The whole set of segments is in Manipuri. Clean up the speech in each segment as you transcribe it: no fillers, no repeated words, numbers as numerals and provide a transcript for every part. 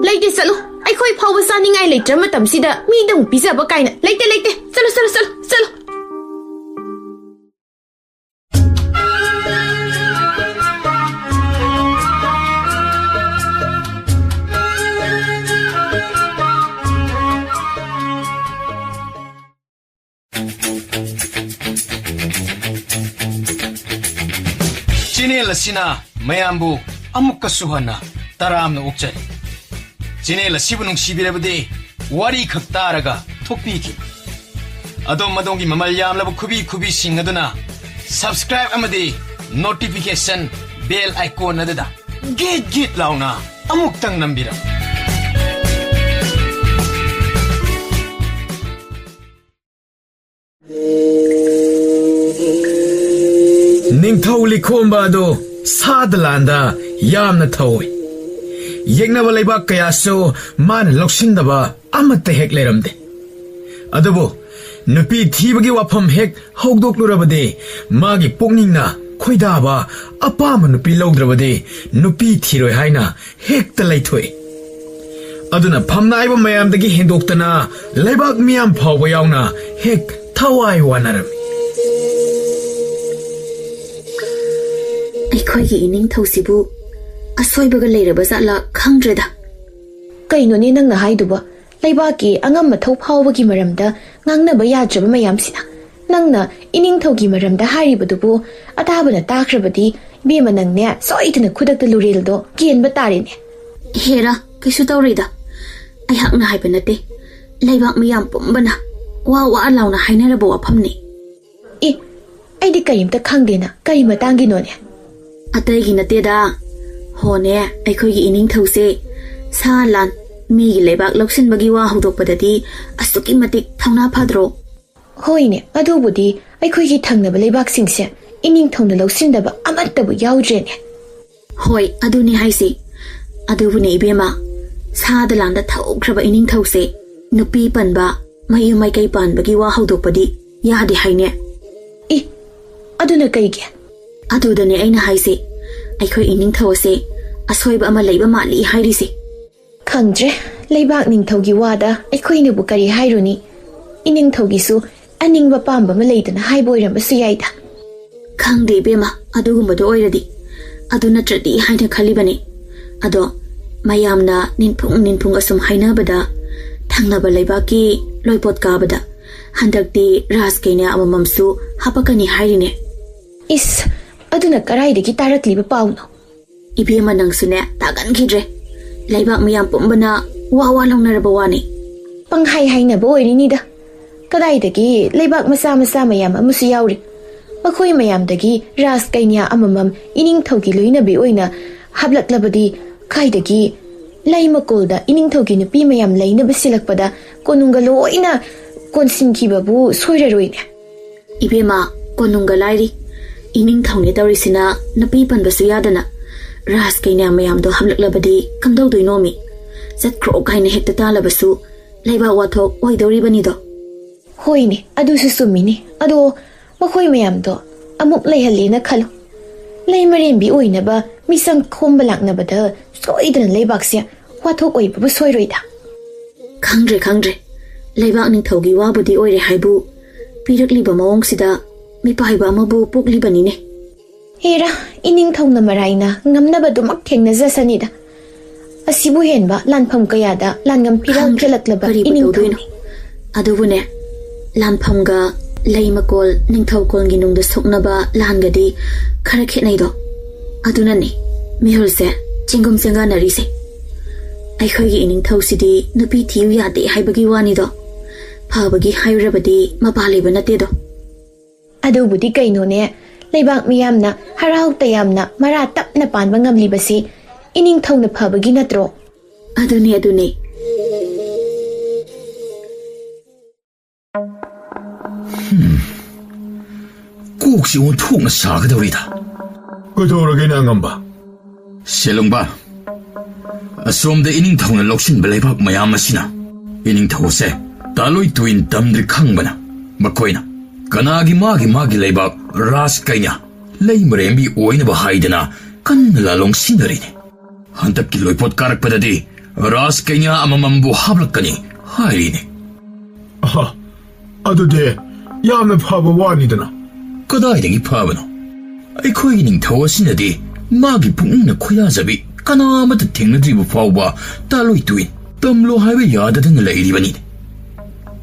Leite salo. Ai khoi phawa saningai leitre matam sida mi dong pizza ba kaina. Leite. Salo. Chinel asina mayambu amukka suhana taramna ukchari. Chinel asibu nungsibirabadi wari khak taraga thokpiki. Adom madongi mamal yamlabu kubi sing aduna subscribe amadi notification bell icon adada git launa amuktang nambira. Ningthau likhomba do sadlanda yamna thawai yegnaba leibak kaya so man loksindaba amatta hek leramde adubo nupi thibagi wafam hek hogdoklurabade magi pokningna khoidaba apama nupi logdrabade nupi thiroi haina hekta leithoi aduna phamnaiba mayamdagi hendoktana leibak miyam phawba yauna hek thawai wanaram ꯑꯩꯈꯣꯏꯒꯤ ꯏꯅꯤꯡꯊꯧꯁꯤꯕꯨ ꯑꯁꯣꯏꯕꯒ ꯂꯩꯔꯕ ꯖꯥꯠꯂꯥ ꯈꯪꯗ꯭ꯔꯦꯗ ꯀꯩꯅꯣꯅꯦ ꯅꯪꯅ ꯍꯥꯏꯗꯨꯕ ꯂꯩꯕꯥꯛꯀꯤ ꯑꯉꯝ ꯃꯊꯧ ꯐꯥꯎꯕꯒꯤ ꯃꯔꯝꯗ ꯉꯥꯡꯅꯕ ꯌꯥꯗ꯭ꯔꯕ ꯃꯌꯥꯝꯁꯤꯅ ꯅꯪꯅ ꯏꯅꯤꯡꯊꯧꯒꯤ ꯃꯔꯝꯗ ꯍꯥꯏꯔꯤꯕꯗꯨꯕꯨ ꯑꯇꯥꯕꯅ ꯇꯥꯈ꯭ꯔꯕꯗꯤ ꯏꯕꯦꯝꯃ ꯅꯪꯅꯦ ꯁꯣꯏꯗꯅ ꯈꯨꯗꯛꯇ ꯂꯨꯔꯦꯜꯗꯣ ꯀꯦꯟꯕ ꯇꯥꯔꯦꯅꯦ ꯍꯦꯔꯥ ꯀꯩꯁꯨ ꯇꯧꯔꯣꯏꯗ ꯑꯩꯍꯥꯛꯅ ꯍꯥꯏꯕ ꯅꯠꯇꯦ ꯂꯩꯕꯥꯛ ꯃꯤꯌꯥꯝ ꯄꯨꯝꯕꯅ ꯋꯥ ꯂꯥꯎꯅ ꯍꯥꯏꯅꯔꯕ ꯋꯥꯐꯝꯅꯤ ꯑꯩꯗꯤ ꯀꯔꯤꯝꯇ ꯈꯪꯗꯦꯅ ꯀꯔꯤ ꯃꯇꯥꯡꯒꯤꯅꯣꯅꯦ ꯑꯇꯩꯒꯤ ꯅꯠꯇꯦꯗ ꯍꯣꯅꯦ ꯑꯩꯈꯣꯏꯒꯤ ꯏꯅꯤꯡꯊꯧꯁꯦ ꯁꯥ ꯂꯥꯟ ꯃꯤꯒꯤ ꯂꯩꯕꯥꯛ ꯂꯧꯁꯤꯟꯕꯒꯤ ꯋꯥ ꯍꯧꯗꯣꯛꯄꯗꯗꯤ ꯑꯁꯨꯛꯀꯤ ꯃꯇꯤꯛ ꯊꯧꯅꯥ ꯐꯗ꯭ꯔꯣ ꯍꯣꯏꯅꯦ ꯑꯗꯨꯕꯨꯗꯤ ꯑꯩꯈꯣꯏꯒꯤ ꯊꯪꯅꯕ ꯂꯩꯕꯥꯛꯁꯤꯡꯁꯦ ꯏꯅꯤꯡꯊꯧꯅ ꯂꯧꯁꯤꯟꯗꯕ ꯑꯃꯠꯇꯕꯨ ꯌꯥꯎꯗ꯭ꯔꯦꯅꯦ ꯍꯣꯏ ꯑꯗꯨꯅꯤ ꯍꯥꯏꯁꯤ ꯑꯗꯨꯕꯨꯅꯦ ꯏꯕꯦꯝꯃ ꯁꯥꯗ ꯂꯥꯟꯗ ꯊꯧꯈ꯭ꯔꯕ ꯏꯅꯤꯡꯊꯧꯁꯦ ꯅꯨꯄꯤ ꯄꯟꯕ ꯃꯌꯨꯝ ꯃꯩꯀꯩ ꯄꯥꯟꯕꯒꯤ ꯋꯥ ꯍꯧꯗꯣꯛꯄꯗꯤ ꯌꯥꯗꯦ ꯍꯥꯏꯅꯦ ꯑꯗꯨꯅ ꯀꯩꯒꯤ ꯑꯗꯨꯗꯅꯦ ꯑꯩꯅ ꯍꯥꯏꯁꯤ ꯑꯩꯈꯣꯏ ꯏꯅꯤꯡꯊꯧ ꯑꯁꯦ ꯑꯁꯣꯏꯕ ꯑꯃ ꯂꯩꯕ ꯃꯥꯜꯂꯤ ꯍꯥꯏꯔꯤꯁꯤ ꯈꯪꯗ꯭ꯔꯦ ꯂꯩꯕꯥꯛ ꯅꯤꯡꯊꯧꯒꯤ ꯋꯥꯗ ꯑꯩꯈꯣꯏꯅꯕꯨ ꯀꯔꯤ ꯍꯥꯏꯔꯨꯅꯤ ꯏꯅꯤꯡꯊꯧꯒꯤꯁꯨ ꯑꯅꯤꯡꯕ ꯄꯥꯝꯕ ꯑꯃ ꯂꯩꯗꯅ ꯍꯥꯏꯕ ꯑꯣꯏꯔꯝꯕꯁꯨ ꯌꯥꯏꯗ ꯈꯪꯗꯦ ꯏꯕꯦꯝꯃ ꯑꯗꯨꯒꯨꯝꯕꯗꯣ ꯑꯣꯏꯔꯗꯤ ꯑꯗꯨ ꯅꯠꯇ꯭ꯔꯗꯤ ꯍꯥꯏꯅ ꯈꯜꯂꯤꯕꯅꯤ ꯑꯗꯣ ꯃꯌꯥꯝꯅ ꯅꯤꯟꯐꯨꯡ ꯑꯁꯨꯝ ꯍꯥꯏꯅꯕꯗ ꯊꯪꯅꯕ ꯂꯩꯕꯥꯛꯀꯤ ꯂꯣꯏꯄꯣꯠ ꯀꯥꯕꯗ ꯍꯟꯗꯛꯇꯤ ꯔꯥꯖꯀꯩꯅ ꯑꯃꯃꯝꯁꯨ ꯍꯥꯄꯛꯀꯅꯤ ꯍꯥꯏꯔꯤꯅꯦ ꯑꯗꯨꯅ ꯀꯔꯥꯏꯗꯒꯤ ꯇꯥꯔꯛꯂꯤꯕ ꯄꯥꯎꯅꯣ ꯏꯕꯦꯝꯃ ꯅꯪꯁꯨꯅꯦ ꯇꯥꯒꯟꯈꯤꯗ꯭ꯔꯦ ꯂꯩꯕꯥꯛ ꯃꯌꯥꯝ ꯄꯨꯝꯕꯅ ꯋꯥ ꯂꯧꯅꯔꯕ ꯋꯥꯅꯤ ꯄꯪꯍꯥꯏ ꯍꯥꯏꯅꯕ ꯑꯣꯏꯔꯤꯅꯤꯗ ꯀꯗꯥꯏꯗꯒꯤ ꯂꯩꯕꯥꯛ ꯃꯆꯥ ꯃꯌꯥꯝ ꯑꯃꯁꯨ ꯌꯥꯎꯔꯤ ꯃꯈꯣꯏ ꯃꯌꯥꯝꯗꯒꯤ ꯔꯥꯖꯀꯩꯅ ꯑꯃꯃꯝ ꯏꯅꯤꯡꯊꯧꯒꯤ ꯂꯣꯏꯅꯕꯤ ꯑꯣꯏꯅ ꯍꯥꯞꯂꯛꯂꯕꯗꯤ ꯀꯥꯏꯗꯒꯤ ꯂꯩꯃꯀꯣꯜꯗ ꯏꯅꯤꯡꯊꯧꯒꯤ ꯅꯨꯄꯤ ꯃꯌꯥꯝ ꯂꯩꯅꯕ ꯁꯤꯜꯂꯛꯄꯗ ꯀꯣꯅꯨꯡꯒ ꯂꯣꯏꯅ ꯀꯣꯟꯁꯤꯟꯈꯤꯕꯕꯨ ꯁꯣꯏꯔꯔꯣꯏꯅꯦ ꯏꯕꯦꯝꯃ ꯀꯣꯅꯨꯡꯒ ꯂꯥꯏꯔꯤ ꯏꯅꯤꯡꯊꯧꯅꯦ ꯇꯧꯔꯤꯁꯤꯅ ꯅꯨꯄꯤ ꯄꯟꯕꯁꯨ ꯌꯥꯗꯅ ꯔꯥꯖꯀꯩꯅ ꯃꯌꯥꯝꯗꯣ ꯍꯥꯞꯂꯛꯂꯕꯗꯤ ꯀꯝꯗꯧꯗꯣꯏꯅꯣꯃꯤ ꯆꯠꯈ꯭ꯔꯣ ꯀꯥꯏꯅ ꯍꯦꯛꯇ ꯇꯥꯜꯂꯕꯁꯨ ꯂꯩꯕꯥꯛ ꯋꯥꯊꯣꯛ ꯑꯣꯏꯗꯧꯔꯤꯕꯅꯤꯗꯣ ꯍꯣꯏꯅꯦ ꯑꯗꯨꯁꯨ ꯆꯨꯝꯃꯤꯅꯦ ꯑꯗꯣ ꯃꯈꯣꯏ ꯃꯌꯥꯝꯗꯣ ꯑꯃꯨꯛ ꯂꯩꯍꯜꯂꯦꯅ ꯈꯜꯂꯣ ꯂꯩꯃꯔꯦꯝꯕꯤ ꯑꯣꯏꯅꯕ ꯃꯤꯆꯪ ꯈꯣꯝꯕ ꯂꯥꯛꯅꯕꯗ ꯁꯣꯏꯗꯅ ꯂꯩꯕꯥꯛꯁꯦ ꯋꯥꯊꯣꯛ ꯑꯣꯏꯕꯕꯨ ꯁꯣꯏꯔꯣꯏꯗ ꯈꯪꯗ꯭ꯔꯦ ꯂꯩꯕꯥꯛ ꯅꯤꯡꯊꯧꯒꯤ ꯋꯥꯕꯨꯗꯤ ꯑꯣꯏꯔꯦ ꯍꯥꯏꯕꯨ ꯄꯤꯔꯛꯂꯤꯕ ꯃꯑꯣꯡꯁꯤꯗ ꯃꯤꯄꯥꯏꯕ ꯑꯃꯕꯨ ꯄꯣꯛꯂꯤꯕꯅꯤꯅꯦ ꯍꯦꯔꯥ ꯏꯅꯤꯡꯊꯧꯅ ꯃꯔꯥꯏꯅ ꯉꯝꯅꯕꯗꯨꯃꯛ ꯊꯦꯡꯅꯖꯁꯅꯤꯗ ꯑꯁꯤꯕꯨ ꯍꯦꯟꯕ ꯂꯥꯟꯐꯝ ꯀꯌꯥꯗ ꯂꯥꯟꯉꯝ ꯐꯤꯔꯥꯜ ꯆꯠꯂꯛꯂꯕ ꯏꯅꯤꯡꯊꯧꯅꯤ ꯑꯗꯨꯕꯨꯅꯦ ꯂꯥꯟꯐꯝꯒ ꯂꯩꯃꯀꯣꯜ ꯅꯤꯡꯊꯧꯀꯣꯜꯒꯤ ꯅꯨꯡꯗ ꯁꯣꯛꯅꯕ ꯂꯥꯟꯒꯗꯤ ꯈꯔ ꯈꯦꯠꯅꯩꯗꯣ ꯑꯗꯨꯅꯅꯤ ꯃꯤꯍꯨꯜꯁꯦ ꯆꯤꯡꯒꯨꯝ ꯆꯦꯡꯒꯥꯟꯅꯔꯤꯁꯦ ꯑꯩꯈꯣꯏꯒꯤ ꯏꯅꯤꯡꯊꯧꯁꯤꯗꯤ ꯅꯨꯄꯤ ꯊꯤꯌꯨ ꯌꯥꯗꯦ ꯍꯥꯏꯕꯒꯤ ꯋꯥꯅꯤꯗꯣ ꯐꯕꯒꯤ ꯍꯥꯏꯔꯕꯗꯤ ꯃꯄꯥ ꯂꯩꯕ ꯅꯠꯇꯦꯗꯣ ꯑꯗꯨꯕꯨꯗꯤ ꯀꯩꯅꯣꯅꯦ ꯂꯩꯕꯥꯛ ꯃꯤꯌꯥꯝꯅ ꯍꯔꯥꯎ ꯇꯌꯥꯝꯅ ꯃꯔꯥ ꯇꯞꯅ ꯄꯥꯟꯕ ꯉꯝꯂꯤꯕꯁꯤ ꯏꯅꯤꯡꯊꯧꯅ ꯐꯕꯒꯤ ꯅꯠꯇ꯭ꯔꯣ ꯑꯗꯨꯅꯦ ꯀꯣꯛꯁꯤ ꯑꯣꯟꯊꯣꯛꯅ ꯁꯥꯒꯗꯧꯔꯤꯗ ꯀꯩꯗꯧꯔꯒꯦꯅ ꯑꯉꯝꯕ ꯁꯦꯂꯨꯡꯕ ꯑꯁꯣꯝꯗ ꯏꯅꯤꯡꯊꯧꯅ ꯂꯧꯁꯤꯟꯕ ꯂꯩꯕꯥꯛ ꯃꯌꯥꯝ ꯑꯁꯤꯅ ꯏꯅꯤꯡꯊꯧꯁꯦ ꯇꯥꯂꯣꯏ ꯇꯨꯏꯟ ꯇꯝꯗ꯭ꯔꯤ ꯈꯪꯕꯅ ꯃꯈꯣꯏꯅ ꯀꯅꯥꯒꯤ ꯃꯥꯒꯤ ꯂꯩꯕꯥꯛ ꯔꯥꯖꯀꯩꯅ ꯂꯩꯃꯔꯦꯝꯕꯤ ꯑꯣꯏꯅꯕ ꯍꯥꯏꯗꯅ ꯀꯟꯅ ꯂꯥꯂꯣꯡ ꯁꯤꯟꯅꯔꯤꯅꯤ ꯍꯟꯗꯛꯀꯤ ꯂꯣꯏꯄꯣꯠ ꯀꯥꯔꯛꯄꯗꯗꯤ ꯔꯥꯁ ꯀꯩꯅꯥ ꯑꯃꯃꯝꯕꯨ ꯍꯥꯞꯂꯛꯀꯅꯤ ꯍꯥꯏꯔꯤꯅꯤ. ꯑꯗꯨꯗꯤ ꯌꯥꯝꯅ ꯐꯕ ꯋꯥꯅꯤꯗꯅ. ꯀꯗꯥꯏꯗꯒꯤ ꯐꯕꯅꯣ? ꯑꯩꯈꯣꯏꯒꯤ ꯅꯤꯡꯊꯧ ꯑꯁꯤꯅꯗꯤ ꯃꯥꯒꯤ ꯄꯨꯛꯅꯤꯡꯅ ꯈꯣꯏꯗꯥꯖꯕꯤ ꯀꯅꯥꯃꯠꯇ ꯊꯦꯡꯅꯗ꯭ꯔꯤꯕ ꯐꯥꯎꯕ ꯇꯥꯂꯣꯏ ꯇꯨꯏꯟ ꯇꯝꯂꯣ ꯍꯥꯏꯕ ꯌꯥꯗꯗꯅ ꯂꯩꯔꯤꯕꯅꯤꯅꯦ.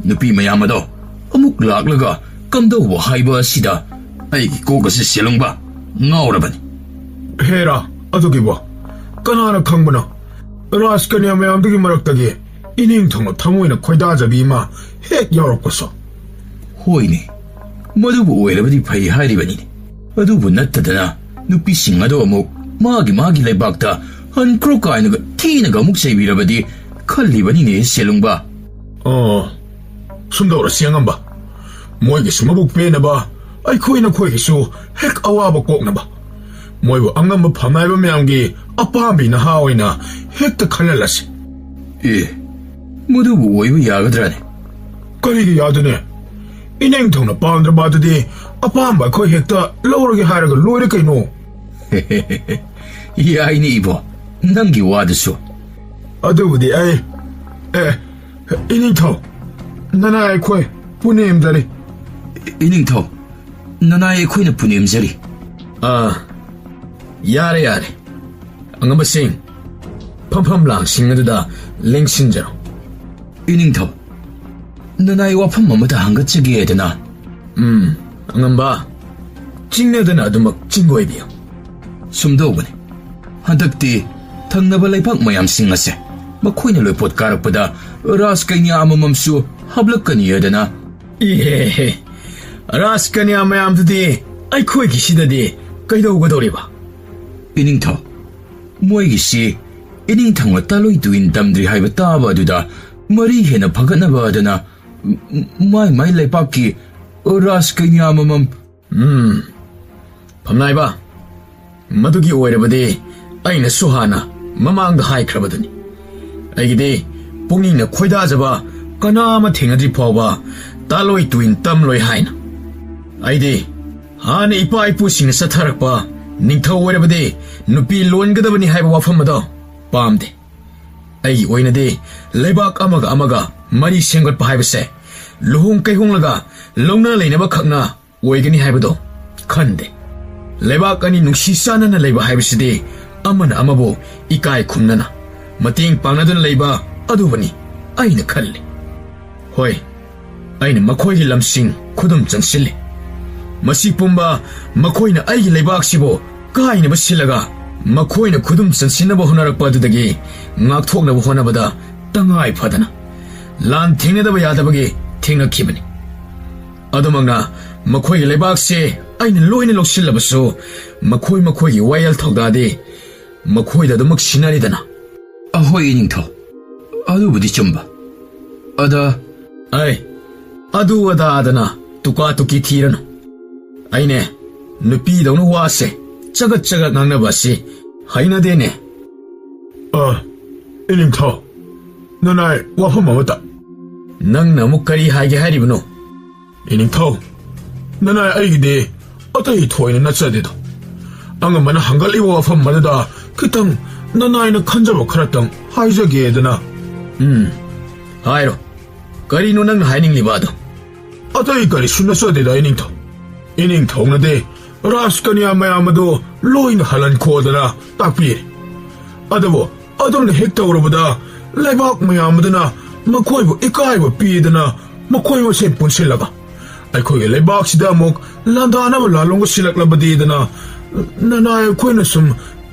ꯅꯨꯄꯤ ꯃꯌꯥꯝ ꯑꯗꯣ ꯑꯃꯨꯛ ꯂꯥꯛꯂꯒ ꯀꯝꯗꯧꯕ ꯍꯥꯏꯕ ꯑꯁꯤꯗ ꯑꯩꯒꯤ ꯀꯣꯛ ꯑꯁꯤ ꯁꯦꯂꯨꯡꯕ ꯉꯥꯎꯔꯕꯅꯤ. ꯍꯦꯔꯥ, ꯑꯗꯨꯒꯤꯕꯣ ꯀꯅꯥꯅ ꯈꯪꯕꯅꯣ? ꯔꯥꯖꯀꯟꯌꯥ ꯃꯌꯥꯝꯗꯨꯒꯤ ꯃꯔꯛꯇꯒꯤ ꯏꯅꯤꯡꯊꯧꯅ ꯊꯃꯣꯏꯅ ꯈꯣꯏꯗꯥꯖꯕꯤ ꯑꯃ ꯍꯦꯛ ꯌꯥꯎꯔꯛꯄꯁꯨ. ꯍꯣꯏꯅꯦ, ꯃꯗꯨꯕꯨ ꯑꯣꯏꯔꯕꯗꯤ ꯐꯩ ꯍꯥꯏꯔꯤꯕꯅꯤꯅꯦ. ꯑꯗꯨꯕꯨ ꯅꯠꯇꯗꯅ ꯅꯨꯄꯤꯁꯤꯡ ꯑꯗꯣ ꯑꯃꯨꯛ ꯃꯥꯒꯤ ꯂꯩꯕꯥꯛꯇ ꯍꯟꯈ꯭ꯔꯣ ꯀꯥꯏꯅꯒ ꯊꯤꯅꯒ ꯑꯃꯨꯛ ꯆꯩꯕꯤꯔꯕꯗꯤ ꯈꯜꯂꯤꯕꯅꯤꯅꯦ ꯁꯦꯂꯨꯡꯕ. ꯁꯨꯝꯗꯧꯔꯁꯤ ꯑꯉꯝꯕ. ꯃꯣꯏꯒꯤꯁꯨ ꯃꯕꯨꯛ ꯄꯦꯟꯅꯕ, ꯑꯩꯈꯣꯏꯅꯈꯣꯏꯒꯤꯁꯨ ꯍꯦꯛ ꯑꯋꯥꯕ ꯀꯣꯛꯅꯕ. ꯃꯣꯏꯕꯨ ꯑꯉꯝꯕ ꯐꯝꯅꯥꯏꯕ ꯃꯌꯥꯝꯒꯤ ꯑꯄꯥꯝꯕꯤ ꯅꯍꯥ ꯑꯣꯏꯅ ꯍꯦꯛꯇ ꯈꯜꯍꯜꯂꯁꯤ. ꯃꯗꯨꯕꯨ ꯑꯣꯏꯕ ꯌꯥꯒꯗ꯭ꯔꯥꯅꯦ? ꯀꯔꯤꯒꯤ ꯌꯥꯗꯣꯏꯅꯦ? ꯏꯅꯤꯡꯊꯧꯅ ꯄꯥꯝꯗ꯭ꯔꯕ ꯑꯗꯨꯗꯤ ꯑꯄꯥꯝꯕ ꯑꯩꯈꯣꯏ ꯍꯦꯛꯇ ꯂꯧꯔꯒꯦ ꯍꯥꯏꯔꯒ ꯂꯣꯏꯔꯦ ꯀꯩꯅꯣ. ꯌꯥꯏꯅꯦ ꯏꯕꯣ, ꯅꯪꯒꯤ ꯋꯥꯗꯨꯁꯨ. ꯑꯗꯨꯕꯨꯗꯤ ꯏꯅꯤꯡꯊꯧ, ꯅꯅꯥꯏ ꯑꯩꯈꯣꯏ ꯄꯨꯅꯦꯝꯖꯔꯤ. ꯏꯅꯤꯡꯊꯧ, ꯅꯅꯥꯏ ꯑꯩꯈꯣꯏꯅ ꯄꯨꯅꯦꯝꯖꯔꯤ. ꯌꯥꯔꯦ. ꯑꯉꯝꯕꯁꯤꯡ, ꯐꯝꯐꯝ ꯂꯥꯡꯁꯤꯡ ꯑꯗꯨꯗ ꯂꯦꯡꯁꯤꯟꯖꯔꯣ. ꯏꯅꯤꯡꯊꯧ, ꯅꯅꯥꯏ ꯋꯥꯐꯝ ꯑꯃꯗ ꯍꯪꯒꯠꯆꯒꯦꯗꯅ. ꯑꯉꯝꯕ, ꯆꯤꯡꯅꯗꯅ ꯑꯗꯨꯃꯛ ꯆꯤꯡꯒꯣꯏꯕꯤꯌꯨ. ꯁꯨꯝꯗꯧꯕꯅꯤ. ꯍꯟꯗꯛꯇꯤ ꯊꯪꯅꯕ ꯂꯩꯕꯥꯛ ꯃꯌꯥꯝꯁꯤꯡ ꯑꯁꯦ ꯃꯈꯣꯏꯅ ꯂꯣꯏꯄꯣꯠ ꯀꯥꯔꯛꯄꯗ ꯔꯥꯖ ꯀꯩꯅꯥ ꯑꯃꯃꯝꯁꯨ ꯍꯥꯞꯂꯛꯀꯅꯤꯗꯅ. ꯏꯍꯦ, ꯔꯥꯖꯀꯟꯌꯥ ꯃꯌꯥꯝꯗꯨꯗꯤ ꯑꯩꯈꯣꯏꯒꯤꯁꯤꯗꯗꯤ ꯀꯩꯗꯧꯒꯗꯧꯔꯤꯕ? ꯏꯅꯤꯡꯊꯧ, ꯃꯣꯏꯒꯤꯁꯤ ꯏꯅꯤꯡꯊꯧꯅ ꯇꯥꯂꯣꯏ ꯇꯨꯏꯟ ꯇꯝꯗ꯭ꯔꯤ ꯍꯥꯏꯕ ꯇꯥꯕ ꯑꯗꯨꯗ ꯃꯔꯤ ꯍꯦꯟꯅ ꯐꯒꯠꯅꯕ ꯑꯗꯨꯅ ꯃꯥꯏ ꯂꯩꯄꯥꯛꯀꯤ ꯔꯥꯖ ꯀꯩꯅꯥ ꯑꯃꯃꯝ. ꯐꯝꯅꯥꯏꯕ, ꯃꯗꯨꯒꯤ ꯑꯣꯏꯔꯕꯗꯤ ꯑꯩꯅꯁꯨ ꯍꯥꯟꯅ ꯃꯃꯥꯡꯗ ꯍꯥꯏꯈ꯭ꯔꯕꯗꯨꯅꯤ. ꯑꯩꯒꯤꯗꯤ ꯄꯨꯛꯅꯤꯡꯅ ꯈꯣꯏꯗꯥꯖꯕ ꯀꯅꯥ ꯑꯃ ꯊꯦꯡꯅꯗ꯭ꯔꯤ ꯐꯥꯎꯕ ꯇꯥꯂꯣꯏ ꯇꯨꯏꯟ ꯇꯝꯂꯣꯏ ꯍꯥꯏꯅ. ꯑꯩꯗꯤ ꯍꯥꯟꯅ ꯏꯄꯥ ꯏꯄꯨꯁꯤꯡꯅ ꯆꯠꯊꯔꯛꯄ ꯅꯤꯡꯊꯧ ꯑꯣꯏꯔꯕꯗꯤ ꯅꯨꯄꯤ ꯂꯣꯟꯒꯗꯕꯅꯤ ꯍꯥꯏꯕ ꯋꯥꯐꯝ ꯑꯗꯣ ꯄꯥꯝꯗꯦ. ꯑꯩꯒꯤ ꯑꯣꯏꯅꯗꯤ ꯂꯩꯕꯥꯛ ꯑꯃꯒ ꯑꯃꯒ ꯃꯔꯤ ꯁꯦꯝꯒꯠꯄ ꯍꯥꯏꯕꯁꯦ ꯂꯨꯍꯣꯡ ꯀꯩꯍꯣꯡꯂꯒ ꯂꯧꯅ ꯂꯩꯅꯕ ꯈꯛꯅ ꯑꯣꯏꯒꯅꯤ ꯍꯥꯏꯕꯗꯣ ꯈꯟꯗꯦ. ꯂꯩꯕꯥꯛ ꯑꯅꯤ ꯅꯨꯡꯁꯤ ꯆꯥꯟꯅꯅ ꯂꯩꯕ ꯍꯥꯏꯕꯁꯤꯗꯤ ꯑꯃꯅ ꯑꯃꯕꯨ ꯏꯀꯥꯏ ꯈꯨꯝꯅꯅ ꯃꯇꯦꯡ ꯄꯥꯡꯅꯗꯨꯅ ꯂꯩꯕ ꯑꯗꯨꯕꯨꯅꯤ ꯑꯩꯅ ꯈꯜꯂꯤ. ꯍꯣꯏ, ꯑꯩꯅ ꯃꯈꯣꯏꯒꯤ ꯂꯝꯁꯤꯡ ꯈꯨꯗꯨꯝ ꯆꯟꯁꯤꯜꯂꯤ. ꯃꯁꯤ ꯄꯨꯝꯕ ꯃꯈꯣꯏꯅ ꯑꯩꯒꯤ ꯂꯩꯕꯥꯛꯁꯤꯕꯨ ꯀꯥꯏꯅꯕ ꯁꯤꯜꯂꯒ ꯃꯈꯣꯏꯅ ꯈꯨꯗꯨꯝ ꯆꯟꯁꯤꯟꯅꯕ ꯍꯣꯠꯅꯔꯛꯄ ꯑꯗꯨꯗꯒꯤ ꯉꯥꯛꯊꯣꯛꯅꯕ ꯍꯣꯠꯅꯕꯗ ꯇꯉꯥꯏ ꯐꯗꯅ ꯂꯥꯟ ꯊꯦꯡꯅꯗꯕ ꯌꯥꯗꯕꯒꯤ ꯊꯦꯡꯅꯈꯤꯕꯅꯤ. ꯑꯗꯨꯃꯛꯅ ꯃꯈꯣꯏꯒꯤ ꯂꯩꯕꯥꯛꯁꯦ ꯑꯩꯅ ꯂꯣꯏꯅ ꯂꯧꯁꯤꯜꯂꯕꯁꯨ ꯃꯈꯣꯏꯒꯤ ꯋꯥꯌꯦꯜ ꯊꯧꯗꯥꯗꯤ ꯃꯈꯣꯏꯗ ꯑꯗꯨꯃꯛ ꯁꯤꯟꯅꯔꯤꯗꯅ. ꯑꯍꯣꯏ ꯏꯅꯤꯡꯊꯧ, ꯑꯗꯨꯕꯨꯗꯤ ꯆꯨꯝꯕ. ꯑꯗꯨ ꯑꯗꯥꯗꯅ ꯇꯨꯀꯥ ꯇꯨꯀꯤ ꯊꯤꯔꯅꯨ. ꯑꯩꯅꯦ ꯅꯨꯄꯤꯗꯧꯅ ꯋꯥꯁꯦ ꯆꯒꯠ ꯉꯥꯡꯅꯕ ꯑꯁꯤ ꯍꯩꯅꯗꯦꯅꯦ. ꯏꯅꯤꯡꯊꯧ, ꯅꯅꯥꯏ ꯋꯥꯐꯝ ꯑꯃꯇ. ꯅꯪꯅ ꯑꯃꯨꯛ ꯀꯔꯤ ꯍꯥꯏꯒꯦ ꯍꯥꯏꯔꯤꯕꯅꯣ? ꯏꯅꯤꯡꯊꯧ, ꯅꯅꯥꯏ ꯑꯩꯒꯤꯗꯤ ꯑꯇꯩ ꯊꯣꯏꯅ ꯅꯠꯆꯗꯦꯗꯣ. ꯑꯉꯝꯕꯅ ꯍꯪꯒꯠꯂꯤꯕ ꯋꯥꯐꯝ ꯑꯗꯨꯗ ꯈꯤꯇꯪ ꯅꯅꯥꯏꯅ ꯈꯟꯖꯕ ꯈꯔꯇꯪ ꯍꯥꯏꯖꯒꯦꯗꯅ. ꯍꯥꯏꯔꯣ, ꯀꯔꯤꯅꯣ ꯅꯪꯅ ꯍꯥꯏꯅꯤꯡꯂꯤꯕ ꯑꯗꯣ? ꯑꯇꯩ ꯀꯔꯤꯁꯨ ꯅꯠꯆꯗꯦꯗ ꯏꯅꯤꯡꯊꯧ. ꯏꯅꯤꯡꯊꯧꯅꯗꯤ ꯔꯥꯖꯀꯟꯌꯥ ꯃꯌꯥꯝ ꯑꯗꯨ ꯂꯣꯏꯅ ꯍꯜꯍꯟꯈꯣꯗꯅ ꯇꯥꯛꯄꯤꯔꯤ. ꯑꯗꯨꯕꯨ ꯑꯗꯨꯝꯅ ꯍꯦꯛ ꯇꯧꯔꯕꯗ ꯂꯩꯕꯥꯛ ꯃꯌꯥꯝ ꯑꯗꯨꯅ ꯃꯈꯣꯏꯕꯨ ꯏꯀꯥꯏꯕ ꯄꯤꯗꯅ ꯃꯈꯣꯏ ꯃꯁꯦꯟ ꯄꯨꯟꯁꯤꯜꯂꯒ ꯑꯩꯈꯣꯏꯒꯤ ꯂꯩꯕꯥꯛꯁꯤꯗ ꯑꯃꯨꯛ ꯂꯥꯟꯗꯥꯅꯕ ꯂꯥꯜꯂꯣꯡꯒ ꯁꯤꯜꯂꯛꯂꯕꯗꯤꯗꯅ ꯅꯅꯥꯏ ꯑꯩꯈꯣꯏꯅ ꯁꯨꯝ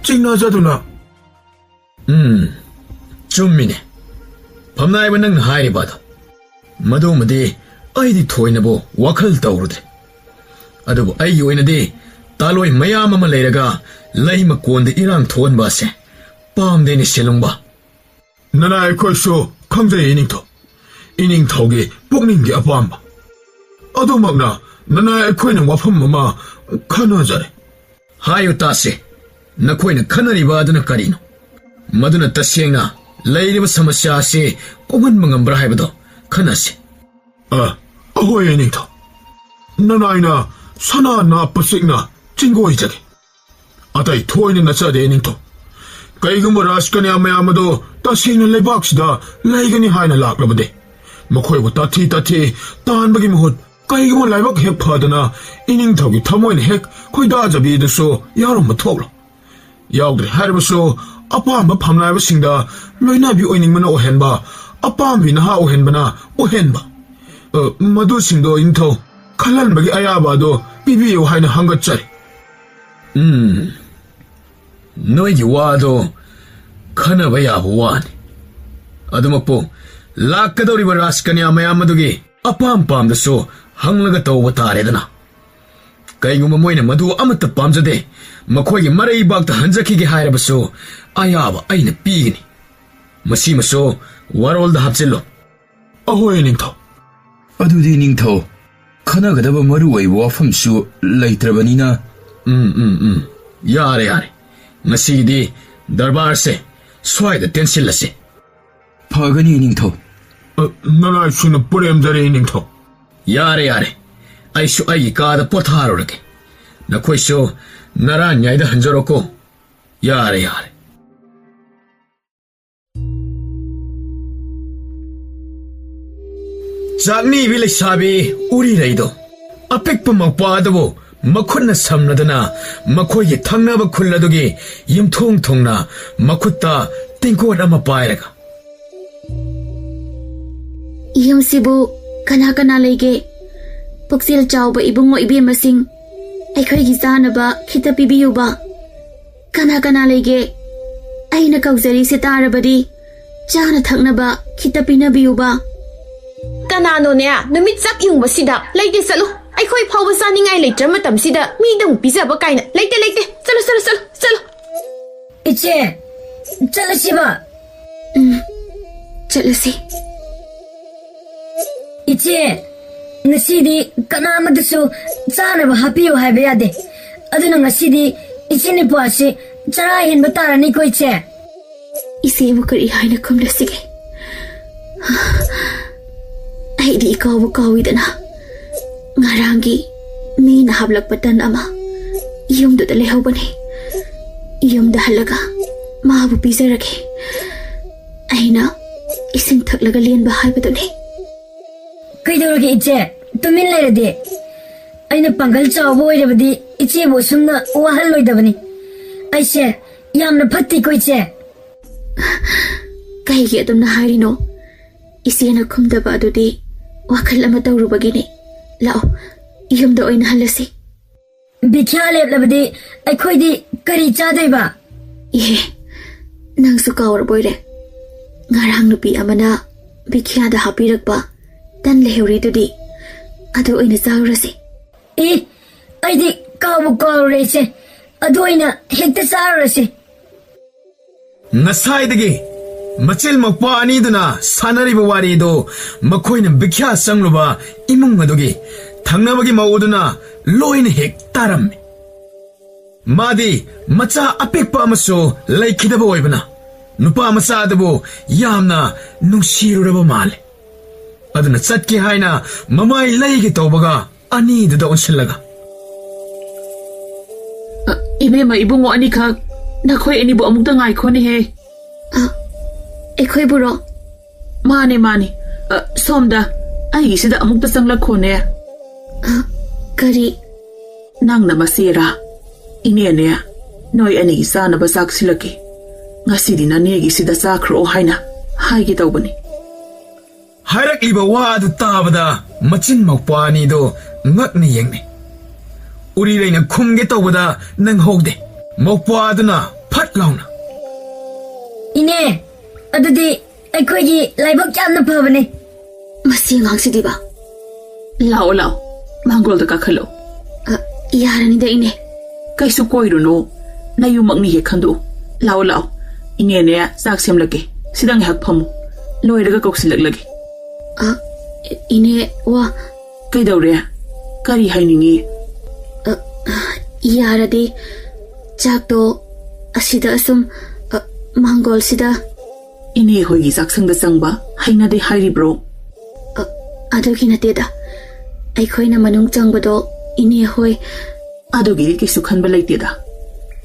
ꯆꯤꯡꯅꯖꯗꯨꯅ. ꯆꯨꯝꯃꯤꯅꯦ ꯐꯝꯅꯥꯏꯕ ꯅꯪꯅ ꯍꯥꯏꯔꯤꯕ ꯑꯗꯣ. ꯃꯗꯨꯃꯗꯤ ꯑꯩꯗꯤ ꯊꯣꯏꯅꯕꯨ ꯋꯥꯈꯜ ꯇꯧꯔꯨꯗ꯭ꯔꯦ. ꯑꯗꯨꯕꯨ ꯑꯩꯒꯤ ꯑꯣꯏꯅꯗꯤ ꯇꯥꯂꯣꯏ ꯃꯌꯥꯝ ꯑꯃ ꯂꯩꯔꯒ ꯂꯩ ꯃꯀꯣꯟꯗ ꯏꯔꯥꯡ ꯊꯣꯛꯍꯟꯕ ꯑꯁꯦ ꯄꯥꯝꯗꯦꯅꯦ ꯁꯦꯂꯨꯡꯕ. ꯅꯅꯥꯏ ꯑꯩꯈꯣꯏꯁꯨ ꯈꯪꯖꯩ ꯏꯅꯤꯡꯊꯧ, ꯏꯅꯤꯡꯊꯧꯒꯤ ꯄꯨꯛꯅꯤꯡꯒꯤ ꯑꯄꯥꯝꯕ. ꯑꯗꯨꯃꯛꯅ ꯅꯅꯥꯏ ꯑꯩꯈꯣꯏꯅ ꯋꯥꯐꯝ ꯑꯃ ꯈꯟꯅꯖꯔꯦ. ꯍꯥꯏꯌꯨ ꯇꯥꯁꯦ, ꯅꯈꯣꯏꯅ ꯈꯟꯅꯔꯤꯕ ꯑꯗꯨꯅ ꯀꯔꯤꯅꯣ? ꯃꯗꯨꯅ ꯇꯁꯦꯡꯅ ꯂꯩꯔꯤꯕ ꯁꯃꯁ꯭ꯌꯥ ꯑꯁꯤ ꯀꯣꯛꯍꯟꯕ ꯉꯝꯕ꯭ꯔꯥ ꯍꯥꯏꯕꯗꯣ ꯈꯟꯅꯁꯤ. ꯑꯍꯣꯏ ꯏꯅꯤꯡꯊꯧ, ꯅꯅꯥꯏꯅ ꯁꯅꯥ ꯅꯥꯞꯄ ꯆꯤꯛꯅ ꯆꯤꯡꯒꯣꯏꯖꯒꯦ. ꯑꯇꯩ ꯊꯣꯏꯅ ꯅꯠꯆꯗꯦ ꯏꯅꯤꯡꯊꯧ. ꯀꯩꯒꯨꯝꯕ ꯔꯥꯖꯀꯟꯌꯥ ꯃꯌꯥꯝ ꯑꯗꯣ ꯇꯁꯦꯡꯅ ꯂꯩꯕꯥꯛꯁꯤꯗ ꯂꯩꯒꯅꯤ ꯍꯥꯏꯅ ꯂꯥꯛꯂꯕꯗꯤ ꯃꯈꯣꯏꯕꯨ ꯇꯥꯊꯤ ꯇꯥꯟꯕꯒꯤ ꯃꯍꯨꯠ ꯀꯩꯒꯨꯝꯕ ꯂꯥꯏꯕꯛ ꯍꯦꯛ ꯐꯗꯅ ꯏꯅꯤꯡꯊꯧꯒꯤ ꯊꯃꯣꯏꯅ ꯍꯦꯛ ꯈꯣꯏꯗꯥꯖꯕꯤꯗꯁꯨ ꯌꯥꯎꯔꯝꯕ ꯊꯣꯛꯂꯣ ꯌꯥꯎꯗ꯭ꯔꯦ ꯍꯥꯏꯔꯕꯁꯨ ꯑꯄꯥꯝꯕ ꯐꯝꯅꯥꯏꯕꯁꯤꯡꯗ ꯂꯣꯏꯅꯕꯤ ꯑꯣꯏꯅꯤꯡꯕꯅ ꯑꯣꯏꯍꯟꯕ ꯑꯄꯥꯝꯕꯤ ꯅꯍꯥ ꯑꯣꯏꯍꯟꯕꯅ ꯑꯣꯏꯍꯟꯕ ꯃꯗꯨꯁꯤꯡꯗꯣ ꯏꯅꯤꯡꯊꯧ ꯈꯜꯍꯟꯕꯒꯤ ꯑꯌꯥꯕ ꯑꯗꯣ ꯄꯤꯕꯤꯌꯨ ꯍꯥꯏꯅ ꯍꯪꯒꯠꯆꯔꯤ ꯅꯣꯏꯒꯤ ꯋꯥꯗꯣ ꯈꯟꯅꯕ ꯌꯥꯕ ꯋꯥꯅꯤ ꯑꯗꯨꯃꯛꯄꯨ ꯂꯥꯛꯀꯗꯧꯔꯤꯕ ꯔꯥꯖꯀꯟꯌꯥ ꯃꯌꯥꯝ ꯑꯗꯨꯒꯤ ꯑꯄꯥꯝ ꯄꯥꯝꯗꯁꯨ ꯍꯪꯂꯒ ꯇꯧꯕ ꯇꯥꯔꯦꯗꯅ ꯀꯩꯒꯨꯝꯕ ꯃꯣꯏꯅ ꯃꯗꯨ ꯑꯃꯠꯇ ꯄꯥꯝꯖꯗꯦ ꯃꯈꯣꯏꯒꯤ ꯃꯔꯩꯕꯥꯛꯇ ꯍꯟꯖꯈꯤꯒꯦ ꯍꯥꯏꯔꯕꯁꯨ ꯑꯌꯥꯕ ꯑꯩꯅ ꯄꯤꯒꯅꯤ ꯃꯁꯤꯃꯁꯨ ꯋꯥꯔꯣꯜꯗ ꯍꯥꯞꯆꯤꯜꯂꯨ ꯑꯍꯣꯏ ꯅꯤꯡꯊꯧ ꯑꯗꯨꯗꯤ ꯅꯤꯡꯊꯧ ꯈꯟꯅꯒꯗꯕ ꯃꯔꯨꯑꯣꯏꯕ ꯋꯥꯐꯝꯁꯨ ꯂꯩꯇ꯭ꯔꯕꯅꯤꯅ ꯌꯥꯔꯦ ꯉꯁꯤꯒꯤꯗꯤ ꯗꯔꯕꯥꯔꯁꯦ ꯁ꯭ꯋꯥꯏꯗ ꯇꯦꯟꯁꯤꯜꯂꯁꯤ ꯐꯒꯅꯤ ꯅꯤꯡꯊꯧ ꯅꯔꯥꯏ ꯁꯨꯅ ꯄꯨꯔꯦꯝꯖꯔꯦ ꯅꯤꯡꯊꯧ ꯌꯥꯔꯦ ꯑꯩꯁꯨ ꯑꯩꯒꯤ ꯀꯥꯗ ꯄꯣꯊꯥꯔꯨꯔꯒꯦ ꯅꯈꯣꯏꯁꯨ ꯅꯔꯥꯟꯌꯥꯏꯗ ꯍꯟꯖꯔꯣꯀꯣ ꯌꯥꯔꯦ ꯆꯥꯛꯅꯤꯕꯤ ꯂꯩꯁꯥꯕꯤ ꯎꯔꯤꯔꯩꯗꯣ ꯑꯄꯤꯛꯄ ꯃꯧꯄ꯭ꯋꯥ ꯑꯗꯨꯕꯨ ꯃꯈꯨꯠꯅ ꯁꯝꯅꯗꯅ ꯃꯈꯣꯏꯒꯤ ꯊꯪꯅꯕ ꯈꯨꯜ ꯑꯗꯨꯒꯤ ꯌꯨꯝꯊꯣꯡ ꯊꯨꯡꯅ ꯃꯈꯨꯠꯇ ꯇꯦꯡꯀꯣꯠ ꯑꯃ ꯄꯥꯏꯔꯒ ꯌꯨꯝꯁꯤꯕꯨ ꯀꯅꯥ ꯂꯩꯒꯦ ꯄꯨꯛꯆꯦꯜ ꯆꯥꯎꯕ ꯏꯕꯨꯡꯉꯣ ꯏꯕꯦꯝꯃꯁꯤꯡ ꯑꯩꯈꯣꯏꯒꯤ ꯆꯥꯅꯕ ꯈꯤꯇ ꯄꯤꯕꯤꯌꯨꯕ ꯀꯅꯥ ꯂꯩꯒꯦ ꯑꯩꯅ ꯀꯧꯖꯔꯤꯁꯦ ꯇꯥꯔꯕꯗꯤ ꯆꯥꯅ ꯊꯛꯅꯕ ꯈꯤꯇ ꯄꯤꯅꯕꯤꯌꯨꯕ ꯀꯅꯥꯅꯣꯅꯦ ꯅꯨꯃꯤꯠ ꯆꯥꯛ ꯌꯨꯡꯕꯁꯤꯗ ꯂꯩꯇꯦ ꯆꯠꯂꯨ ꯑꯩꯈꯣꯏ ꯐꯥꯎꯕ ꯆꯥꯅꯤꯡꯉꯥꯏ ꯂꯩꯇ꯭ꯔ ꯃꯇꯝꯁꯤꯗ ꯃꯤꯗ ꯑꯃꯨꯛ ꯄꯤꯖꯕ ꯀꯥꯏꯅ ꯂꯩꯇꯦ ꯆꯠꯂꯨ 이제 잘라시바 ꯆꯠꯂꯁꯤ 이제 ngasidi kanamadasu chanabu hapiyo haiba yade aduna ngasidi ichini puasi chara henba tarani ko iche isebu kari haina kumlasige aidi ikawu kawidana ngarangi mina hablak patan ama yumdu da lehobani yumda halaga mabu pizarake aina ising thaklaga lenba haibaduni kaidoge iche tumin lerade aina pangal chawbo oirabadi iche bo sumna wahal loidabani aise yamna phatti ko iche kaigi adumna harino isena khumdaba adudi wakhal ama tawrubagini lao yumda oina halasi bikhya leblabadi aikhoidi kari chadaiba ye nangsu kawar boire ngarang nupi amana bikhya da hapirakba tan lehuri dudi adu oina chaurasi aidi kawu kawrese adu oina hekta chaurasi Nasaidagi Machil Mokpa Aniduna Sanariba Warido Makoina Bikya Sangluba Imung Madugi Tangnabagi Mauduna Loin Hek Taram Madi Macha Apikpa Maso Laikidabo Ibana Nupa Masadabo Yamna Nusiraba Mal Aduna Satki Haina Mamai Laigi Tobaga Ani the Donsilaga Ibema Ibungo Anika Nakoy anibo amukta ngai khoni he ekhoi buro mani somda ai sida amukta sangla khone kari nang na masira ine ne noi ani isa na basak silaki ngasi dina ne gi sida sakro haina hai gi tawbani Hairak liba wadu tabada Machin Mokpani do Ngakni Yengni Uri Raina Kumge Tawada Nang Hogde Mokpaduna Pat Launa ine adudi aikhoigi laibak yamna phabane masi ngangsidiba lao mangol da ka khalo yarani da ine kaisu koiru no nayu makni he khandu lao ine ne sak sem lage sidang hak phamu loiraga koksilak lage ine wa kai daure kari hainingi yaradi chakto asida asum mangol sida ine hoigi saksang da sangba haina de hairi bro adugi nateda aikhoina manung changbado ine hoi adugi ki sukhan ba laite da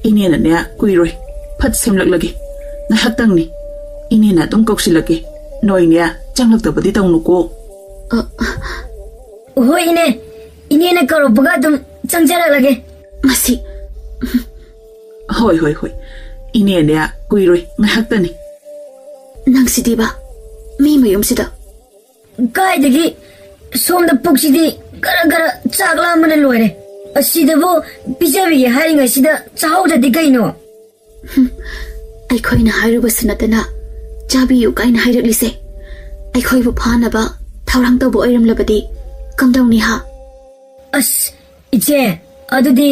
ine na ne kuiroi phat semlak lagi ꯉꯥꯏꯍꯥꯛꯇꯪꯅꯤ ꯏꯅꯦꯅ ꯑꯗꯨꯝ ꯀꯧꯁꯤꯜꯂꯛꯀꯦ ꯅꯣꯏꯅꯦ ꯆꯪꯂꯛꯇꯕꯗꯤ ꯇꯧꯅꯨꯀꯣ ꯍꯣꯏ ꯏꯅꯦꯅ ꯀꯧꯔꯛꯄꯒ ꯑꯗꯨꯝ ꯆꯪꯖꯔꯛꯂꯒꯦ ꯃꯁꯤ ꯍꯣꯏ ꯏꯅꯦꯅꯦ ꯀꯨꯏꯔꯣꯏ ꯉꯥꯏꯍꯥꯛꯇꯅꯤ ꯅꯪꯁꯤꯗꯤꯕ ꯃꯤ ꯃꯌꯨꯝꯁꯤꯗ ꯀꯥꯏꯗꯒꯤ ꯁꯣꯝꯗ ꯄꯨꯛꯁꯤꯗꯤ ꯈꯔ ꯆꯥꯛ ꯂꯥꯝꯕꯅ ꯂꯣꯏꯔꯦ ꯑꯁꯤꯗꯕꯨ ꯄꯤꯖꯕꯤꯒꯦ ꯍꯥꯏꯔꯤꯉꯩꯁꯤꯗ ꯆꯥꯍꯧꯗ꯭ꯔꯗꯤ ꯀꯩꯅꯣ ꯑꯩꯈꯣꯏꯅ ꯍꯥꯏꯔꯨꯕꯁꯨ ꯅꯠꯇꯅ ꯆꯥꯕꯤꯌꯨ ꯀꯥꯏꯅ ꯍꯥꯏꯔꯛꯂꯤꯁꯦ ꯑꯩꯈꯣꯏꯕꯨ ꯐꯥꯅꯕ ꯊꯧꯔꯥꯡ ꯇꯧꯕ ꯑꯣꯏꯔꯝꯂꯕꯗꯤ ꯀꯝꯗꯧꯅꯤ ꯍꯥ ꯑꯁ ꯏꯆꯦ ꯑꯗꯨꯗꯤ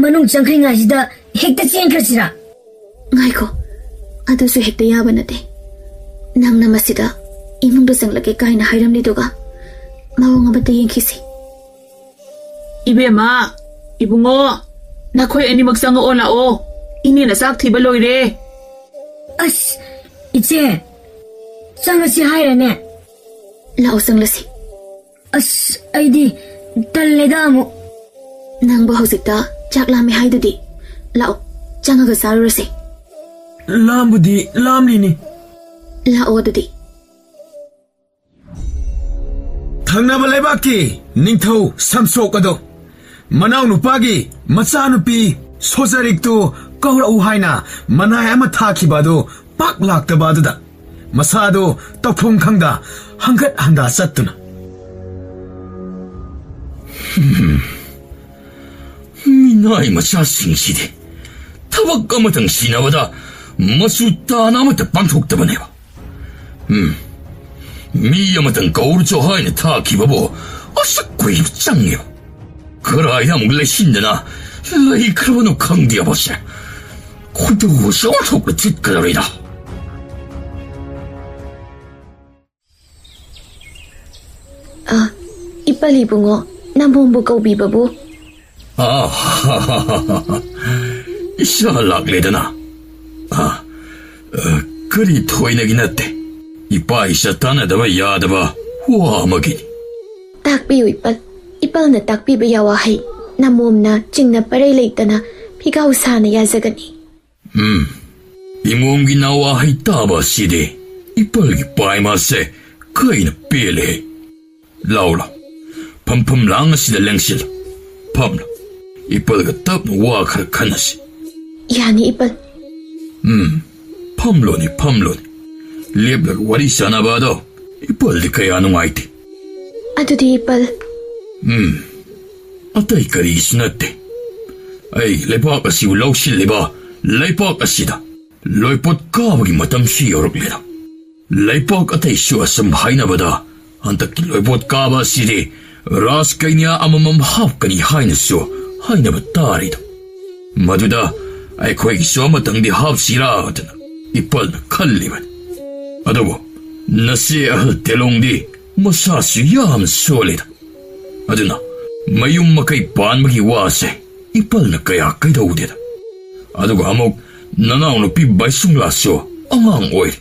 ꯃꯅꯨꯡ ꯆꯪꯈ꯭ꯔꯤꯉꯩꯁꯤꯗ ꯍꯦꯛꯇ ꯆꯦꯟꯈ꯭ꯔꯁꯤꯔꯥ ꯉꯥꯏꯈꯣ ꯑꯗꯨꯁꯨ ꯍꯦꯛꯇ ꯌꯥꯕ ꯅꯠꯇꯦ ꯅꯪꯅ ꯃꯁꯤꯗ ꯏꯃꯨꯡꯗ ꯆꯪꯂꯒꯦ ꯀꯥꯏꯅ ꯍꯥꯏꯔꯝꯂꯤꯗꯨꯒ ꯃꯑꯣꯡ ꯑꯃꯠꯇ ꯌꯦꯡꯈꯤꯁꯤ 이베마 이붕어 나코이 애니먹 쌍어 올라오 이니나 싹 티벌 로이래 ꯑꯁ ꯏꯆꯦ ꯆꯪꯉꯁꯤ ꯍꯥꯏꯔꯅꯦ ꯂꯥꯛꯑꯣ ꯆꯪꯂꯁꯤ ꯑꯁ ꯑꯩꯗꯤ ꯇꯜꯂꯦꯗ ꯑꯃꯨꯛ ꯅꯪꯕꯨ ꯍꯧꯖꯤꯛꯇ ꯆꯥꯛ ꯂꯥꯝꯃꯦ ꯍꯥꯏꯗꯨꯗꯤ ꯂꯥꯛꯑꯣ ꯆꯪꯉꯒ ꯆꯥꯔꯨꯔꯁꯤ ꯂꯥꯝꯕꯨꯗꯤ ꯂꯥꯝꯂꯤꯅꯤ ꯂꯥꯛꯑꯣ ꯑꯗꯨꯗꯤ ꯊꯪꯅꯕ ꯂꯩꯕꯥꯛꯀꯤ ꯅꯤꯡꯊꯧ ꯁꯝꯁꯣꯛ ꯑꯗꯣ ꯃꯅꯥꯎ ꯅꯨꯄꯥꯒꯤ ꯃꯆꯥꯅꯨꯄꯤ ꯁꯣꯖꯔꯤꯛꯇꯨ ꯀꯧꯔꯛꯎ ꯍꯥꯏꯅ ꯃꯅꯥꯏ ꯑꯃ ꯊꯥꯈꯤꯕ ꯑꯗꯨ ꯄꯥꯛ ꯂꯥꯛꯇꯕ ꯑꯗꯨꯗ ꯃꯁꯥꯗꯨ ꯇꯧꯐꯝ ꯈꯪꯗ ꯍꯪꯒꯠ ꯍꯟꯗꯥ ꯆꯠꯇꯨꯅ 미나이 마차싱시디 타박 까마당 시나보다 마수 따나마다 방톡다바네바 미야마당 거울조 하이네 타 기바보 어서 꽹 짱이요 그라야 몰래 신드나 라이 크로노 강디아버시 코드고 쇼톡을 짓거리다 ꯏꯄꯜ ꯏꯕꯨꯡꯉꯣ ꯅꯝꯕꯣꯝꯕꯨ ꯀꯧꯕꯤꯕꯕꯨ 이샤 락레드나 그리 토이내긴 했대 이빠 이샤 따내다봐 야다봐 후아먹이니 ꯇꯥꯛꯄꯤꯌꯨ ꯏꯄꯜꯅ ꯇꯥꯛꯄꯤꯕ ꯌꯥꯋꯥꯍꯩ ꯅꯝꯕꯣꯝꯅ ꯆꯤꯡꯅ ꯄꯔꯩ ꯂꯩꯇꯅ ꯐꯤꯒꯥꯎ ꯁꯥꯅ ꯌꯥꯖꯒꯅꯤ 이몸기 나와 하이따바 시디 이빨기 빠이마세 그이나 삐레 라우라 펌펌 랑시다 랭실 펌라 이빨가 답노 와카르 카나시 ꯌꯥꯅꯤ ꯏꯄꯜ 펌로니 랩락 와리샤나바도 이빨리 그야 농아이티 ꯑꯗꯨꯗꯤ ꯏꯄꯜ ꯑꯇꯩ ꯀꯔꯤꯁꯨ ꯅꯠꯇꯦ ꯑꯩ ꯂꯩꯕꯥꯛ ꯑꯁꯤꯕꯨ ꯂꯧꯁꯤꯜꯂꯤꯕ ꯂꯩꯕꯥꯛ ꯑꯁꯤꯗ ꯂꯣꯏꯄꯣꯠ ꯀꯥꯕꯒꯤ ꯃꯇꯝꯁꯤ ꯌꯧꯔꯛꯂꯦꯗ ꯂꯩꯕꯥꯛ ꯑꯇꯩꯁꯨ ꯑꯁꯨꯝ ꯍꯥꯏꯅꯕꯗ ꯍꯟꯗꯛꯀꯤ ꯂꯣꯏꯄꯣꯠ ꯀꯥꯕ ꯑꯁꯤꯗꯤ ꯔꯥꯖ ꯀꯩꯅ꯭ꯌꯥ ꯑꯃꯃꯝ ꯍꯥꯞꯀꯅꯤ ꯍꯥꯏꯅꯁꯨ ꯍꯥꯏꯅꯕ ꯇꯥꯔꯤꯗ ꯃꯗꯨꯗ ꯑꯩꯈꯣꯏꯒꯤꯁꯨ ꯑꯃꯇꯪꯗꯤ ꯍꯥꯞꯁꯤꯔꯥꯗꯅ ꯏꯄꯜꯅ ꯈꯜꯂꯤꯕꯅꯤ ꯑꯗꯨꯕꯨ ꯅꯆꯦ ꯑꯍꯜ ꯇꯦꯂꯣꯡꯗꯤ ꯃꯁꯥꯁꯨ ꯌꯥꯝꯅ ꯁꯣꯜꯂꯤꯗ ꯑꯗꯨꯅ ꯃꯌꯨꯝ ꯃꯀꯩ ꯄꯥꯟꯕꯒꯤ ꯋꯥꯁꯦ ꯏꯄꯜꯅ ꯀꯌꯥ ꯀꯩꯗꯧꯗꯦꯗ ꯑꯗꯨꯒ ꯑꯃꯨꯛ ꯅꯅꯥꯎꯅꯨꯄꯤ ꯕꯥꯏꯁꯨꯡꯂꯥꯁꯨ ꯑꯉꯥꯡ ꯑꯣꯏꯔꯤ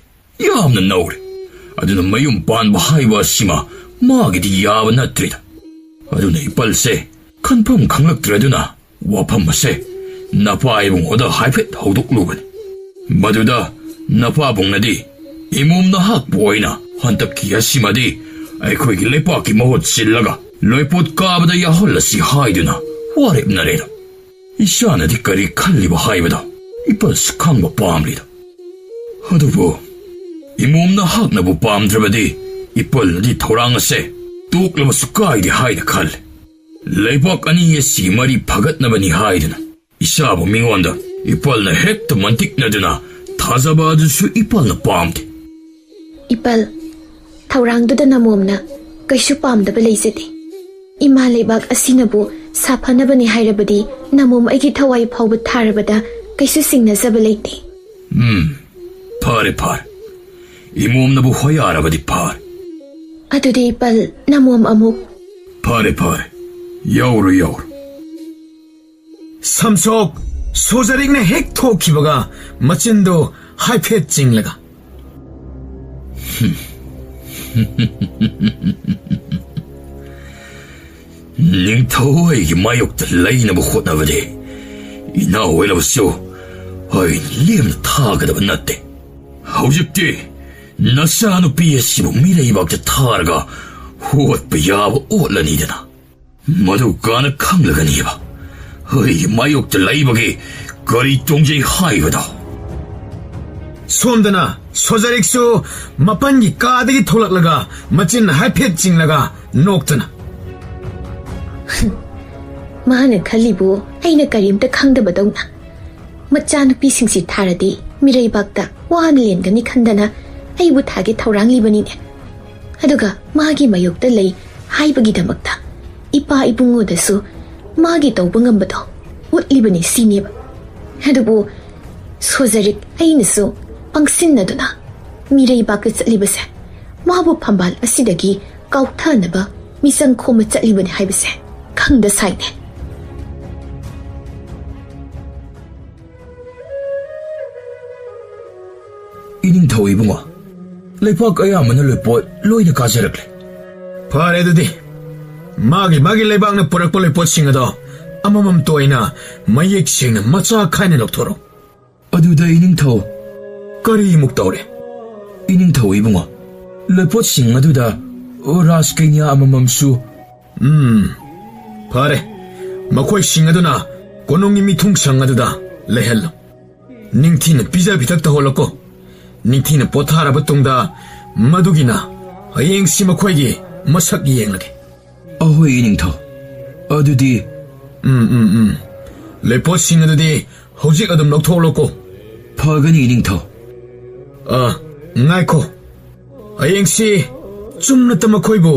ꯌꯥꯝꯅ ꯅꯧꯔꯤ ꯑꯗꯨꯅ ꯃꯌꯨꯝ ꯄꯥꯟꯕ ꯍꯥꯏꯕ ꯑꯁꯤꯃ ꯃꯥꯒꯤꯗꯤ ꯌꯥꯕ ꯅꯠꯇ꯭ꯔꯤꯗ ꯑꯗꯨꯅ ꯏꯄꯜꯁꯦ ꯈꯟꯐꯝ ꯈꯪꯂꯛꯇ꯭ꯔꯗꯨꯅ ꯋꯥꯐꯝ ꯑꯁꯦ ꯅꯄꯥꯏꯕꯨꯡꯉꯣꯗ ꯍꯥꯏꯐꯦꯠ ꯍꯧꯗꯣꯛꯂꯨꯕꯅꯤ ꯃꯗꯨꯗ ꯅꯄꯥꯕꯨꯡꯅꯗꯤ ꯏꯃꯣꯝꯅ ꯍꯥꯛꯄ ꯑꯣꯏꯅ ꯍꯟꯗꯛꯀꯤ ꯑꯁꯤꯃꯗꯤ ꯑꯩꯈꯣꯏꯒꯤ ꯂꯩꯄꯥꯛꯀꯤ ꯃꯍꯨꯠ ꯁꯤꯜꯂꯒ ꯂꯣꯏꯄꯣꯠ ꯀꯥꯕꯗ ꯌꯥꯎꯍꯜꯂꯁꯤ ꯍꯥꯏꯗꯨꯅ ꯋꯥꯔꯦꯞꯅꯔꯦꯗ ꯏꯁꯥꯅꯗꯤ ꯀꯔꯤ ꯈꯜꯂꯤꯕ ꯍꯥꯏꯕꯗ ꯏꯄꯜꯁꯨ ꯈꯪꯕ ꯄꯥꯝꯂꯤꯗ ꯑꯗꯨꯕꯨ ꯏꯃꯣꯝꯅ ꯍꯥꯛꯅꯕꯨ ꯄꯥꯝꯗ꯭ꯔꯕꯗꯤ ꯏꯄꯜꯅꯗꯤ ꯊꯧꯔꯥꯡ ꯑꯁꯦ ꯇꯣꯛꯂꯕꯁꯨ ꯀꯥꯏꯗꯦ ꯍꯥꯏꯅ ꯈꯜꯂꯤ ꯂꯩꯕꯥꯛ ꯑꯅꯤ ꯑꯁꯤ ꯃꯔꯤ ꯐꯒꯠꯅꯕꯅꯤ ꯍꯥꯏꯗꯨꯅ ꯏꯁꯥꯕꯨ ꯃꯤꯉꯣꯟꯗ ꯏꯄꯜꯅ ꯍꯦꯛꯇ ꯃꯟꯇꯤꯛꯅꯗꯨꯅ ꯊꯥꯖꯕ ꯑꯗꯨꯁꯨ ꯏꯄꯜꯅ ꯄꯥꯝꯗꯦ ꯏꯄꯜ ꯊꯧꯔꯥꯡꯗꯨꯗ ꯅꯃꯣꯝꯅ ꯀꯩꯁꯨ ꯄꯥꯝꯗꯕ ꯂꯩꯖꯗꯦ ꯏꯃꯥ ꯂꯩꯕꯥꯛ ꯑꯁꯤꯅꯕꯨ ꯁꯥꯐꯅꯕꯅꯤ ꯍꯥꯏꯔꯕꯗꯤ ꯅꯃꯣꯝ ꯑꯩꯒꯤ ꯊꯋꯥꯏ ꯐꯥꯎꯕ ꯊꯥꯔꯕꯗ ꯀꯩꯁꯨ ꯁꯤꯡꯅꯖꯕ ꯂꯩꯇꯦ ꯐꯔꯦ ꯏꯃꯣꯝꯅꯕꯨ ꯍꯣꯌꯥꯔꯕꯗꯤ ꯐꯔꯦ ꯑꯗꯨꯗꯤ ꯏꯄꯜ ꯅꯃꯣꯝ ꯑꯃꯨꯛ ꯐꯔꯦ ꯌꯧꯔꯨ 삼속 소자릭네 핵 토키버가 멋진도 하이펫 찡레가 닝터와에게 마욕들 레이나부 호나버디 이나 오일라버쇼 어이 리엄 타가다바 났대 ꯍꯧꯖꯤꯛꯇꯤ ꯅꯆꯥꯅꯨꯄꯤ ꯑꯁꯤꯕꯨ ꯃꯤꯔꯩꯕꯥꯛꯇ ꯊꯥꯔꯒ ꯍꯣꯠꯄ ꯌꯥꯕ ꯑꯣꯠꯂꯅꯤꯗꯅ ꯃꯗꯨ ꯀꯥꯅ ꯈꯪꯂꯒꯅꯤꯕ ꯑꯩꯒꯤ ꯃꯥꯌꯣꯛꯇ ꯂꯩꯕꯒꯤ ꯀꯔꯤ ꯇꯣꯡꯖꯩ ꯍꯥꯏꯕꯗꯣ ꯁꯣꯝꯗꯅ ꯁꯣꯖꯔꯤꯛꯁꯨ ꯃꯄꯟꯒꯤ ꯀꯥꯗꯒꯤ ꯊꯣꯛꯂꯛꯂꯒ ꯃꯆꯤꯟ ꯍꯥꯏꯐꯦꯠ ꯆꯤꯡꯂꯒ ꯅꯣꯛꯇꯅ ꯃꯥꯅ ꯈꯜꯂꯤꯕꯨ ꯑꯩꯅ ꯀꯔꯤꯝꯇ ꯈꯪꯗꯕꯗꯧꯅ ꯃꯆꯥꯅꯨꯄꯤꯁꯤꯡꯁꯤ ꯊꯥꯔꯗꯤ ꯃꯤꯔꯩꯕꯥꯛꯇ ꯋꯥꯅ ꯂꯦꯟꯒꯅꯤ ꯈꯟꯗꯅ ꯑꯩꯕꯨ ꯊꯥꯒꯦ ꯊꯧꯔꯥꯡꯂꯤꯕꯅꯤꯅꯦ ꯑꯗꯨꯒ ꯃꯥꯒꯤ ꯃꯥꯌꯣꯛꯇ ꯂꯩ ꯍꯥꯏꯕꯒꯤꯗꯃꯛꯇ ꯏꯄꯥ ꯏꯕꯨꯡꯉꯣꯗꯁꯨ ꯃꯥꯒꯤ ꯇꯧꯕ ꯉꯝꯕꯗꯣ ꯎꯠꯂꯤꯕꯅꯤ ꯁꯤꯅꯦꯕ ꯑꯗꯨꯕꯨ ꯁꯣꯖꯔꯤꯛ ꯑꯩꯅꯁꯨ ꯄꯪꯁꯤꯟꯅꯗꯨꯅ ꯃꯤꯔꯩꯕꯥꯛꯇ ꯆꯠꯂꯤꯕꯁꯦ ꯃꯥꯕꯨ ꯐꯝꯕꯥꯜ ꯑꯁꯤꯗꯒꯤ ꯀꯥꯎꯊꯅꯕ ꯃꯤꯆꯪ ꯈꯣꯝꯃ ꯆꯠꯂꯤꯕꯅꯤ ꯍꯥꯏꯕꯁꯦ ꯈꯪꯗ ꯁꯥꯏꯅꯦ 이닝ꯊꯧ 이붕어 ꯂꯩꯄꯥꯛ ꯑꯌꯥꯝꯕꯅ ꯂꯣꯏꯄꯣꯠ ꯂꯣꯏꯅ ꯀꯥꯖꯔꯛꯂꯦ ꯐꯔꯦ ꯑꯗꯨꯗꯤ ꯃꯥꯒꯤ ꯂꯩꯕꯥꯛꯅ ꯄꯨꯔꯛꯄ ꯂꯣꯏꯄꯣꯠꯁꯤꯡ ꯑꯗꯣ ꯑꯃꯃꯝ ꯇꯣꯏꯅ ꯃꯌꯦꯛ ꯁꯦꯡꯅ ꯃꯆꯥ ꯈꯥꯏꯅ ꯂꯧꯊꯣꯔꯛꯎ ꯑꯗꯨꯗ 이닝ꯊꯧ ꯀꯔꯤꯃꯨꯛ ꯇꯧꯔꯦ 이닝ꯊꯧ 이붕어 ꯂꯣꯏꯄꯣꯠꯁꯤꯡ ꯑꯗꯨꯗ ꯔꯥꯖꯀꯩꯅ꯭ꯌꯥ ꯑꯃꯃꯝꯁꯨ ꯐꯔꯦ ꯃꯈꯣꯏꯁꯤꯡ ꯑꯗꯨꯅ ꯀꯣꯅꯨꯡꯒꯤ ꯃꯤꯊꯨꯡꯁꯪ ꯑꯗꯨꯗ ꯂꯩꯍꯜꯂꯨ ꯅꯤꯡꯊꯤꯅ ꯄꯤꯖ ꯄꯤꯊꯛ ꯇꯧꯍꯜꯂꯨꯀꯣ ꯅꯤꯡꯊꯤꯅ ꯄꯣꯊꯥꯔꯕ ꯇꯨꯡꯗ ꯃꯗꯨꯒꯤꯅ ꯍꯌꯦꯡꯁꯤ ꯃꯈꯣꯏꯒꯤ ꯃꯁꯛ ꯌꯦꯡꯂꯒꯦ ꯑꯍꯣꯏ 이닝ꯊꯧ ꯑꯗꯨꯗꯤ ꯂꯩꯄꯣꯠꯁꯤꯡ ꯑꯗꯨꯗꯤ ꯍꯧꯖꯤꯛ ꯑꯗꯨꯝ ꯂꯧꯊꯣꯛꯂꯣꯀꯣ ꯐꯒꯅꯤ 이닝ꯊꯧ ꯉꯥꯏꯈꯣ ꯍꯌꯦꯡꯁꯤ ꯆꯨꯝꯅꯇ ꯃꯈꯣꯏꯕꯨ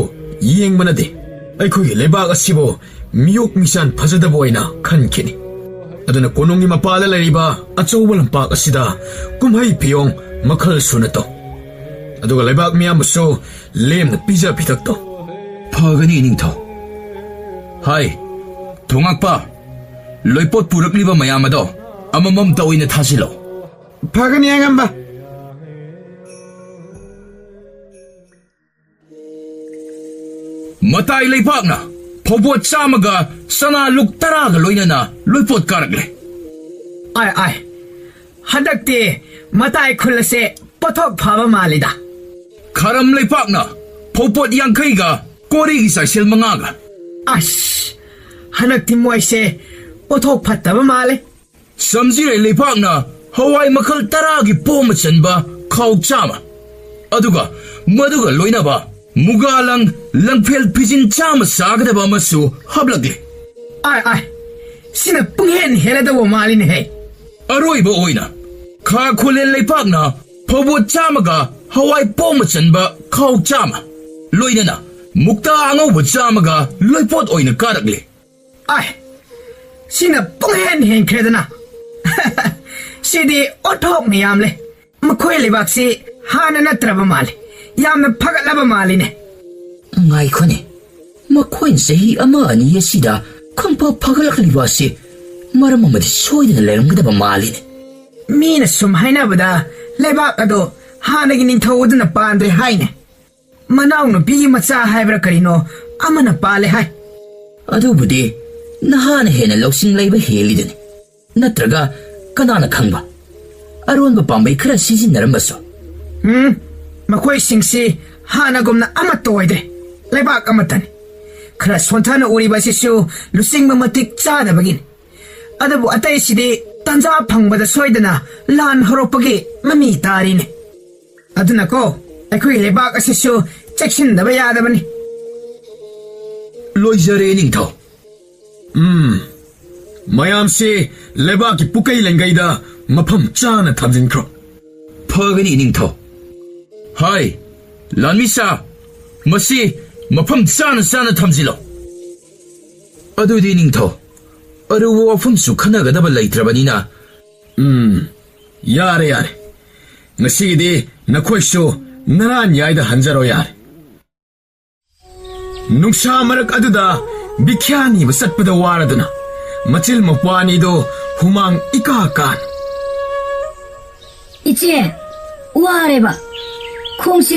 ꯌꯦꯡꯕꯅꯗꯤ ꯑꯩꯈꯣꯏꯒꯤ ꯂꯩꯕꯥꯛ ꯑꯁꯤꯕꯨ ꯃꯤꯌꯣꯛ ꯃꯤꯆꯥꯟ ꯐꯖꯗꯕ ꯑꯣꯏꯅ ꯈꯟꯈꯤꯅꯤ ꯑꯗꯨꯅ ꯀꯣꯅꯨꯡꯒꯤ ꯃꯄꯥꯗ ꯂꯩꯔꯤꯕ ꯑꯆꯧꯕ ꯂꯝꯄꯥꯛ ꯑꯁꯤꯗ ꯀꯨꯝꯍꯩ ꯐꯤꯌꯣꯡ ꯃꯈꯜ ꯁꯨꯅ ꯇꯧ ꯑꯗꯨꯒ ꯂꯩꯕꯥꯛ ꯃꯤꯌꯥꯝꯕꯨꯁꯨ ꯂꯦꯝꯅ ꯄꯤꯖ ꯄꯤꯊꯛ ꯇꯧ ꯐꯒꯅꯤ 이닝ꯊꯧ ꯍꯥꯏ ꯊꯣꯉꯛꯄ ꯂꯣꯏꯄꯣꯠ ꯄꯨꯔꯛꯂꯤꯕ ꯃꯌꯥꯝ ꯑꯗꯣ ꯑꯃꯃꯝꯇ ꯑꯣꯏꯅ ꯊꯥꯖꯤꯜꯂꯣ ꯐꯒꯅꯤ ꯑꯉꯝꯕ ꯃꯇꯥꯏ ꯂꯩꯄꯥꯛꯅ ꯐꯧꯕꯣꯠ 100ꯒ ꯁꯅꯥ ꯂꯨꯛ 10ꯒ ꯂꯣꯏꯅꯅ ꯂꯣꯏꯄꯣꯠ ꯀꯥꯔꯛꯂꯦ ai hadakte matai khulase pothok phaba malida ꯈꯔꯝ ꯂꯩꯄꯥꯛꯅ ꯐꯧꯄꯣꯠ 50ꯒ ꯀꯣꯔꯤꯒꯤ ꯆꯥꯏꯁꯦꯜ 5ꯒ ash hadakti moise pothok phattaba male ꯁꯝꯖꯤꯔꯩ ꯂꯩꯄꯥꯛꯅ ꯍꯋꯥꯏ ꯃꯈꯜ 10ꯒꯤ ꯄꯣꯝ ꯆꯟꯕ ꯈꯥꯎ 100 ꯑꯗꯨꯒ ꯃꯗꯨꯒ ꯂꯣꯏꯅꯕ ꯃꯨꯒꯥꯂꯪ ꯂꯪꯐꯦꯜ ꯐꯤꯖꯤꯟ 100 ꯁꯥꯒꯗꯕ ꯑꯃꯁꯨ ꯍꯥꯞꯂꯛꯂꯦ ai sina punghen heladawo maline he ꯑꯔꯣꯏꯕ ꯑꯣꯏꯅ ꯈꯥ ꯈꯣꯂꯦꯟ ꯂꯩꯄꯥꯛꯅ ꯐꯧꯕꯣꯠ 100ꯒ ꯍꯋꯥꯏ ꯄꯣꯝ ꯆꯟꯕ ꯈꯥꯎ 100 ꯂꯣꯏꯅꯅ ꯃꯨꯛꯇꯥ ꯑꯉꯧꯕ 100ꯒ ꯂꯣꯏꯄꯣꯠ ꯑꯣꯏꯅ ꯀꯥꯔꯛꯂꯦ ai sina punghen hen khredana sidi othok miyamle makhoi lebaksi hana natraba male yamna phagatlaba maline ꯉꯥꯏꯈꯣꯅꯦ ꯃꯈꯣꯏꯅ ꯆꯍꯤ 1-2 ꯑꯁꯤꯗ ꯈꯪꯐ ꯐꯒꯠꯂꯛꯂꯤꯕ ꯑꯁꯤ ꯃꯔꯝ ꯑꯃꯗꯤ ꯁꯣꯏꯗꯅ ꯂꯩꯔꯝꯒꯗꯕ ꯃꯥꯜꯂꯤꯅꯦ ꯃꯤꯅ ꯁꯨꯝ ꯍꯥꯏꯅꯕꯗ ꯂꯩꯕꯥꯛ ꯑꯗꯣ ꯍꯥꯟꯅꯒꯤ ꯅꯤꯡꯊꯧ ꯑꯗꯨꯅ ꯄꯥꯟꯗ꯭ꯔꯦ ꯍꯥꯏꯅꯦ ꯃꯅꯥꯎ ꯅꯨꯄꯤꯒꯤ ꯃꯆꯥ ꯍꯥꯏꯕ꯭ꯔꯥ ꯀꯔꯤꯅꯣ ꯑꯃꯅ ꯄꯥꯜꯂꯦ ꯍꯥꯏ ꯑꯗꯨꯕꯨꯗꯤ ꯅꯍꯥꯅ ꯍꯦꯟꯅ ꯂꯧꯁꯤꯡ ꯂꯩꯕ ꯍꯦꯜꯂꯤꯗꯨꯅꯤ ꯅꯠꯇ꯭ꯔꯒ ꯀꯅꯥꯅ ꯈꯪꯕ ꯑꯔꯣꯟꯕ ꯄꯥꯝꯕꯩ ꯈꯔ ꯁꯤꯖꯤꯟꯅꯔꯝꯕꯁꯨ ꯃꯈꯣꯏꯁꯤꯡꯁꯤ ꯍꯥꯟꯅꯒꯨꯝꯅ ꯑꯃꯠꯇ ꯑꯣꯏꯗ꯭ꯔꯦ ꯂꯩꯕꯥꯛ ꯑꯃꯠꯇꯅꯤ ꯈꯔ ꯁꯣꯟꯊꯅ ꯎꯔꯤꯕ ꯑꯁꯤꯁꯨ ꯂꯨꯆꯤꯡꯕ ꯃꯇꯤꯛ ꯆꯥꯗꯕꯒꯤꯅꯤ ꯑꯗꯨꯕꯨ ꯑꯇꯩꯁꯤꯗꯤ ꯇꯟꯖꯥ ꯐꯪꯕꯗ ꯁꯣꯏꯗꯅ ꯂꯥꯟ ꯍꯧꯔꯛꯄꯒꯤ ꯃꯃꯤ ꯇꯥꯔꯤꯅꯦ ꯑꯗꯨꯅꯀꯣ ꯑꯩꯈꯣꯏꯒꯤ ꯂꯩꯕꯥꯛ ꯑꯁꯤꯁꯨ ꯆꯦꯛꯁꯤꯟꯗꯕ ꯌꯥꯗꯕꯅꯤ ꯂꯣꯏꯖꯔꯦ ꯅꯤꯡꯊꯧ ꯃꯌꯥꯝꯁꯤ ꯂꯩꯕꯥꯛꯀꯤ ꯄꯨꯀꯩ ꯂꯦꯡꯒꯩꯗ ꯃꯐꯝ ꯆꯥꯅ ꯊꯝꯖꯤꯟꯈ꯭ꯔꯣ ꯐꯒꯅꯤ ꯅꯤꯡꯊꯧ ꯍꯥꯏ ꯂꯥꯟꯃꯤꯁꯥ ꯃꯁꯤ ꯃꯐꯝ ꯆꯥꯅ ꯊꯝꯖꯤꯜꯂꯣ ꯑꯗꯨꯗꯤ ꯅꯤꯡꯊꯧ ꯑꯔꯨꯕ ꯋꯥꯐꯝꯁꯨ ꯈꯟꯅꯒꯗꯕ ꯂꯩꯇ꯭ꯔꯕꯅꯤꯅ ꯌꯥꯔꯦ ꯉꯁꯤꯒꯤꯗꯤ ꯅꯈꯣꯏꯁꯨ ꯅꯔꯥꯟ ꯌꯥꯏꯗ ꯍꯟꯖꯔꯣ ꯌꯥꯔꯦ ꯅꯨꯡꯁꯥ ꯃꯔꯛ ꯑꯗꯨꯗ ꯕꯤꯈ꯭ꯌꯥꯅꯤꯕ ꯆꯠꯄꯗ ꯋꯥꯔꯗꯨꯅ ꯃꯆꯤꯜ ꯃꯄ꯭ꯋꯥꯅꯤꯗꯣ ꯍꯨꯃꯥꯡ ꯏꯀꯥ ꯀꯥꯟ 이제 와래봐 콩씨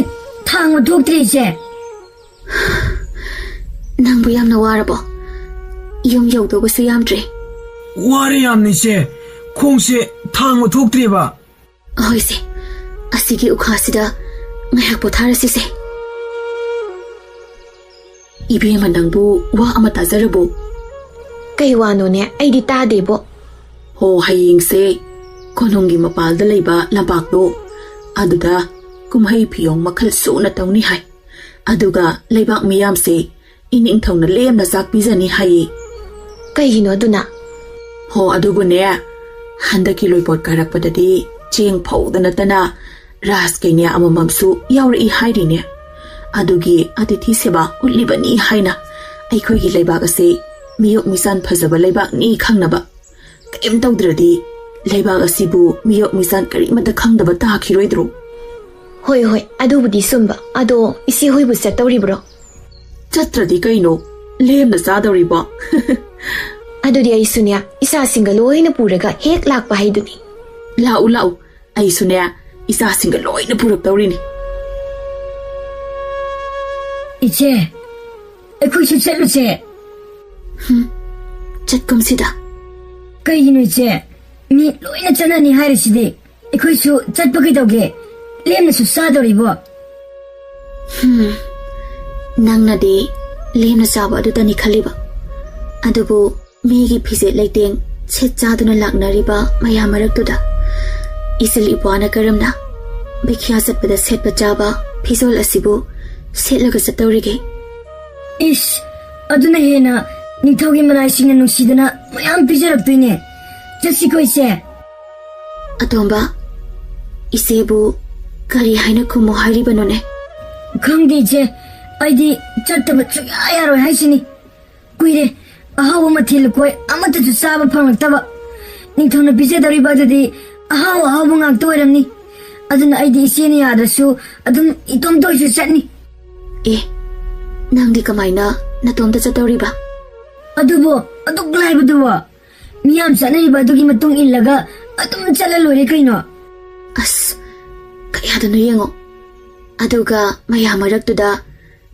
탕을 독들이 이제 ꯅꯪꯕꯨ ꯌꯥꯝꯅ ꯋꯥꯔꯕꯣ ꯌꯨꯝ ꯌꯧꯗꯧꯕꯁꯨ ꯌꯥꯝꯗ꯭ꯔꯦ ꯋꯥꯔꯦ ꯌꯥꯝꯅ ꯏꯆꯦ ꯈꯣꯡꯁꯦ ꯊꯥꯡꯕ ꯊꯣꯛꯇ꯭ꯔꯤꯕ ꯍꯣꯏꯁꯦ ꯑꯁꯤꯒꯤ ꯎꯈꯥꯁꯤꯗ ꯉꯥꯏꯍꯥꯛ ꯄꯣꯊꯥꯔꯁꯤꯁꯦ. 이비에만 낭부 와 아마 따자르보. ꯀꯩ ꯋꯥꯅꯣꯅꯦ ꯑꯩꯗꯤ ꯇꯥꯗꯦꯕꯣ. ꯍꯣ ꯍꯌꯦꯡꯁꯦ ꯀꯣꯅꯨꯡꯒꯤ ꯃꯄꯥꯜꯗ ꯂꯩꯕ ꯂꯝꯄꯥꯛꯇꯣ ꯑꯗꯨꯗ ꯀꯨꯝꯍꯩ ꯐꯤꯌꯣꯡ ꯃꯈꯜ ꯁꯨꯅ ꯇꯧꯅꯤ ꯍꯥꯏ. ꯑꯗꯨꯒ ꯂꯩꯕꯥꯛ ꯃꯤꯌꯥꯝꯁꯦ ꯏꯅꯤꯡꯊꯧꯅ ꯂꯦꯝꯅ ꯆꯥꯛ ꯄꯤꯖꯅꯤ ꯍꯥꯏꯌꯦ. ꯀꯩꯒꯤꯅꯣ ꯑꯗꯨꯅ? ꯍꯣ ꯑꯗꯨꯕꯨꯅꯦ ꯍꯟꯗꯛꯀꯤ ꯂꯣꯏꯄꯣꯠ ꯀꯥꯔꯛꯄꯗꯗꯤ ꯆꯦꯡ ꯐꯧꯗ ꯅꯠꯇꯅ ꯔꯥꯁ ꯀꯩꯅ꯭ꯌꯥ ꯑꯃꯃꯝꯁꯨ ꯌꯥꯎꯔꯛꯏ ꯍꯥꯏꯔꯤꯅꯦ. ꯑꯗꯨꯒꯤ ꯑꯇꯤꯊꯤ ꯁꯦꯕꯥ ꯎꯠꯂꯤꯕꯅꯤ ꯍꯥꯏꯅ ꯑꯩꯈꯣꯏꯒꯤ ꯂꯩꯕꯥꯛ ꯑꯁꯤ ꯃꯤꯌꯣꯛ ꯃꯤꯆꯥꯟ ꯐꯖꯕ ꯂꯩꯕꯥꯛꯅꯤ ꯈꯪꯅꯕ. ꯀꯩꯝ ꯇꯧꯗ꯭ꯔꯗꯤ ꯂꯩꯕꯥꯛ ꯑꯁꯤꯕꯨ ꯃꯤꯌꯣꯛ ꯃꯤꯆꯥꯟ ꯀꯔꯤꯃꯠꯇ ꯈꯪꯗꯕ ꯇꯥꯈꯤꯔꯣꯏꯗ꯭ꯔꯣ? ꯍꯣꯏ ꯍꯣꯏ ꯑꯗꯨꯕꯨꯗꯤ ꯁꯨꯝꯕ. ꯑꯗꯣ ꯏꯆꯦ ꯍꯣꯏꯕꯨ ꯆꯠꯇꯧꯔꯤꯕ꯭ꯔꯣ? ꯆꯠꯇ꯭ꯔꯗꯤ ꯀꯩꯅꯣ ꯂꯦꯝꯅ ꯆꯥꯗꯧꯔꯤꯕꯣ. ꯑꯗꯨꯗꯤ ꯑꯩꯁꯨꯅꯦ ꯏꯆꯥꯁꯤꯡꯒ ꯂꯣꯏꯅ ꯄꯨꯔꯒ ꯍꯦꯛ ꯂꯥꯛꯄ ꯍꯥꯏꯗꯨꯅꯤ. ꯂꯥꯛꯎ ꯂꯥꯛꯎ ꯑꯩꯁꯨꯅꯦ ꯏꯆꯥꯁꯤꯡꯒ ꯂꯣꯏꯅ ꯄꯨꯔꯛꯇꯧꯔꯤꯅꯤ. 이제 ꯑꯩꯈꯣꯏꯁꯨ ꯆꯠꯂꯨꯁꯦ. ꯆꯠꯀꯨꯝꯁꯤꯗ. ꯀꯩꯒꯤꯅꯣ 이제 ꯃꯤ ꯂꯣꯏꯅ ꯆꯠꯅꯅꯤ ꯍꯥꯏꯔꯤꯁꯤꯗꯤ ꯑꯩꯈꯣꯏꯁꯨ ꯆꯠꯄ ꯀꯩꯗꯧꯒꯦ? ꯂꯦꯝꯅꯁꯨ ꯆꯥꯗꯧꯔꯤꯕꯣ. ꯅꯪꯅꯗꯤ ꯂꯦꯝꯅ ꯆꯥꯕ ꯑꯗꯨꯗꯅꯤ ꯈꯜꯂꯤꯕ. ꯑꯗꯨꯕꯨ ꯃꯤꯒꯤ ꯐꯤꯖꯦꯠ ꯂꯩꯇꯦꯡ ꯁꯦꯠ ꯆꯥꯗꯨꯅ ꯂꯥꯛꯅꯔꯤꯕ ꯃꯌꯥꯝ ꯃꯔꯛꯇꯨꯗ ꯏꯆꯜ ꯏꯄ꯭ꯋꯥꯅ ꯀꯔꯝꯅ ꯕꯤꯈ꯭ꯌꯥ ꯆꯠꯄꯗ ꯁꯦꯠꯄ ꯆꯥꯕ ꯐꯤꯖꯣꯜ ꯑꯁꯤꯕꯨ ꯁꯦꯠꯂꯒ ꯆꯠꯇꯧꯔꯤꯒꯦ? 이씨, ꯑꯗꯨꯅ ꯍꯦꯟꯅ ꯅꯤꯡꯊꯧꯒꯤ ꯃꯅꯥꯏꯁꯤꯡꯅ ꯅꯨꯡꯁꯤꯗꯅ ꯃꯌꯥꯝ ꯄꯤꯖꯔꯛꯇꯣꯏꯅꯦ. ꯆꯠꯁꯤꯀꯣ 이제. ꯑꯇꯣꯝꯕ, 이제ꯕꯨ ꯀꯔꯤ ꯍꯥꯏꯅ ꯈꯨꯝꯃꯨ ꯍꯥꯏꯔꯤꯕꯅꯣꯅꯦ? ꯈꯪꯗꯦ 이제. ꯑꯩꯗꯤ ꯆꯠꯇꯕ ꯁꯨꯡꯌꯥ ꯌꯥꯔꯣꯏ ꯍꯥꯏꯁꯤꯅꯤ. ꯀꯨꯏꯔꯦ ꯑꯍꯥꯎꯕ ꯃꯊꯦꯜ ꯂꯨꯀꯣꯏ ꯑꯃꯠꯇꯁꯨ ꯆꯥꯕ ꯐꯪꯂꯛꯇꯕ. ꯅꯤꯡꯊꯧꯅ ꯄꯤꯖꯗꯧꯔꯤꯕ ꯑꯗꯨꯗꯤ ꯑꯍꯥꯎꯕ ꯉꯥꯛꯇ ꯑꯣꯏꯔꯝꯅꯤ. ꯑꯗꯨꯅ ꯑꯩꯗꯤ ꯏꯆꯦꯅ ꯌꯥꯗ꯭ꯔꯁꯨ ꯑꯗꯨꯝ ꯏꯇꯣꯝꯇ ꯑꯣꯏꯁꯨ ꯆꯠꯅꯤ. ꯑꯦ, ꯅꯪꯗꯤ ꯀꯃꯥꯏꯅ ꯅꯇꯣꯝꯇ ꯆꯠꯇꯧꯔꯤꯕ? ꯑꯗꯨꯕꯨ ꯑꯗꯨꯛ ꯂꯥꯏꯕꯗꯨꯕꯣ ꯃꯤꯌꯥꯝ ꯆꯠꯅꯔꯤꯕ ꯑꯗꯨꯒꯤ ꯃꯇꯨꯡ ꯏꯜꯂꯒ ꯑꯗꯨꯝ ꯆꯠꯂ ꯂꯣꯏꯔꯦ ꯀꯩꯅꯣ. ꯑꯁ, ꯀꯌꯥꯗꯅꯣ ꯌꯦꯡꯉꯣ. ꯑꯗꯨꯒ ꯃꯌꯥꯝ ꯃꯔꯛꯇꯨꯗ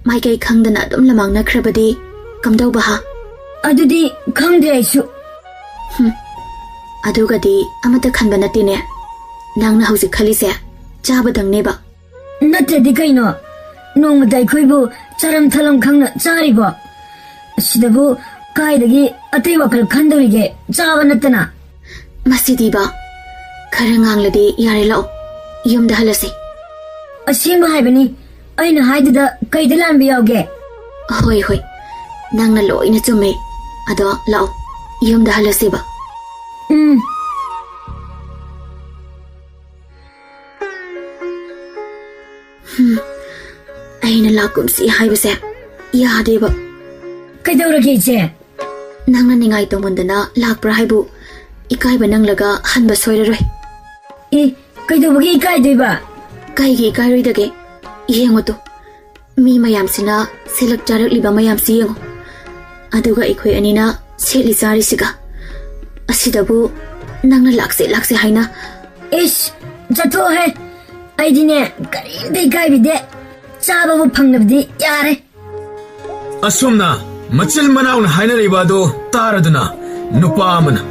ꯃꯥꯏꯀꯩ ꯈꯪꯗꯅ ꯑꯗꯨꯝ ꯂꯃꯥꯡꯅꯈ꯭ꯔꯕꯗꯤ ꯀꯝꯗꯧꯕ ꯍꯥ? ꯑꯗꯨꯗꯤ ꯈꯪꯗ꯭ꯔꯦ ꯑꯩꯁꯨ. ꯑꯗꯨꯒꯗꯤ ꯑꯃꯠꯇ ꯈꯟꯕ ꯅꯠꯇꯦꯅꯦ. ꯅꯪꯅ ꯍꯧꯖꯤꯛ ꯈꯜꯂꯤꯁꯦ ꯆꯥꯕꯗꯪꯅꯦꯕ. ꯅꯠꯇ꯭ꯔꯗꯤ ꯀꯩꯅꯣ? ꯅꯣꯡꯃꯗ ꯑꯩꯈꯣꯏꯕꯨ ꯆꯥꯔꯝ ꯊꯂꯝ ꯈꯪꯅ ꯆꯥꯔꯤꯕꯣ. ꯑꯁꯤꯗꯕꯨ ꯀꯥꯏꯗꯒꯤ ꯑꯇꯩ ꯋꯥꯈꯜ ꯈꯟꯗꯧꯔꯤꯒꯦ ꯆꯥꯕ ꯅꯠꯇꯅ? ꯃꯁꯤꯗꯤꯕ ꯈꯔ ꯉꯥꯡꯂꯗꯤ ꯌꯥꯔꯦ, ꯂꯥꯛꯑꯣ ꯌꯨꯝꯗ ꯍꯜꯂꯁꯤ. ꯑꯁꯦꯡꯕ ꯍꯥꯏꯕꯅꯤ. ꯑꯩꯅ ꯍꯥꯏꯗꯨꯗ ꯀꯩꯗ ꯂꯥꯟꯕ ꯌꯥꯎꯒꯦ? ꯍꯣꯏ ꯍꯣꯏ, ꯅꯪꯅ ꯂꯣꯏꯅ ꯆꯨꯝꯃꯦ. ꯑꯗꯣ ꯂꯥꯛꯑꯣ ꯌꯨꯝꯗ ꯍꯜꯂꯁꯤꯕ. ꯑꯩꯅ ꯂꯥꯛꯀꯨꯝꯁꯤ ꯍꯥꯏꯕꯁꯦ ꯌꯥꯗꯦꯕ. ꯀꯩꯗꯧꯔꯒꯦ 이제? ꯅꯪꯅ ꯅꯤꯡꯉꯥꯏ ꯇꯧꯃꯟꯗꯅ ꯂꯥꯛꯄ꯭ꯔꯥ ꯍꯥꯏꯕꯨ ꯏꯀꯥꯏꯕ ꯅꯪꯂꯒ ꯍꯟꯕ ꯁꯣꯏꯔꯔꯣꯏ. ꯑꯦ, ꯀꯩꯗꯧꯕꯒꯤ ꯏꯀꯥꯏꯗꯣꯏꯕ? ꯀꯩꯒꯤ ꯏꯀꯥꯏꯔꯣꯏꯗꯒꯦ? ꯌꯦꯡꯉꯨꯇꯣ, ꯃꯤ ꯃꯌꯥꯝꯁꯤꯅ ꯁꯦꯠꯂꯛ ꯆꯥꯔꯛꯂꯤꯕ ꯃꯌꯥꯝꯁꯤ ꯌꯦꯡꯉꯨ. ꯑꯗꯨꯒ ꯑꯩꯈꯣꯏ ꯑꯅꯤꯅ ꯁꯦꯠꯂꯤ ꯆꯥꯔꯤꯁꯤꯒ. ꯑꯁꯤꯗꯕꯨ ꯅꯪꯅ ꯂꯥꯛꯁꯦ ꯍꯥꯏꯅ. ꯏꯁ, ꯆꯠꯊꯣꯛꯑꯣꯍꯦ. ꯑꯩꯗꯤꯅꯦ ꯀꯔꯤꯝꯇ ꯏꯀꯥꯏꯕꯤꯗꯦ. ꯆꯥꯕꯕꯨ ꯐꯪꯂꯕꯗꯤ ꯌꯥꯔꯦ. ꯑꯁꯣꯝꯅ ꯃꯆꯤꯜ ꯃꯅꯥꯎꯅ ꯍꯥꯏꯅꯔꯤꯕ ꯑꯗꯨ ꯇꯥꯔꯗꯨꯅ ꯅꯨꯄꯥ ꯑꯃꯅ,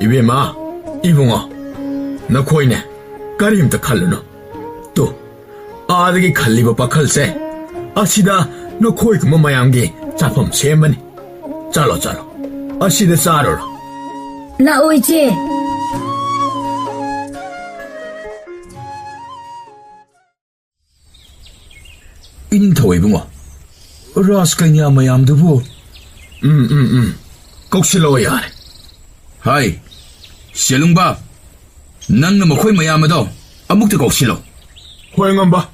이베마, 이붕어, 너코이네, 까림다 칼루노. 또, 아득이 칼리버 바칼세, 아시다, 너코이 그모 마양기, 자펌 세만이. 잘로, 아시다 싸로로. 라오 이제. 이닝타오 이붕어, 라스카냐 마얌두부. 꼭실로 야래. 하이, 셀룽바, 낭나 머코이 마야마도 아묵도 꼭실로. 호행한바,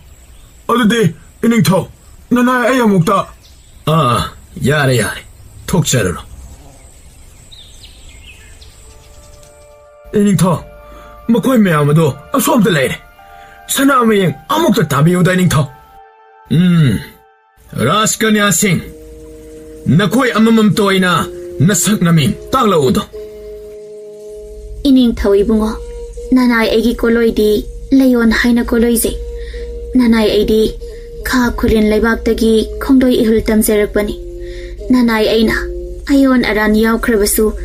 어디디, 이닝토, 나나 애야 먹다. 야래, 톡 자르로. 이닝토, 머코이 마야마도 수험들 레이래. 사나미행 아묵도 답이오다 이닝토. 라스카냐싱, 나코이 아마맘 또이나, 나삭나밍 딱라오도. 이닝ꯊꯧ 이붕어, 나나이 애기 꼴로이디 레이온 하이나 꼴로이제. 나나이 애디 카 쿠린 레박다기 콩도이 이훌 땀제럭바니. 나나이 애나 아이온 아란 야우크르바수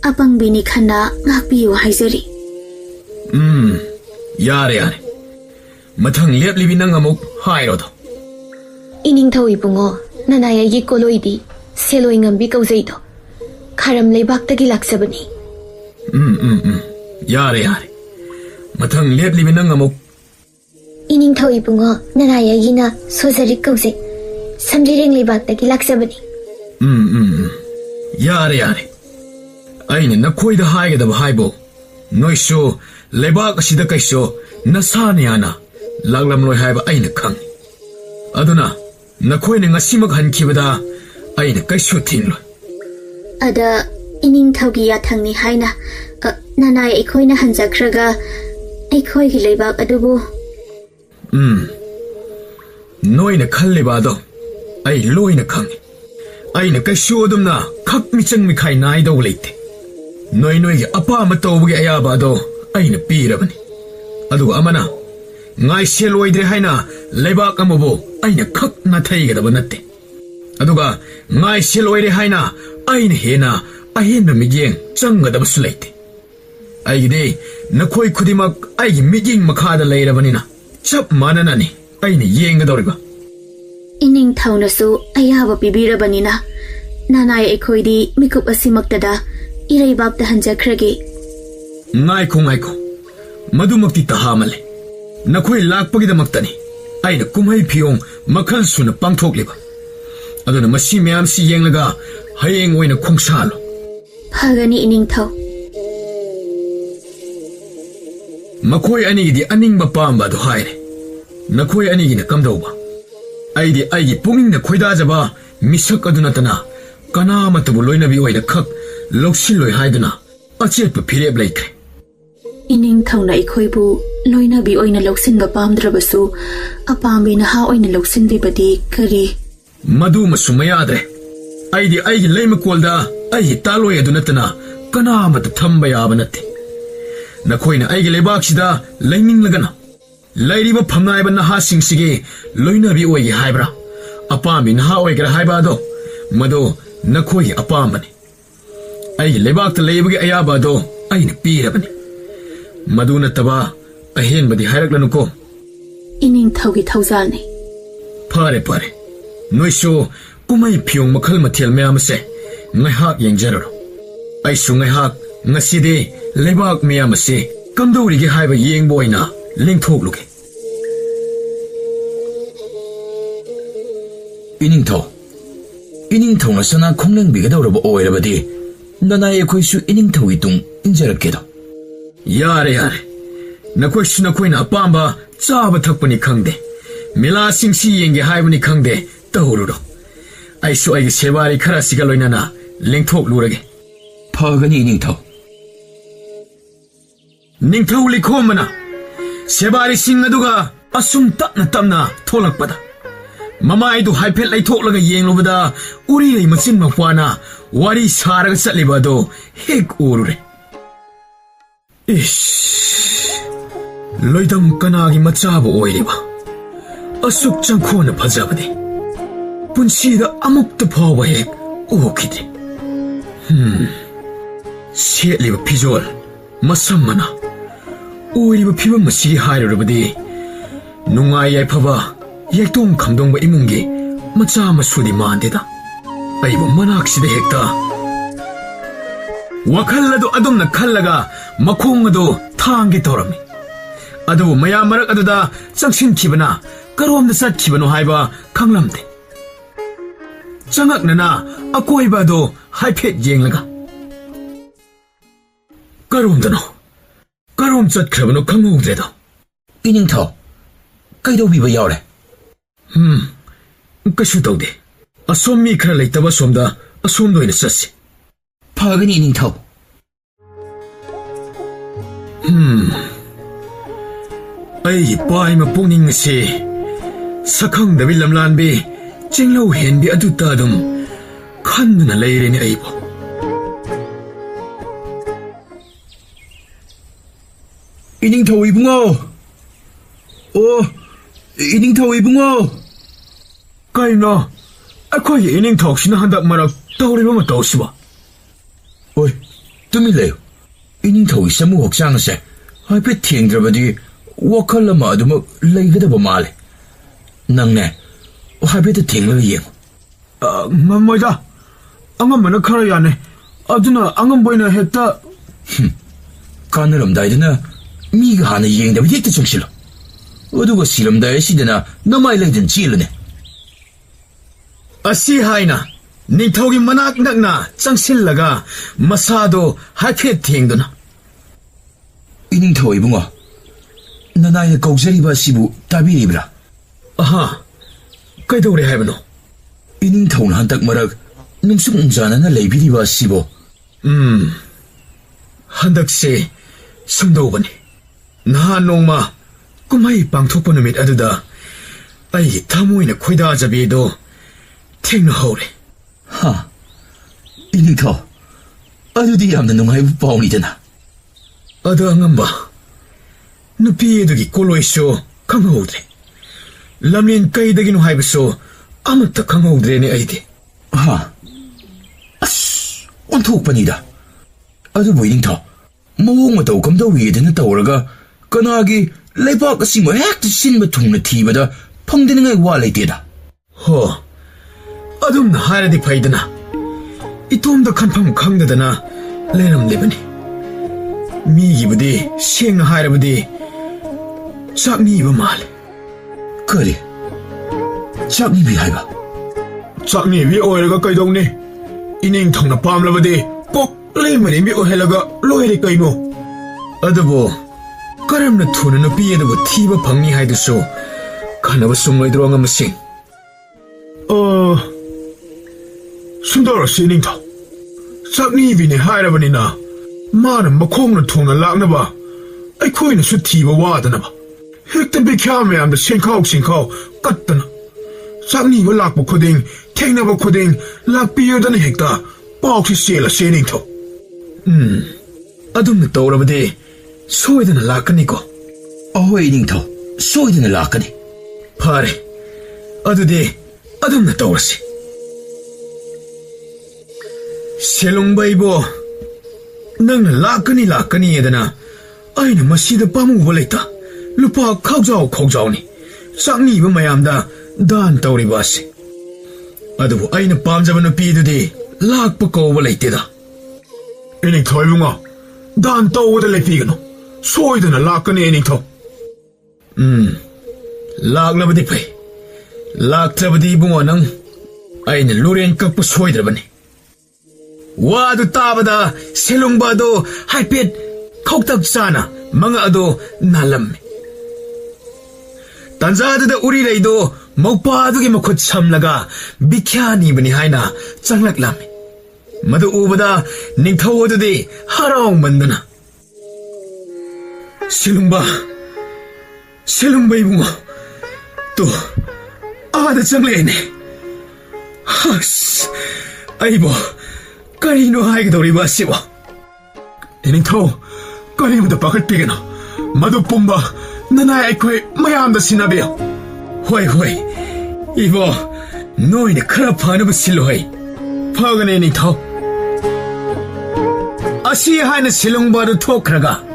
아빵비니 칸나 ngak비유 하이제리. ꯌꯥꯔꯦ ꯌꯥꯔꯦ ꯃꯊꯪ ꯂꯦꯞꯂꯤꯕꯤ ꯅꯪ ꯑꯃꯨꯛ ꯍꯥꯏꯔꯣꯗꯣ ꯏꯅꯤꯡꯊꯧ ꯏꯕꯨꯡꯉꯣ ꯅꯅꯥꯏꯒꯤ ꯀꯣꯂꯣꯏꯗꯤ ꯁꯦꯂꯣꯏ ꯉꯝꯕꯤ ꯀꯧꯖꯩꯗꯣ ꯈꯥꯔꯝ ꯂꯩꯕꯥꯛꯇꯒꯤ ꯂꯥꯛꯆꯕꯅꯤ ꯌꯥꯔꯦ ꯌꯥꯔꯦ ꯃꯊꯪ ꯂꯦꯞꯂꯤꯕꯤ ꯅꯪ ꯑꯃꯨꯛ 이닝터 이붕어 나나야기나 소설이 câu 삼지랭 리박다기 락사버니 야래 야래 아이는 나코이다 하이게다 하이보 너이쇼 레박 시다 까이쇼 나사네 하나 락람로이 하이바 아이는 강 아도나 나코이는 nga시막 한키보다 아이는 까이쇼 틴로 아다 이닝터기 야탕니 하이나 나나야 이코이나 한자크라가 이코이기 레박 아두부 너희는 칼리바도 아이 로이는 강해 아이는 까쇼듬나 각 미짱미카이 나이도 올레이테 너희에게 아빠 아마 떠오게 아야바도 아이는 삐라버니 아두고 아마나 나이 셀로이드레 하이나 레박 아모보 아이는 각 나타이게다 버났대 아두가 나이 셀로이드레 하이나 아이는 해나 아이는 미기행 짱가다 버슬레이테 아이기데 나코이 쿠디막 아이기 미기행 마카다 레이라버니나 첩 마나나니 아이는 이행가더리가 이닝타우나수 아야바 비비라바니나 나나의 에코이디 미국 아시막다다 이레이박다 한자크라기 ngaiko madumakti tahamale nakoi lakpagidamaktani aina kumhai phiong makhal suna pangthokliba aduna masi myam si yenglaga hayeng oina khongsalo phagani iningthau makoi anigidi aningba pamba do haire nakoi anigina kamdauba aidi aigi pungingna khoidajaba misak aduna tana kanamatabu loinabi oina khak loksiloi haiduna achep phireb laikre 이닝타우나 이코이부 로이나비 오이나 록신바 팜드라바수 아팜비나 하 오이나 록신비바디 그리 마두마수 마야드레 아이디 아이기 레이마콜다 아이기 탈로이 아두나타나 까나마타 탐바 야바나테 나코이나 아이기 레박시다 레이닝라가나 라이리바 팜나이바 나하싱시기 로이나비 오이기 하이브라 아팜비 나하 오이기라 하이바도 마도 나코이 아팜바니 아이기 레박타 레이바기 아야바도 아이나 삐라바니 maduna taba ahen badi hairaklan ko ining thaugi thauzalni pare pare noisho kumai phiong makhal mathel myam se ngai hak yengjaro ai su ngai hak ngaside lebak myam se kamdori gi haiba yeng boina lingthok luke ining thau na sana khongleng bi gadawraba oirabadi nanai khoisu ining thawi tung injarakkedo यारे यारे नकोइना अपांबा चाब थकपनी खंगदे मिला सिंसी येंगे हाइबनी खंगदे तहुरुरो आइसु आइगे सेवारी खरा सिगा लोइनाना लेंथोक लुरगे फगनी निंगथौ लिखोमना सेवारी सिंग अदुगा असुम तपना तपना थोलकपदा ममाइदु हाइफेट लैथोकलगा येंगलुबदा उरी लै मचिन मफवाना वारी सारगा चलिबादो हेक उरुरे लोइदम कनागी मचाबो ओइरिबा असुक चंखोना फजाबदे पुंसीदा अमुक्त फावबा हेक ओखिद्रे सेलिबा फिजोल मसमना ओइरिबा फिबम मसी हाइरबदे नुंगाय याइफबा येक्तों खमदोंबा इमुंगे मचा मसुदि मानदेदा अइबो मनाक्सिदे हेक्ता वखल्लदो अदुमना खल्लगा मखोंगदो थांगे तोरमी अदु मया मरक अदुदा चंगसिन खिबना करोमदा चटखिबनो हाइबा खंगलमदे चंगकनना अकोइबादो हाइफेट येंगलगा करोम चटखरबनो खंगौद्रेदो ining thau kaido biba yawre कशु तौदे असोम मी खरा लेतबा सोमदा असोम दोइना चसि फगनी ining thau अई पाई मा पुनिंग से सखंग दबि लमलान बे चिंगलो हेन बि अदु तादुम खन्ना लेरेनि अइबो ining thau ibungo o ining thau ibungo काइना अखोय इनिंग थौक्सिना हंदक मरक तौरिबा मा तौसिबा oi tumi leo ining thau isamu hokchang se 하이페 ꯊꯦꯡꯗ꯭ꯔꯕꯗꯤ ꯋꯥꯈꯜ ꯑꯃ ꯑꯗꯨꯃꯛ ꯂꯩꯒꯗꯕ ꯃꯥꯜꯂꯦ. ꯅꯪꯅꯦ 하이페ꯗ ꯊꯦꯡꯂꯒ ꯌꯦꯡꯉꯨ. ꯉꯝꯃꯣꯏꯗ. ꯑꯉꯝꯕꯅ ꯈꯔ ꯌꯥꯅꯤ. ꯑꯗꯨꯅ ꯑꯉꯝꯕ ꯑꯣꯏꯅ ꯍꯦꯛꯇ. ꯀꯥꯟꯅꯔꯝꯗꯥꯏꯗꯅ ꯃꯤꯒ ꯍꯥꯟꯅ ꯌꯦꯡꯗꯕ ꯍꯦꯛꯇ ꯆꯪꯁꯤꯜꯂꯨ. ꯑꯗꯨꯒ ꯁꯤꯔꯝꯗꯥꯏ ꯑꯁꯤꯗꯅ ꯅꯃꯥꯏ ꯂꯩꯗꯅ ꯆꯦꯜꯂꯨꯅꯦ. ꯑꯁꯤ ꯍꯥꯏꯅ ꯅꯤꯡꯊꯧꯒꯤ ꯃꯅꯥꯛ ꯅꯛꯅ ꯆꯪꯁꯤꯜꯂꯒ ꯃꯁꯥꯗꯣ ꯍꯥꯏꯐꯦꯠ ꯊꯦꯡꯗꯨꯅ. 이닝ꯊꯧ 이붕어, 너나이는 ꯀꯧꯖꯔꯤꯕ ꯑꯁꯤꯕꯨ ꯇꯥꯕꯤꯔꯤꯕ꯭ꯔꯥ? ꯑꯍꯥ, ꯀꯩꯗꯧꯔꯦ ꯍꯥꯏꯕꯅꯣ? 이닝ꯊꯧꯅ ꯍꯟꯗꯛ ꯃꯔꯛ ꯅꯨꯡꯁꯨꯛ ꯅꯨꯡꯖꯥꯅꯅ ꯂꯩꯕꯤꯔꯤꯕ ꯑꯁꯤꯕꯨ. ꯍꯟꯗꯛꯁꯦ ꯁꯨꯝꯗꯧꯕꯅꯤ. ꯅꯍꯥꯟ ꯅꯣꯡꯃ ꯀꯨꯝꯍꯩ ꯄꯥꯡꯊꯣꯛꯄ ꯅꯨꯃꯤꯠ ꯑꯗꯨꯗ ꯑꯩꯒꯤ ꯊꯃꯣꯏꯅ ꯈꯣꯏꯗꯥꯖꯕꯤꯗꯣ ꯊꯦꯡꯅꯍꯧꯔꯦ. ꯍꯥ, 이닝ꯊꯧ, ꯑꯗꯨꯗꯤ ꯌꯥꯝꯅ ꯅꯨꯡꯉꯥꯏꯕ ꯄꯥꯎꯅꯤꯗꯅ. ꯑꯗ ꯑꯉꯝꯕ, ꯅꯨꯄꯤ ꯑꯗꯨꯒꯤ ꯀꯣꯂꯣꯏꯁꯨ ꯈꯪꯍꯧꯗ꯭ꯔꯦ. ꯂꯝꯂꯦꯟ ꯀꯩꯗꯒꯤꯅꯣ ꯍꯥꯏꯕꯁꯨ ꯑꯃꯠꯇ ꯈꯪꯍꯧꯗ꯭ꯔꯦꯅꯦ ꯑꯩꯗꯤ. ꯍꯥ, ꯑꯁ, ꯑꯣꯟꯊꯣꯛꯄꯅꯤꯗ. ꯑꯗꯨꯕꯨ 이닝ꯊꯧ, ꯃꯑꯣꯡ ꯃꯇꯧ ꯀꯝꯗꯧꯋꯤꯗꯅ ꯇꯧꯔꯒ ꯀꯅꯥꯒꯤ ꯂꯩꯕꯥꯛ ꯑꯁꯤꯃ ꯍꯦꯛꯇ ꯁꯤꯟꯕ ꯊꯨꯡꯅ ꯊꯤꯕꯗ ꯐꯪꯗꯅꯤꯡꯉꯥꯏ ꯋꯥ ꯂꯩꯇꯦꯗ. ꯍꯣ, ꯑꯗꯨꯝꯅ ꯍꯥꯏꯔꯗꯤ ꯐꯩꯗꯅ. ꯏꯇꯣꯝꯗ ꯈꯟꯐꯝ ꯈꯪꯗꯗꯅ ꯂꯩꯔꯝꯂꯤꯕꯅꯤ. ꯃꯤꯒꯤꯕꯨꯗꯤ ꯁꯦꯡꯅ ꯍꯥꯏꯔꯕꯗꯤ ꯆꯥꯛꯅꯤꯕ ꯃꯥꯜꯂꯦ. ꯀꯔꯤ? ꯆꯥꯛꯅꯤꯕꯤ ꯍꯥꯏꯕ? ꯆꯥꯛꯅꯤꯕꯤ ꯑꯣꯏꯔꯒ ꯀꯩꯗꯧꯅꯤ? ꯏꯅꯤꯡꯊꯧꯅ ꯄꯥꯝꯂꯕꯗꯤ ꯀꯣꯛ ꯂꯩꯃꯔꯦꯝꯕꯤ ꯑꯣꯏꯍꯜꯂꯒ ꯂꯣꯏꯔꯦ ꯀꯩꯅꯣ. ꯑꯗꯨꯕꯨ ꯀꯔꯝꯅ ꯊꯨꯅ ꯅꯨꯄꯤ ꯑꯗꯨꯕꯨ ꯊꯤꯕ ꯐꯪꯅꯤ ꯍꯥꯏꯗꯨꯁꯨ ꯈꯟꯅꯕ ꯁꯨꯝꯂꯣꯏꯗ꯭ꯔꯣ ꯑꯉꯝꯕꯁꯤꯡ? ꯁꯨꯝꯗꯧꯔꯁꯤ 이닝ꯊꯧ. ꯆꯥꯛꯅꯤꯕꯤꯅꯦ ꯍꯥꯏꯔꯕꯅꯤꯅ ꯃꯥꯅ ꯃꯈꯣꯡꯅ ꯊꯨꯡꯅ ꯂꯥꯛꯅꯕ, ꯑꯩꯈꯣꯏꯅꯁꯨ ꯊꯤꯕ ꯋꯥꯗꯅꯕ. ꯍꯦꯛꯇ ꯕꯤꯈ꯭ꯌꯥ ꯃꯌꯥꯝꯗ ꯁꯦꯡꯈꯥꯎ ꯀꯠꯇꯅ. ꯆꯥꯛꯅꯤꯕ ꯂꯥꯛꯄ ꯈꯨꯗꯤꯡ, ꯊꯦꯡꯅꯕ ꯈꯨꯗꯤꯡ ꯂꯥꯛꯄꯤꯌꯨꯗꯅ ꯍꯦꯛꯇ ꯄꯥꯎꯁꯤ ꯆꯦꯜꯂꯁꯤ 이닝ꯊꯧ. ꯑꯗꯨꯝꯅ ꯇꯧꯔꯕꯗꯤ ꯁꯣꯏꯗꯅ ꯂꯥꯛꯀꯅꯤꯀꯣ? ꯑꯍꯣꯏ 이닝ꯊꯧ, ꯁꯣꯏꯗꯅ ꯂꯥꯛꯀꯅꯤ. ꯐꯔꯦ, ꯑꯗꯨꯗꯤ ꯑꯗꯨꯝꯅ ꯇꯧꯔꯁꯤ. ꯁꯦꯂꯨꯡꯕꯩꯕꯣ, ꯅꯪꯅ ꯂꯥꯛꯀꯅꯤ ꯑꯗꯅ ꯑꯩꯅ ꯃꯁꯤꯗ ꯄꯥꯝꯃꯨꯕ ꯂꯩꯇ. ꯂꯨꯄꯥ ꯈꯥꯎꯖꯥꯎꯅꯤ ꯆꯥꯛꯅꯤꯕ ꯃꯌꯥꯝꯗ ꯗꯥꯟ ꯇꯧꯔꯤꯕ ꯑꯁꯤ. ꯑꯗꯨꯕꯨ ꯑꯩꯅ ꯄꯥꯝꯖꯕ ꯅꯨꯄꯤꯗꯨꯗꯤ ꯂꯥꯛꯄ ꯀꯧꯕ ꯂꯩꯇꯦꯗ. 이닝ꯊꯧ 이붕어, ꯗꯥꯟ ꯇꯧꯕꯗ ꯂꯩꯄꯤꯒꯅꯨ. ꯁꯣꯏꯗꯅ ꯂꯥꯛꯀꯅꯤ 이닝ꯊꯧ. ꯂꯥꯛꯂꯕꯗꯤ ꯐꯩ. ꯂꯥꯛꯇ꯭ꯔꯕꯗꯤ 이붕어 ꯅꯪ ꯑꯩꯅ ꯂꯨꯔꯦꯟ ꯀꯛꯄ ꯁꯣꯏꯗ꯭ꯔꯕꯅꯤ. ꯋꯥꯗꯨ ꯇꯥꯕꯗ ꯁꯦꯂꯨꯡꯕ ꯑꯗꯣ ꯍꯥꯏꯐꯦꯠ ꯈꯧꯇꯛ ꯆꯥꯅ ꯃꯉꯛ ꯑꯗꯣ ꯅꯥꯜꯂꯝꯃꯤ. ꯇꯟꯖꯥꯗꯨꯗ ꯎꯔꯤꯔꯩꯗꯣ ꯃꯧꯄꯥꯗꯨꯒꯤ ꯃꯈꯨꯠ ꯁꯝꯂꯒ ꯕꯤꯈ꯭ꯌꯥ ꯅꯤꯕꯅꯤ ꯍꯥꯏꯅ ꯆꯪꯂꯛꯂꯝꯃꯤ. ꯃꯗꯨ ꯎꯕꯗ ꯅꯤꯡꯊꯧ ꯑꯗꯨꯗꯤ ꯍꯔꯥꯎꯃꯟꯗꯅ, ꯁꯦꯂꯨꯡꯕ 이붕어, 또 아다 ꯆꯪꯂꯛꯑꯦꯅꯦ. ꯑꯁ, ꯑꯩꯕꯨ ꯀꯔꯤꯅꯣ ꯍꯥꯏꯒꯗꯧꯔꯤꯕ ꯑꯁꯤꯕꯣ? 이닝ꯊꯧ, ꯀꯔꯤꯃꯇ ꯄꯥꯈꯠꯄꯤꯒꯅꯨ. ꯃꯗꯨ ꯄꯨꯝꯕ ꯅꯅꯥꯏ ꯑꯩꯈꯣꯏ ꯃꯌꯥꯝꯗ ꯁꯤꯟꯅꯕꯤꯌꯨ. ꯍꯣꯏ, 이보, ꯅꯣꯏꯅ ꯈꯔ ꯐꯅꯕ ꯁꯤꯜꯂꯨ. ꯐꯒꯅꯤ 이닝ꯊꯧ. ꯑꯁꯤ ꯍꯥꯏꯅ ꯁꯦꯂꯨꯡꯕ ꯑꯗꯨ ꯊꯣꯛꯈ꯭ꯔꯒ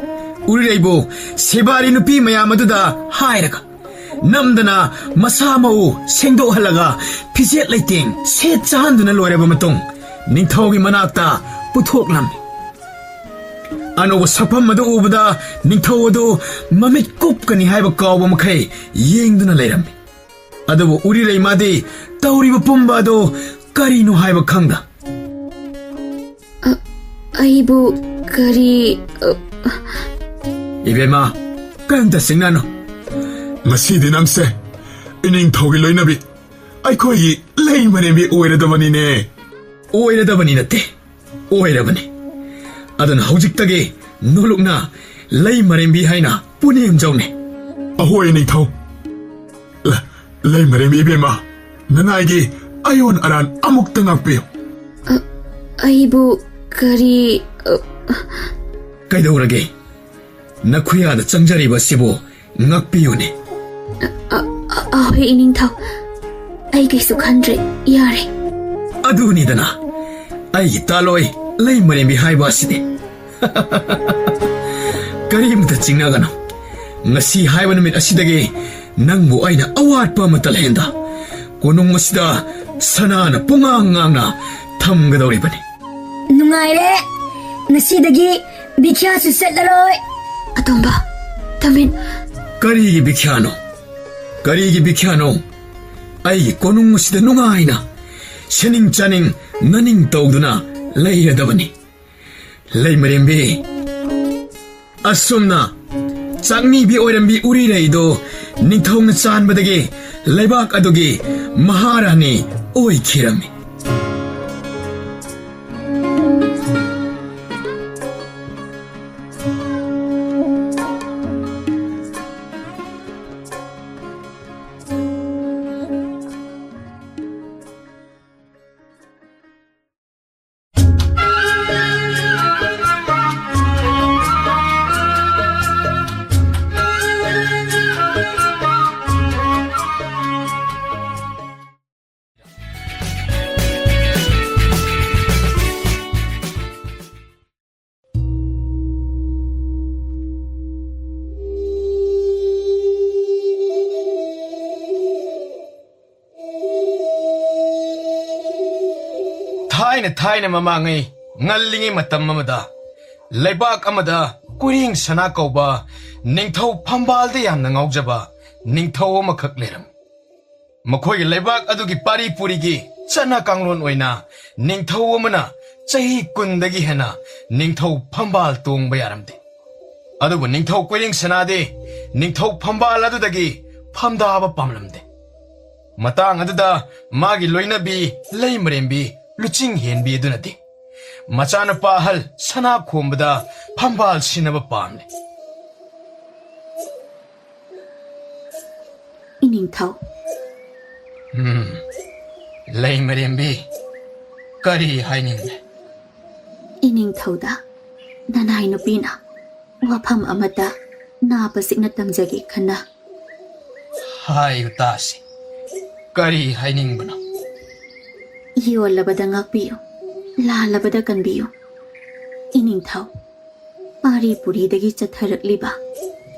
우리레이부 세바리 누피 마야마두다 하이라가 남드나 마사마우 생도할라가 피젯 레이팅 세차한드나 로레바마통 닝타오기 마나악다 부톡람미 아노고 사팜마도 우부다 닝타오도 마밋 꼽가니 하이바 까오바마카이 예행드나 레이람미 아도부 우리레이마디 따우리바 뽐바도 까리노 하이바 캉다 아이부 까리 이베마 깐다 생나노 ngasi di nang se ining thogi loi nabi ai khoi lei mane mi oiradabani ne 오이라다바니 나때 오이라바니 아던 하우직다게 노룩나 레이 마렘비 하이나 뿌니 음정네 ahoi ining tho lei mane mi be ma nanai gi ayon aran amuk tangak pe 아이부 까리 까이도라게 나쿠야다 짱자리바 시보 նակ비요네 ahoy iningthau aigaisu khandre yare adu니다나 아이기 딸로이 레이 마렘비 하이바 시데 ꯀꯔꯤꯝꯇ ꯆꯤꯡꯅꯒꯅꯨ ꯉꯁꯤ ꯍꯥꯏꯕ ꯅꯨꯃꯤꯠ ꯑꯁꯤꯗꯒꯤ ꯅꯪꯕꯨ ꯑꯩꯅ ꯑꯋꯥꯠꯄ ꯑꯃꯠꯇ ꯂꯩꯍꯟꯗ ꯀꯣꯅꯨꯡ ꯑꯁꯤꯗ ꯁꯅꯥꯅ ꯄꯨꯡꯉꯥꯡ ꯉꯥꯡꯅ ꯊꯝꯒꯗꯧꯔꯤꯕꯅꯤ ꯅꯨꯡꯉꯥꯏꯔꯦ ꯉꯁꯤꯗꯒꯤ ꯕꯤꯈ꯭ꯌꯥꯁꯨ ꯆꯠꯂꯔꯣꯏ ꯑꯇꯣꯝꯕ ꯇꯃꯤꯟ ꯀꯔꯤꯒꯤ ꯕꯤꯈ꯭ꯌꯥꯅꯣ ꯀꯔꯤꯒꯤ ꯕꯤꯈ꯭ꯌꯥꯅꯣ ꯑꯩꯒꯤ ꯀꯣꯅꯨꯡ ꯑꯁꯤꯗ ꯅꯨꯡꯉꯥꯏꯅ ꯁꯦꯅꯤꯡ ꯆꯥꯅꯤꯡ ꯉꯅꯤꯡ ꯇꯧꯗꯨꯅ ꯂꯩꯔꯗꯕꯅꯤ ꯂꯩꯃꯔꯦꯝꯕꯤ ꯑꯁꯨꯝꯅ ꯆꯥꯛꯅꯤꯕꯤ ꯑꯣꯏꯔꯝꯕꯤ ꯎꯔꯤꯔꯩꯗꯣ ꯅꯤꯡꯊꯧꯅ ꯆꯥꯟꯕꯗꯒꯤ ꯂꯩꯕꯥꯛ ꯑꯗꯨꯒꯤ ꯃꯍꯥꯔꯥꯅꯤ ꯑꯣꯏꯈꯤꯔꯝꯃꯤ ꯊꯥꯏꯅ ꯃꯃꯥꯡꯉꯩ ꯉꯜꯂꯤꯉꯩ ꯃꯇꯝ ꯑꯃꯗ ꯂꯩꯕꯥꯛ ꯑꯃꯗ ꯀꯨꯏꯔꯦꯡ ꯁꯅꯥ ꯀꯧꯕ ꯅꯤꯡꯊꯧ ꯐꯝꯕꯥꯜꯗ ꯌꯥꯝꯅ ꯉꯥꯎꯖꯕ ꯅꯤꯡꯊꯧ ꯑꯃꯈꯛ ꯂꯩꯔꯝꯃꯤ ꯃꯈꯣꯏꯒꯤ ꯂꯩꯕꯥꯛ ꯑꯗꯨꯒꯤ ꯄꯥꯔꯤ ꯄꯨꯔꯤꯒꯤ ꯆꯠꯅ ꯀꯥꯡꯂꯣꯟ ꯑꯣꯏꯅ ꯅꯤꯡꯊꯧ ꯑꯃꯅ ꯆꯍꯤ 10ꯗꯒꯤ ꯍꯦꯟꯅ ꯅꯤꯡꯊꯧ ꯐꯝꯕꯥꯜ ꯇꯣꯡꯕ ꯌꯥꯔꯝꯗꯦ ꯑꯗꯨꯕꯨ ꯅꯤꯡꯊꯧ ꯀꯨꯏꯔꯦꯡ ꯁꯅꯥꯗꯤ ꯅꯤꯡꯊꯧ ꯐꯝꯕꯥꯜ ꯑꯗꯨꯗꯒꯤ ꯐꯝꯗꯥꯕ ꯄꯥꯝꯂꯝꯗꯦ ꯃꯇꯥꯡ ꯑꯗꯨꯗ ꯃꯥꯒꯤ ꯂꯣꯏꯅꯕꯤ ꯂꯩꯃꯔꯦꯝꯕꯤ ꯂꯨꯆꯤꯡ ꯍꯦꯟꯕꯤ ꯑꯗꯨꯅꯗꯤ ꯃꯆꯥꯅꯨꯄꯥ ꯑꯍꯜ ꯁꯅꯥ ꯈꯣꯝꯕꯗ ꯐꯝꯕꯥꯜ ꯁꯤꯟꯅꯕ ꯄꯥꯝꯂꯦ ꯏꯅꯤꯡꯊꯧ ꯂꯩꯃꯔꯦꯝꯕꯤ ꯀꯔꯤ ꯍꯥꯏꯅꯤꯡꯂꯦ ꯏꯅꯤꯡꯊꯧꯗ ꯅꯅꯥꯏ ꯅꯨꯄꯤꯅ ꯋꯥꯐꯝ ꯑꯃꯗ ꯅꯥꯄꯁꯤꯛꯅ ꯇꯝꯖꯒꯦ ꯈꯟꯅ ꯍꯥꯏꯌꯨ ꯇꯥꯁꯤ ꯀꯔꯤ ꯍꯥꯏꯅꯤꯡꯕꯅꯣ ꯌꯣꯜꯂꯕꯗ ꯉꯥꯛꯄꯤꯌꯨ ꯂꯥꯜꯂꯕꯗ ꯀꯟꯕꯤꯌꯨ ꯏꯅꯤꯡꯊꯧ ꯄꯥꯔꯤ ꯄꯨꯔꯤꯗꯒꯤ ꯆꯠꯊꯔꯛꯂꯤꯕ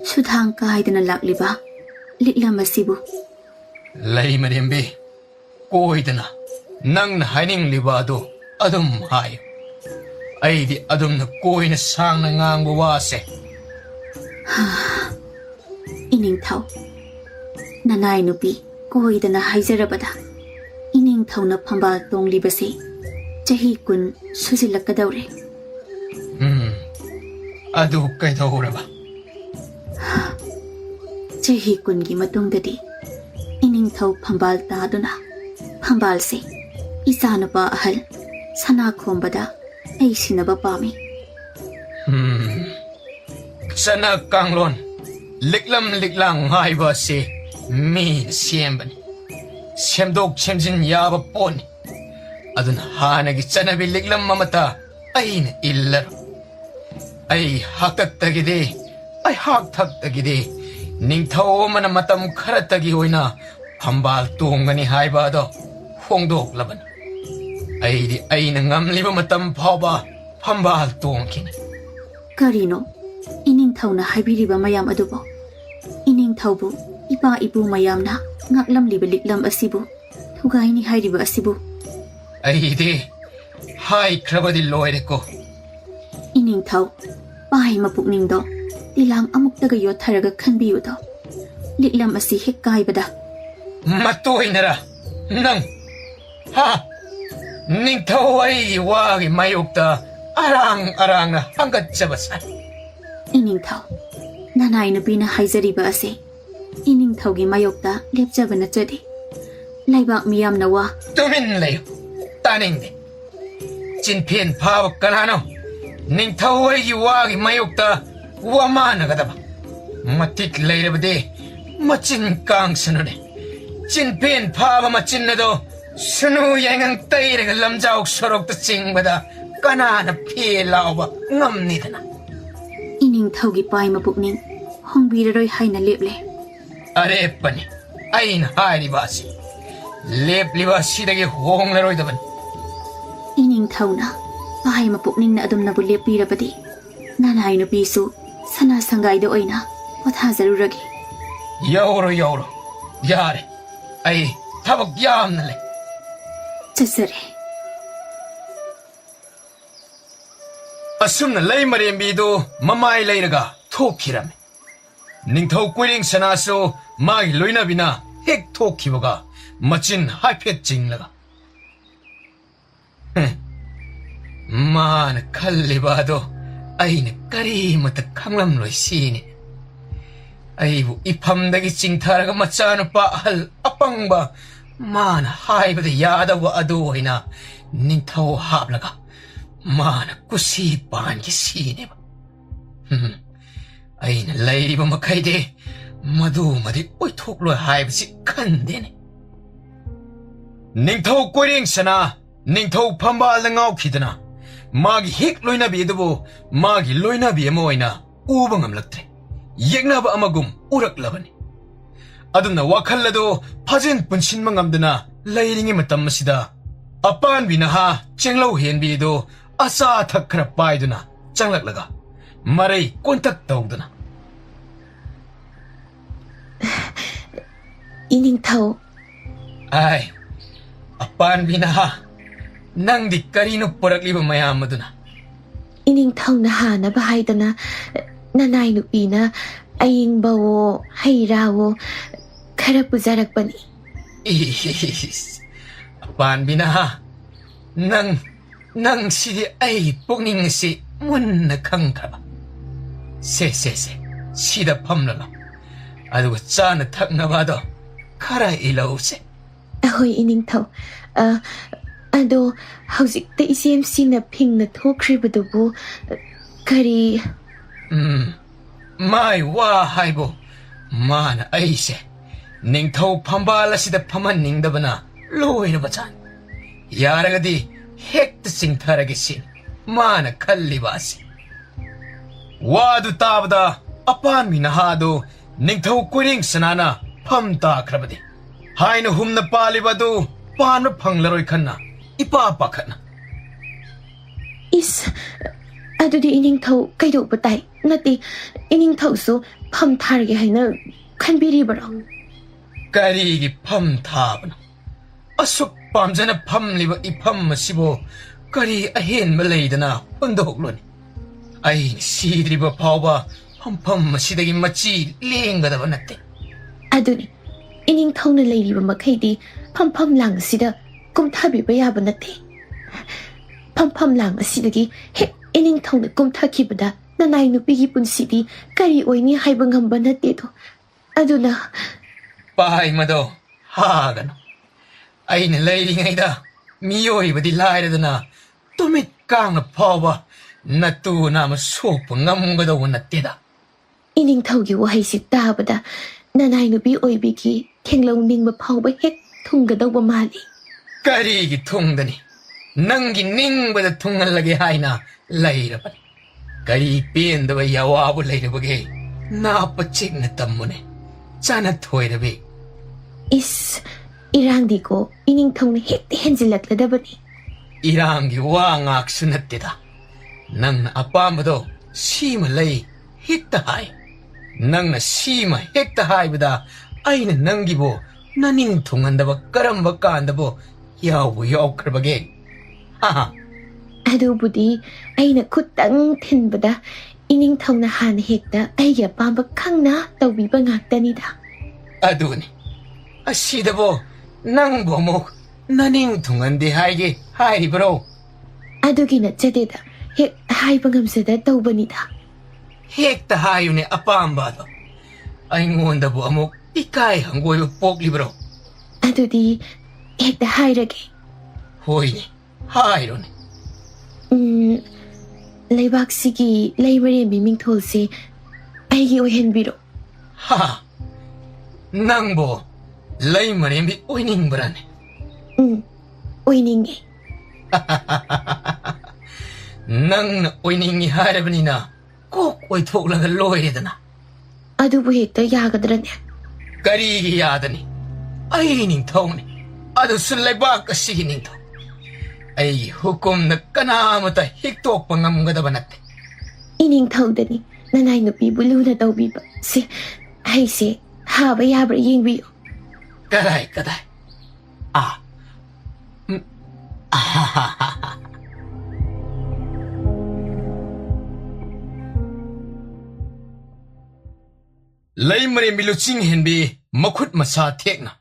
ꯁꯨꯊꯥꯡ ꯀꯥꯏꯗꯅ ꯂꯥꯛꯂꯤꯕ ꯂꯤꯛꯂꯝ ꯑꯁꯤꯕꯨ ꯂꯩꯃꯔꯦꯝꯕꯤ ꯀꯣꯏꯗꯅ ꯅꯪꯅ ꯍꯥꯏꯅꯤꯡꯂꯤꯕ ꯑꯗꯨ ꯑꯗꯨꯝ ꯍꯥꯏꯌꯨ ꯑꯩꯗꯤ ꯑꯗꯨꯝꯅ ꯀꯣꯏꯅ ꯁꯥꯡꯅ ꯉꯥꯡꯕ ꯋꯥꯁꯦ ꯏꯅꯤꯡꯊꯧ ꯅꯅꯥꯏ ꯅꯨꯄꯤ ꯀꯣꯏꯗꯅ ꯍꯥꯏꯖꯔꯕꯗ ꯏꯅꯤꯡꯊꯧꯅ ꯐꯝꯕꯥꯜ ꯇꯣꯡꯂꯤꯕꯁꯤ ꯆꯍꯤ 10 ꯁꯨꯖꯤꯜꯂꯛꯀꯗꯧꯔꯦ ꯑꯗꯨ ꯀꯩꯗꯧꯔꯕ ꯆꯍꯤ 10ꯒꯤ ꯃꯇꯨꯡꯗꯗꯤ ꯏꯅꯤꯡꯊꯧ ꯐꯝꯕꯥꯜ ꯇꯥꯗꯨꯅ ꯐꯝꯕꯥꯜꯁꯦ ꯏꯆꯥꯅꯨꯄꯥ ꯑꯍꯜ ꯁꯅꯥꯈꯣꯝꯕꯗ ꯑꯩ ꯁꯤꯟꯅꯕ ꯄꯥꯝꯃꯤ ꯆꯠꯅ ꯀꯥꯡꯂꯣꯟ ꯂꯤꯛꯂꯝ ꯂꯤꯛꯂꯥꯡ ꯍꯥꯏꯕ ꯑꯁꯤ ꯃꯤꯅ ꯁꯦꯝꯕꯅꯤ ꯁꯦꯝꯗꯣꯛ ꯁꯦꯝꯖꯤꯟ ꯌꯥꯕ ꯄꯣꯠꯅꯤ ꯑꯗꯨꯅ ꯍꯥꯟꯅꯒꯤ ꯆꯠꯅꯕꯤ ꯂꯤꯛꯂꯝ ꯑꯃꯠꯇ ꯑꯩꯅ ꯏꯜꯂꯔꯣꯏ ꯑꯩ ꯍꯥꯛꯊꯛꯇꯒꯤꯗꯤ ꯅꯤꯡꯊꯧ ꯑꯃꯅ ꯃꯇꯝ ꯈꯔꯇꯒꯤ ꯑꯣꯏꯅ ꯐꯝꯕꯥꯜ ꯇꯣꯡꯒꯅꯤ ꯍꯥꯏꯕ ꯑꯗꯣ ꯐꯣꯡꯗꯣꯛꯂꯕꯅꯤ ꯑꯩꯗꯤ ꯑꯩꯅ ꯉꯝꯂꯤꯕ ꯃꯇꯝ ꯐꯥꯎꯕ ꯐꯝꯕꯥꯜ ꯇꯣꯡꯈꯤꯅꯤ ꯀꯔꯤꯅꯣ ꯏꯅꯤꯡꯊꯧꯅ ꯍꯥꯏꯕꯤꯔꯤꯕ ꯃꯌꯥꯝ ꯑꯗꯨꯕꯨ ꯏꯅꯤꯡꯊꯧꯕꯨ ꯏꯄꯥ ꯏꯄꯨ ꯃꯌꯥꯝꯅ ꯉꯥꯛꯂꯝꯂꯤꯕ ꯂꯤꯛꯂꯝ ꯑꯁꯤꯕꯨ ꯊꯨꯒꯥꯏꯅꯤ ꯍꯥꯏꯔꯤꯕ ꯑꯁꯤꯕꯨ ꯑꯩꯗꯤ ꯍꯥꯏꯈ꯭ꯔꯕꯗꯤ ꯂꯣꯏꯔꯦꯀꯣ ꯏꯅꯤꯡꯊꯧ ꯄꯥꯏꯃ ꯄꯨꯛꯅꯤꯡꯗꯣ ꯇꯤꯂꯥꯡ ꯑꯃꯨꯛꯇꯒ ꯌꯣꯠꯊꯔꯒ ꯈꯟꯕꯤꯌꯨꯗꯣ ꯂꯤꯛꯂꯝ ꯑꯁꯤ ꯍꯦꯛ ꯀꯥꯏꯕꯗ ꯃꯇꯣꯏꯅꯔ ꯅꯪ ꯅꯤꯡꯊꯧ ꯑꯩꯒꯤ ꯋꯥꯒꯤ ꯃꯥꯌꯣꯛꯇ ꯑꯔꯥꯡꯅ ꯍꯪꯒꯠꯆꯕ ꯁꯥꯏ ꯏꯅꯤꯡꯊꯧ ꯅꯅꯥꯏ ꯅꯨꯄꯤꯅ ꯍꯥꯏꯖꯔꯤꯕ ꯑꯁꯤ ꯏꯅꯤꯡꯊꯧꯒꯤ ꯃꯥꯌꯣꯛꯇ ꯂꯦꯞꯆꯕ ꯅꯠꯆꯗꯦ ꯂꯩꯕꯥꯛ ꯃꯤꯌꯥꯝꯅ ꯋꯥ ꯇꯨꯃꯤꯟ ꯂꯩꯌꯨ ꯇꯥꯅꯤꯡꯗꯦ ꯆꯤꯟꯐꯦꯟ ꯐꯥꯕ ꯀꯅꯥꯅꯣ ꯅꯤꯡꯊꯧ ꯑꯩꯒꯤ ꯋꯥꯒꯤ ꯃꯥꯌꯣꯛꯇ ꯋꯥ ꯃꯥꯟꯅꯒꯗꯕ ꯃꯇꯤꯛ ꯂꯩꯔꯕꯗꯤ ꯃꯆꯤꯟ ꯀꯥꯡꯁꯅꯨꯅꯦ ꯆꯤꯟꯐꯦꯟ ꯐꯥꯕ ꯃꯆꯤꯟ ꯑꯗꯣ ꯁꯨꯅꯨ ꯌꯥꯏꯉꯪ ꯇꯩꯔꯒ ꯂꯝꯖꯥꯎ ꯁꯣꯔꯣꯛꯇ ꯆꯤꯡꯕꯗ ꯀꯅꯥꯅ ꯐꯦ ꯂꯥꯎꯕ ꯉꯝꯅꯤꯗꯅ ꯏꯅꯤꯡꯊꯧꯒꯤ ꯄꯥꯏꯃ ꯄꯨꯛꯅꯤꯡ ꯍꯣꯡꯕꯤꯔꯔꯣꯏ ꯍꯥꯏꯅ ꯂꯦꯞꯂꯦ ꯑꯔꯦꯞꯄꯅꯤ ꯑꯩꯅ ꯍꯥꯏꯔꯤꯕ ꯑꯁꯤ ꯂꯦꯞꯂꯤꯕ ꯑꯁꯤꯗꯒꯤ ꯍꯣꯡꯂꯔꯣꯏꯗꯕꯅꯤ ꯏꯅꯤꯡꯊꯧꯅ ꯄꯥꯏꯃ ꯄꯨꯛꯅꯤꯡꯅ ꯑꯗꯨꯝꯅꯕꯨ ꯂꯦꯞꯄꯤꯔꯕꯗꯤ ꯅꯅꯥꯏ ꯅꯨꯄꯤꯁꯨ ꯁꯅꯥ ꯁꯪꯒꯥꯏꯗ ꯑꯣꯏꯅ ꯄꯣꯊꯥꯖꯔꯨꯔꯒꯦ. ꯌꯧꯔꯣ ꯌꯧꯔꯣ ꯌꯥꯔꯦ ꯑꯩ ꯊꯕꯛ ꯌꯥꯝꯅ ꯂꯩ. ꯆꯠꯆꯔꯦ. ꯑꯁꯨꯝꯅ ꯂꯩ ꯃꯔꯦꯝꯕꯤꯗꯨ ꯃꯃꯥꯏ ꯂꯩꯔꯒ ꯊꯣꯛꯈꯤꯔꯝꯃꯤ. ꯅꯤꯡꯊꯧ ꯀꯣꯏꯔꯦꯡ ꯁꯅꯥꯁꯨ ꯃꯥꯒꯤ ꯂꯣꯏꯅꯕꯤꯅ ꯍꯦꯛ ꯊꯣꯛꯈꯤꯕꯒ ꯃꯆꯤꯟ ꯍꯥꯏꯐꯦꯠ ꯆꯤꯡꯂꯒ ꯃꯥꯅ ꯈꯜꯂꯤꯕ ꯑꯗꯣ ꯑꯩꯅ ꯀꯔꯤꯃꯠꯇ ꯈꯪꯂꯝꯂꯣꯏ ꯁꯤꯅꯤ. ꯑꯩꯕꯨ 이famꯗꯒꯤ ꯆꯤꯡꯊꯔꯒ ꯃꯆꯥꯅꯨꯄꯥ ꯑꯍꯜ ꯑꯄꯪꯕ ꯃꯥꯅ ꯍꯥꯏꯕꯗ ꯌꯥꯗꯕ ꯑꯗꯨ ꯑꯣꯏꯅ ꯅꯤꯡꯊꯧ ꯍꯥꯞꯂꯒ ꯃꯥꯅ ꯀꯨꯁꯤ ꯄꯥꯟꯈꯤ ꯁꯤꯅꯦꯕ. ꯑꯩꯅ ꯂꯩꯔꯤꯕ ꯃꯈꯩꯗꯤ ꯃꯗꯨꯃꯗꯤ ꯑꯣꯏꯊꯣꯛꯂꯣꯏ ꯍꯥꯏꯕꯁꯤ ꯈꯟꯗꯦꯅꯦ. ꯅꯤꯡꯊꯧ ꯀꯣꯏꯔꯦꯡ ꯁꯅꯥ ꯅꯤꯡꯊꯧ ꯐꯝꯕꯥꯜꯗ ꯉꯥꯎꯈꯤꯗꯅ 마기 힉 로이나비에도보 마기 로이나비에 모이나 우방암락tre 옅나바 아마굼 우락라바니 아둔나 와칼라도 파진 분신망암드나 라이링이 맞담마시다 아빠한 비나하 쨍라우 헨비에도 아싸 탁크라 빠이드나 짱락라가 마레이 꼰딱 다우드나 이닝타오 아이 아빠한 비나하 낭디 까리누 뽀락리바 마야마드나 이닝타오나 하나바 하이다나 나나이 누비나 아잉바오 하이라오 카라부자락바니 이히히히스 아빠한 비나하 낭 시디 아이 뽕닝시 문나 강가바 세세세 시다 팜라라 아두고 짜나 탁나바도 카라 일라우세 ahoy 이닝타오 아도 hꯧꯖꯤꯛꯇ 이CMC나 핑나 ꯊꯣꯛꯈ꯭ꯔꯤꯕꯗꯨꯕꯨ ꯀꯔꯤ 마이 와 하이보 마나 아이세 닝ꯊꯧ ꯐꯝꯕꯥꯜ ꯑꯁꯤꯗ ꯐꯝꯍꯟꯅꯤꯡꯗꯕꯅ ꯂꯣꯏꯔꯕ ꯖꯥꯠꯅꯤ ꯌꯥꯔꯒꯗꯤ ꯍꯦꯛꯇ ꯆꯤꯡꯊꯔꯒꯦ ꯁꯤꯅꯤ ꯃꯥꯅ ꯈꯜꯂꯤꯕ ꯑꯁꯤ ꯋꯥꯗꯨ ꯇꯥꯕꯗ ꯑꯄꯥꯟꯕꯤ ꯅꯍꯥꯗꯨ ꯅꯤꯡꯊꯧ ꯀꯣꯏꯔꯦꯡ ꯁꯅꯥꯅ ꯐꯝ ꯇꯥꯈ꯭ꯔꯕꯗꯤ ꯍꯥꯏꯅ ꯍꯨꯝꯅ ꯄꯥꯜꯂꯤꯕ ꯑꯗꯨ ꯄꯥꯟꯕ ꯐꯪꯂꯔꯣꯏ ꯈꯟꯅ 이빠 아빠카나 이스 아두디 이닝타오 그이도바 따이 나띠 이닝타오수 팜 타르게 하이나 칸비리버라 까리기 팜 타브나 아숙 밤자나 팜리버 이 팜마시보 까리 아힌 말레이드나 혼도옥로니 아이 시드리버 파오바 팜마시다기 마치 링가다바 나띠 아두니 이닝타오나 레이리바 마카이디 팜람랑시다 꼼타비바 야바 나띠 팜람랑 아시다기 헥 이닝타오나 꼼타키보다 나나이 누비기 분시디 까리 오이니 하이바 ngam바 나띠도 아두나 빠이마도 하가노 아이는 레이링아이다 미요이바디 라이르드나 또밋 깡나 파오바 나뚜 나마 소프 ngam가도 나띠다 이닝타오기 와하이시 따바다 나나이 누비 오이비기 탱롱 닝바 파오바 헥 퉁가다오바 마리 까리기 통다니 낭기 닝바다 통할라게 하이나 라이라바니 까리 삐엔다바 야와부 라이라바게 나빠 찍나 땀무네 짜나 토이라베 이스 이랑디고 이닝통나 헥디 헨질락라다바니 이랑기 왕악수 나때다 낭나 아빠마도 시마 라이 헥다 하이 낭나 시마 헥다 하이보다 아이는 낭기보 나닝 통한다바 까람바 까한다보 야우 야우크르바게 하하 아두부디 아이나 콧땅 텐보다 이닝통나 하나 헥다 아이기 아빠마 캉나 떠비바 ngaktanida 아두니 아시다보 낭보목 나닝 통한데 하이게 하이브로 아두기나 짜데다 헥 하이바 ngamsada 떠우바니다 헥다 하이우네 아빠암바도 아잉원다보 아목 이까이 한고이브 뽁리브로 아두디 헥다 하이라게 호이니 하이로네 레박시기 레이머리 미밍톨시 아이기 오헨비로 하하 낭보 레이머리 오이닝브라네 오이닝이 낭나 오이닝이 하라버니나 꼭 오이톡라가 로이레드나 아두부 헥다 야가드라네 까리기 야드니 아이닝 통네 아두 술레바까 시기닝 통 아이 후꿈나 까나마다 헥톡 방암가다바 나때 이닝타오다니 ꯅꯅꯥꯏ ꯅꯨꯄꯤꯕꯨ ꯂꯨꯅ ꯇꯧꯕꯤꯕ ꯁꯤ ꯑꯩꯁꯦ ꯍꯥꯕ ꯌꯥꯕ꯭ꯔꯥ ꯌꯦꯡꯕꯤꯌꯨ. Kadai. Ah. Lay Marembi Luching Henbi, Makut Masa Tekna.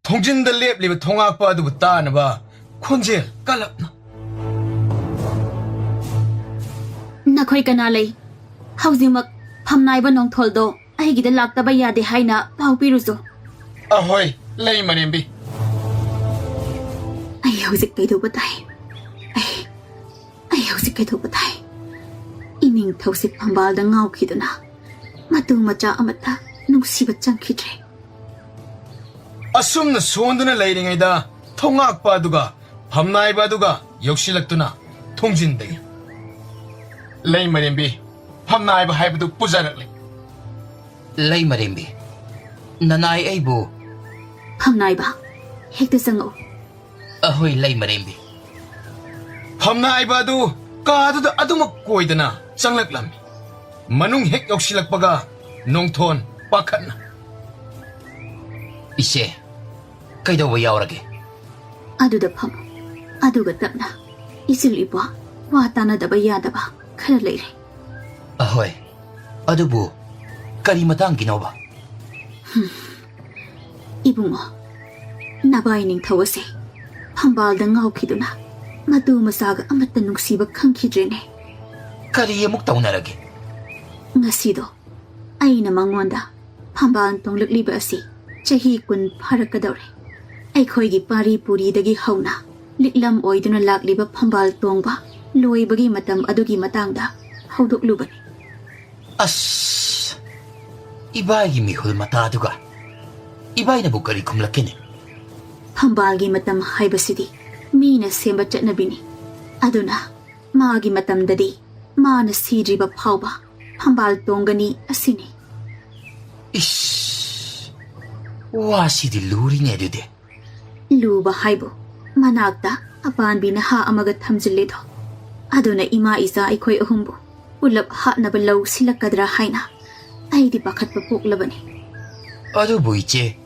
Tongjin the lep live Tongakpa du Tanaba, Konjel, Galapna. Nakoy kanalay. Hausimak phamnaiba nong tholdo aigida laktaba yade haina paupiruso. Ahoy, Lay Marembi. Ai hauzik kaido batai. Ai hauzik kaido batai. Ining thousik phambal da ngau khiduna. Matu macha amata nungsiba changkhidre. Asumna sonduna Layringaida, Tongakpa duga, Pamnaiba duga, Yokshilaktuna, Tongjin day. Lay Marembi, Pamnaiba Haibu Puzaratli. Lay Marembi. Nanai Aibu. Phamnaiba hekta sango. Ahoy Lay Marembi. Pamnaiba du, Kadu Adumak Koidana, Changlaklam. Manung Hek Yokshilakpaga, Nongton, Pakana. Ise. Kaido wa yaurage. Aduda pham. Aduga tapna. Isil ipa wa tana daba yadaba khara leire. Ahoy. Adubu. Kari matang ginawa. Ibungo. Nabai ning thawase. Phambal da ngau khiduna. Madu masaga amata nungsiba khangkhidrene. Kari amuk taunarage. Ngasido. Aina mangonda. Phambal tonglakliba asi. Chahi kun pharakadore. Aikhoigi pari puri dagi hauna. Liklam oiduna lakliba phambal tongba. Loibagi matam adugi matangda. Hauduk lubani. As. Ibai mihul mata duga. Ibai na bukari kumlakene. Phambalgi matam haibasidi. Mina semba chatnabini. Aduna. Maagi matam dadi. Maana sidriba phauba. Phambal tongani asini. Ish. Wasidi luri ne dude. Luba haibu. Manakta apan binaha amaga thamjilledo. Aduna ima isa aikoi ahumbu. Ulap hatnaba law silakadra haina. Aidi pakhatpa poklabani. Adubu iche.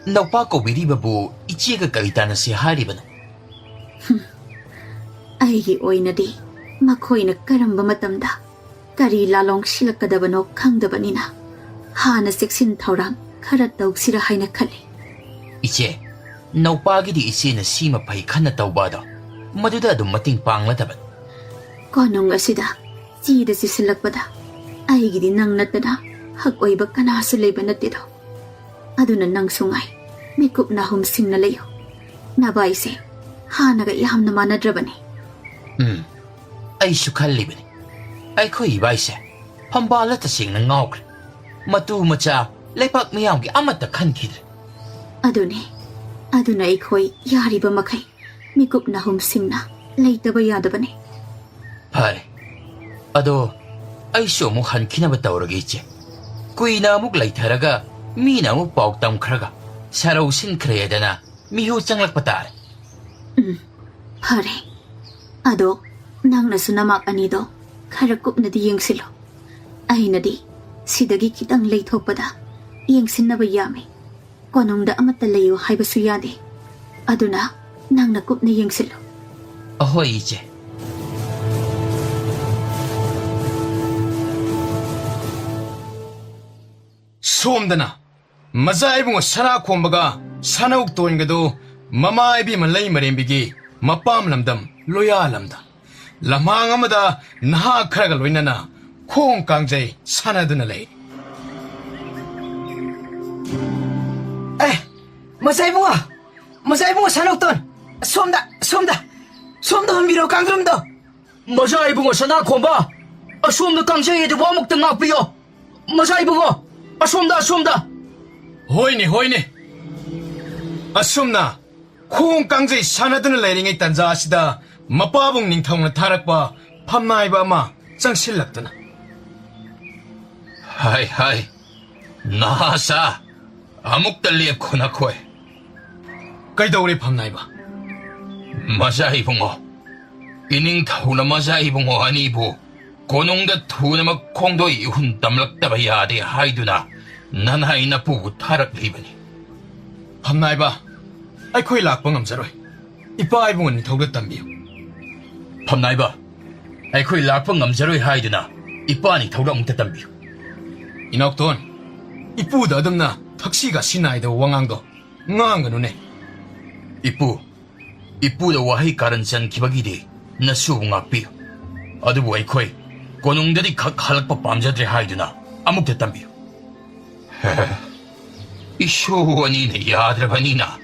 Naupa ko biribabu iche ka karitana se haribano. Aigi oinadi. Makoina karamba matamda. Kari lalong silakadabano khangdabanina. Hana seksin thaurang kharat tawsira haina khali. Iche. Naupa gidi iche na sima pai khana tawbado. Maduda adum mating panglataban. Konong asida. Chida sisilakpada. Aigidi nang natana. Hak oiba kanasu leba natido. Aduna nang sungay. Mikup na humsing na layo. Nabaise. Hanaga iham na manadrabani. Ay sukal libani. Ay ko ibaise. Pambala tasing ng ngawkri. Matu macha. Laypak mayam ki amata khankidre. Aduna ikhoy yariba makhay. Mikup na humsing na. Laytaba yadabani. Pare. Ado. Ay siyo mo hankinaba tawrag iche. Kuy na amuk laytaraga. Mi na amuk pauktam kraga. Saraw sin kreyadana. Miho changlak patare. Pare. Ado. Nang nasunamak anido. Karakup na di yengsilo. Ay na di. Sidagi kitang laytopada. Yengsin na bayami. Konong da amatalayo haibasu yade. Aduna. Nang nakup na yengsilo. Ahoy iche. Somdana, Mazaibung Sana Kombaga, Sanauk Toingado, Mama Ibi Malay Marembigi, Mapam Lamdam, Loya Lamda. Lamangamada, Naha Kragaloinana, Kong Kangjay, Sana Dunalay. Mazaibunga Sanokton! Somda Hambiro Kangdrumdo! Mazaibunga Sana Komba! Asumda Kangjay de Wamuk Tangapio! Mazaibunga! Asumda! Hoine! Asumna, Kong Kangjay Sana Dunalay Tanzasida, Mapabung Ningtong Tarakba, Pamnaiba Ma, Changsilaktana. Hai. Nahasa. Amuk talip ko na ko eh. Kaidawri Pamnaiba. Mazaibungo. Ining tao na mazaibungo anibo. 곤웅다 투나막 콩도이 훈땀락다바 야데 하이두나 난하이나 부부 타락리버니 밤나이바 아이코이 락방암자로이 이빠 아이붕은 닝터우다 땀비요 팜나이바 아이코이 락펑 남자로이 하이두나 이빠니 더우라 뭉태담비요 이낙돈 이쁘다 어둠나 턱시가 신나이다 왕앙도 nganganu 이쁘다 와하이 가른산 기박이디 나 수붕악비요 아두부 아이코이 곤웅다디 각 할락바 밤자들이 하이두나 아묵태담비요 이 쇼원이네 야드라바니나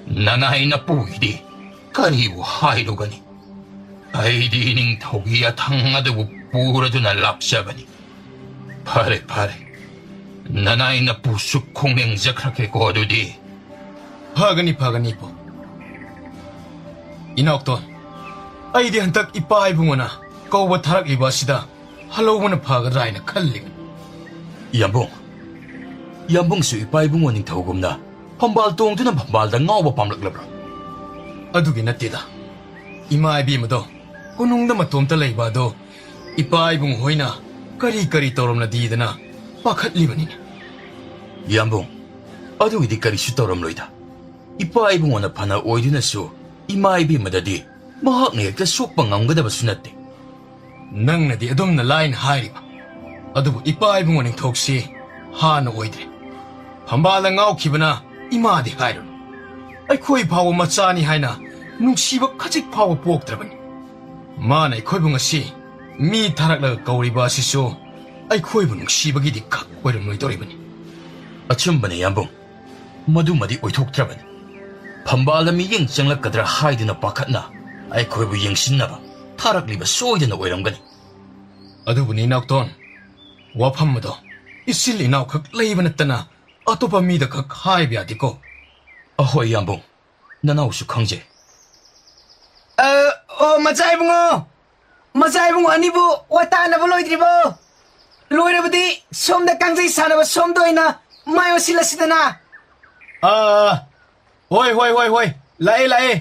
나나이나 뿌이디 까리부 하이로가니 아이디닝 더기야 탕하드부 뿌라두나 랍샤바니 파레 나나이나 부수 공맹자 그렇게 거두디 파가니 보 이낙돈 아이디 한딱 이빠 아이붕어나 거우바 타락 이바시다 할로우는 파가라이나 칼링 얌봉수 이빠이붕원닝 더우금나 펌발똥두는 펌발다 ngauba pamlaklabra adugi nattida ima aibimado kunungda matomta leibado ipa aibung hoina kari toromna didana pakhatlibani 얌봉 아두기디 까리수 떠럼로이다 이빠이붕원나 파나 오이두나수 이마이비마다디 마학나 헥다 속방 ngamgadaba natte nangnadi adumna line hairiba adubu ipa aibungoni thoksi hana oidre phambala ngaukhibana imadi hairun aikhoi phaw machani haina nungsiba khajik phaw poktrabani mana aikhoi ngasi mi tharakla kauriba sisu aikhoi bu nungsibagi di khak oiram loidoribani achumbaने 얌봉 मधुमदी ओइथोक्त्रबन फंबाल मियें चंगलकद्रा हाइदना पाखतना आइखोइबु येंसिनबा थारकलिबा सोइदना ओइरमगनि अदुबुनि नाक्तोन वाफमदो इसिल इनाव खक लेबनतना अतोपा मीदा खक हाइब्यादिको Ahoi 얌봉 ननाउसु खंजे मचाइबुंगो अनिबु वातानबो लोइद्रिबो लोइरबदि सोमदा कांजै सानबा सोमदोइना मायो सिलसिदना होय लाए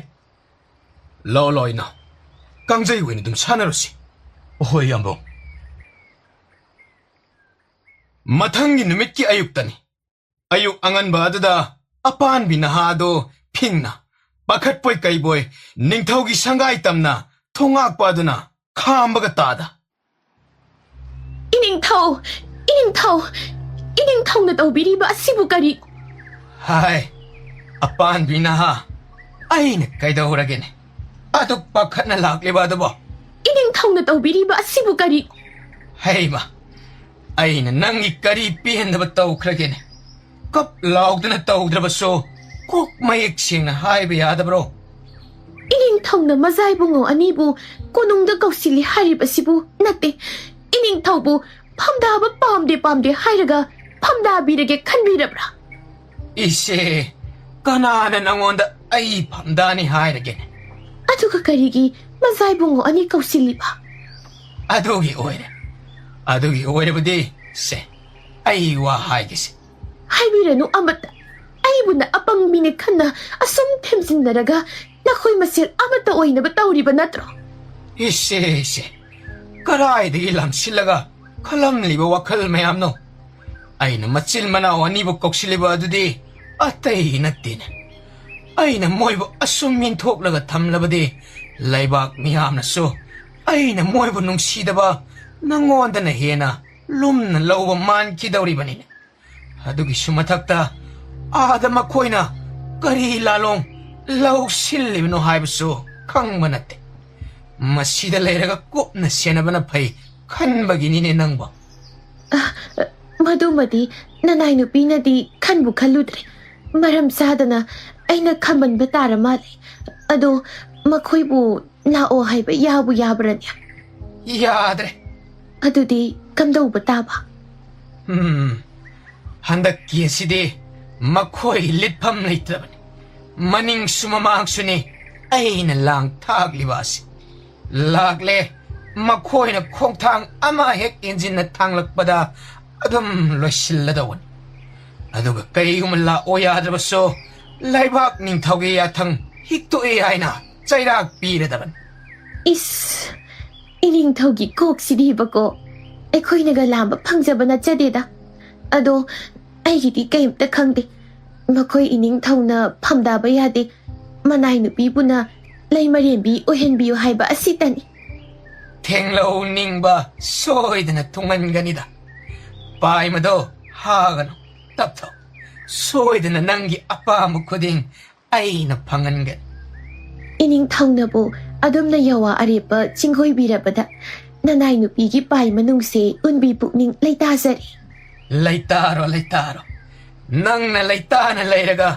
लोइना कांजै वेनि दुम सानरोसि अहोय 얌봉 मथंगी नुमितकी अयुक्तनी अयुक अंगनबा अदुदा अपानबि नहादो फिंगना पाखटपोय कैबोय निंगथौगी संगाई तमना थोंगाकपादुना खामबगा तादा इनिंगथौना तौबिरिबा असिबु करी हाय अपानबि नहा अइना कैदौरगेने अदु पाखटना लाक्लेबा अदुबो इनिंगथौना तौबिरिबा असिबु करी हेमा अइना नंगी करी पेनदबा तौख्रगेने कप लाउदना तौद्रबसो कोक मयेक सेंगना हाइबा यादब्रो इनिंगथौना मजाइबुंगो अनिबु कोनुंगदा कौसिलि हारिबसिबु नते इनिंगथौबु फमदाबा पामदे हाइरगा फमदाबिरगे खनबिरब्रा इसे कनाना नंगोंदा अई फमदानी हाइरगेने अदुगा करिगी मजाइबुंगो अनि कौसिलिबा अदुगी ओइरबदि से अई वा हाइगेसे हाइबिरनु अमत अइबुना अपंगमिने खन्ना असुम थेमजिनरगा नखोइ मसेल अमत ओइनबा तौरिबा नत्रो इसे कराइदगी लमसिलगा खलमलिबा वखल मयामनो अइना मचिल मनाव अनिबु कोक्सिलिबा अदुदि अतै नत्तिने अइना मोइबु असुम मिनथोक्लगा थमलबदि लैबाक मियामनसु अइना मोइबु नुंसिदबा नंगोंदना हेना लुमना लौबा मानखिदौरिबनिने अदुगी सुमथक्ता आदा मखोइना करी लालों लौसिल्लिबनो हाइबसु खंगबा नत्ते मसीदा लेरगा कोपना सेनबना फै खनबगिनिने नंगबा मधुमदी ननाइ नुपीनदी खनबु खलुद्रे मरम सादना अइना खमनबा तारा माले अदो मखोइबु लाओ हाइबा याबु याबरन्या याद्रे अदुदी कमदौबा ताबा हंदक केसिदे मखोइ लिटफम लेत्रबनी मनिंग सुममांगसुनी अइना लांग थागलिबासी लागले मखोइना खोंगथांग अमा हेक इंजिनना थांगलकपदा अदुम लोइसिल्लदवनी अदुगा कैगुम लाओ याद्रबसो लाइबाक निंगथौगे याथंग हिक्तोए हाइना चैराक पीरदबन इस ꯏꯅꯤꯡꯊꯧꯒꯤ ꯀꯣꯛꯁꯤꯗꯤꯕꯀꯣ ꯑꯩꯈꯣꯏꯅꯒ ꯂꯥꯝꯕ ꯐꯪꯖꯕ ꯅꯠꯆꯗꯦꯗ ꯑꯗꯣ ꯑꯩꯒꯤꯗꯤ ꯀꯩꯝꯇ ꯈꯪꯗꯦ ꯃꯈꯣꯏ ꯏꯅꯤꯡꯊꯧꯅ ꯐꯝꯗꯥꯕ ꯌꯥꯗꯦ ꯃꯅꯥꯏ ꯅꯨꯄꯤꯕꯨꯅ ꯂꯩꯃꯔꯦꯟꯕꯤ ꯑꯣꯏꯍꯟꯕꯤꯌꯨ ꯍꯥꯏꯕ ꯑꯁꯤꯇꯅꯤ ꯊꯦꯡꯂꯧ ꯅꯤꯡꯕ ꯁꯣꯏꯗꯅ ꯊꯨꯡꯍꯟꯒꯅꯤꯗ ꯄꯥꯏꯃꯗꯣ ꯍꯥꯒꯅꯨ ꯇꯞꯊꯧ ꯁꯣꯏꯗꯅ ꯅꯪꯒꯤ ꯑꯄꯥꯝꯕ ꯈꯨꯗꯤꯡ ꯑꯩꯅ ꯐꯪꯍꯟꯒꯅꯤ ꯏꯅꯤꯡꯊꯧꯅꯕꯨ ꯑꯗꯨꯝꯅ ꯌꯋꯥ ꯑꯔꯦꯞꯄ ꯆꯤꯡꯒꯣꯏꯕꯤꯔꯕꯗ ꯅꯅꯥꯏ ꯅꯨꯄꯤꯒꯤ ꯄꯥꯏ ꯃꯅꯨꯡꯁꯦ ꯎꯟꯕꯤ ꯄꯨꯛꯅꯤꯡ ꯂꯩꯇꯥꯖꯔꯤ ꯂꯩꯇꯥꯔꯣ ꯂꯩꯇꯥꯔꯣ ꯅꯪꯅ ꯂꯩꯇꯥꯅ ꯂꯩꯔꯒ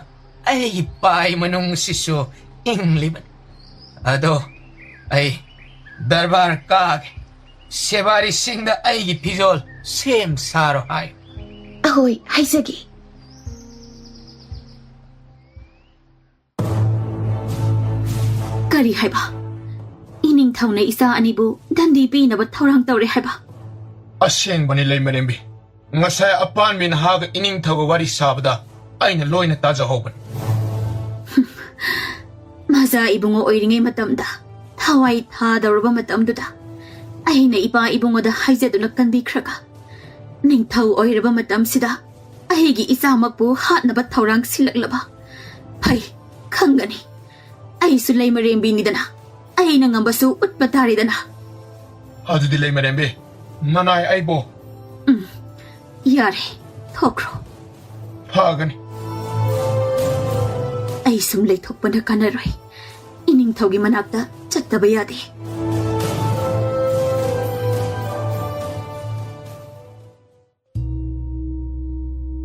ꯑꯩꯒꯤ ꯄꯥꯏ ꯃꯅꯨꯡꯁꯤꯁꯨ ꯏꯪꯂꯤꯕꯅꯤ ꯑꯗꯣ ꯑꯩ ꯗꯔꯕꯥꯔ ꯀꯥꯒꯦ ꯁꯦꯕꯥꯔꯤꯁꯤꯡꯗ ꯑꯩꯒꯤ ꯐꯤꯖꯣꯜ ꯁꯦꯝ ꯁꯥꯔꯣ ꯍꯥꯏ ꯑꯍꯣꯏ ꯍꯥꯏꯖꯒꯦ ꯀꯔꯤ ꯍꯥꯏꯕ ꯏꯅꯤꯡꯊꯧꯅ ꯏꯆꯥ ꯑꯅꯤꯕꯨ ꯗꯟꯗꯤ ꯄꯤꯅꯕ ꯊꯧꯔꯥꯡ ꯇꯧꯔꯦ ꯍꯥꯏꯕ ꯑꯁꯦꯡꯕꯅꯤ ꯂꯩꯃꯔꯦꯝꯕꯤ ꯉꯁꯥꯏ ꯑꯄꯥꯟꯕꯤ ꯅꯍꯥꯒ ꯏꯅꯤꯡꯊꯧꯒ ꯋꯥꯔꯤ ꯁꯥꯕꯗ ꯑꯩꯅ ꯂꯣꯏꯅ ꯇꯥꯖꯍꯧꯕꯅꯤ ꯃꯖꯥ ꯏꯕꯨꯡꯉꯣ ꯑꯣꯏꯔꯤꯉꯩ ꯃꯇꯝꯗ ꯊꯋꯥꯏ ꯊꯥꯗꯧꯔꯕ ꯃꯇꯝꯗꯨꯗ ꯑꯩꯅ ꯏꯄꯥ ꯏꯕꯨꯡꯉꯣꯗ ꯍꯥꯏꯖꯗꯨꯅ ꯀꯟꯕꯤꯈ꯭ꯔꯒ ꯅꯤꯡꯊꯧ ꯑꯣꯏꯔꯕ ꯃꯇꯝꯁꯤꯗ ꯑꯩꯒꯤ ꯏꯆꯥꯃꯛꯄꯨ ꯍꯥꯠꯅꯕ ꯊꯧꯔꯥꯡ ꯁꯤꯜꯂꯛꯂꯕ ꯐꯩ ꯈꯪꯒꯅꯤ ꯑꯩꯁꯨ ꯂꯩꯃꯔꯦꯝꯕꯤꯅꯤꯗꯅ ꯑꯩꯅ ꯉꯝꯕꯁꯨ ꯎꯠꯄ ꯇꯥꯔꯦꯗꯅ ꯑꯗꯨꯗꯤ ꯂꯩꯃꯔꯦꯝꯕꯤ ꯅꯅꯥꯏ ꯑꯩꯕꯨ ꯌꯥꯔꯦ ꯊꯣꯛꯈ꯭ꯔꯣ ꯐꯒꯅꯤ ꯑꯩ ꯁꯨꯝ ꯂꯩꯊꯣꯛꯄꯅ ꯀꯥꯟꯅꯔꯣꯏ ꯏꯅꯤꯡꯊꯧꯒꯤ ꯃꯅꯥꯛꯇ ꯆꯠꯇꯕ ꯌꯥꯗꯦ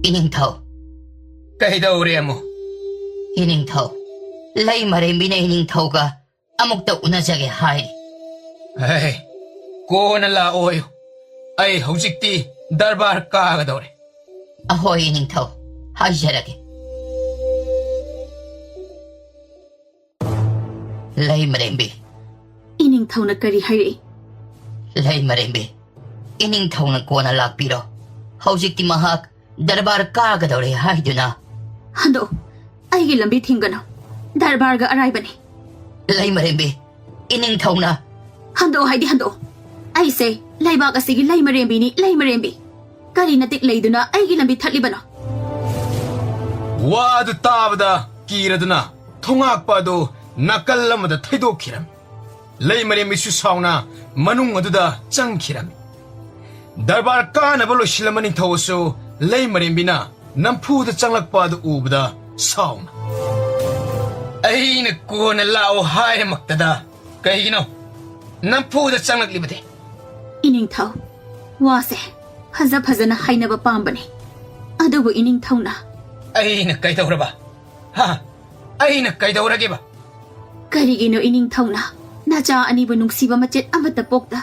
ꯏꯅꯤꯡꯊꯧ ꯀꯩꯗꯧꯔꯦ ꯑꯃꯨꯛ ꯏꯅꯤꯡꯊꯧ ꯂꯩꯃꯔꯦꯝꯕꯤꯅ ꯏꯅꯤꯡꯊꯧꯒ ꯑꯃꯨꯛꯇ ꯎꯅꯖꯒꯦ ꯍꯥꯏꯔꯤ ꯍꯦ ꯀꯣꯟꯅ ꯂꯥꯛꯑꯣꯌꯨ ꯑꯩ ꯍꯧꯖꯤꯛꯇꯤ ꯗꯔꯕꯥꯔ ꯀꯥꯒꯗꯧꯔꯦ ꯑꯍꯣꯏ ꯏꯅꯤꯡꯊꯧ ꯍꯥꯏꯖꯔꯒꯦ ꯂꯩꯃꯔꯦꯝꯕꯤ ꯏꯅꯤꯡꯊꯧꯅ ꯀꯔꯤ ꯍꯥꯏꯔꯛꯏ ꯂꯩꯃꯔꯦꯝꯕꯤ ꯏꯅꯤꯡꯊꯧꯅ ꯀꯣꯟꯅ ꯂꯥꯛꯄꯤꯔꯣ ꯍꯧꯖꯤꯛꯇꯤ ꯃꯍꯥꯛ ꯗꯔꯕꯥꯔ ꯀꯥꯒꯗꯧꯔꯦ ꯍꯥꯏꯗꯨꯅ ꯍꯟꯗꯣꯛ ꯑꯩꯒꯤ ꯂꯝꯕꯤ ꯊꯤꯡꯒꯅꯨ ꯗꯔꯕꯥꯔꯒ ꯑꯔꯥꯏꯕꯅꯤ ꯂꯩꯃꯔꯦꯝꯕꯤ ꯏꯅꯤꯡꯊꯧꯅ ꯍꯟꯗꯣꯛ ꯍꯥꯏꯗꯤ ꯍꯟꯗꯣꯛ ꯑꯩꯁꯦ ꯂꯩꯕꯥꯛ ꯑꯁꯤꯒꯤ ꯂꯩꯃꯔꯦꯝꯕꯤꯅꯤ ꯂꯩꯃꯔꯦꯝꯕꯤ ꯀꯔꯤ ꯅꯇꯤꯛ ꯂꯩꯗꯨꯅ ꯑꯩꯒꯤ ꯂꯝꯕꯤ ꯊꯠꯂꯤꯕꯅꯣ ꯋꯥ ꯑꯗꯨ ꯇꯥꯕꯗ ꯀꯤꯔꯗꯨꯅ ꯊꯣꯉꯥꯛꯄ ꯑꯗꯨ ꯅꯥꯀꯜ ꯑꯃꯗ ꯊꯩꯗꯣꯛꯈꯤꯔꯝꯃꯤ ꯂꯩꯃꯔꯦꯝꯕꯤꯁꯨ ꯁꯥꯎꯅ ꯃꯅꯨꯡ ꯑꯗꯨꯗ ꯆꯪꯈꯤꯔꯝꯃꯤ ꯗꯔꯕꯥꯔ ꯀꯥꯅꯕ ꯂꯣꯏꯁꯤꯜꯂꯝꯕ ꯅꯤꯡꯊꯧꯁꯨ ꯂꯩꯃꯔꯦꯝꯕꯤꯅ ꯅꯝꯐꯨꯗ ꯆꯪꯂꯛꯄ ꯑꯗꯨ ꯎꯕꯗ ꯁꯥꯎꯅ ꯑꯩꯅ ꯀꯣꯟꯅ ꯂꯥꯛꯑꯣ ꯍꯥꯏꯔꯃꯛꯇꯗ ꯀꯩꯒꯤꯅꯣ ꯅꯝꯐꯨꯗ ꯆꯪꯂꯛꯂꯤꯕꯗꯤ ꯏꯅꯤꯡꯊꯧ ꯋꯥꯁꯦ ꯐꯖꯅ ꯍꯥꯏꯅꯕ ꯄꯥꯝꯕꯅꯤ ꯑꯗꯨꯕꯨ ꯏꯅꯤꯡꯊꯧꯅ ꯑꯩꯅ ꯀꯩꯗꯧꯔꯕ ꯍꯥ ꯑꯩꯅ ꯀꯩꯗꯧꯔꯒꯦꯕ ꯀꯔꯤꯒꯤꯅꯣ ꯏꯅꯤꯡꯊꯧꯅ ꯅꯆꯥ ꯑꯅꯤꯕꯨ ꯅꯨꯡꯁꯤꯕ ꯃꯆꯦꯠ ꯑꯃꯠꯇ ꯄꯣꯛꯇ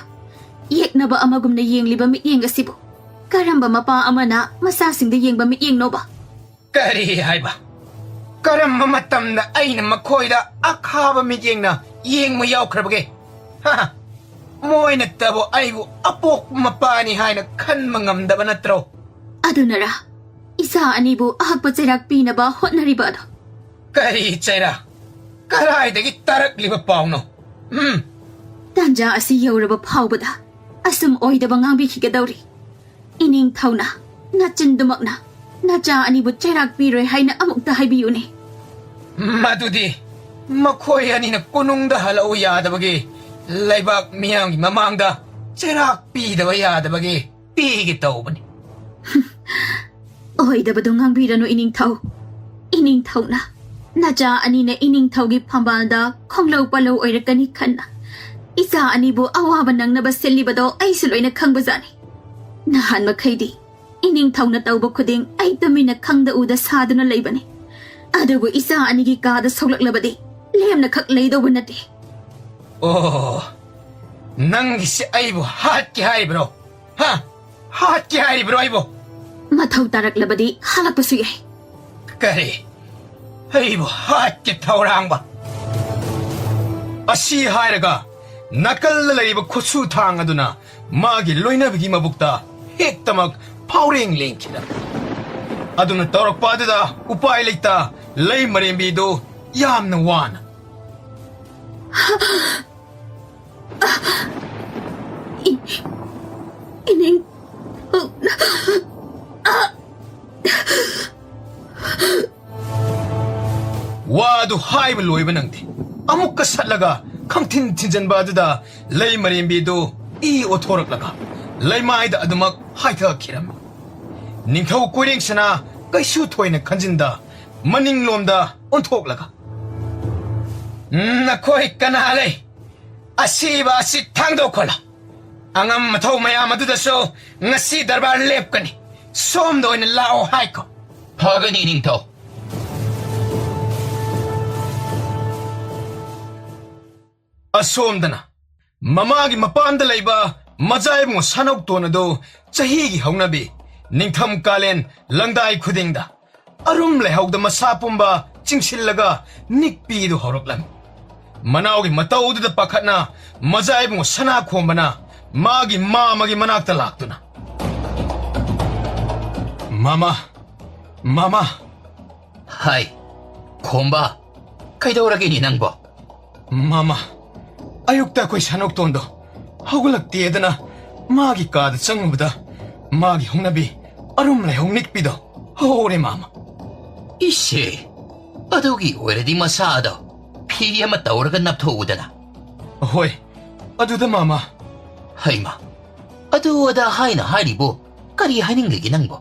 ꯌꯦꯛꯅꯕ ꯑꯃꯒꯨꯝꯅ ꯌꯦꯡꯂꯤꯕ ꯃꯤꯠꯌꯦꯡ ꯑꯁꯤꯕꯨ ꯀꯔꯝꯕ ꯃꯄꯥ ꯑꯃꯅ ꯃꯆꯥꯁꯤꯡꯗ ꯌꯦꯡꯕ ꯃꯤꯠꯌꯦꯡꯅꯣꯕ ꯀꯔꯤ ꯍꯥꯏꯕ ꯀꯔꯝꯕ ꯃꯇꯝꯗ ꯑꯩꯅ ꯃꯈꯣꯏꯗ ꯑꯈꯥꯕ ꯃꯤꯠꯌꯦꯡꯅ ꯌꯦꯡꯕ ꯌꯥꯎꯈ꯭ꯔꯕꯒꯦ ꯍꯥ ꯃꯣꯏꯅꯇꯕꯨ ꯑꯩꯕꯨ ꯑꯄꯣꯛꯄ ꯃꯄꯥꯅꯤ ꯍꯥꯏꯅ ꯈꯟꯕ ꯉꯝꯗꯕ ꯅꯠꯇ꯭ꯔꯣ ꯑꯗꯨꯅꯔ ꯏꯆꯥ ꯑꯅꯤꯕꯨ ꯑꯍꯛꯄ ꯆꯩꯔꯥꯛ ꯄꯤꯅꯕ ꯍꯣꯠꯅꯔꯤꯕ ꯑꯗꯣ ꯀꯔꯤ ꯆꯩꯔꯥꯛ ꯀꯔꯥꯏꯗꯒꯤ ꯇꯥꯔꯛꯂꯤꯕ ꯄꯥꯎꯅꯣ ꯇꯥꯟꯖꯥ ꯑꯁꯤ ꯌꯧꯔꯕ ꯐꯥꯎꯕꯗ ꯑꯁꯨꯝ ꯑꯣꯏꯗꯕ ꯉꯥꯡꯕꯤꯈꯤꯒꯗꯧꯔꯤ ꯏꯅꯤꯡꯊꯧꯅ ꯅꯆꯤꯟꯗꯨꯃꯛꯅ ꯅꯆꯥ ꯑꯅꯤꯕꯨ ꯆꯩꯔꯥꯛ ꯄꯤꯔꯣꯏ ꯍꯥꯏꯅ ꯑꯃꯨꯛꯇ ꯍꯥꯏꯕꯤꯌꯨꯅꯦ ꯃꯗꯨꯗꯤ ꯃꯈꯣꯏ ꯑꯅꯤꯅ ꯀꯣꯅꯨꯡꯗ ꯍꯜꯂꯛꯎ ꯌꯥꯗꯕꯒꯤ ꯂꯩꯕꯥꯛ ꯃꯤꯌꯥꯝꯒꯤ ꯃꯃꯥꯡꯗ ꯆꯩꯔꯥꯛ ꯄꯤꯗꯕ ꯌꯥꯗꯕꯒꯤ ꯄꯤꯒꯦ ꯇꯧꯕꯅꯤ ꯑꯣꯏꯗꯕꯗꯣ ꯉꯥꯡꯕꯤꯔꯅꯨ ꯏꯅꯤꯡꯊꯧ ꯏꯅꯤꯡꯊꯧꯅ ꯅꯆꯥ ꯑꯅꯤꯅ ꯏꯅꯤꯡꯊꯧꯒꯤ ꯐꯝꯕꯥꯜꯗ ꯈꯣꯡꯂꯧ ꯄꯜꯂꯧ ꯑꯣꯏꯔꯛꯀꯅꯤ ꯈꯟꯅ ꯏꯆꯥ ꯑꯅꯤꯕꯨ ꯑꯋꯥꯕ ꯅꯪꯅꯕ ꯁꯤꯜꯂꯤꯕꯗꯣ ꯑꯩꯁꯨ ꯂꯣꯏꯅ ꯈꯪꯕꯖꯥꯠꯅꯤ ꯅꯍꯥꯟ ꯃꯈꯩꯗꯤ ꯏꯅꯤꯡꯊꯧꯅ ꯇꯧꯕ ꯈꯨꯗꯤꯡ ꯑꯩ ꯇꯨꯃꯤꯟꯅ ꯈꯪꯗ ꯎꯗ ꯁꯥꯗꯨꯅ ꯂꯩꯕꯅꯤ ꯑꯗꯨꯕꯨ ꯏꯆꯥ ꯑꯅꯤꯒꯤ ꯀꯥꯗ ꯁꯣꯛꯂꯛꯂꯕꯗꯤ ꯂꯦꯝꯅ ꯈꯛ ꯂꯩꯗꯧꯕ ꯅꯠꯇꯦ ꯑꯣ ꯅꯪꯒꯤꯁꯦ ꯑꯩꯕꯨ ꯍꯥꯠꯀꯦ ꯍꯥꯏꯔꯤꯕ꯭ꯔꯣ ꯍꯥ ꯍꯥꯠꯀꯦ ꯍꯥꯏꯔꯤꯕ꯭ꯔꯣ ꯑꯩꯕꯨ ꯃꯊꯧ ꯇꯥꯔꯛꯂꯕꯗꯤ ꯍꯜꯂꯛꯄꯁꯨ ꯌꯥꯏ ꯀꯔꯤ ꯑꯩꯕꯨ ꯍꯥꯠꯀꯦ ꯊꯧꯔꯥꯡꯕ ꯑꯁꯤ ꯍꯥꯏꯔꯒ ꯅꯥꯀꯜꯗ ꯂꯩꯔꯤꯕ ꯈꯨꯠꯁꯨ ꯊꯥꯡ ꯑꯗꯨꯅ ꯃꯥꯒꯤ ꯂꯣꯏꯅꯕꯤꯒꯤ ꯃꯕꯨꯛꯇ ꯍꯦꯛꯇꯃꯛ ꯐꯥꯎꯔꯦꯡ ꯂꯦꯡꯈꯤꯔꯝꯃꯤ ꯑꯗꯨꯅ ꯇꯧꯔꯛꯄ ꯑꯗꯨꯗ ꯎꯄꯥꯏ ꯂꯩꯇ ꯂꯩꯃꯔꯦꯝꯕꯤꯗꯨ ꯌꯥꯝꯅ ꯋꯥꯅ 이닝 와도 하이브 로이브 낭디 아무까 살라가 캉틴 틴전바드다 레이 마림비도 이 오토락라가 레이 마이다 아두막 하이트가 키람 닝타우 꼬링시나 까이슈 토이네 간진다 마닝롬다 온토락라가 나코이 까나레 아시바 아시 탕도 콜라 앙암 마타우 마야마드다쇼 나시 다르바 렙까니 솜도 있는 라오 하이코 파가니 닝타오. ꯑꯁꯣꯝꯗꯅ ꯃꯃꯥꯒꯤ ꯃꯄꯥꯟꯗ ꯂꯩꯕ ꯃꯖꯥꯏꯕꯨꯡ ꯁꯥꯅꯧꯇꯣꯟ ꯑꯗꯨ ꯆꯍꯤꯒꯤ ꯍꯧꯅꯕꯤ ꯅꯤꯡꯊꯝ ꯀꯥꯂꯦꯟ ꯂꯪꯗꯥꯏ ꯈꯨꯗꯤꯡꯗ ꯑꯔꯨꯝ ꯂꯩꯍꯧꯗ ꯃꯁꯥ ꯄꯨꯝꯕ ꯆꯤꯡꯁꯤꯜꯂꯒ ꯅꯤꯛꯄꯤꯗꯨ ꯍꯧꯔꯛꯂꯝꯃꯤ ꯃꯅꯥꯎꯒꯤ ꯃꯇꯧꯗꯨꯗ ꯄꯥꯈꯠꯅ ꯃꯖꯥꯏꯕꯨꯡ ꯁꯅꯥ ꯈꯣꯝꯕꯅ ꯃꯥꯒꯤ ꯃꯥꯃꯒꯤ ꯃꯅꯥꯛꯇ ꯂꯥꯛꯇꯨꯅ ꯃꯥꯃꯥ 하이, 곰바, 그이도라기니 낭보. ꯃꯥꯃꯥ ꯑꯌꯨꯛꯇ ꯑꯩꯈꯣꯏ ꯁꯥꯅꯧꯇꯣꯟꯗꯣ ꯍꯧꯒꯠꯂꯛꯇꯦꯗꯅ ꯃꯥꯒꯤ ꯀꯥꯗ ꯆꯪꯉꯨꯕꯗ ꯃꯥꯒꯤ ꯍꯧꯅꯕꯤ ꯑꯔꯨꯝ ꯂꯩꯍꯧ ꯅꯤꯛꯄꯤꯗꯣ ꯍꯧꯔꯦ ꯃꯥꯃꯥ 이씨, 어두기 오래디 마사도 피에마 떠오르가 납토우다나. ꯍꯣꯏ ꯑꯗꯨꯗ ꯃꯥꯃꯥ 하이마, 어두워다 하이나 하이리보, 까리 하이닝리기 낭보.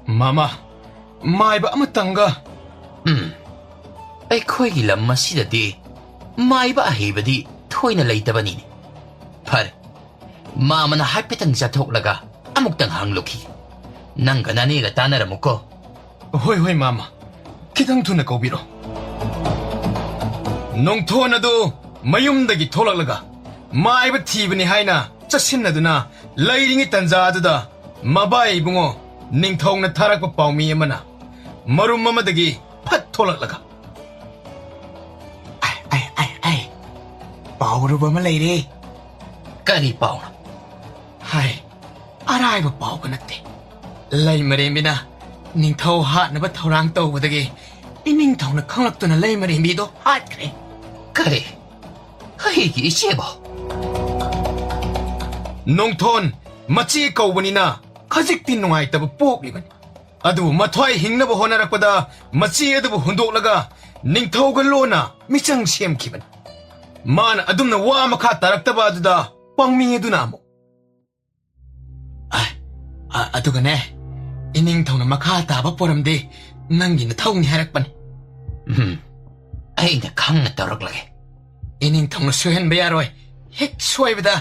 ꯃꯥꯃꯥ ꯃꯥꯏꯕ ꯑꯃꯇꯪꯒ ꯑꯩꯈꯣꯏꯒꯤ ꯂꯝ ꯑꯁꯤꯗꯗꯤ ꯃꯥꯏꯕ ꯑꯍꯩꯕꯗꯤ ꯊꯣꯏꯅ ꯂꯩꯇꯕꯅꯤꯅꯦ. ꯐꯔꯦ, ꯃꯥꯃꯅ ꯍꯥꯏꯐꯦꯠꯇꯪ ꯆꯠꯊꯣꯛꯂꯒ ꯑꯃꯨꯛꯇꯪ ꯍꯪꯂꯨꯈꯤ. ꯅꯪꯒ ꯅꯅꯦꯒ ꯇꯥꯟꯅꯔꯝꯃꯨꯀꯣ. ꯍꯣꯏ ꯍꯣꯏ ꯃꯥꯃꯥ ꯈꯤꯇꯪ ꯊꯨꯅ ꯀꯧꯕꯤꯔꯣ ꯅꯣꯡꯊꯣꯟ ꯑꯗꯨ ꯃꯌꯨꯝꯗꯒꯤ ꯊꯣꯛꯂꯛꯂꯒ ꯃꯥꯏꯕ ꯊꯤꯕꯅꯤ ꯍꯥꯏꯅ ꯆꯠꯁꯤꯟꯅꯗꯨꯅ ꯂꯩꯔꯤꯉꯩ ꯇꯟꯖꯥꯗꯨꯗ ꯃꯕꯥꯏ ꯏꯕꯨꯡꯉꯣ ꯅꯤꯡꯊꯧꯅ ꯊꯥꯔꯛꯄ ꯄꯥꯎꯃꯤ ꯑꯃꯅ ꯃꯔꯨꯝ ꯑꯃꯗꯒꯤ ꯐꯠ ꯊꯣꯛꯂꯛꯂꯒ ꯄꯥꯎꯔꯨꯕ ꯑꯃ ꯂꯩꯔꯦ. ꯀꯔꯤ ꯄꯥꯎꯅꯣ? ꯍꯥꯏ ꯑꯔꯥꯏꯕ ꯄꯥꯎꯒ ꯅꯠꯇꯦ. ꯂꯩꯃꯔꯦꯝꯕꯤꯅ ꯅꯤꯡꯊꯧ ꯍꯥꯠꯅꯕ ꯊꯧꯔꯥꯡ ꯇꯧꯕꯗꯒꯤ ꯏꯅꯤꯡꯊꯧꯅ ꯈꯪꯂꯛꯇꯨꯅ ꯂꯩꯃꯔꯦꯝꯕꯤꯗꯣ ꯍꯥꯠꯈ꯭ꯔꯦ. ꯀꯔꯤ? ꯑꯩꯒꯤ ꯏꯆꯦꯕꯣ? ꯅꯣꯡꯊꯣꯟ ꯃꯆꯦ ꯀꯧꯕꯅꯤꯅ ꯈꯖꯤꯛꯇꯤ ꯅꯨꯡꯉꯥꯏꯇꯕ ꯄꯣꯛꯂꯤꯕꯅꯤ. ꯑꯗꯨꯕꯨ ꯃꯊ꯭ꯋꯥꯏ ꯍꯤꯡꯅꯕ ꯍꯣꯠꯅꯔꯛꯄꯗ ꯃꯆꯦ ꯑꯗꯨꯕꯨ ꯍꯨꯟꯗꯣꯛꯂꯒ ꯅꯤꯡꯊꯧꯒ ꯂꯣꯟꯅ ꯃꯤꯆꯪ ꯁꯦꯝꯈꯤꯕꯅꯤ. ꯃꯥꯅ ꯑꯗꯨꯝꯅ ꯋꯥ ꯃꯈꯥ ꯇꯥꯔꯛꯇꯕ ꯑꯗꯨꯗ ꯄꯥꯎꯃꯤ ꯑꯗꯨꯅ ꯑꯃꯨꯛ ꯑꯗꯨꯒꯅꯦ ꯏꯅꯤꯡꯊꯧꯅ ꯃꯈꯥ ꯇꯥꯕ ꯄꯣꯔꯝꯗꯤ ꯅꯪꯒꯤ ꯅꯊꯧꯅꯤ ꯍꯥꯏꯔꯛꯄꯅꯤ. ꯑꯩꯅ ꯈꯪꯅ ꯇꯧꯔꯛꯂꯒꯦ. ꯏꯅꯤꯡꯊꯧꯅ ꯁꯣꯏꯍꯟꯕ ꯌꯥꯔꯣꯏ. ꯍꯦꯛ ꯁꯣꯏꯕꯗ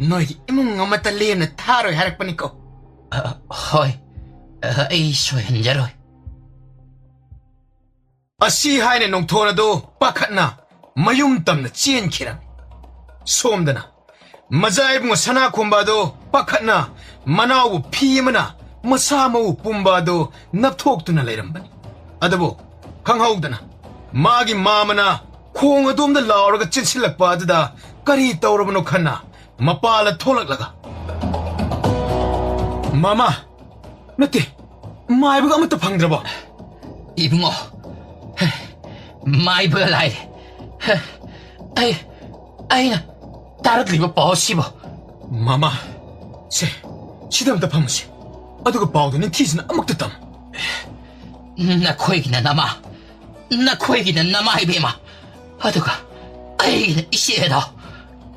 ꯅꯣꯏꯒꯤ ꯏꯃꯨꯡ ꯑꯃꯠꯇ ꯂꯦꯝꯅ ꯊꯥꯔꯣꯏ ꯍꯥꯏꯔꯛꯄꯅꯤꯀꯣ. ꯍꯣꯏ, ꯑꯩ ꯁꯣꯏꯍꯟꯖꯔꯣꯏ. ꯑꯁꯤ ꯍꯥꯏꯅ ꯅꯣꯡꯊꯣꯟ ꯑꯗꯨ ꯄꯥꯈꯠꯅ ꯃꯌꯨꯝ ꯇꯝꯅ ꯆꯦꯟꯈꯤꯔꯝꯃꯤ. ꯁꯣꯝꯗꯅ ꯃꯖꯥꯏꯕꯨꯡ ꯁꯅꯥꯈꯣꯝꯕ ꯑꯗꯨ ꯄꯥꯈꯠꯅ ꯃꯅꯥꯎꯕꯨ ꯐꯤ ꯑꯃꯅ ꯃꯁꯥ ꯃꯎ ꯄꯨꯝꯕ ꯑꯗꯨ ꯅꯞꯊꯣꯛꯇꯨꯅ ꯂꯩꯔꯝꯕꯅꯤ. ꯑꯗꯨꯕꯨ ꯈꯪꯍꯧꯗꯅ ꯃꯥꯒꯤ ꯃꯥꯃꯅ ꯈꯣꯡ ꯑꯗꯣꯝꯗ ꯂꯥꯎꯔꯒ ꯆꯦꯟꯁꯤꯜꯂꯛꯄ ꯑꯗꯨꯗ ꯀꯔꯤ ꯇꯧꯔꯕꯅꯣ ꯈꯟꯅ ꯃꯄꯥꯜꯗ ꯊꯣꯛꯂꯛꯂꯒ ꯃꯥꯃꯥ ꯅꯠꯇꯦ ꯃꯥꯏꯕꯒ ꯑꯃꯠꯇ ꯐꯪꯗ꯭ꯔꯕꯣ? 이붕어, 마이브가 라이래. 아이나 따라들이고 뻐시보. 마마, 시담다 파무시. 아두가 바우더는 티즈는 아무것도 땀. 나 코에기나 남아. 나 코에기나 남아 이베마. 아두가 아이나 이시에다.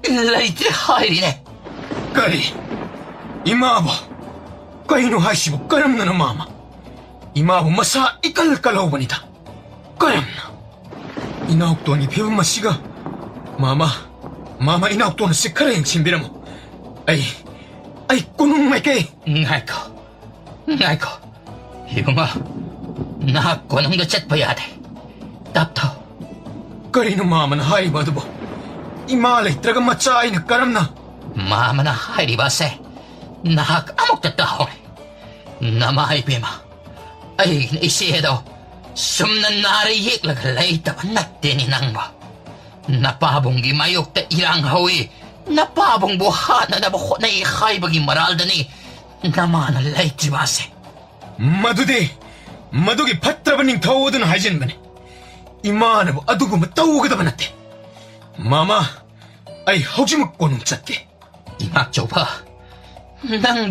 라이트를 하이리네. 까리, 이마보. 까이노 하시보 까람나나 마마. 이마보 마사 이깔깔하오보니다. 까람나. 이나옥도니 배운마 씨가 마마 이나옥도는 시카라행 침비라모. 아이 꼬농마이게. 나이코. 이붕어, 나 꼬농도 zet봐야 돼. 답터. 까리노 마마는 하이바드보. 이마를 이따가 마짜이는 까람나. 마마나 하이리바세. 나 아목됐다 하오네. 나마 하이베마. 아이나 이시에도 숨는 나를 얘기가 레이다가 낫대니 낭바. 나 바봉기 마욕대 이랑하위. 나 바봉부 하나나보 호나이 하이버기 말알더니 나만을 레이지 마세. 마두기 파트라바닝 더우든 하이진바네. 이마나보 아두고 뭐 떠오거다 바났대. 마마, 아이 허지먹고 놈 짰게. 이막저봐 낭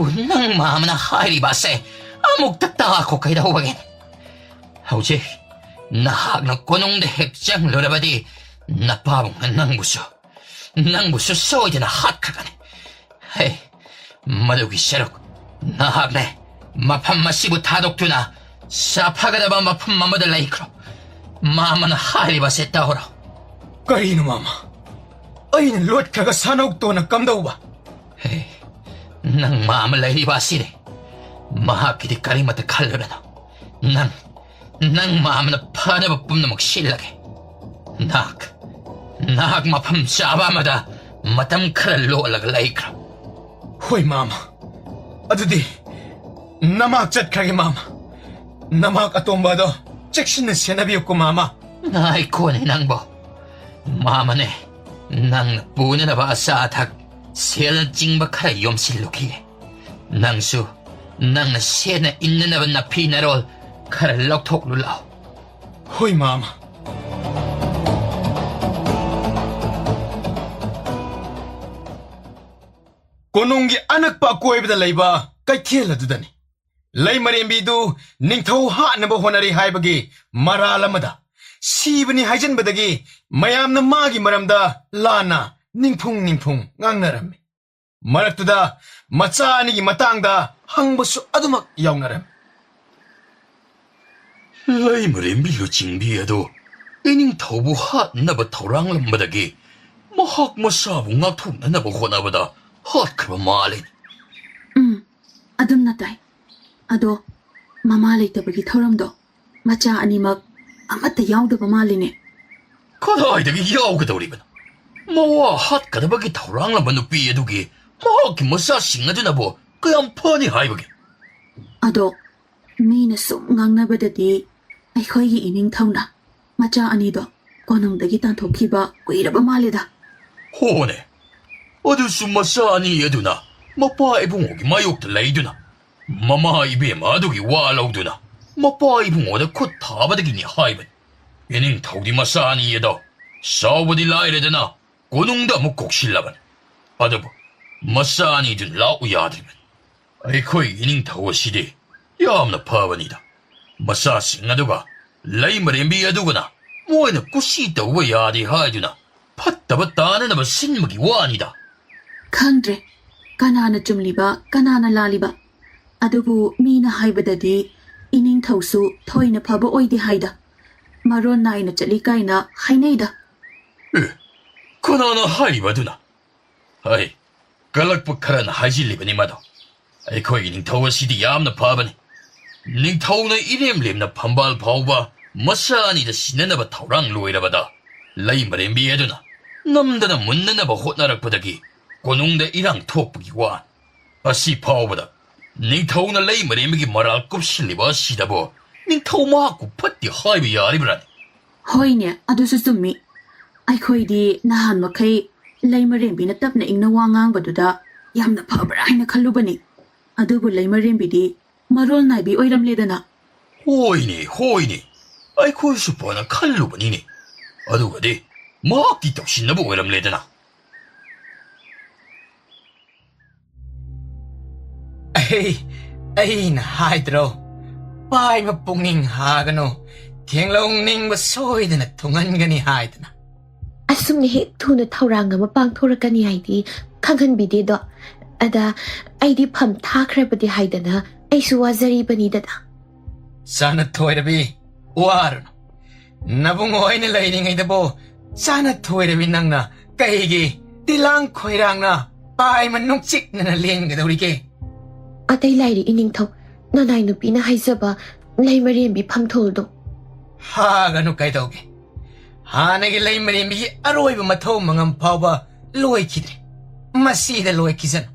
마음나 하이리바세 아묵다 따고 가이다오바겐 하우지 나학나 꼬농데 핵장 러라바디 나빠봉 낭부수 소이드나 핫카가네 헤이 마두기 샤록 나학네 마판 마시부 타독두나 사파가다바 마판 마마들 라이크로 마마나 하이리바세 따오라 Karino mama? Ay nalot ka sanok to nagkamdaw ba? 헤이 낭 마음을 라이리바시네 마하키디 까리마타 칼르라나 낭 마음나 파나바 뿜나 먹 실라게 나학 마팜 사바마다 마탐 카랄로 올라가 라이크라 Hoy mama. Adudi. Namak chat kage mama. Namak atomba do. Chekshin na sinabi ko mama. 나이코네 낭보 마마네 낭 뿌네나 바사탁 세는 찡박하라 염실로기에 낭수 낭나 세나 있는 나반 나 피나롤 카를 럭톡 룰라오 Hoy mama. Konongi anak pa ko ibda layba kay tiela dudani. Lay marimbidu ningthaw ha na ba honari haibagi maralamada. Sibani haijan badagi mayam na magi maramda lana ningphung ngangnarami. Maraktuda macha ni matangda hangbasu adumak yawnarami. 라이머의 밀로 징비에도 이닝 터부 핫 나바 터랑람 바닥이 마학 마사부 ngakthum na naba honabada hot kraba malin ꯑꯗꯨꯝ ꯅꯇꯥꯏ ꯑꯗꯣ ꯃꯃꯥ ꯂꯩꯇꯕꯒꯤ ꯊꯧꯔꯝꯗꯣ ꯃꯆꯥ ꯑꯅꯤꯃꯛ ꯑꯃꯠꯇ ꯌꯥꯎꯗꯕ ꯃꯥꯜꯂꯤꯅꯦ 그다이다기 야우가다우리바나 마와 핫가다바기 터랑람바 누피 에두기 마학기 마사 싱아두나보 그ям 뻔히 하이바기 ꯑꯗꯣ ꯃꯤꯅ ꯁꯨꯝ ꯉꯥꯡꯅꯕꯗꯗꯤ ꯑꯩꯈꯣꯏꯒꯤ 이닝ꯊꯧꯅ ꯃꯆꯥ ꯑꯅꯤꯗꯣ ꯀꯣꯅꯨꯡꯗꯒꯤ ꯇꯥꯟꯊꯣꯛꯈꯤꯕ ꯀꯨꯏꯔꯕ ꯃꯥꯜꯂꯦꯗ 호네 어두수 마사 아니 에두나 마빠 이붕오기 마욕다 레이두나 마마 입에 마두기 와라우두나 마빠 이붕오다 콧 타바드기니 하이바니 예닝 타우디 마사 아니 에도 사우버디 라이레드나 고농다 묵곡 실라반 아더부 마사 아니든 라우 야드리면 아이코이 이닝 타워 시대 야암나 파바니다 마사 싱아두가 라이머렘비 에두구나 뭐에나 꾸시 떠와 야디 하이두나 팟다바 따나나바 신무기 와니다 ꯈꯪꯗ꯭ꯔꯦ ꯀꯅꯥꯅ ꯆꯨꯝꯂꯤꯕ ꯀꯅꯥꯅ ꯂꯥꯜꯂꯤꯕ ꯑꯗꯨꯕꯨ ꯃꯤꯅ ꯍꯥꯏꯕꯗꯗꯤ 이닝ꯊꯧꯁꯨ ꯊꯣꯏꯅ ꯐꯕ ꯑꯣꯏꯗꯦ ꯍꯥꯏꯗ ꯃꯔꯣꯟ ꯅꯥꯏꯅ ꯆꯠꯂꯤ ꯀꯥꯏꯅ ꯍꯥꯏꯅꯩꯗ 그나나 하이바두나 아이 갈락부 카라나 하이질리바니 마도 아이코이 닝타워 시디 얌나 파바니 닝타우나 이렘렘나 판발 파우바 마사니다 시네나바 타우랑 로이라바다 라이마렘비에두나 남다나 문나나바 호나락바다기 고농다 이랑 톡부기 와 아시 파우바다 닝타우나 라이마렘비기 말할 꼽실리바 시다보 닝타우 마하쿠 팟디 하이비 야리브라니 ꯍꯣꯏꯅꯦ ꯑꯗꯨꯁꯨ ꯆꯨꯝꯃꯤ ꯑꯩꯈꯣꯏꯗꯤ ꯅꯍꯥꯟ ꯃꯈꯩ ꯂꯩꯃꯔꯦꯝꯕꯤꯅ ꯇꯞꯅ ꯏꯪꯅ ꯋꯥ ꯉꯥꯡꯕꯗꯨꯗ ꯌꯥꯝꯅ ꯐꯕ꯭ꯔꯥ ꯍꯥꯏꯅ ꯈꯜꯂꯨꯕꯅꯤ ꯑꯗꯨꯕꯨ ꯂꯩꯃꯔꯦꯝꯕꯤꯗꯤ ꯃꯔꯣꯜ ꯅꯥꯏꯕꯤ ꯑꯣꯏꯔꯝꯂꯦꯗꯅ 호이니 아이코이수 뻔한 칼루버니니 아두가디 마악디 떡신나보 오이람레드나 Ay na haidro. Pai mapungning hagano. Tianglong ning basoy na tungan gani haidna. asumni he thuna thaurang ama pangthorakani haidi khanghanbide do ada aidi pham thakhrabadi haidana aisu wazari bani dada Sana thoirabi warno. Nabung oine laining ay dabo. Sana thoirabi nang na kaigi tilang khoirang na pai manung chik na naleng gadawri ke. atai lairi iningthau nanai nupi na haizaba laimarembi phamtholdo Hagano kay doge. Hanagi lay marimbi aroy ba mathaw mangam phawba loy kidre. Masida loy kisan.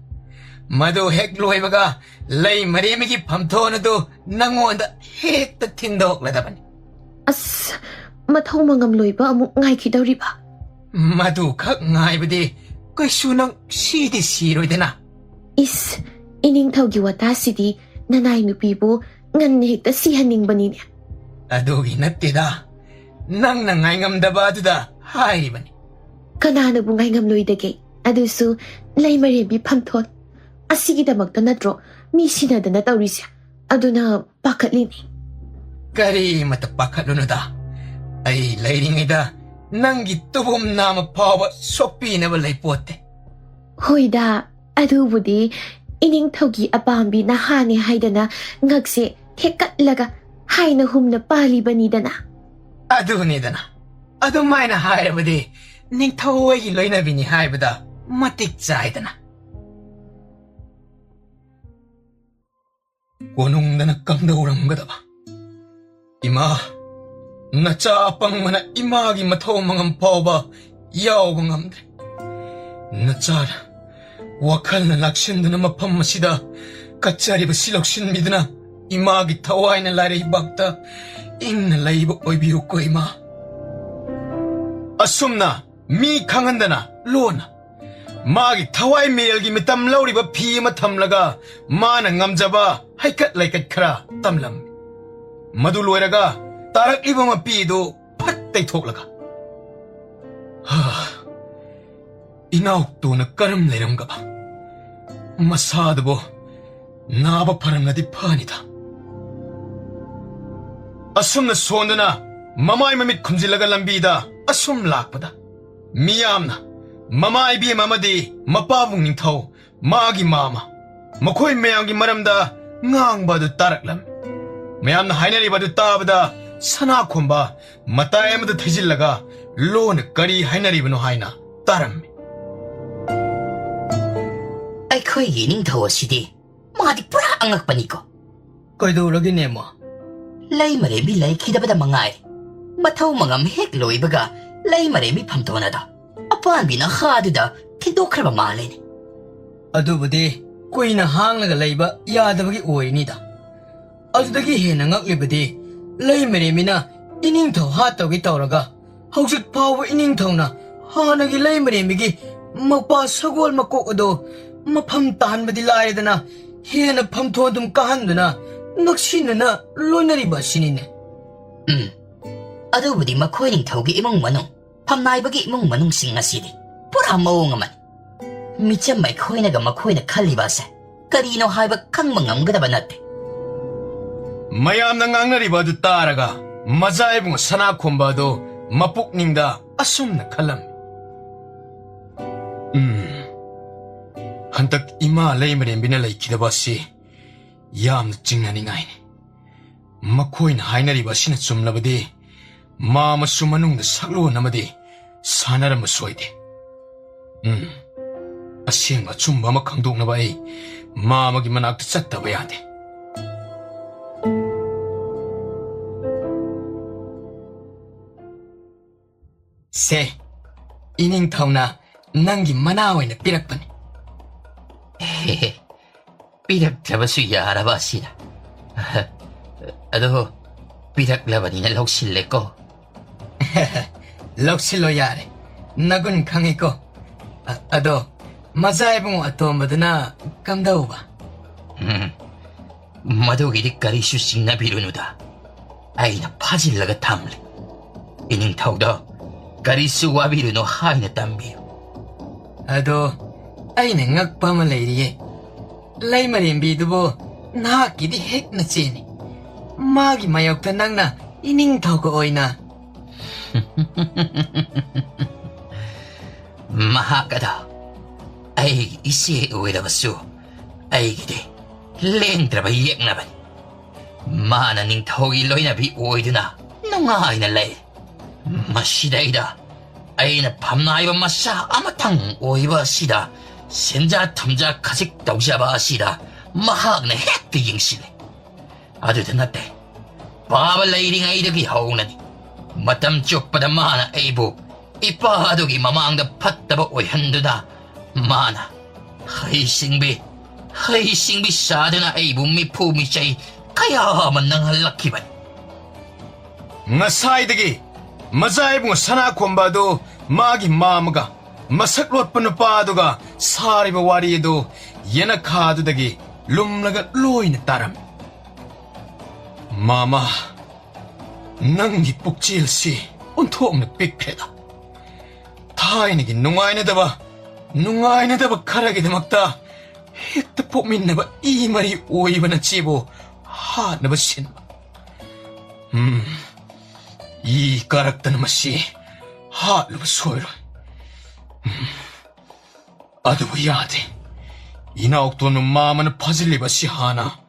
Madu hek loy baga lay marimbi ki phamtho na do nangonda hek ta thindok ladabani. as mathau mangam loiba amuk ngai khidawriba Madu khak ngai bade kaisu nang sidi siroi dena. is iningthau gi wata sidi nanai nupi bo ngan hekta sihaning bani ne Adugi nattida. Nang nangai ngamdaba aduda hairibani. kanana bu ngai ngam loidage ꯑꯗꯨꯁꯨ ꯂꯩꯃꯔꯦꯝꯕꯤ ꯐꯝꯊꯣꯟ ꯑꯁꯤꯒꯤꯗꯃꯛꯇ ꯅꯠꯇ꯭ꯔꯣ ꯃꯤ ꯁꯤꯟꯅꯗꯅ ꯇꯧꯔꯤꯁꯦ ꯑꯗꯨꯅ ꯄꯥꯈꯠꯂꯤꯅꯤ ꯀꯔꯤ ꯃꯇ ꯄꯥꯈꯠꯂꯨꯅꯨꯗ ꯑꯩ ꯂꯩꯔꯤꯉꯩꯗ ꯅꯪꯒꯤ ꯇꯨꯕꯨꯝ ꯅꯥꯝꯃ ꯐꯥꯎꯕ ꯁꯣꯛꯄꯤꯅꯕ ꯂꯩꯄꯣꯠꯇꯦ ꯍꯣꯏꯗ ꯑꯗꯨꯕꯨꯗꯤ ꯏꯅꯤꯡꯊꯧꯒꯤ ꯑꯄꯥꯝꯕꯤ ꯅꯍꯥꯅꯤ ꯍꯥꯏꯗꯅ ꯉꯛꯁꯦ ꯊꯦꯛꯀꯠꯂꯒ ꯍꯥꯏꯅ ꯍꯨꯝꯅ ꯄꯥꯜꯂꯤꯕꯅꯤꯗꯅ ꯑꯗꯨꯅꯤꯗꯅ ꯑꯗꯨꯃꯥꯏꯅ ꯍꯥꯏꯔꯕꯗꯤ ꯅꯤꯡꯊꯧ ꯍꯣꯏꯒꯤ ꯂꯣꯏꯅꯕꯤꯅꯤ ꯍꯥꯏꯕꯗ ꯃꯇꯤꯛ ꯆꯥꯏꯗꯅ ꯀꯣꯅꯨꯡꯗꯅ ꯀꯝꯗꯧꯔꯝꯒꯗꯕ ꯏꯃꯥ ꯅꯆꯥ ꯑꯄꯪꯕꯅ ꯏꯃꯥꯒꯤ ꯃꯊꯧ ꯃꯉꯝ ꯐꯥꯎꯕ ꯌꯥꯎꯕ ꯉꯝꯗ꯭ꯔꯦ ꯅꯆꯥꯅ ꯋꯥꯈꯜꯅ ꯂꯥꯛꯁꯤꯟꯗꯨꯅ ꯃꯐꯝ ꯑꯁꯤꯗ ꯀꯠꯆꯔꯤꯕꯁꯤ ꯂꯧꯁꯤꯟꯕꯤꯗꯨꯅ 이마기 타와이는 라레이 박다 잉나 라이브 오이비우고 이마 아숨나 미 강한다나 로나 마기 타와이 메일기 미땀 라우리바 피마 탐라가 마나 ngam자바 하이컷 라이컷 크라 땀람 마두 로이라가 따락 이바마 삐도 팟떼 톡라가 하 이나옥도나 까름 내렴가봐 마사드보 나바 파람나디 파니다 asumna sondana mamai mamit khumjilaga lambida asum lakpada miyamna mamai bi mamadi mapabung ningthau magi mama makhoi meyamgi maramda ngangbadu taraklam meyamna hainari badu tabada sana khomba matai amada thijillaga lon kari hainari bano haina taram ꯑꯩꯈꯣꯏꯒꯤ ꯅꯤꯡꯊꯧ ꯑꯁꯤꯗꯤ ꯃꯥꯗꯤ ꯄꯨꯔꯥ ꯑꯉꯛꯄꯅꯤꯀꯣ ꯀꯩꯗꯧꯔꯒꯦ ꯅꯦꯃ ꯂꯩꯃꯔꯦꯝꯕꯤ ꯂꯩꯈꯤꯗꯕꯗ ꯃꯉꯥꯏ ꯃꯊꯧ ꯃꯉꯝ ꯍꯦꯛ ꯂꯣꯏꯕꯒ ꯂꯩꯃꯔꯦꯝꯕꯤ ꯐꯝꯊꯣꯟꯗ ꯑꯄꯥꯟꯕꯤꯅ ꯍꯥꯗꯨꯗ ꯊꯤꯟꯗꯣꯛꯈ꯭ꯔꯕ ꯃꯥꯜꯂꯦꯅꯦ ꯑꯗꯨꯕꯨꯗꯤ ꯀꯨꯏꯅ ꯍꯥꯡꯂꯒ ꯂꯩꯕ ꯌꯥꯗꯕꯒꯤ ꯑꯣꯏꯔꯤꯅꯤꯗ ꯑꯗꯨꯗꯒꯤ ꯍꯦꯟꯅ ꯉꯛꯂꯤꯕꯗꯤ ꯂꯩꯃꯔꯦꯝꯕꯤꯅ ꯏꯅꯤꯡꯊꯧ ꯍꯥꯠꯇꯧꯒꯤ ꯇꯧꯔꯒ ꯍꯧꯖꯤꯛ ꯐꯥꯎꯕ ꯏꯅꯤꯡꯊꯧꯅ ꯍꯥꯟꯅꯒꯤ ꯂꯩꯃꯔꯦꯝꯕꯤꯒꯤ ꯃꯄꯥ ꯁꯒꯣꯜ ꯃꯀꯣꯛ ꯑꯗꯨ ꯃꯐꯝ ꯇꯥꯍꯟꯕꯗꯤ ꯂꯥꯏꯔꯗꯅ ꯍꯦꯟꯅ ꯐꯝꯊꯣꯟꯗꯨꯝ ꯀꯥꯍꯟꯗꯨꯅ ꯅꯛꯁꯤꯟꯅꯅ ꯂꯣꯏꯅꯔꯤꯕ ꯑꯁꯤꯅꯤꯅꯦ ꯑꯗꯨꯕꯨꯗꯤ ꯃꯈꯣꯏ ꯅꯤꯡꯊꯧꯒꯤ ꯏꯃꯨꯡ ꯃꯅꯨꯡ ꯐꯝꯅꯥꯏꯕꯒꯤ ꯏꯃꯨꯡ ꯃꯅꯨꯡꯁꯤꯡ ꯑꯁꯤꯗꯤ ꯄꯨꯔꯥ ꯃꯑꯣꯡ ꯑꯃꯅꯤ ꯃꯤꯆꯝ ꯑꯩꯈꯣꯏꯅꯒ ꯃꯈꯣꯏꯅ ꯈꯜꯂꯤꯕ ꯑꯁꯦ ꯀꯔꯤꯅꯣ ꯍꯥꯏꯕ ꯈꯪꯕ ꯉꯝꯒꯗꯕ ꯅꯠꯇꯦ ꯃꯌꯥꯝꯅ ꯉꯥꯡꯅꯔꯤꯕ ꯑꯗꯨ ꯇꯥꯔꯒ ꯃꯖꯥꯏꯕꯨꯡ ꯁꯅꯥꯈꯣꯝꯕ ꯑꯗꯨ ꯃꯄꯨꯛꯅꯤꯡꯗ ꯑꯁꯨꯝꯅ ꯈꯜꯂꯝꯃꯤ ꯍꯟꯗꯛ ꯏꯃꯥ ꯂꯩꯃꯔꯦꯝꯕꯤꯅ ꯂꯩꯈꯤꯗꯕ ꯑꯁꯤ ꯌꯥꯝꯅ ꯆꯤꯡꯅꯅꯤꯡꯉꯥꯏꯅꯤ ꯃꯈꯣꯏꯅ ꯍꯥꯏꯅꯔꯤꯕ ꯑꯁꯤꯅ ꯆꯨꯝꯂꯕꯗꯤ ꯃꯥ ꯃꯁꯨ ꯃꯅꯨꯡꯗ ꯁꯛꯂꯣꯟ ꯑꯃꯗꯤ ꯁꯥꯟꯅꯔꯝꯕ ꯁꯣꯏꯗꯦ ꯑꯁꯦꯡꯕ ꯑꯆꯨꯝꯕ ꯑꯃ ꯈꯪꯗꯣꯛꯅꯕ ꯑꯩ ꯃꯥ ꯑꯃꯒꯤ ꯃꯅꯥꯛꯇ ꯆꯠꯇꯕ ꯌꯥꯗꯦ ꯁꯦ 이닝ꯊꯧꯅ ꯅꯪꯒꯤ ꯃꯅꯥ ꯑꯣꯏꯅ ꯄꯤꯔꯛꯄꯅꯤ ꯄꯤꯔꯛꯇ꯭ꯔꯕꯁꯨ ꯌꯥꯔꯕ ꯑꯁꯤꯅ ꯑꯗꯣ ꯄꯤꯔꯛꯂꯕꯅꯤꯅ ꯂꯧꯁꯤꯜꯂꯦꯀꯣ ꯂꯧꯁꯤꯜꯂꯣ ꯌꯥꯔꯦ ꯅꯒꯨꯟ ꯈꯪꯉꯤꯀꯣ ꯑꯗꯣ ꯃꯖꯥꯏꯕꯨꯡ ꯑꯇꯣꯝꯕꯗꯨꯅ ꯀꯝꯗꯧꯕ ꯃꯗꯨꯒꯤꯗꯤ ꯀꯔꯤꯁꯨ ꯆꯤꯡꯅꯕꯤꯔꯨꯅꯨꯗ ꯑꯩꯅ ꯐꯥꯖꯤꯜꯂꯒ ꯊꯝꯂꯦ ꯏꯅꯤꯡꯊꯧꯗꯣ ꯀꯔꯤꯁꯨ ꯋꯥꯕꯤꯔꯨꯅꯨ ꯍꯥꯏꯅ ꯇꯝꯕꯤꯌꯨ ꯑꯗꯣ ꯑꯩꯅ ꯉꯛꯄ ꯑꯃ ꯂꯩꯔꯤꯌꯦ ꯂꯩꯃꯔꯦꯝꯕꯤꯗꯨꯕꯨ ꯅꯍꯥꯛꯀꯤꯗꯤ ꯍꯦꯛ ꯅꯆꯦꯅꯤ ꯃꯥꯒꯤ ꯃꯥꯌꯣꯛꯇ ꯅꯪꯅ ꯏꯅꯤꯡꯊꯧꯒ ꯑꯣꯏꯅ ꯃꯍꯥꯛ ꯑꯗꯣ ꯑꯩꯒꯤ ꯏꯆꯦ ꯑꯣꯏꯔꯕꯁꯨ ꯑꯩꯒꯤꯗꯤ ꯂꯦꯡꯗ꯭ꯔꯕ ꯌꯦꯛꯅꯕꯅꯤ ꯃꯥꯅ ꯅꯤꯡꯊꯧꯒꯤ ꯂꯣꯏꯅꯕꯤ ꯑꯣꯏꯗꯨꯅ ꯅꯨꯡꯉꯥꯏꯅ ꯂꯩ ꯃꯁꯤꯗꯩꯗ ꯑꯩꯅ ꯐꯝꯅꯥꯏꯕ ꯃꯆꯥ ꯑꯃꯇꯪ ꯑꯣꯏꯕ ꯑꯁꯤꯗ ꯁꯦꯟꯖꯥ ꯊꯨꯝꯖꯥ ꯈꯖꯤꯛ ꯇꯧꯖꯕ ꯑꯁꯤꯗ ꯃꯍꯥꯛꯅ ꯍꯦꯛꯇ ꯌꯦꯡꯁꯤꯜꯂꯤ ꯑꯗꯨꯗ ꯅꯠꯇꯦ ꯄꯥꯕ ꯂꯩꯔꯤꯉꯩꯗꯒꯤ ꯍꯧꯅꯅꯤ ꯃꯇꯝ ꯆꯨꯞꯄꯗ ꯃꯥꯅ ꯑꯩꯕꯨ ꯏꯄꯥ ꯑꯗꯨꯒꯤ ꯃꯃꯥꯡꯗ ꯐꯠꯇꯕ ꯑꯣꯏꯍꯟꯗꯨꯅ ꯃꯥꯅ ꯍꯩꯁꯤꯡꯕꯤ ꯁꯥꯗꯨꯅ ꯑꯩꯕꯨ ꯃꯤꯐꯨ ꯃꯤꯆꯩ ꯀꯌꯥ ꯑꯃ ꯅꯪꯍꯜꯂꯛꯈꯤꯕꯅꯤ ꯉꯁꯥꯏꯗꯒꯤ ꯃꯖꯥꯏꯕꯨꯡ ꯁꯅꯥꯈꯣꯝꯕ ꯑꯗꯨ ꯃꯥꯒꯤ ꯃꯥꯃꯒ ꯃꯁꯛ ꯂꯣꯠꯄ ꯅꯨꯄꯥ ꯑꯗꯨꯒ ꯁꯥꯔꯤꯕ ꯋꯥꯔꯤ ꯑꯗꯨ ꯌꯦꯅꯈꯥꯗꯨꯗꯒꯤ ꯂꯨꯝꯂꯒ ꯂꯣꯏꯅ ꯇꯥꯔꯝꯃꯤ ꯃꯥꯃꯥ ꯅꯪꯒꯤ ꯄꯨꯛꯆꯦꯜꯁꯤ ꯑꯣꯟꯊꯣꯛꯅ ꯄꯤꯛꯈ꯭ꯔꯦꯗ ꯊꯥꯏꯅꯒꯤ ꯅꯨꯡꯉꯥꯏꯅꯗꯕ ꯅꯨꯡꯉꯥꯏꯅꯗꯕ ꯈꯔꯒꯤꯗꯃꯛꯇ ꯍꯦꯛꯇ ꯄꯣꯛꯃꯤꯟꯅꯕ ꯏ ꯃꯔꯤ ꯑꯣꯏꯕ ꯅꯆꯦꯕꯨ ꯍꯥꯠꯅꯕ ꯁꯤꯟꯕ. 이 까락다는 맛이 하루부 소이로. 아두부 야데. 이나옥도는 마음은 파질리바시 하나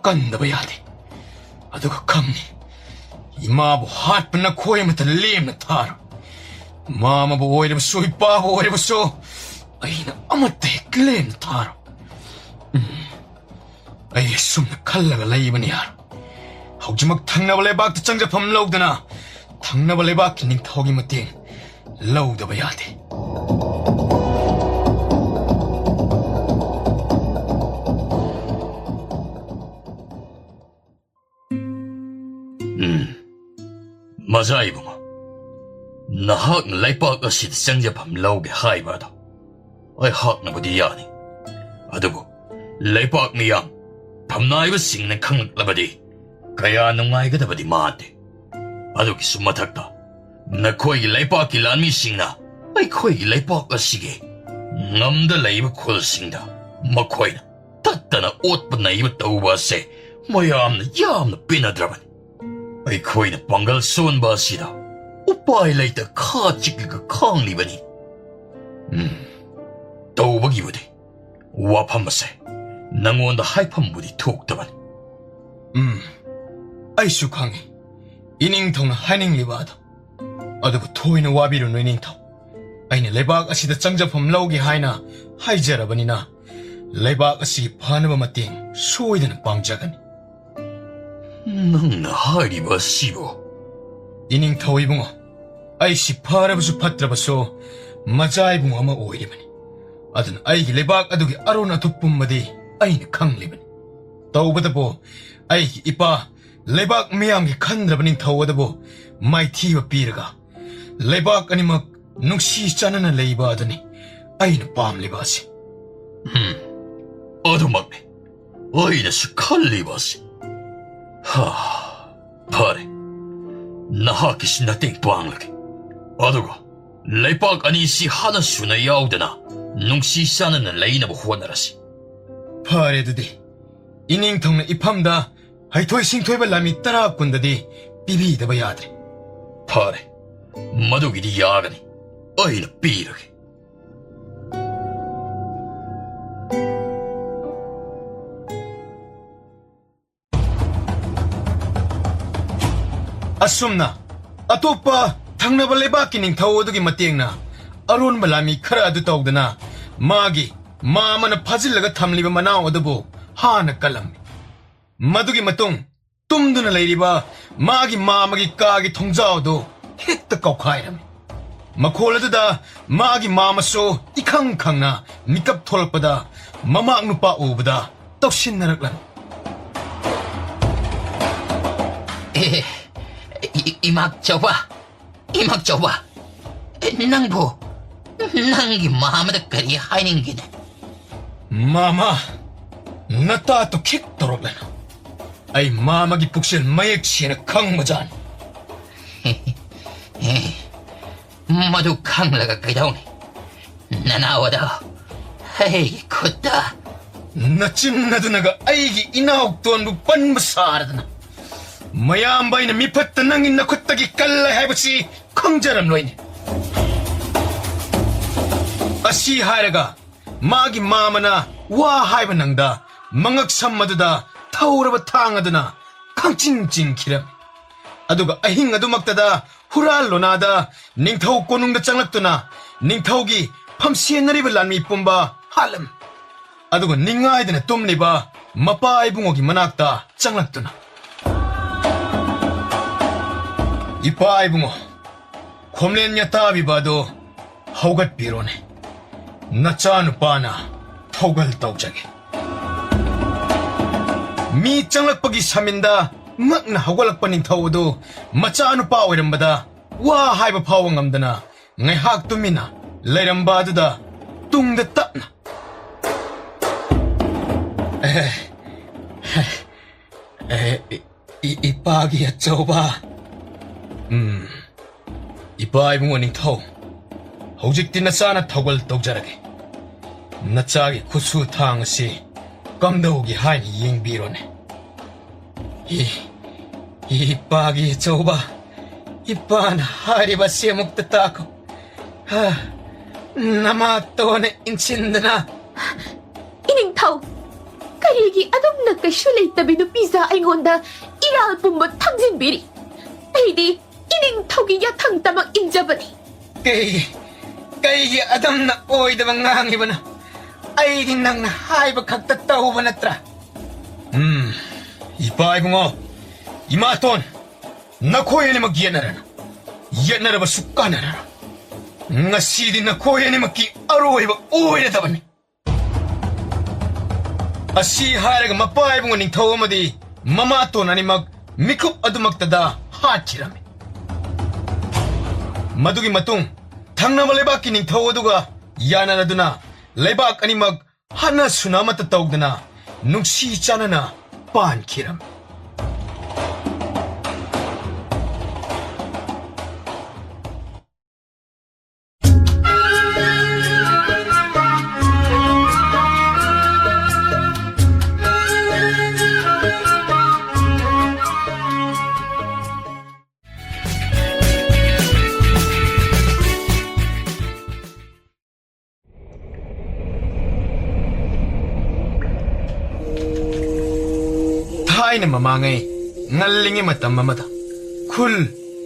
깐다바 야데. 아두가 감니. 이마부 핫분나 코에부터 림나 타로. 마마부 오이르부 소이 빠부 오이르부 소. 아이나 아마떼 클레나 타로. 아이 숨나 칼라가 라이바니 하로. 혹지막 탕나발레 박트 장자팜 라우드나 탕나발레 박트 닝타오기 못띵 라우드바 야데. 맞아 이봉아. 나학 라이박 어시드 장자팜 라우게 하이바다. 아이 학나보디 야니. 아두고 라이박 미양 밤나이바 싱는 강락라바디 kaya nungaygadabadi maate. Adugi sumatakta. Nakoy laypak ilan misingna. Ay koy laypak asige. Ngamda layba kulsingda. Makoy na. Tatana otpa na iba tauba se. Mayam na yam na pinadraban. Ay koy na panggal son ba sida. Upay layta kachikika kangli bani. Tauba gibudi. Wapambase. Nangonda haipambudi tuktaban. 아이슈 강해. 이닝통은 하닝리바다. 어드부 토이는 와비로 뇌닝통. 아이네 레박 아시다 짱자품 라우기 하이나 하이자라바니나 레박 아시기 파나바 마띵 소이드는 빵자가니. 능 하이리바 시보. 이닝타오 이붕어. 아이시 파라부수 파트라바소 마자 이붕어 아마 오이리바니. 아든 아이기 레박 아두기 아로나 돋뿐마디 아이네 강리바니. 따오바다보 아이기 이빠 레박 미양기 칸드라바닝 타오다보 마이티와 비르가 레박 아니막 눅시 짜나나 레이바더니 아이는 빰리바시. 어두막네. 어이네 스칼리바시. 파레. 나하키 신나땡 빵라게. 어두가 레박 아니시 하나수나 야우드나 눅시 짜나나 레이나보 후원나라시. 파레드디 이닝통는 이팜다 하이토이 싱토이발 남이 따라군다디 비비다바 야드리. 파레. 마두기디 야가니. 어이나 삐르게. 아숨나 아토빠 탕나발레 바키닝 타오드기 마띵나 아론 발람이 카라드 타오드나 마기 마마나 파질라가 탐리바 마나오드보 하나 깔람미. 마두기 마tung tumduna leiriba magi mamagi kagi thongjaodo hekta kaukhairam. Makholadada magi mamaso ikhang khangna mikap tholakpada mamak nupa ubada tawsinnaraklan. 이막 줘봐. 낭보 낭기 마마다 그리 하이는 기네. Mama nata to kik toroblan. Ay mamagi puksil mayak siya na kang majan. 모두 강라가 그다오네. 나나와 daw. Ay, kuta. Nachin na doon naga aygi inaog tuan bupan masarad na. Mayambay na mipat na nangin na kutagi kalay si kongjaram loy ni. Asi haraga magi mama na wahay ba nang da mangag madada 타오르바 탕하드나 캉찡찡키람. 아두가 아힝 아두 막다다 후랄로나다 닝타오 꼬능다 짱락도나 닝타오기 팜시에 나리블 란미 뿜바 할람. 아두가 닝아이드나 똠리바 마빠이 붕어기 만악다 짱락도나. 이빠이 붕어 콤렌냐 따비바도 하우갓 비로네. 나짜누 빠나 타오갈 따오자게. Mi changlakpagi saminda ngak na hawalakpaning tawdo machaanu pa oirambada wa haiba phawang amdana ngai hak tumina leiramba da tungda tapna. Ipagi atsoba. Ipa ibungoning taw hojikti na sana tawgal tawjarage. ꯅꯆꯥꯒꯤ ꯈꯨꯠꯁꯨ ꯊꯥꯡ ꯑꯁꯤ ꯀꯝꯗꯧꯒꯤ ꯍꯥꯏꯅ ꯌꯦꯡꯕꯤꯔꯣꯅꯦ ꯏꯄꯥꯒꯤ ꯑꯆꯧꯕ ꯏꯄꯥꯅ ꯍꯥꯏꯔꯤꯕꯁꯤ ꯑꯃꯨꯛꯇ ꯇꯥꯈꯣ ꯅꯃꯥꯇꯣꯟꯅ ꯏꯟꯁꯤꯟꯗꯅ ꯏꯅꯤꯡꯊꯧ ꯀꯔꯤꯒꯤ ꯑꯗꯨꯝꯅ ꯀꯩꯁꯨ ꯂꯩꯇꯕꯤ ꯅꯨꯄꯤꯖꯥ ꯑꯩꯉꯣꯟꯗ ꯏꯔꯥꯜ ꯄꯨꯝꯕ ꯊꯝꯖꯤꯟꯕꯤꯔꯤ ꯑꯩꯗꯤ ꯏꯅꯤꯡꯊꯧꯒꯤ ꯌꯥꯊꯪꯇꯃꯛ ꯏꯟꯖꯕꯅꯤ ꯀꯩꯒꯤ ꯑꯗꯨꯝꯅ ꯑꯣꯏꯗꯕ ꯉꯥꯡꯉꯤꯕꯅꯣ ꯑꯩꯗꯤ ꯅꯪꯅ ꯍꯥꯏꯕ ꯈꯛꯇ ꯇꯧꯕ ꯅꯠꯇ꯭ꯔꯥ 이봐 이붕어 이마돈 나코에니막 옛날에봐 쑥가나라 나시디 나코에니막기 아로에바 오이레다바니 아시 하이라가 마빠 이붕어 닝타오마디 마마돈 아니막 미쿱 아두막다다 하치라메 마두기 마뚱 당나마 레바키 닝타오두가 야나나두나 레박 아니막 하나 수나마타 따옥드나 눅시 짜나나 빤키람 타이는 마망의 ngallingi matam mamada khul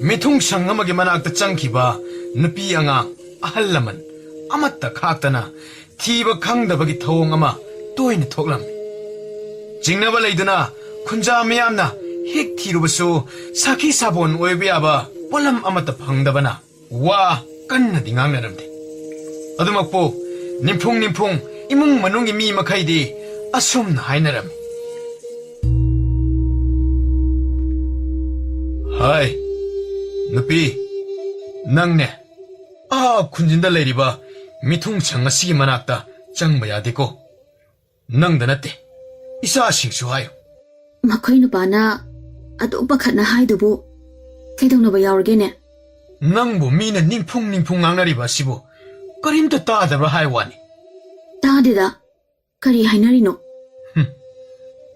mithung sang amagi manakta changkhiba nupi anga ahal laman amatta khaktana thiba khangdabagi thawong ama toina thoklam jingnaba leiduna khunja miyamna hek thirubasu sakhi sabon oibiaba polam amatta phangdabana wa kanna dingangnamde adumakpo nimphung imung manungi mi makhaidi asumna hainaram 하이, 누피, 낭네. 군진다 레리바, 미통 장아시기 만악다, 짱마야 되고. 낭다나떼, 이사 싱수하요. 마코이 누바나, 아도빠 갓나 하이두부, 개동노바 야오르게네. 낭부 미는 닝풍 낭나리바 시부, 거림도 따다브라 하이와니. 따데다, 거리 하이나리노.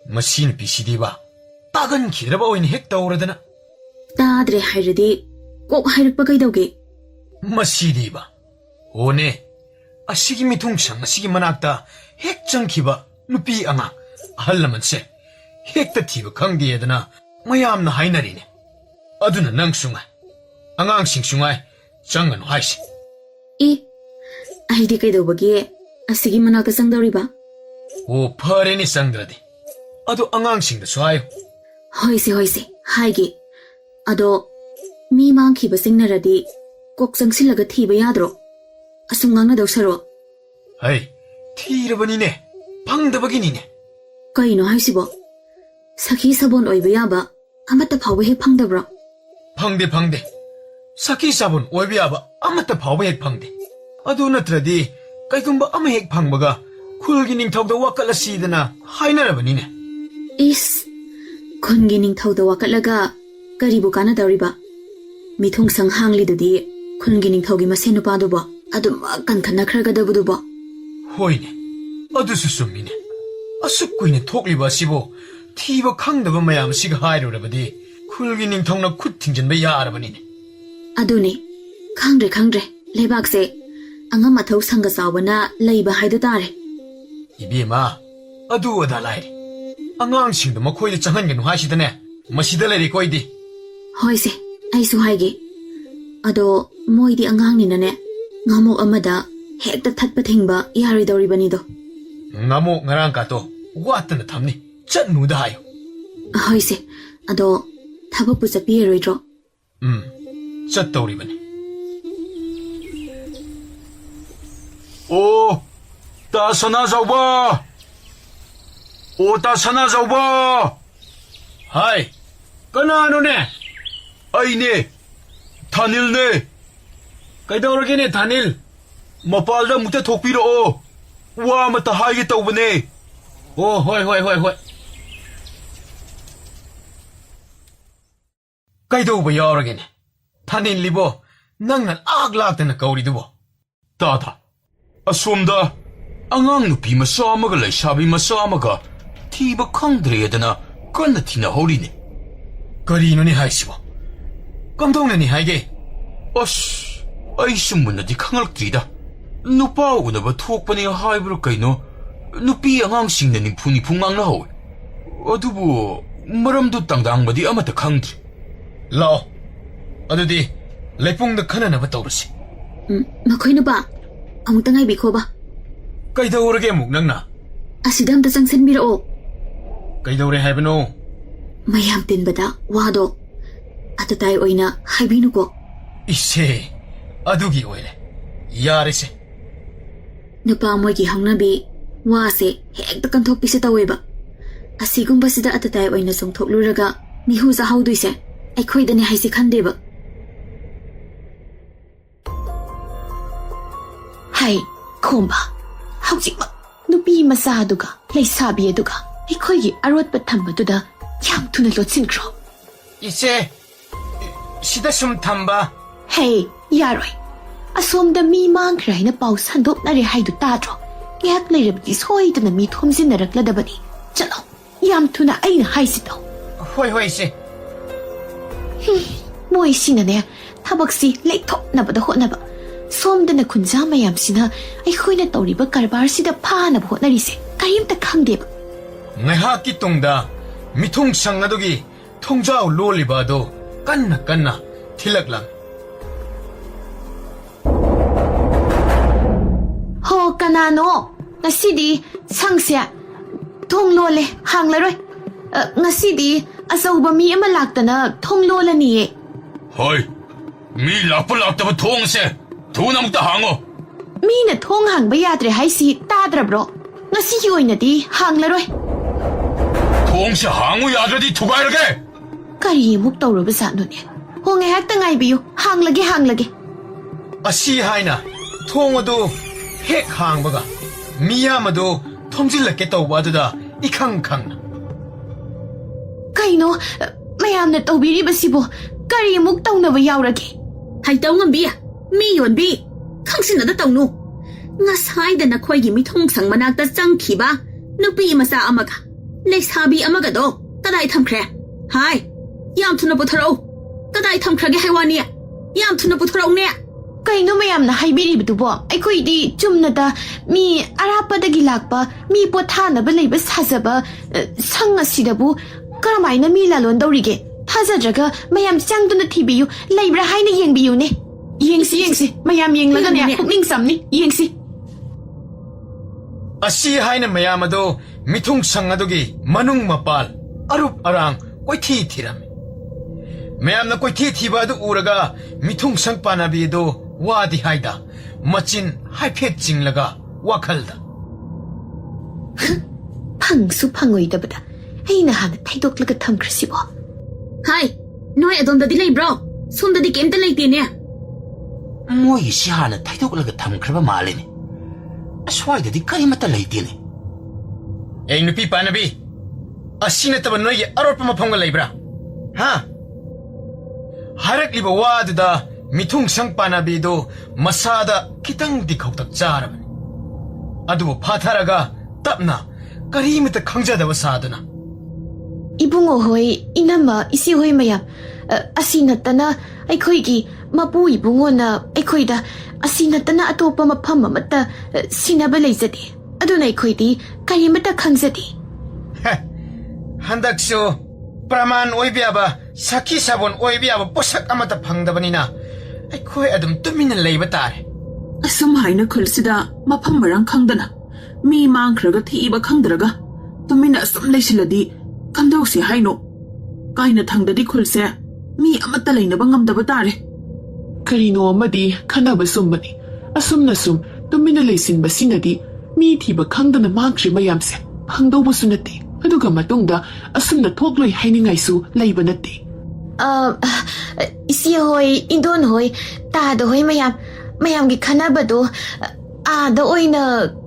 마시는 비시디바, 빠근 기다려봐 오인 핵 떠오르드나. 따드레 하이르디 꼭 하이르빠 가이다오게 마시디바 오네 아시기 미통창 아시기 만악다 핵장키바 누피 앙아 할라만세 핵다 티바 강디에드나 마야암나 하이나리네 아두나 낭숭아 앙앙싱숭아 장은 화이시 이 아이디 가이다오바게 아시기 만악다 쌍다리바 오 파레니 쌍드라디 아두 앙앙싱다 수하요 호이세 하이기 아도 미 망키바 싱나라디 꼭 정실라가 티바 야드로 아숭강나 도서로 아이 티르버니네 방다버기니네 까이노 하이시보 사키 사본 오이바 야바 아마타 파워 핵 팡다브라 방대 사키 사본 오이비아바 아마타 파워 핵 방대 아두 나트라디 까이금바 아마 핵 방바가 쿨기닝 턱다 와깔라시드나 하이나라버니네 이스 콘기닝 턱다 와깔라가 ꯀꯔꯤꯕꯨ ꯀꯥꯟꯅꯗꯧꯔꯤꯕ ꯃꯤꯊꯨꯡꯁꯪ ꯍꯥꯡꯂꯤꯗꯨꯗꯤ ꯈꯨꯟꯒꯤ ꯅꯤꯡꯊꯧꯒꯤ ꯃꯁꯦꯟ ꯅꯨꯄꯥꯗꯨꯕꯣ ꯑꯗꯨꯃꯛ ꯀꯟꯈꯠꯅꯈ꯭ꯔꯒꯗꯕꯗꯨꯕꯣ ꯍꯣꯏꯅꯦ ꯑꯗꯨꯁꯨ ꯆꯨꯝꯃꯤꯅꯦ ꯑꯁꯨꯛ ꯀꯨꯏꯅ ꯊꯣꯛꯂꯤꯕ ꯑꯁꯤꯕꯨ ꯊꯤꯕ ꯈꯪꯗꯕ ꯃꯌꯥꯝꯁꯤꯒ ꯍꯥꯏꯔꯨꯔꯕꯗꯤ ꯈꯨꯜꯒꯤ ꯅꯤꯡꯊꯧꯅ ꯈꯨꯠ ꯊꯤꯡꯖꯤꯟꯕ ꯌꯥꯔꯕꯅꯤꯅꯦ ꯑꯗꯨꯅꯤ ꯈꯪꯗ꯭ꯔꯦ ꯂꯩꯕꯥꯛꯁꯦ ꯑꯉꯝ ꯑꯊꯧ ꯁꯪꯒ ꯆꯥꯎꯕꯅ ꯂꯩꯕ ꯍꯥꯏꯗꯨ ꯇꯥꯔꯦ 이비마 어두 어달라이리 앙앙싱도 머코이드 짱한게노 하시더네 머시다 레리 코이디 ꯍꯣꯏꯁꯦ ꯑꯩꯁꯨ ꯍꯥꯏꯒꯦ ꯑꯗꯣ ꯃꯣꯏꯗꯤ ꯑꯉꯥꯡꯅꯤꯅꯅꯦ ꯉꯥꯃꯣꯛ ꯑꯃꯗ ꯍꯦꯛꯇ ꯊꯠꯄ ꯊꯤꯡꯕ ꯌꯥꯔꯣꯏꯗꯧꯔꯤꯕꯅꯤꯗꯣ 나모 nga랑까도 와뜨나 탐니 짠누다 하요 ꯍꯣꯏꯁꯦ ꯑꯗꯣ ꯊꯕꯛꯄꯨ ꯆꯠꯄꯤꯔꯣꯏꯗ꯭ꯔോ ꯆꯠꯇꯧꯔꯤꯕꯅꯤ 오 따사나 자오바 오 따사나 자오바 하이 그나노네 아이네 다닐네 그이더러게네 다닐 머팔다 무태 독비로 와 맞다 하이겠다고네 오 호이 그이더버 여러게네 다닐 리보 낭난 악락되는 거리두보 따다 아솜다 angang nupi masa amaga laisabi masa amaga thiba khangdredana kanna thinahorine. Karino ni haisibo? Kamdongna ni haige? Ash, ai sumunadi khangaltrida. Nupa unaba thokpani haibro kaino nupi angangsingna ningphuni phungang na hawe. Adubu maramdu tangdangbadi amata khangdri. Lao, adudi leipungda khananaba tawrasi. Makhoi nupa amutang ngaibikho ba? Kaidawrage amuk nangna? Asida amta changsanbirao. Kaidawre haibano? Mayam tinbada wado atatai oina haibinuko. Ise, adugi oire. Yarese. Nupa moigi hangnabi wase hekta kanthokpise taweba. Asigumbasida atatai oina songthokluraga mihu za hauduise aikhoidane haisi khandeba. Hai, khomba. Haujikma nupi masa aduga leisabi aduga aikhoigi arotpa thambaduda yam thuna lotsinkhro. Ise, sida sum thamba. Hey, yaroi. Asomda mi mangkhra haina pau sandopnare haidu tadro. Ngak leirabdi soidana mi thomjinnarakladabani. Chalo, yam thuna aina haisito. Hoi hoi ise. Moi sinane thabaksi leithopnabada hotnaba. Somdana khunja mayamsina aikhoina tawriba karbar sida phanaba hotnarise. Karimta khangdeba. Ngaihaki tungda mithung sang adugi thongjau loliba do kanna kanna thilaklang. Ho kanano ngasidi sangsia thonglole hanglaroi. Ngasidi asauba mi ama laktana thonglolani. Hoi, mi lakpa laktaba thongse thuna mukta hango. Mina thong hangba yadre haisi tadrabro. Ngasi oinadi hanglaroi. Thongse hangu yadradi thugairage. Kari muk tawruba sanune. Ho ngahakta ngaibiyu hanglage. Asi haina thong adu hek hangbaga miyam adu thomjillake tawba aduda ikhang khangna. Kaino mayamna tawbiribasibo kari muk tawnaba yaurage. Haitau ngambiya mi yonbi khangsinada tawnu ngasai da nakhoigi mithong sang manakta changkhiba nupi masa amaga leisabi amaga do kadai thamkhre hai yam thuna putharo kadai thamkhrage haiwani yam thuna putharo ne Kaino mayamna haibiribudubo aikhoidi chumnada mi arapadagi lakpa mi pothanaba leiba sajaba sangasidabu karamaina mi lalon dawrige thajadraga mayam changduna thibiyu leibra haina yengbiyune. Yengsi mayam yenglaga ne pukning samni yengsi. Asi haina mayam adu mithung sang adugi manung mapal arup arang koithi thiram. Mayam na koithi thiba adu uraga mithung sang panabi adu wadi haida machin haiphet jinglaga wakhalda. Phangsu phangoidabada aina hana thaidoklaga thamkhrasibo. hai noi adondadi leibro somdadi kemta leitene Moi si hana thaidoklaga thamkhraba malene. Aswaidadi karimata leitene. Ei nupi panabi asina taba noi arotpa mafamga leibra. Ha? Harakliba waduda mithung sang panabi do masada kitang dikhautak charabani. Adubu phatharaga tapna karimata khangjadaba saduna. Ibungo hoi inama isi hoi mayam asinatana aikhoigi mapu ibungo na aikhoida asinatana atopa mafam amata sinaba leizadi aduna aikhoidi karimata khangjadi. Handakso praman oibiaba sakhi sabon oibiaba posak amata phangdabanina aikhoi adum tumina leiba tare. asum haina khulsida mafam marang khangdana mi mangkhraga thiba khangdraga tumina asum leisiladi kamdausi haino kaina thangdadi khulse mi amata leinaba ngamdaba tare Karino amadi khanaba sumbani asumna sum tumina leisinba sinadi mi thiba khangdana mangkhri mayamse phangdauba sunati aduga matungda asumna thokloi hainingaisu leiba nati. Isi hoi indon hoi tado hoi mayam gi khanabado ada oina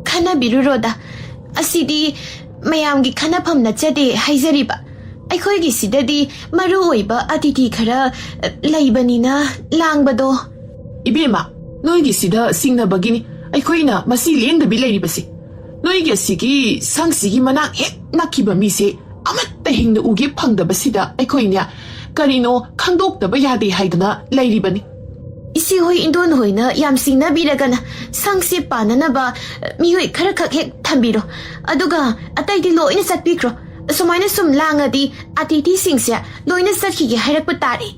khanabiruroda asidi mayam gi khanapam na chade haizariba aikhoi gi sidadi maru oiba atiti khara leibanina langbado. Ibema noigi sida singna bagini aikhoina masi lengdabi leiribasi ꯅꯣꯏꯒꯤ ꯑꯁꯤꯒꯤ ꯁꯪꯁꯤꯒꯤ ꯃꯅꯥꯛ ꯍꯦꯛ ꯅꯛꯈꯤꯕ ꯃꯤꯁꯦ ꯑꯃꯠꯇ ꯍꯤꯡꯅ ꯎꯒꯦ ꯐꯪꯗꯕꯁꯤꯗ ꯑꯩꯈꯣꯏꯅ ꯀꯔꯤꯅꯣ ꯈꯪꯗꯣꯛꯇꯕ ꯌꯥꯗꯦ ꯍꯥꯏꯗꯅ ꯂꯩꯔꯤꯕꯅꯤ. ꯏꯆꯦ ꯍꯣꯏ ꯏꯟꯗꯣꯟ ꯍꯣꯏꯅ ꯌꯥꯝ ꯁꯤꯡꯅꯕꯤꯔꯒꯅ ꯁꯪꯁꯦ ꯄꯥꯟꯅꯅꯕ ꯃꯤꯑꯣꯏ ꯈꯔꯈꯛ ꯍꯦꯛ ꯊꯝꯕꯤꯔꯣ. ꯑꯗꯨꯒ ꯑꯇꯩꯗꯤ ꯂꯣꯏꯅ ꯆꯠꯄꯤꯈ꯭ꯔꯣ. ꯑꯁꯨꯃꯥꯏꯅ ꯁꯨꯝ ꯂꯥꯡꯉꯗꯤ ꯑꯇꯤꯊꯤꯁꯤꯡꯁꯦ ꯂꯣꯏꯅ ꯆꯠꯈꯤꯒꯦ ꯍꯥꯏꯔꯛꯄ ꯇꯥꯔꯦ.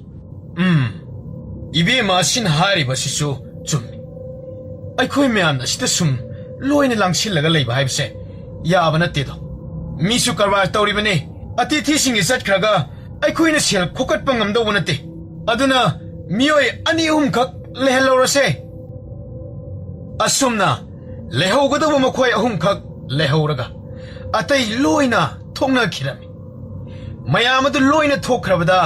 이베마 신 하리버시수 ꯆꯨꯝꯃꯤ. ꯑꯩꯈꯣꯏ ꯃꯌꯥꯝꯅ ꯁꯤꯗ ꯁꯨꯝ ꯂꯣꯏꯅ ꯂꯥꯡꯁꯤꯜꯂꯒ ꯂꯩꯕ ꯍꯥꯏꯕꯁꯦ ꯌꯥꯕ ꯅꯠꯇꯦꯗꯣ. ꯃꯤꯁꯨ ꯀꯔꯕꯥꯔ ꯇꯧꯔꯤꯕꯅꯤ. ꯑꯇꯤꯊꯤꯁꯤꯡꯒꯤ ꯆꯠꯈ꯭ꯔꯒ ꯑꯩꯈꯣꯏꯅ ꯁꯦꯜ ꯈꯣꯀꯠꯄ ꯉꯝꯗꯧꯕ ꯅꯠꯇꯦ. ꯑꯗꯨꯅ ꯃꯤꯑꯣꯏ ꯑꯅꯤ ꯑꯍꯨꯝꯈꯛ ꯂꯩꯍꯜꯂꯧꯔꯁꯦ. ꯑꯁꯨꯝꯅ ꯂꯩꯍꯧꯒꯗꯧꯕ ꯃꯈꯣꯏ ꯑꯍꯨꯝꯈꯛ ꯂꯩꯍꯧꯔꯒ ꯑꯇꯩ ꯂꯣꯏꯅ ꯊꯣꯛꯅꯈꯤꯔꯝꯃꯤ. ꯃꯌꯥꯝ ꯑꯗꯨ ꯂꯣꯏꯅ ꯊꯣꯛꯈ꯭ꯔꯕꯗ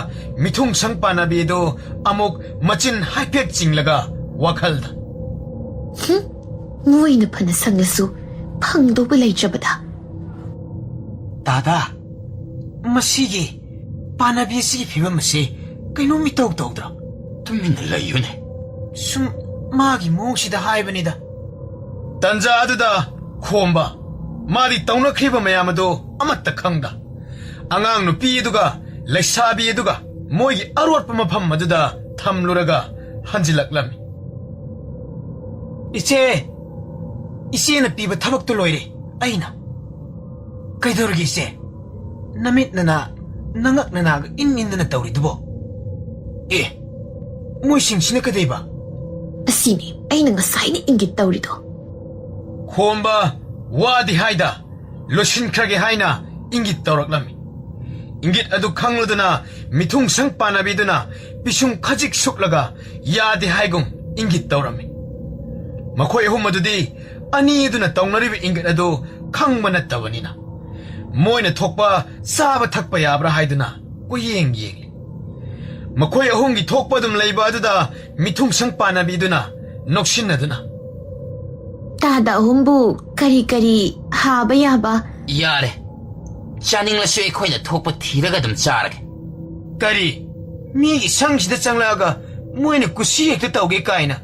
ꯃꯤꯊꯨꯡ ꯁꯪ ꯄꯥꯟꯅꯕꯤ ꯑꯗꯨ ꯑꯃꯨꯛ ꯃꯆꯤꯟ ꯍꯥꯏꯐꯦꯠ ꯆꯤꯡꯂꯒ ꯋꯥꯈꯜꯗ ꯃꯣꯏꯅ ꯐꯅ ꯁꯪꯂꯁꯨ ꯐꯪꯗꯧꯕ ꯂꯩꯇ꯭ꯔꯕꯗ. ꯗꯥꯗꯥ, ꯃꯁꯤꯒꯤ ꯄꯥꯟꯅꯕꯤ ꯑꯁꯤꯒꯤ ꯐꯤꯕꯝ ꯑꯁꯤ ꯀꯩꯅꯣꯝ ꯏꯇꯧ ꯇꯧꯗ꯭ꯔꯣ? ꯇꯨꯃꯤꯟꯅ ꯂꯩꯌꯨꯅꯦ. ꯁꯨꯝ ꯃꯥꯒꯤ ꯃꯑꯣꯡꯁꯤꯗ ꯍꯥꯏꯕꯅꯤꯗ. ꯇꯟꯖꯥ ꯑꯗꯨꯗ ꯈꯣꯝꯕ ꯃꯥꯗꯤ ꯇꯧꯅꯈ꯭ꯔꯤꯕ ꯃꯌꯥꯝ ꯑꯗꯨ ꯑꯃꯠꯇ ꯈꯪꯗ ꯑꯉꯥꯡ ꯅꯨꯄꯤ ꯑꯗꯨꯒ ꯂꯩꯁꯥꯕꯤ ꯑꯗꯨꯒ ꯃꯣꯏꯒꯤ ꯑꯔꯣꯠꯄ ꯃꯐꯝ ꯑꯗꯨꯗ ꯊꯝꯂꯨꯔꯒ ꯍꯟꯖꯤꯜꯂꯛꯂꯝꯃꯤ. ꯏꯆꯦꯅ ꯄꯤꯕ ꯊꯕꯛꯇꯨ ꯂꯣꯏꯔꯦ. ꯑꯩꯅ ꯀꯩꯗꯧꯔꯒꯦ ꯏꯆꯦ? ꯅꯃꯤꯠꯅꯅ ꯅꯉꯛꯅꯅꯥꯒ ꯏꯟꯗꯅ ꯇꯧꯔꯤꯗꯨꯕꯣ? ꯃꯣꯏꯁꯤꯡꯁꯤꯅ ꯀꯗꯩꯕ? ꯑꯁꯤꯅꯤ ꯑꯩꯅ ꯉꯁꯥꯏꯅ ꯏꯪꯒꯤꯠ ꯇꯧꯔꯤꯗꯣ. ꯈꯣꯝꯕ ꯋꯥꯗꯤ ꯍꯥꯏꯗ ꯂꯣꯏꯁꯤꯟꯈ꯭ꯔꯒꯦ ꯍꯥꯏꯅ ꯏꯪꯒꯤꯠ ꯇꯧꯔꯛꯂꯝꯃꯤ. ꯏꯪꯒꯤꯠ ꯑꯗꯨ ꯈꯪꯂꯗꯨꯅ ꯃꯤꯊꯨꯡ ꯁꯪ ꯄꯥꯟꯅꯕꯤꯗꯨꯅ ꯄꯤꯁꯨꯝ ꯈꯖꯤꯛ ꯁꯨꯛꯂꯒ ꯌꯥꯗꯦ ꯍꯥꯏꯒꯨꯝ ꯏꯪꯒꯤꯠ ꯇꯧꯔꯝꯃꯤ. ꯃꯈꯣꯏ ꯑꯍꯨꯝ ꯑꯗꯨꯗꯤ ꯑꯅꯤ ꯑꯗꯨꯅ ꯇꯧꯅꯔꯤꯕ ꯏꯪꯒꯤꯠ ꯑꯗꯨ ꯈꯪꯕ ꯅꯠꯇꯕꯅꯤꯅ ꯃꯣꯏꯅ ꯊꯣꯛꯄ ꯆꯥꯕ ꯊꯛꯄ ꯌꯥꯕ꯭ꯔꯥ ꯍꯥꯏꯗꯨꯅ ꯀꯨꯌꯦꯡ ꯌꯦꯡꯂꯤ. ꯃꯈꯣꯏ ꯑꯍꯨꯝꯒꯤ ꯊꯣꯛꯄ ꯑꯗꯨꯝ ꯂꯩꯕ ꯑꯗꯨꯗ ꯃꯤꯊꯨꯡ ꯁꯪ ꯄꯥꯟꯅꯕꯤꯗꯨꯅ ꯅꯣꯛꯁꯤꯟꯅꯗꯨꯅ ꯇꯥꯗ ꯑꯍꯨꯝꯕꯨ ꯀꯔꯤ ꯀꯔꯤ ꯍꯥꯕ ꯌꯥꯕ? ꯌꯥꯔꯦ. ꯆꯥꯅꯤꯡꯂꯁꯨ ꯑꯩꯈꯣꯏꯅ ꯊꯣꯛꯄ ꯊꯤꯔꯒ ꯑꯗꯨꯝ ꯆꯥꯔꯒꯦ. ꯀꯔꯤ ꯃꯤꯒꯤ ꯁꯪꯁꯤꯗ ꯆꯪꯂꯛꯑꯒ ꯃꯣꯏꯅ ꯀꯨꯁꯤ ꯍꯦꯛꯇ ꯇꯧꯒꯦ ꯀꯥꯏꯅ?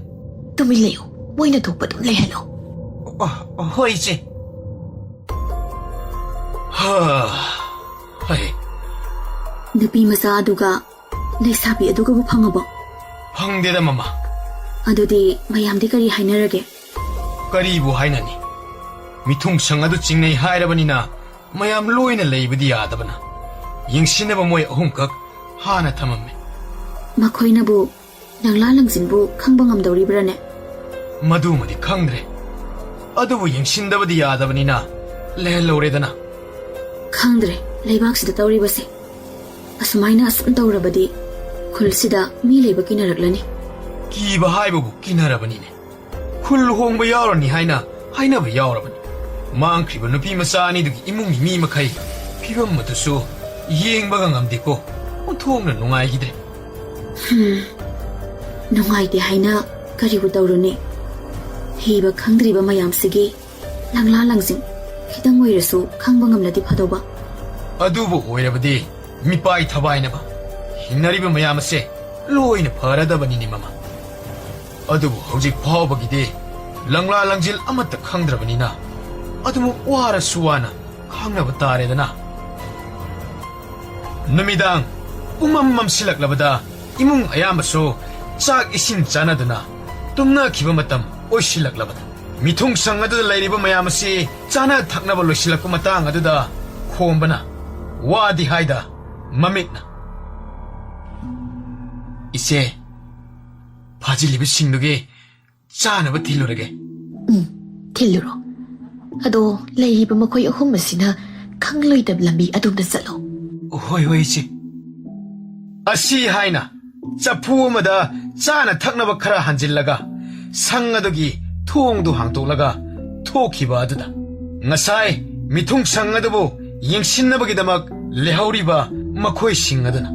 ꯇꯨꯃꯤꯟ ꯂꯩꯌꯨ. ꯃꯣꯏꯅ ꯊꯣꯛꯄ ꯑꯗꯨꯝ ꯂꯩꯍꯜꯂꯣ. ꯍꯣꯏ ꯏꯆꯦ. ꯅꯨꯄꯤ ꯃꯆꯥ ꯑꯗꯨꯒ ꯂꯩꯁꯥꯕꯤ ꯑꯗꯨꯒꯕꯨ ꯐꯪꯉꯕꯣ? ꯐꯪꯗꯦꯗ ꯃꯃꯥ. ꯑꯗꯨꯗꯤ ꯃꯌꯥꯝꯗꯤ ꯀꯔꯤ ꯍꯥꯏꯅꯔꯒꯦ? ꯀꯔꯤꯕꯨ ꯍꯥꯏꯅꯅꯤ? ꯃꯤꯊꯨꯡ ꯁꯪ ꯑꯗꯨ ꯆꯤꯡꯅꯩ ꯍꯥꯏꯔꯕꯅꯤꯅ ꯃꯌꯥꯝ ꯂꯣꯏꯅ ꯂꯩꯕꯗꯤ ꯌꯥꯗꯕꯅ ꯌꯦꯡꯁꯤꯟꯅꯕ ꯃꯣꯏ ꯑꯍꯨꯝꯈꯛ ꯍꯥꯟꯅ ꯊꯝꯃꯝꯃꯤ. ꯃꯈꯣꯏꯅꯕꯨ ꯂꯪꯂꯥ ꯂꯪꯖꯤꯟꯕꯨ ꯈꯪꯕ ꯉꯝꯗꯧꯔꯤꯕ꯭ꯔꯥꯅꯦ? ꯃꯗꯨꯃꯗꯤ ꯈꯪꯗ꯭ꯔꯦ. ꯑꯗꯨꯕꯨ ꯌꯦꯡꯁꯤꯟꯗꯕꯗꯤ ꯌꯥꯗꯕꯅꯤꯅ ꯂꯩꯍꯜꯂꯧꯔꯦꯗꯅ. ꯈꯪꯗ꯭ꯔꯦ ꯂꯩꯕꯥꯛꯁꯤꯗ ꯇꯧꯔꯤꯕꯁꯦ. ꯑꯁꯨꯃꯥꯏꯅ ꯑꯁꯨꯝ ꯇꯧꯔꯕꯗꯤ ꯈꯨꯜꯁꯤꯗ ꯃꯤ ꯂꯩꯕ ꯀꯤꯅꯔꯛꯂꯅꯤ. ꯀꯤꯕ ꯍꯥꯏꯕꯕꯨ ꯀꯤꯅꯔꯕꯅꯤꯅꯦ. ꯈꯨꯜ ꯍꯣꯡꯕ ꯌꯥꯎꯔꯅꯤ ꯍꯥꯏꯅ ꯍꯥꯏꯅꯕ ꯌꯥꯎꯔꯕꯅꯤ. ꯃꯥꯡꯈ꯭ꯔꯤꯕ ꯅꯨꯄꯤ ꯃꯆꯥ ꯑꯅꯤꯗꯨꯒꯤ ꯏꯃꯨꯡꯒꯤ ꯃꯤ ꯃꯈꯩ ꯐꯤꯕꯝ ꯑꯗꯨꯁꯨ ꯌꯦꯡꯕꯒ ꯉꯝꯗꯦꯀꯣ. ꯑꯣꯟꯊꯣꯛꯅ ꯅꯨꯡꯉꯥꯏꯈꯤꯗ꯭ꯔꯦ. ꯅꯨꯡꯉꯥꯏꯇꯦ ꯍꯥꯏꯅ ꯀꯔꯤꯕꯨ ꯇꯧꯔꯨꯅꯤ? ꯍꯩꯕ ꯈꯪꯗ꯭ꯔꯤꯕ ꯃꯌꯥꯝꯁꯤꯒꯤ ꯂꯪꯂꯥ ꯂꯪꯖꯤꯡ ꯈꯤꯇꯪ ꯑꯣꯏꯔꯁꯨ ꯈꯪꯕ ꯉꯝꯂꯗꯤ ꯐꯗꯧꯕ. ꯑꯗꯨꯕꯨ ꯑꯣꯏꯔꯕꯗꯤ ꯃꯤꯄꯥꯏ ꯊꯕꯥꯏꯅꯕ ꯍꯤꯡꯅꯔꯤꯕ ꯃꯌꯥꯝ ꯑꯁꯦ ꯂꯣꯏꯅ ꯐꯔꯗꯕꯅꯤꯅꯦ ꯃꯃꯥ. ꯑꯗꯨꯕꯨ ꯍꯧꯖꯤꯛ ꯐꯥꯎꯕꯒꯤꯗꯤ ꯂꯪꯂꯥ ꯂꯪꯖꯤꯜ ꯑꯃꯠꯇ ꯈꯪꯗ꯭ꯔꯕꯅꯤꯅ ꯑꯗꯨꯃꯛ ꯋꯥꯔꯁꯨ ꯋꯥꯅ ꯈꯪꯅꯕ ꯇꯥꯔꯦꯗꯅ. ꯅꯨꯃꯤꯗꯥꯡ ꯄꯨꯡꯃꯝ ꯃꯝꯁꯤꯜꯂꯛꯂꯕꯗ ꯏꯃꯨꯡ ꯑꯌꯥꯝꯕꯁꯨ ꯆꯥꯛ ꯏꯁꯤꯡ ꯆꯥꯅꯗꯨꯅ ꯇꯨꯝꯅꯈꯤꯕ ꯃꯇꯝ ꯑꯣꯏꯁꯤꯜꯂꯛꯂꯕꯗ ꯃꯤꯊꯨꯡ ꯁꯪ ꯑꯗꯨꯗ ꯂꯩꯔꯤꯕ ꯃꯌꯥꯝ ꯑꯁꯤ ꯆꯥꯅ ꯊꯛꯅꯕ ꯂꯣꯏꯁꯤꯜꯂꯛꯄ ꯃꯇꯥꯡ ꯑꯗꯨꯗ ꯈꯣꯝꯕꯅ ꯋꯥꯗꯤ ꯍꯥꯏꯗ ꯃꯃꯤꯠꯅ ꯏꯆꯦ ꯐꯥꯖꯤꯜꯂꯤꯕꯁꯤꯡꯗꯨꯒꯤ ꯆꯥꯅꯕ ꯊꯤꯜꯂꯨꯔꯒꯦ. ꯊꯤꯜꯂꯨꯔꯣ. ꯑꯗꯣ ꯂꯩꯔꯤꯕ ꯃꯈꯣꯏ ꯑꯍꯨꯝ ꯑꯁꯤꯅ ꯈꯪꯂꯣꯏꯗꯕ ꯂꯝꯕꯤ ꯑꯗꯣꯝꯗ ꯆꯠꯂꯣ. ꯍꯣꯏ ꯍꯣꯏ ꯏꯆꯦ. ꯑꯁꯤ ꯍꯥꯏꯅ ꯆꯐꯨ ꯑꯃꯗ ꯆꯥꯅ ꯊꯛꯅꯕ ꯈꯔ ꯍꯟꯖꯤꯜꯂꯒ ꯁꯪ ꯑꯗꯨꯒꯤ ꯊꯣꯡꯗꯨ ꯍꯥꯡꯇꯣꯛꯂꯒ ꯊꯣꯛꯈꯤꯕ ꯑꯗꯨꯗ ꯉꯁꯥꯏ ꯃꯤꯊꯨꯡ ꯁꯪ ꯑꯗꯨꯕꯨ ꯌꯦꯡꯁꯤꯟꯅꯕꯒꯤꯗꯃꯛ ꯂꯩꯍꯧꯔꯤꯕ ꯃꯈꯣꯏꯁꯤꯡ ꯑꯗꯨꯅ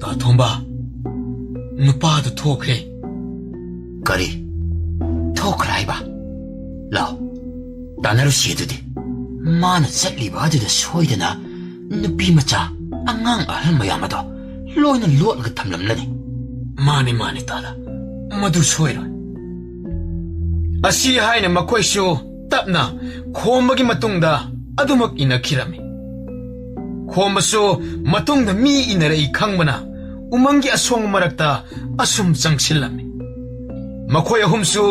ꯇꯥꯊꯣꯝꯕ ꯅꯨꯄꯥꯗꯨ ꯊꯣꯛꯈ꯭ꯔꯦ. ꯀꯔꯤ ꯊꯣꯛꯈ꯭ꯔꯦ ꯍꯥꯏꯕ? ꯂꯥꯎ ꯇꯥꯟꯅꯔꯨꯁꯤ. ꯑꯗꯨꯗꯤ ꯃꯥꯅ ꯆꯠꯂꯤꯕ ꯑꯗꯨꯗ ꯁꯣꯏꯗꯅ ꯅꯨꯄꯤ ꯃꯆꯥ ꯑꯉꯥꯡ ꯑꯍꯜ ꯃꯌꯥꯝ ꯑꯗꯣ ꯂꯣꯏꯅ ꯂꯣꯠꯂꯒ ꯊꯝꯂꯝꯂꯅꯤ. ꯃꯥꯅꯤ ꯇꯥꯗ ꯃꯗꯨ ꯁꯣꯏꯔꯣꯏ. ꯑꯁꯤ ꯍꯥꯏꯅ ꯃꯈꯣꯏꯁꯨ ꯇꯞꯅ ꯈꯣꯝꯕꯒꯤ ꯃꯇꯨꯡꯗ ꯑꯗꯨꯃꯛ ꯏꯟꯅꯈꯤꯔꯝꯃꯤ ꯈꯣꯝꯕꯁꯨ ꯃꯇꯨꯡꯗ ꯃꯤ ꯏꯟꯅꯔꯛꯏ ꯈꯪꯕꯅ ꯎꯃꯪꯒꯤ ꯑꯁꯣꯡ ꯃꯔꯛꯇ ꯑꯁꯨꯝ ꯆꯪꯁꯤꯜꯂꯝꯃꯤ ꯃꯈꯣꯏ ꯑꯍꯨꯝꯁꯨ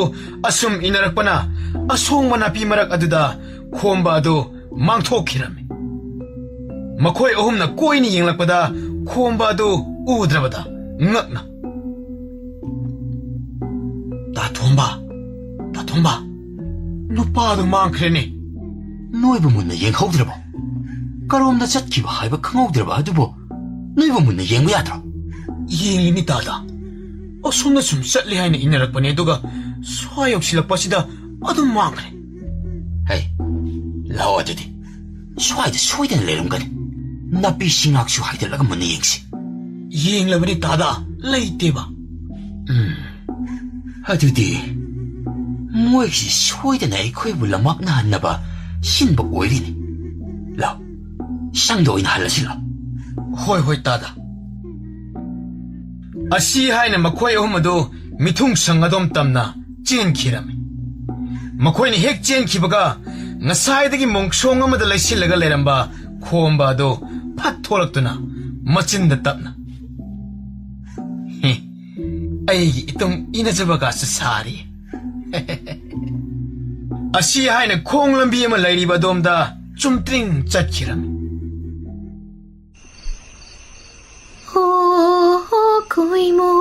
ꯑꯁꯨꯝ ꯏꯟꯅꯔꯛꯄꯅ ꯑꯁꯣꯡꯕ ꯅꯥꯄꯤ ꯃꯔꯛ ꯑꯗꯨꯗ ꯈꯣꯝꯕ ꯑꯗꯨ ꯃꯥꯡꯊꯣꯛꯈꯤꯔꯝꯃꯤ ꯃꯈꯣꯏ ꯑꯍꯨꯝꯅ ꯀꯣꯏꯅ ꯌꯦꯡꯂꯛꯄꯗ ꯈꯣꯝꯕ ꯑꯗꯨ ꯎꯗ꯭ꯔꯕꯗ ꯉꯛꯅ ꯇꯥꯊꯣꯝꯕ ꯅꯨꯄꯥꯗꯨ ꯃꯥꯡꯈ꯭ꯔꯦꯅꯦ ꯅꯣꯏꯕꯨ ꯃꯨꯟꯅ ꯌꯦꯡꯍꯧꯗ꯭ꯔꯕꯣ ꯀꯔꯣꯝꯗ ꯆꯠꯈꯤꯕ ꯍꯥꯏꯕ ꯈꯪꯍꯧꯗ꯭ꯔꯕ ꯑꯗꯨꯕꯨ ꯅꯣꯏꯕꯨ ꯃꯨꯟꯅ ꯌꯦꯡꯕ ꯌꯥꯗ꯭ꯔꯣ ꯌꯦꯡꯂꯤꯅꯤ ꯇꯥꯗ ꯑꯁꯣꯝꯗ ꯁꯨꯝ ꯆꯠꯂꯤ ꯍꯥꯏꯅ ꯏꯟꯅꯔꯛꯄꯅꯦ ꯑꯗꯨꯒ ꯁ꯭ꯋꯥꯏ ꯌꯧꯁꯤꯜꯂꯛꯄꯁꯤꯗ ꯑꯗꯨꯝ ꯃꯥꯡꯈ꯭ꯔꯦ ꯍꯩ ꯂꯥꯛꯑꯣ ꯑꯗꯨꯗꯤ ꯁ꯭ꯋꯥꯏꯗ ꯁꯣꯏꯗꯅ ꯂꯩꯔꯝꯒꯅꯤ ꯅꯥꯄꯤ ꯁꯤꯡꯉꯥꯛꯁꯨ ꯍꯥꯏꯗꯠꯂꯒ ꯃꯨꯟꯅ ꯌꯦꯡꯁꯤ ꯌꯦꯡꯂꯕꯅꯤ ꯇꯥꯗ ꯂꯩꯇꯦꯕ ꯑꯗꯨꯗꯤ ꯃꯣꯏꯒꯤꯁꯤ ꯁꯣꯏꯗꯅ ꯑꯩꯈꯣꯏꯕꯨ ꯂꯝꯃꯥꯛꯅꯍꯟꯅꯕ ꯁꯤꯟꯕ ꯑꯣꯏꯔꯤꯅꯤ ꯂꯥꯎ ꯁꯪꯗ ꯑꯣꯏꯅ ꯍꯜꯂꯁꯤ ꯂꯥꯎ ꯍꯣꯏ ꯇꯥꯗ ꯑꯁꯤ ꯍꯥꯏꯅ ꯃꯈꯣꯏ ꯑꯍꯨꯝ ꯑꯗꯨ ꯃꯤꯊꯨꯡ ꯁꯪ ꯑꯗꯣꯝ ꯇꯝꯅ ꯆꯦꯟꯈꯤꯔꯝꯃꯤ ꯃꯈꯣꯏꯅ ꯍꯦꯛ ꯆꯦꯟꯈꯤꯕꯒ ꯉꯁꯥꯏꯗꯒꯤ ꯃꯣꯡꯁꯣꯡ ꯑꯃꯗ ꯂꯩꯁꯤꯜꯂꯒ ꯂꯩꯔꯝꯕ ꯈꯣꯝꯕ ꯑꯗꯨ ꯐꯠ ꯊꯣꯛꯂꯛꯇꯨꯅ ꯃꯆꯤꯟꯗ ꯇꯞꯅ ꯑꯩꯒꯤ ꯏꯇꯨꯡ ꯏꯅꯖꯕꯒꯁꯨ ꯁꯥꯔꯤ ꯑꯁꯤ ꯍꯥꯏꯅ ꯈꯣꯡ ꯂꯝꯕꯤ ꯑꯃ ꯂꯩꯔꯤꯕ ꯑꯗꯣꯝꯗ ꯆꯨꯝꯇ꯭ꯔꯤꯡ ꯆꯠꯈꯤꯔꯝꯃꯤ Koimo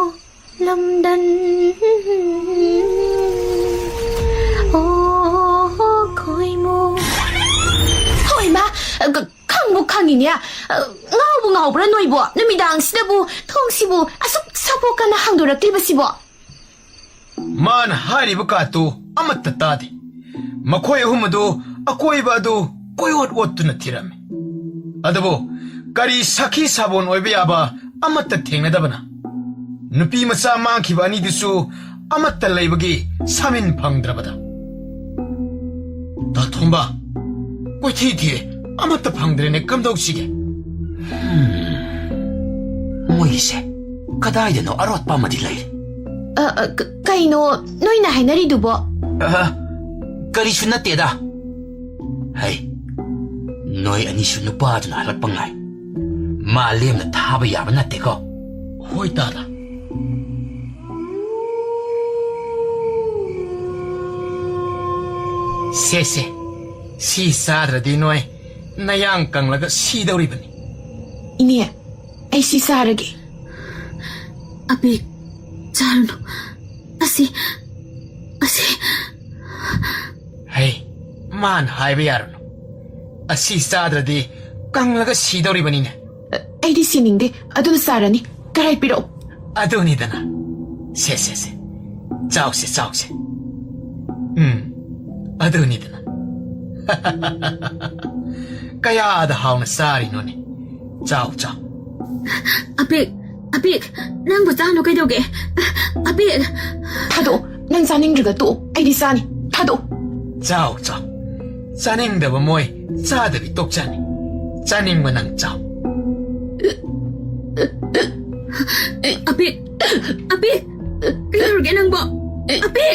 lamdan koimo Hoi ma khangbu khanginya ngawbu ngawbra noibo numidang sidabu thongsibu asuk sapo kana hangdorakliba मान हारिबा कातु अमत्ता तादे मखोय अहुमदो अकोयबा अदो कोयवत वोत्तुना थिरमे अदबो करी सखी साबोन ओइबे याबा अमत्ता थेंगनदबना नुपी मचा मांखिबा अनिदुसु अमत्ता लैबगी सामिन फंगद्रबदा ताथोंबा कोइथि थि अमत्ता फंगद्रेने कमदौसिगे मोइसे कदाइदनो अरोत्पा मदि लैरे Kaino noina hainaridubo करीसु नत्तेदा है नोय अनिसु नुपादुना हलक्पा ngai मा लेमना थाबा याबा नत्तेको होय तादा से सी सारदी नोय नयांग कंगलगा सीदौरिबनी Ine ai si sarage Abi Charno Asi Hey man haibe yarno Asi sadradi kanglaka sidoribani ne Ai di siningde aduna sarani karai piro Aduni dana Se Chause Aduni dana Kaya ada hauna sari noni Chao Abi nang butano kaidoge Abi Thado nang saningriga to ai di sani Thado Chao Chaning daba moy chadabi tokchani Chaning manang chao Abi Kaidoge nang bo Abi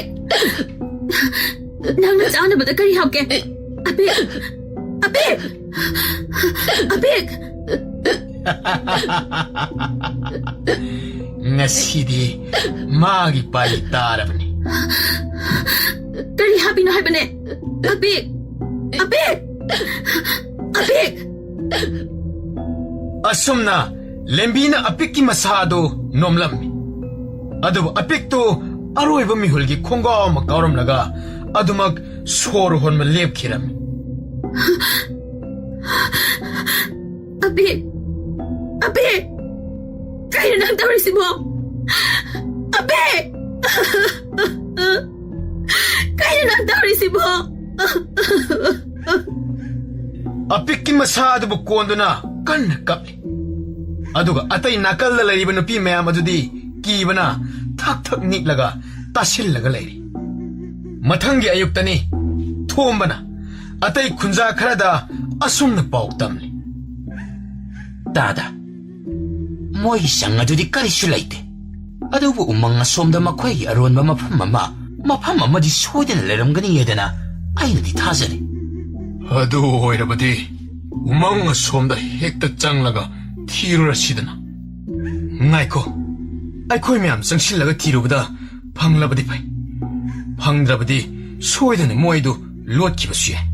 Nang na chana bada kari hauke Abi Ngasidi magi pali tarabni Kari happy no happen Abi Asumna lembina apiki masado nomlammi Adubu apikto aroiba mihulgi khongaw ma kauramlaga adumak sor honma lepkhirami Abi Kaya nang tawrisi mo Abi Kaya nang tawrisi mo Apiki masado bu konduna kan kapli Aduga atay nakalla layriba nupi mayam adudi kibana thak niklaga tasillaga layri Mathangi ayuktani thombana atay khunja kharada asumna pautamli Dada Moy sang adudi karisu laite Adubu umanga somda makhoi aronba mafam mama ꯃꯐꯝ ꯑꯃꯗꯤ ꯁꯣꯏꯗꯅ ꯂꯩꯔꯝꯒꯅꯤ ꯍꯥꯏꯗꯅ ꯑꯩꯅꯗꯤ ꯊꯥꯖꯔꯤ. ꯑꯗꯨ ꯑꯣꯏꯔꯕꯗꯤ ꯎꯃꯪ ꯑꯁꯣꯝꯗ ꯍꯦꯛꯇ ꯆꯪꯂꯒ ꯊꯤꯔꯨꯔꯁꯤꯗꯅ. ꯉꯥꯏꯈꯣ, ꯑꯩꯈꯣꯏ ꯃꯌꯥꯝ ꯆꯪꯁꯤꯜꯂꯒ ꯊꯤꯔꯨꯕꯗ ꯐꯪꯂꯕꯗꯤ ꯐꯩ. ꯐꯪꯗ꯭ꯔꯕꯗꯤ ꯁꯣꯏꯗꯅ ꯃꯣꯏꯗꯨ ꯂꯣꯠꯈꯤꯕꯁꯨ ꯌꯥꯏ.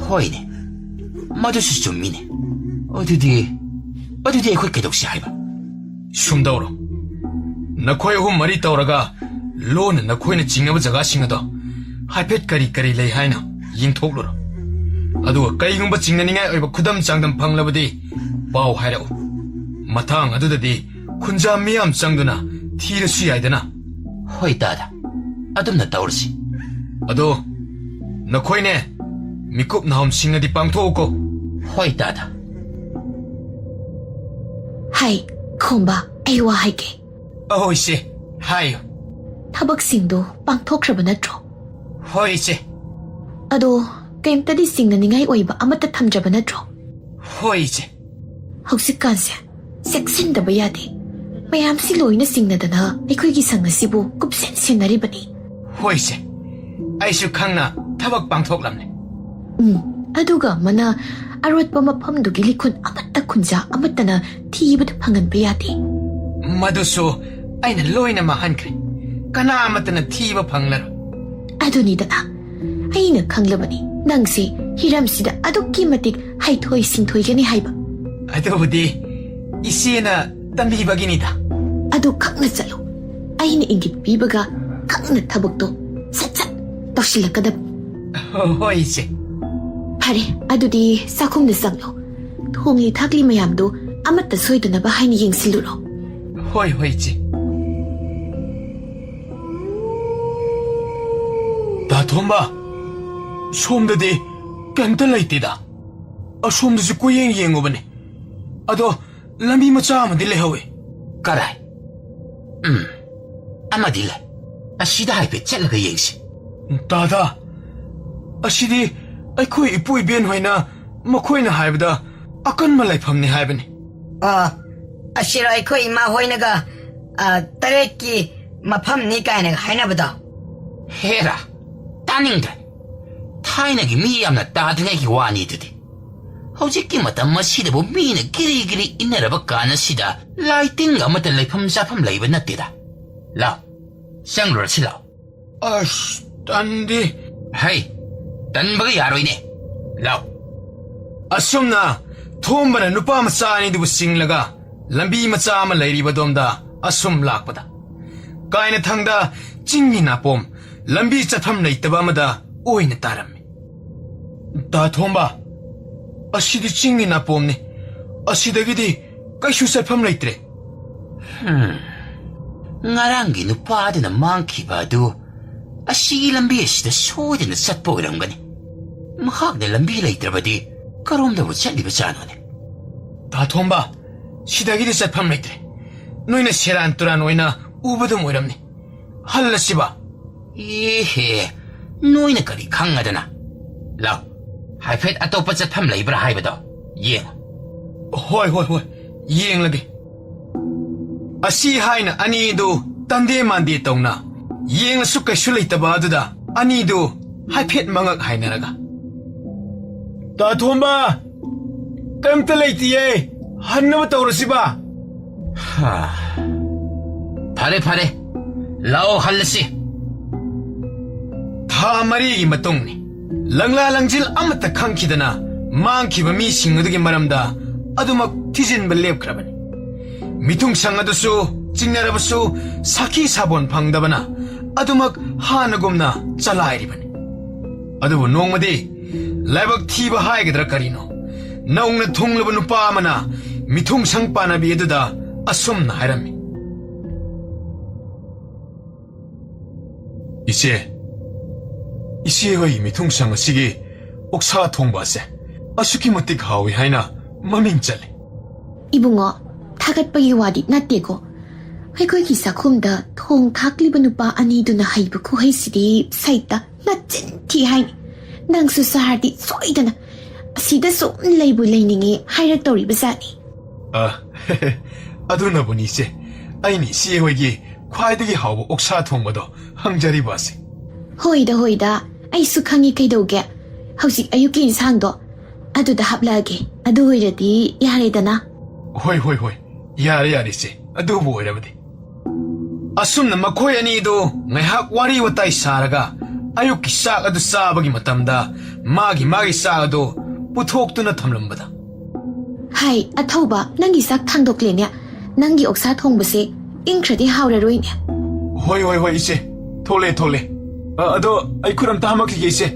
ꯍꯣꯏꯅꯦ, ꯃꯗꯨꯁꯨ ꯆꯨꯝꯃꯤꯅꯦ. ꯑꯗꯨꯗꯤ ꯑꯩꯈꯣꯏ ꯀꯩꯗꯧꯁꯤ ꯍꯥꯏꯕ? ꯁꯨꯝꯗꯧꯔꯣ, ꯅꯈꯣꯏ ꯑꯍꯨꯝ ꯃꯔꯤ ꯇꯧꯔꯒ ꯂꯣꯟꯅ ꯅꯈꯣꯏꯅ ꯆꯤꯡꯅꯕ ꯖꯒꯥꯁꯤꯡ ꯑꯗꯣ ꯍꯥꯏꯐꯦꯠ ꯀꯔꯤ ꯀꯔꯤ ꯂꯩ ꯍꯥꯏꯅ ꯌꯦꯡꯊꯣꯛꯂꯨꯔꯣ. ꯑꯗꯨꯒ ꯀꯔꯤꯒꯨꯝꯕ ꯆꯤꯡꯅꯅꯤꯡꯉꯥꯏ ꯑꯣꯏꯕ ꯈꯨꯗꯝ ꯆꯥꯡꯗꯝ ꯐꯪꯂꯕꯗꯤ ꯄꯥꯎ ꯍꯥꯏꯔꯛꯎ. ꯃꯇꯥꯡ ꯑꯗꯨꯗꯗꯤ ꯈꯨꯟꯖꯥ ꯃꯤꯌꯥꯝ ꯆꯪꯗꯨꯅ ꯊꯤꯔꯁꯨ ꯌꯥꯏꯗꯅ. ꯍꯣꯏ ꯗꯥꯗꯥ, ꯑꯗꯨꯝꯅ ꯇꯧꯔꯁꯤ. ꯑꯗꯣ ꯅꯈꯣꯏꯅꯦ ꯃꯤꯀꯨꯞ ꯅꯥꯍꯨꯝꯁꯤꯡꯅꯗꯤ ꯄꯥꯡꯊꯣꯛꯎꯀꯣ. ꯍꯣꯏ ꯗꯥꯗꯥ. ꯍꯥꯏ ꯈꯣꯝꯕ, ꯑꯩ ꯋꯥ ꯍꯥꯏꯒꯦ. ꯑꯍꯣꯏ ꯏꯆꯦ, ꯍꯥꯏꯌꯨ. ꯊꯕꯛꯁꯤꯡꯗꯣ ꯄꯥꯡꯊꯣꯛꯈ꯭ꯔꯕ ꯅꯠꯇ꯭ꯔꯣ? ꯍꯣꯏ ꯏꯆꯦ. ꯑꯗꯣ ꯀꯩꯝꯇꯗꯤ ꯆꯤꯡꯅꯅꯤꯡꯉꯥꯏ ꯑꯣꯏꯕ ꯑꯃꯠꯇ ꯊꯝꯗ꯭ꯔꯕ ꯅꯠꯇ꯭ꯔꯣ? ꯍꯣꯏ ꯏꯆꯦ. ꯍꯧꯖꯤꯛꯀꯥꯟꯁꯦ ꯆꯦꯛꯁꯤꯟꯗꯕ ꯌꯥꯗꯦ. ꯃꯌꯥꯝꯁꯤ ꯂꯣꯏꯅ ꯆꯤꯡꯅꯗꯅ ꯑꯩꯈꯣꯏꯒꯤ ꯁꯪ ꯑꯁꯤꯕꯨ ꯀꯨꯞꯁꯦꯟ ꯁꯦꯟꯅꯔꯤꯕꯅꯤ. ꯍꯣꯏ ꯏꯆꯦ, ꯑꯩꯁꯨ ꯈꯪꯅ ꯊꯕꯛ ꯄꯥꯡꯊꯣꯛꯂꯝꯅꯤ. ꯑꯗꯨꯒ ꯑꯃꯅ ꯑꯔꯣꯠꯄ ꯃꯐꯝꯗꯨꯒꯤ ꯂꯤꯈꯨꯟ ꯑꯃꯠꯇ ꯈꯨꯟꯖꯥ ꯑꯃꯠꯇꯅ ꯊꯤꯕꯗ ꯐꯪꯍꯟꯕ ꯌꯥꯗꯦ. ꯃꯗꯨꯁꯨ ꯑꯩꯅ ꯂꯣꯏꯅ ꯃꯥꯡꯍꯟꯈ꯭ꯔꯦ. ꯀꯅꯥ ꯑꯃꯠꯇꯅ ꯊꯤꯕ ꯐꯪꯂꯔꯣꯏ. ꯑꯗꯨꯅꯤꯗꯅ, ꯑꯩꯅ ꯈꯪꯂꯕꯅꯤ ꯅꯪꯁꯦ ꯍꯤꯔꯝꯁꯤꯗ ꯑꯗꯨꯛꯀꯤ ꯃꯇꯤꯛ ꯍꯩꯊꯣꯏ ꯁꯤꯡꯊꯣꯏꯒꯅꯤ ꯍꯥꯏꯕ. ꯑꯗꯨꯕꯨꯗꯤ ꯏꯆꯦꯅ ꯇꯝꯕꯤꯕꯒꯤꯅꯤꯗ. ꯑꯗꯨ ꯈꯛꯅ ꯆꯠꯂꯨ. ꯑꯩꯅ ꯏꯪꯒꯤꯠ ꯄꯤꯕꯒ ꯈꯛꯅ ꯊꯕꯛꯇꯣ ꯁꯠ ꯁꯠ ꯇꯧꯁꯤꯜꯂꯛꯀꯗꯕ. ꯍꯣꯏ ꯏꯆꯦ. ꯐꯔꯦ, ꯑꯗꯨꯗꯤ ꯆꯥꯛꯈꯨꯝꯗ ꯆꯪꯂꯣ. ꯊꯣꯡꯂꯤ ꯊꯥꯛꯂꯤ ꯃꯌꯥꯝꯗꯨ ꯑꯃꯠꯇ ꯁꯣꯏꯗꯅꯕ ꯍꯥꯏꯅ ꯌꯦꯡꯁꯤꯜꯂꯨꯔꯣ. ꯍꯣꯏ ꯍꯣꯏ ꯏꯆꯦ. ꯗꯥꯊꯣꯝꯕ, ꯁꯣꯝꯗꯗꯤ ꯀꯩꯝꯇ ꯂꯩꯇꯦꯗ. ꯑꯁꯣꯝꯗꯁꯨ ꯀꯣꯏꯌꯦꯡ ꯌꯦꯡꯉꯨꯕꯅꯦ. ꯑꯗꯣ ꯂꯝꯕꯤ ꯃꯆꯥ ꯑꯃꯗꯤ ꯂꯩꯍꯧꯋꯤ. ꯀꯔꯥꯏ? ꯑꯃꯗꯤ ꯂꯩ. ꯑꯁꯤꯗ ꯍꯥꯏꯐꯦꯠ ꯆꯠꯂꯒ ꯌꯦꯡꯁꯤ. ꯗꯥꯗꯥ, ꯑꯁꯤꯗꯤ ꯑꯩꯈꯣꯏ ꯏꯄꯨ ꯏꯕꯦꯟ ꯍꯣꯏꯅ ꯃꯈꯣꯏꯅ ꯍꯥꯏꯕꯗ ꯑꯀꯟꯕ ꯂꯩꯐꯝꯅꯤ ꯍꯥꯏꯕꯅꯤ. ꯑꯁꯤꯔꯣ ꯑꯩꯈꯣꯏ ꯏꯃꯥ ꯍꯣꯏꯅꯒ ꯇꯔꯦꯠꯀꯤ ꯃꯐꯝꯅꯤ ꯀꯥꯏꯅ ꯍꯥꯏꯅꯕꯗꯣ? ꯍꯦꯔꯥ, ꯇꯥꯅꯤꯡꯗ꯭ꯔꯦ. ꯊꯥꯏꯅꯒꯤ ꯃꯤ ꯌꯥꯝꯅ ꯇꯥꯗ꯭ꯔꯤꯉꯩꯒꯤ ꯋꯥꯅꯤ ꯑꯗꯨꯗꯤ. ꯍꯧꯖꯤꯛꯀꯤ ꯃꯇꯝ ꯑꯁꯤꯗꯕꯨ ꯃꯤꯅ ꯒꯤꯔꯤ ꯒꯤꯔꯤ ꯏꯟꯅꯔꯕ ꯀꯥꯟ ꯑꯁꯤꯗ ꯂꯥꯏꯇꯤꯡ ꯑꯃꯠꯇ ꯂꯩꯐꯝ ꯆꯥꯐꯝ ꯂꯩꯕ ꯅꯠꯇꯦꯗ. ꯂꯥꯎ, ꯆꯪꯂꯨꯔꯁꯤ ꯂꯥꯎ. ꯑꯁ, ꯇꯟꯗꯤ. ꯍꯩ, ꯇꯟꯕꯒ ꯌꯥꯔꯣꯏꯅꯦ. ꯂꯥꯎ. ꯑꯁꯨꯝꯅ ꯊꯣꯝꯕꯅ ꯅꯨꯄꯥ ꯃꯆꯥ ꯑꯅꯤꯗꯨꯕꯨ ꯆꯤꯡꯂꯒ ꯂꯝꯕꯤ ꯃꯆꯥ ꯑꯃ ꯂꯩꯔꯤꯕꯗꯣꯝꯗ ꯑꯁꯨꯝ ꯂꯥꯛꯄꯗ ꯀꯥꯏꯅꯊꯪꯗ ꯆꯤꯡꯒꯤ ꯅꯥꯄꯣꯝ ꯂꯝꯕꯤ ꯆꯠꯐꯝ ꯂꯩꯇꯕ ꯑꯃꯗ ꯑꯣꯏꯅ ꯇꯥꯔꯝꯃꯤ. ꯗꯥꯊꯣꯝꯕ, ꯑꯁꯤꯗꯤ ꯆꯤꯡꯒꯤ ꯅꯥꯄꯣꯝꯅꯤ. ꯑꯁꯤꯗꯒꯤꯗꯤ ꯀꯩꯁꯨ ꯆꯠꯐꯝ ꯂꯩꯇ꯭ꯔꯦ. ꯉꯔꯥꯡꯒꯤ ꯅꯨꯄꯥꯗꯨꯅ ꯃꯥꯡꯈꯤꯕ ꯑꯗꯨ ꯑꯁꯤꯒꯤ ꯂꯝꯕꯤ ꯑꯁꯤꯗ ꯁꯣꯏꯗꯅ ꯆꯠꯄ ꯑꯣꯏꯔꯝꯒꯅꯤ. ꯃꯍꯥꯛꯅ ꯂꯝꯕꯤ ꯂꯩꯇ꯭ꯔꯕꯗꯤ ꯀꯔꯣꯝꯗꯕꯨ ꯆꯠꯂꯤꯕꯖꯥꯠꯅꯣꯅꯦ? ꯗꯥꯊꯣꯝꯕ, ꯁꯤꯗꯒꯤꯗꯤ ꯆꯠꯐꯝ ꯂꯩꯇ꯭ꯔꯦ. ꯅꯣꯏꯅ ꯁꯦꯔꯥꯟ ꯇꯨꯔꯥꯟ ꯑꯣꯏꯅ ꯎꯕꯗꯨꯝ ꯑꯣꯏꯔꯝꯅꯤ. ꯍꯜꯂꯁꯤꯕ. ꯏꯍꯦ, ꯅꯣꯏꯅ ꯀꯔꯤ ꯈꯪꯉꯗꯅ? ꯂꯥꯎ, ꯍꯥꯏꯐꯦꯠ ꯑꯇꯣꯞꯄ ꯆꯠꯐꯝ ꯂꯩꯕ꯭ꯔꯥ ꯍꯥꯏꯕꯗꯣ ꯌꯦꯡꯉꯨ. ꯍꯣꯏ ꯍꯣꯏ ꯍꯣꯏ, ꯌꯦꯡꯂꯒꯦ. ꯑꯁꯤ ꯍꯥꯏꯅ ꯑꯅꯤꯗꯨ ꯇꯟꯗꯦ ꯃꯥꯟꯗꯦ ꯇꯧꯅ ꯌꯦꯡꯂꯁꯨ ꯀꯩꯁꯨ ꯂꯩꯇꯕ ꯑꯗꯨꯗ ꯑꯅꯤꯗꯨ ꯍꯥꯏꯐꯦꯠ ꯃꯉꯛ ꯍꯥꯏꯅꯔꯒ, ꯗꯥꯊꯣꯝꯕ, ꯀꯩꯝꯇ ꯂꯩꯇꯤꯌꯦ, ꯍꯟꯅꯕ ꯇꯧꯔꯁꯤꯕ. ꯐꯔꯦ ꯐꯔꯦ, ꯂꯥꯛꯑꯣ ꯍꯜꯂꯁꯤ. ꯊꯥ 4ꯒꯤ ꯃꯇꯨꯡꯅꯤ. ꯂꯪꯂꯥ ꯂꯪꯖꯤꯜ ꯑꯃꯠꯇ ꯈꯪꯈꯤꯗꯅ ꯃꯥꯡꯈꯤꯕ ꯃꯤꯁꯤꯡ ꯑꯗꯨꯒꯤ ꯃꯔꯝꯗ ꯑꯗꯨꯃꯛ ꯊꯤꯖꯤꯟꯕ ꯂꯦꯞꯈ꯭ꯔꯕꯅꯤ. ꯃꯤꯊꯨꯡꯁꯪ ꯑꯗꯨꯁꯨ ꯆꯤꯡꯅꯔꯕꯁꯨ ꯁꯥꯈꯤ ꯁꯥꯕꯣꯟ ꯐꯪꯗꯕꯅ ꯑꯗꯨꯃꯛ ꯍꯥꯟꯅꯒꯨꯝꯅ ꯆꯂꯥꯏꯔꯤꯕꯅꯤ. ꯑꯗꯨꯕꯨ ꯅꯣꯡꯃꯗꯤ ꯂꯥꯏꯕꯛ ꯊꯤꯕ ꯍꯥꯏꯒꯗ꯭ꯔꯥ ꯀꯔꯤꯅꯣ, ꯅꯧꯅ ꯊꯨꯡꯂꯕ ꯅꯨꯄꯥ ꯑꯃꯅ ꯃꯤꯊꯨꯡꯁꯪ ꯄꯥꯟꯅꯕꯤ ꯑꯗꯨꯗ ꯑꯁꯨꯝꯅ ꯍꯥꯏꯔꯝꯃꯤ. ꯏꯆꯦ ꯍꯣꯏ ꯃꯤꯊꯨꯡꯁꯪ ꯑꯁꯤꯒꯤ ꯑꯣꯛꯁꯥ ꯊꯣꯡꯕ ꯑꯁꯦ ꯑꯁꯨꯛꯀꯤ ꯃꯇꯤꯛ ꯍꯥꯎꯏ ꯍꯥꯏꯅ ꯃꯃꯤꯡ ꯆꯠꯂꯤ. 이붕어, 타갓바기 와디 나떼고 회고기 사쿰다 통 탁리바 누빠 아니두나 하이브 쿠헤이시디 사이다 나찐티 하이니 낭수 사하디 소이다나 시다 솜 레이브 레이닝이 하이락도리 바사니. ꯑꯗꯨꯅꯕꯨꯅꯤ ꯏꯆꯦ, ꯑꯩꯅ ꯏꯆꯦ ꯍꯣꯏꯒꯤ ꯈ꯭ꯋꯥꯏꯗꯒꯤ ꯍꯥꯎꯕ ꯑꯣꯛꯁꯥ ꯊꯣꯡꯕꯗꯣ ꯍꯪꯖꯔꯤꯕ ꯑꯁꯤ ꯍꯣꯏꯗ ꯑꯩꯁꯨ ꯈꯪꯉꯤ ꯀꯩꯗꯧꯒꯦ ꯍꯧꯖꯤꯛ ꯑꯌꯨꯛꯀꯤ ꯏꯟꯁꯥꯡꯗꯣ ꯑꯗꯨꯗ ꯍꯥꯞꯂꯛꯑꯒꯦ ꯑꯗꯨ ꯑꯣꯏꯔꯗꯤ ꯌꯥꯔꯦꯗꯅ ꯍꯣꯏ ꯌꯥꯔꯦ ꯏꯆꯦ ꯑꯗꯨꯕꯨ ꯑꯣꯏꯔꯕꯗꯤ ꯑꯁꯨꯝꯅ ꯃꯈꯣꯏ ꯑꯅꯤꯗꯨ ꯉꯥꯏꯍꯥꯛ ꯋꯥꯔꯤ ꯋꯥꯇꯥꯏ ꯁꯥꯔꯒ ꯑꯌꯨꯛꯀꯤ ꯆꯥꯛ ꯑꯗꯨ ꯆꯥꯕꯒꯤ ꯃꯇꯝꯗ ꯃꯥꯒꯤ ꯆꯥꯛ ꯑꯗꯨ ꯄꯨꯊꯣꯛꯇꯨꯅ ꯊꯝꯂꯝꯕꯗ ꯍꯥꯏ ꯑꯊꯧꯕ ꯅꯪꯒꯤ ꯆꯥꯛ ꯊꯥꯡꯗꯣꯛꯂꯦꯅꯦ ꯅꯪꯒꯤ ꯑꯣꯛꯁꯥ ꯊꯣꯡꯕꯁꯦ ꯏꯪꯈ꯭ꯔꯗꯤ ꯍꯥꯎꯔꯔꯣꯏꯅꯦ ꯍꯣꯏ ꯏꯆꯦ ꯊꯣꯛꯂꯦ ꯑꯗꯣ ꯑꯩ ꯈꯨꯠ ꯑꯝꯇ ꯍꯥꯝꯃꯛꯈꯤꯒꯦ ꯏꯆꯦ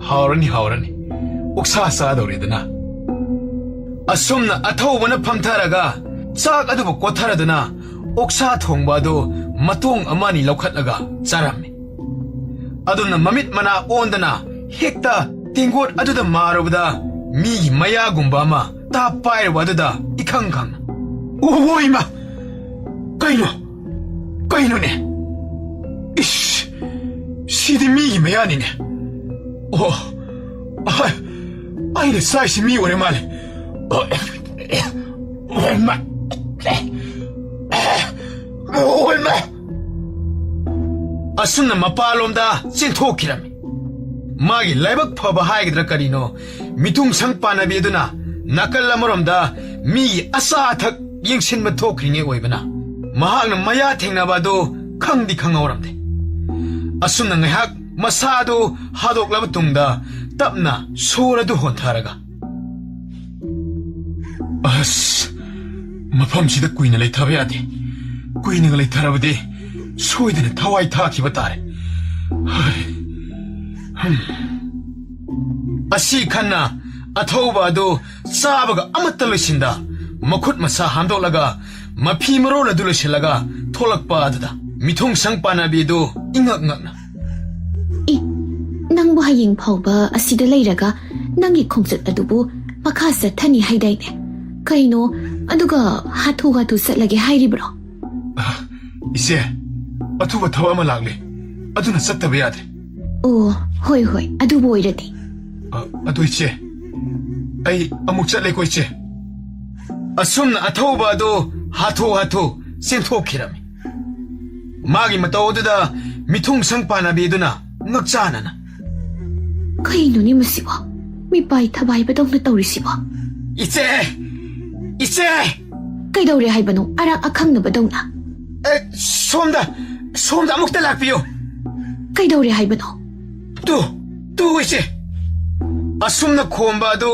ꯍꯥꯎꯔꯅꯤ ꯑꯣꯛꯁꯥ ꯆꯥꯗꯧꯔꯦꯗꯅ ꯑꯁꯨꯝꯅ ꯑꯊꯧꯕꯅ ꯐꯝꯊꯔꯒ ꯆꯥꯛ ꯑꯗꯨꯕꯨ ꯀꯣꯊꯔꯗꯨꯅ ꯑꯣꯛꯁꯥ ꯊꯣꯡꯕ ꯑꯗꯨ ꯃꯇꯣꯡ ꯑꯃꯅꯤ ꯂꯧꯈꯠꯂꯒ ꯆꯥꯔꯝꯃꯤ ꯑꯗꯨꯅ ꯃꯃꯤꯠ ꯃꯅꯥ ꯑꯣꯟꯗꯅ ꯍꯦꯛꯇ ꯇꯦꯡꯒꯣꯠ ꯑꯗꯨꯗ ꯃꯥꯔꯨꯕꯗ ꯃꯤꯒꯤ ꯃꯌꯥꯒꯨꯝꯕ ꯑꯃ ꯇꯥꯞ ꯄꯥꯏꯔꯨꯕ ꯑꯗꯨꯗ ꯏꯈꯪ ꯈꯪꯅ ꯑꯣ ꯏꯃꯥ ꯀꯩꯅꯣꯅꯦ 이씨, 시드미기 매아니네. 아이네 사이시 미 오랜만에. 얼마? 아순나 마팔롬다 찐토키라미. 마기 라이박 퍼바 하이기드라 까리노 미퉁상 빠나비에드나 나칼라모롬다 미기 아싸탁 잉신마 토크링에 오이거나 마학는 마야 탱나바도 캉디 캉아오람데. ꯑꯁꯨꯝꯅ ꯉꯥꯏꯍꯥꯛ ꯃꯁꯥꯗꯨ ꯍꯥꯗꯣꯛꯂꯕ ꯇꯨꯡꯗ ꯇꯞꯅ ꯁꯣꯔ ꯑꯗꯨ ꯍꯣꯟꯊꯔꯒ ꯑꯁ ꯃꯐꯝꯁꯤꯗ ꯀꯨꯏꯅ ꯂꯩꯊꯕ ꯌꯥꯗꯦ ꯀꯨꯏꯅꯒ ꯂꯩꯊꯔꯕꯗꯤ ꯁꯣꯏꯗꯅ ꯊꯋꯥꯏ ꯊꯥꯈꯤꯕ ꯇꯥꯔꯦ ꯑꯁꯤ ꯈꯟꯅ ꯑꯊꯧꯕ ꯑꯗꯨ ꯆꯥꯕꯒ ꯑꯃꯠꯇ ꯂꯣꯏꯁꯤꯟꯗ ꯃꯈꯨꯠ ꯃꯁꯥ ꯍꯥꯝꯗꯣꯛꯂꯒ ꯃꯐꯤ ꯃꯔꯣꯜ ꯑꯗꯨ ꯂꯣꯏꯁꯤꯜꯂꯒ ꯊꯣꯛꯂꯛꯄ ꯑꯗꯨꯗ 미통상 빠나비도 잉악ꯉꯛ나 ꯅꯪꯕꯨ ꯍꯌꯦꯡ ꯐꯥꯎꯕ ꯑꯁꯤꯗ ꯂꯩꯔꯒ ꯅꯪꯒꯤ ꯈꯣꯡꯆꯠ ꯑꯗꯨꯕꯨ ꯃꯈꯥ ꯆꯠꯊꯅꯤ ꯍꯥꯏꯗꯥꯏꯅꯦ ꯀꯩꯅꯣ ꯑꯗꯨꯒ ꯍꯥꯊꯨ ꯆꯠꯂꯒꯦ ꯍꯥꯏꯔꯤꯕ꯭ꯔꯣ 이제 ꯑꯊꯨꯕ ꯊꯕꯛ ꯑꯃ ꯂꯥꯛꯂꯦ ꯑꯗꯨꯅ ꯆꯠꯇꯕ ꯌꯥꯗ꯭ꯔꯦ ꯑꯣ ꯍꯣꯏ ꯑꯗꯨꯕꯨ ꯑꯣꯏꯔꯗꯤ ꯑꯗꯨ ꯏꯆꯦ ꯑꯩ ꯑꯃꯨꯛ ꯆꯠꯂꯦꯀꯣ ꯏꯆꯦ ꯑꯁꯨꯝꯅ ꯑꯊꯧꯕ ꯑꯗꯨ ꯍꯥꯊꯨ ꯆꯦꯟꯊꯣꯛꯈꯤꯔꯝꯃꯤ 마기 맞다오드다 미통상 빠나비에두나 ꯉꯛꯆꯥꯅꯅ ꯀꯩꯅꯣꯅꯦ ꯃꯁꯤꯕꯣ ꯃꯤꯄꯥꯏ ꯊꯕꯥꯏꯕꯗꯧꯅ ꯇꯧꯔꯤꯁꯤꯕꯣ 이제 ꯀꯩꯗꯧꯔꯦ ꯍꯥꯏꯕꯅꯣ ꯑꯔꯥꯛ ꯑꯈꯪꯅꯕꯗꯧꯅ ꯁꯣꯝꯗ ꯑꯃꯨꯛꯇ ꯂꯥꯛꯄꯤꯌꯨ ꯀꯩꯗꯧꯔꯦ ꯍꯥꯏꯕꯅꯣ ꯇꯨ 이제 ꯑꯁꯨꯝꯅ ꯈꯣꯝꯕ ꯑꯗꯨ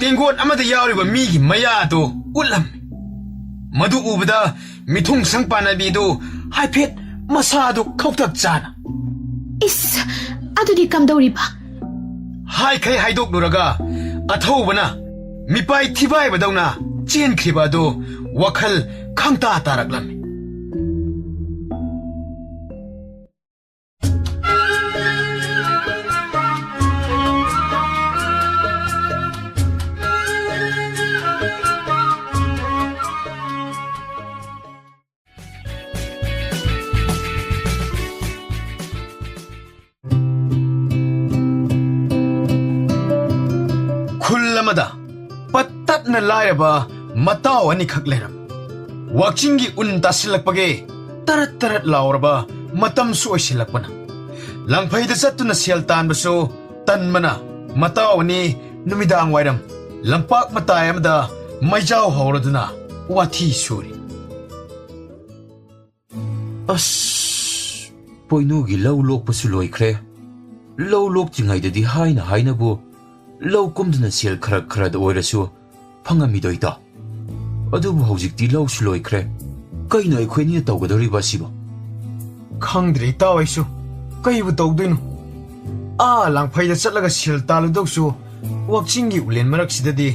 ꯇꯦꯡꯒꯣꯠ ꯑꯃꯗ ꯌꯥꯎꯔꯤꯕ ꯃꯤꯒꯤ ꯃꯌꯥ ꯑꯗꯨ ꯎꯠꯂꯝꯃꯤ ꯃꯗꯨ ꯎꯕꯗ 미통상 빠나비도 하이핏 마사도 컵탁 짜나 이스 아두디 깜더우리바 하이카이 하이독 누라가 아타오바나 미빠이 티바이바다우나 찐크리바도 와칼 캉따 따락람미 ꯈꯨꯜ ꯄꯠꯇꯠꯅ ꯂꯥꯏꯔꯕ ꯃꯇꯥꯎ ꯑꯅꯤꯈꯛ ꯂꯩꯔꯝ ꯋꯥꯛꯆꯤꯡꯒꯤ ꯎꯟ ꯇꯥꯁꯤꯜꯂꯛꯄꯒꯤ ꯇꯔꯠ ꯂꯥꯎꯔꯕ ꯃꯇꯝꯁꯨ ꯑꯣꯏꯁꯤꯜꯂꯛꯄꯅ ꯂꯪꯐꯩꯗ ꯆꯠꯇꯨꯅ ꯁꯦꯜ ꯇꯥꯟꯕꯁꯨ ꯇꯟꯕꯅ ꯃꯇꯥꯎ ꯑꯅꯤ ꯅꯨꯃꯤꯗꯥꯡ ꯋꯥꯏꯔꯝ ꯂꯝꯄꯥꯛ ꯃꯇꯥꯏ ꯑꯃꯗ ꯃꯩꯖꯥꯎ ꯍꯧꯔꯗꯨꯅ ꯋꯥꯊꯤ ꯁꯨꯔꯤ ꯑꯁ ꯄꯣꯏꯅꯨꯒꯤ ꯂꯧ ꯂꯣꯛꯄꯁꯨ ꯂꯣꯏꯈ꯭ꯔꯦ ꯂꯧ ꯂꯣꯛꯇ꯭ꯔꯤꯉꯩꯗꯗꯤ 하이나부 ꯂꯧ ꯀꯨꯝꯗꯨꯅ ꯁꯦꯜ ꯈꯔꯗ ꯑꯣꯏꯔꯁꯨ ꯐꯪꯉꯝꯃꯤꯗꯣꯏꯗꯣ ꯑꯗꯨꯕꯨ ꯍꯧꯖꯤꯛꯇꯤ ꯂꯧꯁꯨ ꯂꯣꯏꯈ꯭ꯔꯦ ꯀꯩꯅꯣ ꯑꯩꯈꯣꯏꯅꯤꯅ ꯇꯧꯒꯗꯧꯔꯤꯕ ꯑꯁꯤꯕꯣ ꯈꯪꯗ꯭ꯔꯦ ꯏꯇꯥꯎ ꯑꯩꯁꯨ ꯀꯩꯕꯨ ꯇꯧꯗꯣꯏꯅꯣ ꯂꯥꯡꯐꯩꯗ ꯆꯠꯂꯒ ꯁꯦꯜ ꯇꯥꯜꯂꯨꯗꯧꯁꯨ ꯋꯥꯛꯆꯤꯡꯒꯤ ꯎꯂꯦꯟ ꯃꯔꯛꯁꯤꯗꯗꯤ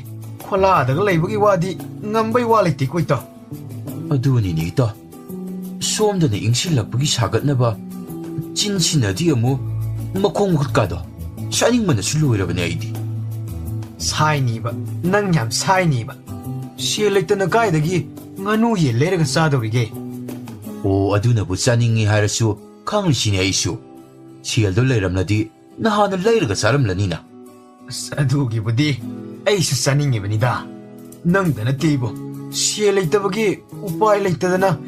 ꯈꯣꯂꯥꯗꯒ ꯂꯩꯕꯒꯤ ꯋꯥꯗꯤ ꯉꯝꯕꯩ ꯋꯥ ꯂꯩꯇꯦꯀꯣ ꯏꯇꯥꯎ ꯑꯗꯨꯅꯤꯅꯦ ꯏꯇꯥꯎ ꯁꯣꯝꯗꯅ ꯏꯪꯁꯤꯜꯂꯛꯄꯒꯤ ꯁꯥꯒꯠꯅꯕ ꯆꯤꯟꯁꯤꯅꯗꯤ ꯑꯃꯨꯛ ꯃꯈꯣꯡ ꯃꯈꯨꯠꯀꯥꯗꯣ ꯁꯥꯅꯤꯡꯕꯅꯁꯨ ꯂꯣꯏꯔꯕꯅꯦ ꯑꯩꯗꯤ 사이니바 낭냠 사이니바 시엘렉트나 가이다기 nganu ye lerega sadorige 오 아두나부 짜닝이 하르수 캉을시네 아이수 시엘도 레람나디 나하는 레르가 사람라니나 사두기부디 에이수 짜닝이버니다 낭다나 띠보 시엘렉트버기 우파이 렉트다나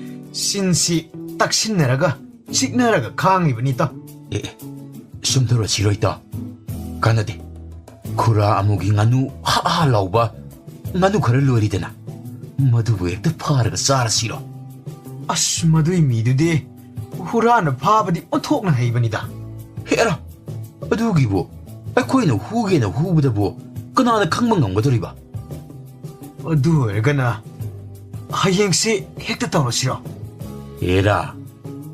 신시 딱 신내라가 식내라가 강이버니다. 예, 숨들어 지러 있다. 가나데, 쿠라 아무기 나누 하하 라우바, 나누 그를 로리되나. 마두 왜 또 파르가 싸라 싫어. 아씨 마두이 미두디 후라나 파바디 온톡나 해이버니다. 해라. 어두기부, 아코이는 후게나 후보다부, 그나나 강만 강거들이봐. 어두얼가나 하이행시 핵다 떠오르 싫어. 에라,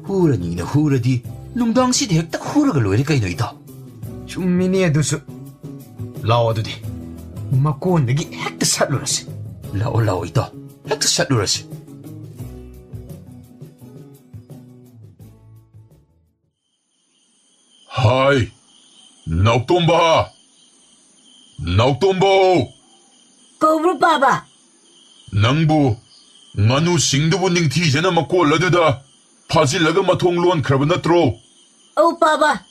후라니나 후라디, 농당시 핵딱 후라가 로리가 이노이다. 춤미니에두수 라워두디 마코온데기 핵다 살로라시. 라오 있다. 핵다 샷로라시. 하이, 나옥돈바! 나옥돈보! Cobra Baba. 낭부, 나누 싱두분닝 티제나 먹고 올라두다. 파질라가 마통루한 크라브나트로. Oh Baba.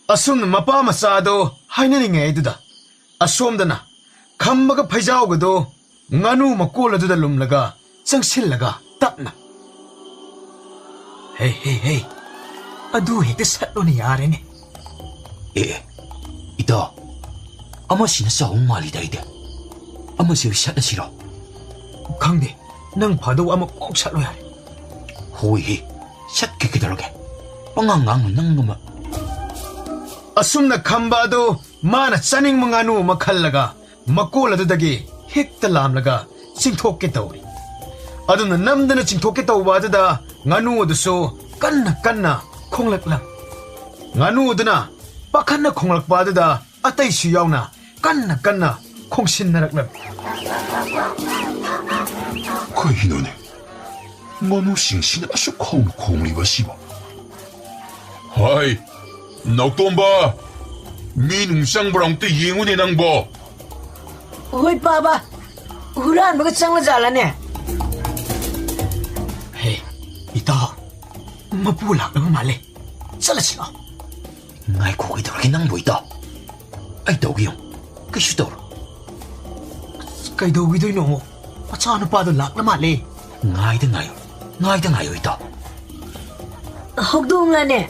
asum mapa masado hainani ngeiduda asomdana khammaga phaijawgado nganu makoladuda lumlaga changsillaga tapna hey adu hekta satloni yarene 이다. 아마 신의 싸움 말이다 이대. 아마 세우 샷나 싫어. khangde nang phado ama kok satlo yare 호이 샷 그렇게 뻥앙앙 낭놈아. asumna khambado mana chaning manganu makhallaga makoladudagi hekta lamlaga chingthokke tawri aduna namdana chingthokke tawbadada nganu aduso kanna khonglakla nganu aduna pakhanna khonglakpadada atai su yauna kanna khongsinnarakla 그이노네 너무 싱싱 아주 콩콩리바 시바 하이 나옥돈바 미능상브랑때 예문의 낭보 Oi Baba. Huran baga changla jala ne. hey ita mapulak na male chala chilo ngai 고기 들어게 낭 보이다. 아이 더기용. 그 슈더. kaido widoi no achana pado lak na male 나이다 나요 있다. Hogdong la ne.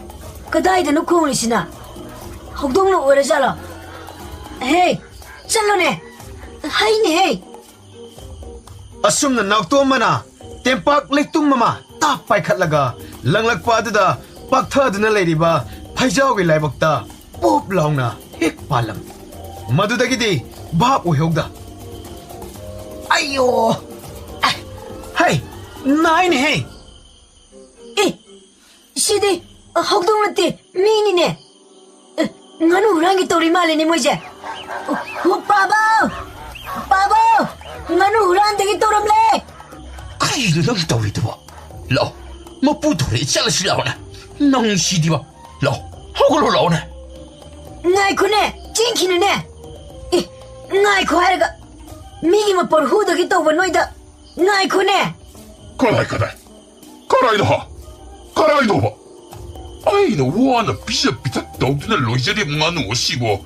Kadai da no khong sina. Hogdong no ora jala. Hey, chalo ne. Hai ne hey. asumna naktomana tempak lektum mama ta paikhatlaga langlakpadada pakthaduna leiriba phaijawgi laibakta pop launa hek palam madudagidi bhap uhogda ayo hey nine hey Eh, sidi hogdong la te mini ne. Nganu hurangi tori male ne moje. Baba. Nganu huran degi toram le. 그이도 낭 떠오리다 봐. 라오 뭐 부토리 잘라시 라오네. 낭시디 봐. 라오 호글로 라오네. Ngai ko ne, jinki ne. Eh, ngai ko haraga. Migi ma por hudo gi to noida. Ngai ko ne. 가라이도 봐 아이노 와나 비자비자 너드나 로이자리 몽하는 옷이고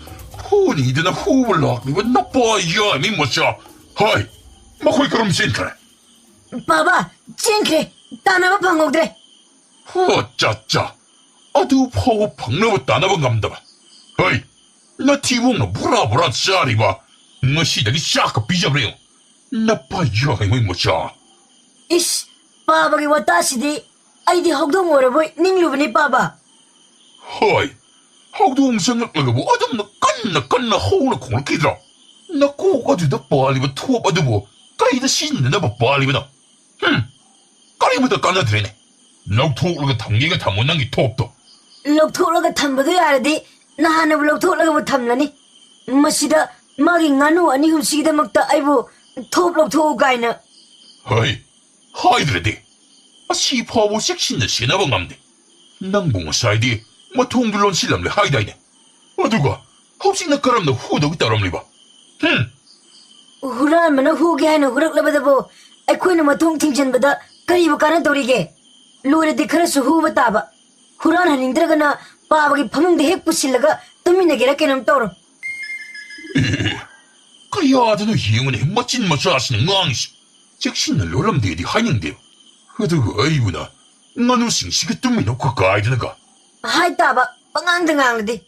후니드나 후블라 이거 나빠야 미모샤 하이 마코이 그럼 신크래 Baba, jinki. Tanama pangogdre. 짜짜 아두 파고 박너버 따나번 감다봐 하이 나 티봉나 브라브라 짜리바 너 시작이 샤카 비자브레요 나빠야 미모샤 Ish, Baba gi watashi di. Aidi hogdong ora boy ninglubni Baba. 하이 하우동생을 뭐 아줌마 깐나 호우나 공을 끼더라 나 꼬가지다 빨리바 투어봐도 까이다 신는다 빨리바다 까리부터 까나드리네 나 투어가 당기가 다 못난 게 톱도 Loktholaga thambadu yaradi. Nahana loktholaga bu thamlani. Masida magi nganu ani humsigida makta aibu thop loktho gaina. 하이 하이드레디 아 시파보 섹신나 시나방 감데 낭봉 사이디 뭐 통들론 실람래 하이다이네 어두가 혹시 나 까람나 후덕이 따람리바 Huran mana huge haina hurak labadabu. Aikoina matung tingjanbada karibu kana dorige. Lore dikhara suhu bataba. Huran hanindragana Baba gi phamungde hek pusillaga tumina gera kenam toro. 그 야드는 이용은 멋진 멋져 하시는 낭시 즉신나 로람데디 하이닝데 ꯑꯗꯨꯒ ꯑꯩꯕꯨꯅ ꯉꯥꯅꯨꯁꯤꯡꯁꯤꯒ ꯇꯨꯝꯃꯤꯟꯅꯧ ꯀꯥꯏꯗꯅꯒ. ꯍꯥꯏ ꯇꯥꯕ ꯄꯉꯥꯡꯗ ꯉꯥꯡꯂꯗꯤ.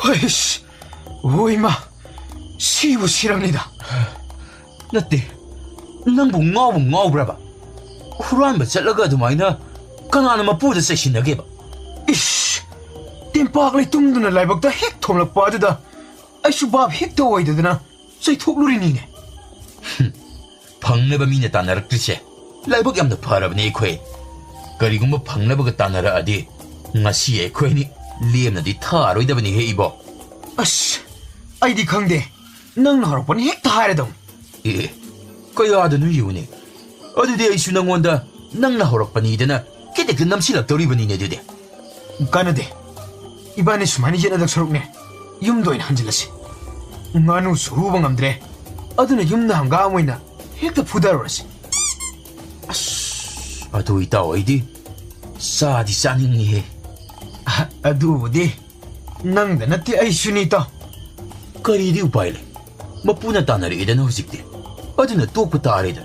ꯍꯩꯁ, ꯏꯃꯥ, 시부 시랍니다. ꯅꯠꯇꯦ, ꯅꯪꯕꯨ ꯉꯥꯎꯕ꯭ꯔꯕ? 후란바 ꯆꯠꯂꯒ ꯑꯗꯨꯃꯥꯏꯅ ꯀꯅꯥꯅ ꯃꯄꯨꯗ ꯆꯩꯁꯤꯟꯅꯒꯦꯕ? 이씨, ꯇꯦꯝꯄꯥꯛꯂꯩ ꯇꯨꯝꯗꯨꯅ ꯂꯥꯏꯕꯛꯇ ꯍꯦꯛ ꯊꯣꯝꯂꯛꯄ ꯑꯗꯨꯗ ꯑꯩꯁꯨ ꯚꯥꯞ ꯍꯦꯛꯇ ꯑꯣꯏꯗꯗꯅ ꯆꯩꯊꯣꯛꯂꯨꯔꯤꯅꯤꯅꯦ. ꯐꯪꯅꯕ ꯃꯤꯅ ꯇꯥꯟꯅꯔꯛꯇ꯭ꯔꯤꯁꯦ ꯂꯥꯏꯕꯛ ꯌꯥꯝꯅ ꯐꯔꯕꯅꯦ ꯑꯩꯈꯣꯏ. ꯀꯔꯤꯒꯨꯝꯕ ꯐꯪꯅꯕꯒ ꯇꯥꯟꯅꯔꯛꯑꯗꯤ ꯉꯁꯤ ꯑꯩꯈꯣꯏꯅꯤ ꯂꯦꯝꯅꯗꯤ ꯊꯥꯔꯣꯏꯗꯕꯅꯤꯍꯦ 이보. ꯑꯁ, ꯑꯩꯗꯤ ꯈꯪꯗꯦ. ꯅꯪꯅ ꯍꯧꯔꯛꯄꯅꯤ ꯍꯦꯛꯇ ꯍꯥꯏꯔꯗꯧꯅꯤ. ꯑꯦ, ꯀꯌꯥꯗꯅꯣ ꯌꯦꯡꯉꯨꯅꯦ. ꯑꯗꯨꯗꯤ ꯑꯩꯁꯨ ꯅꯪꯉꯣꯟꯗ ꯅꯪꯅ ꯍꯧꯔꯛꯄꯅꯤꯗꯅ ꯈꯤꯇꯛꯇ ꯅꯝꯁꯤꯜꯂꯛꯇꯧꯔꯤꯕꯅꯤꯅꯦ ꯑꯗꯨꯗꯤ. ꯀꯥꯟꯅꯗꯦ. 이번에 수많이 예나덕 서럽네. 윰도 인 한질러시. 나누 수후방 암드래. 어두는 윰나 한가 아무이나 헥다 부다로라시. 아도 이따 어이디 싸디 싸닝니해. 아두부디 낭다 나티 아이슈니다. 그리디 우파이래. 마뿌나 따나리이다나 후직디. 어두나 또그 따리다.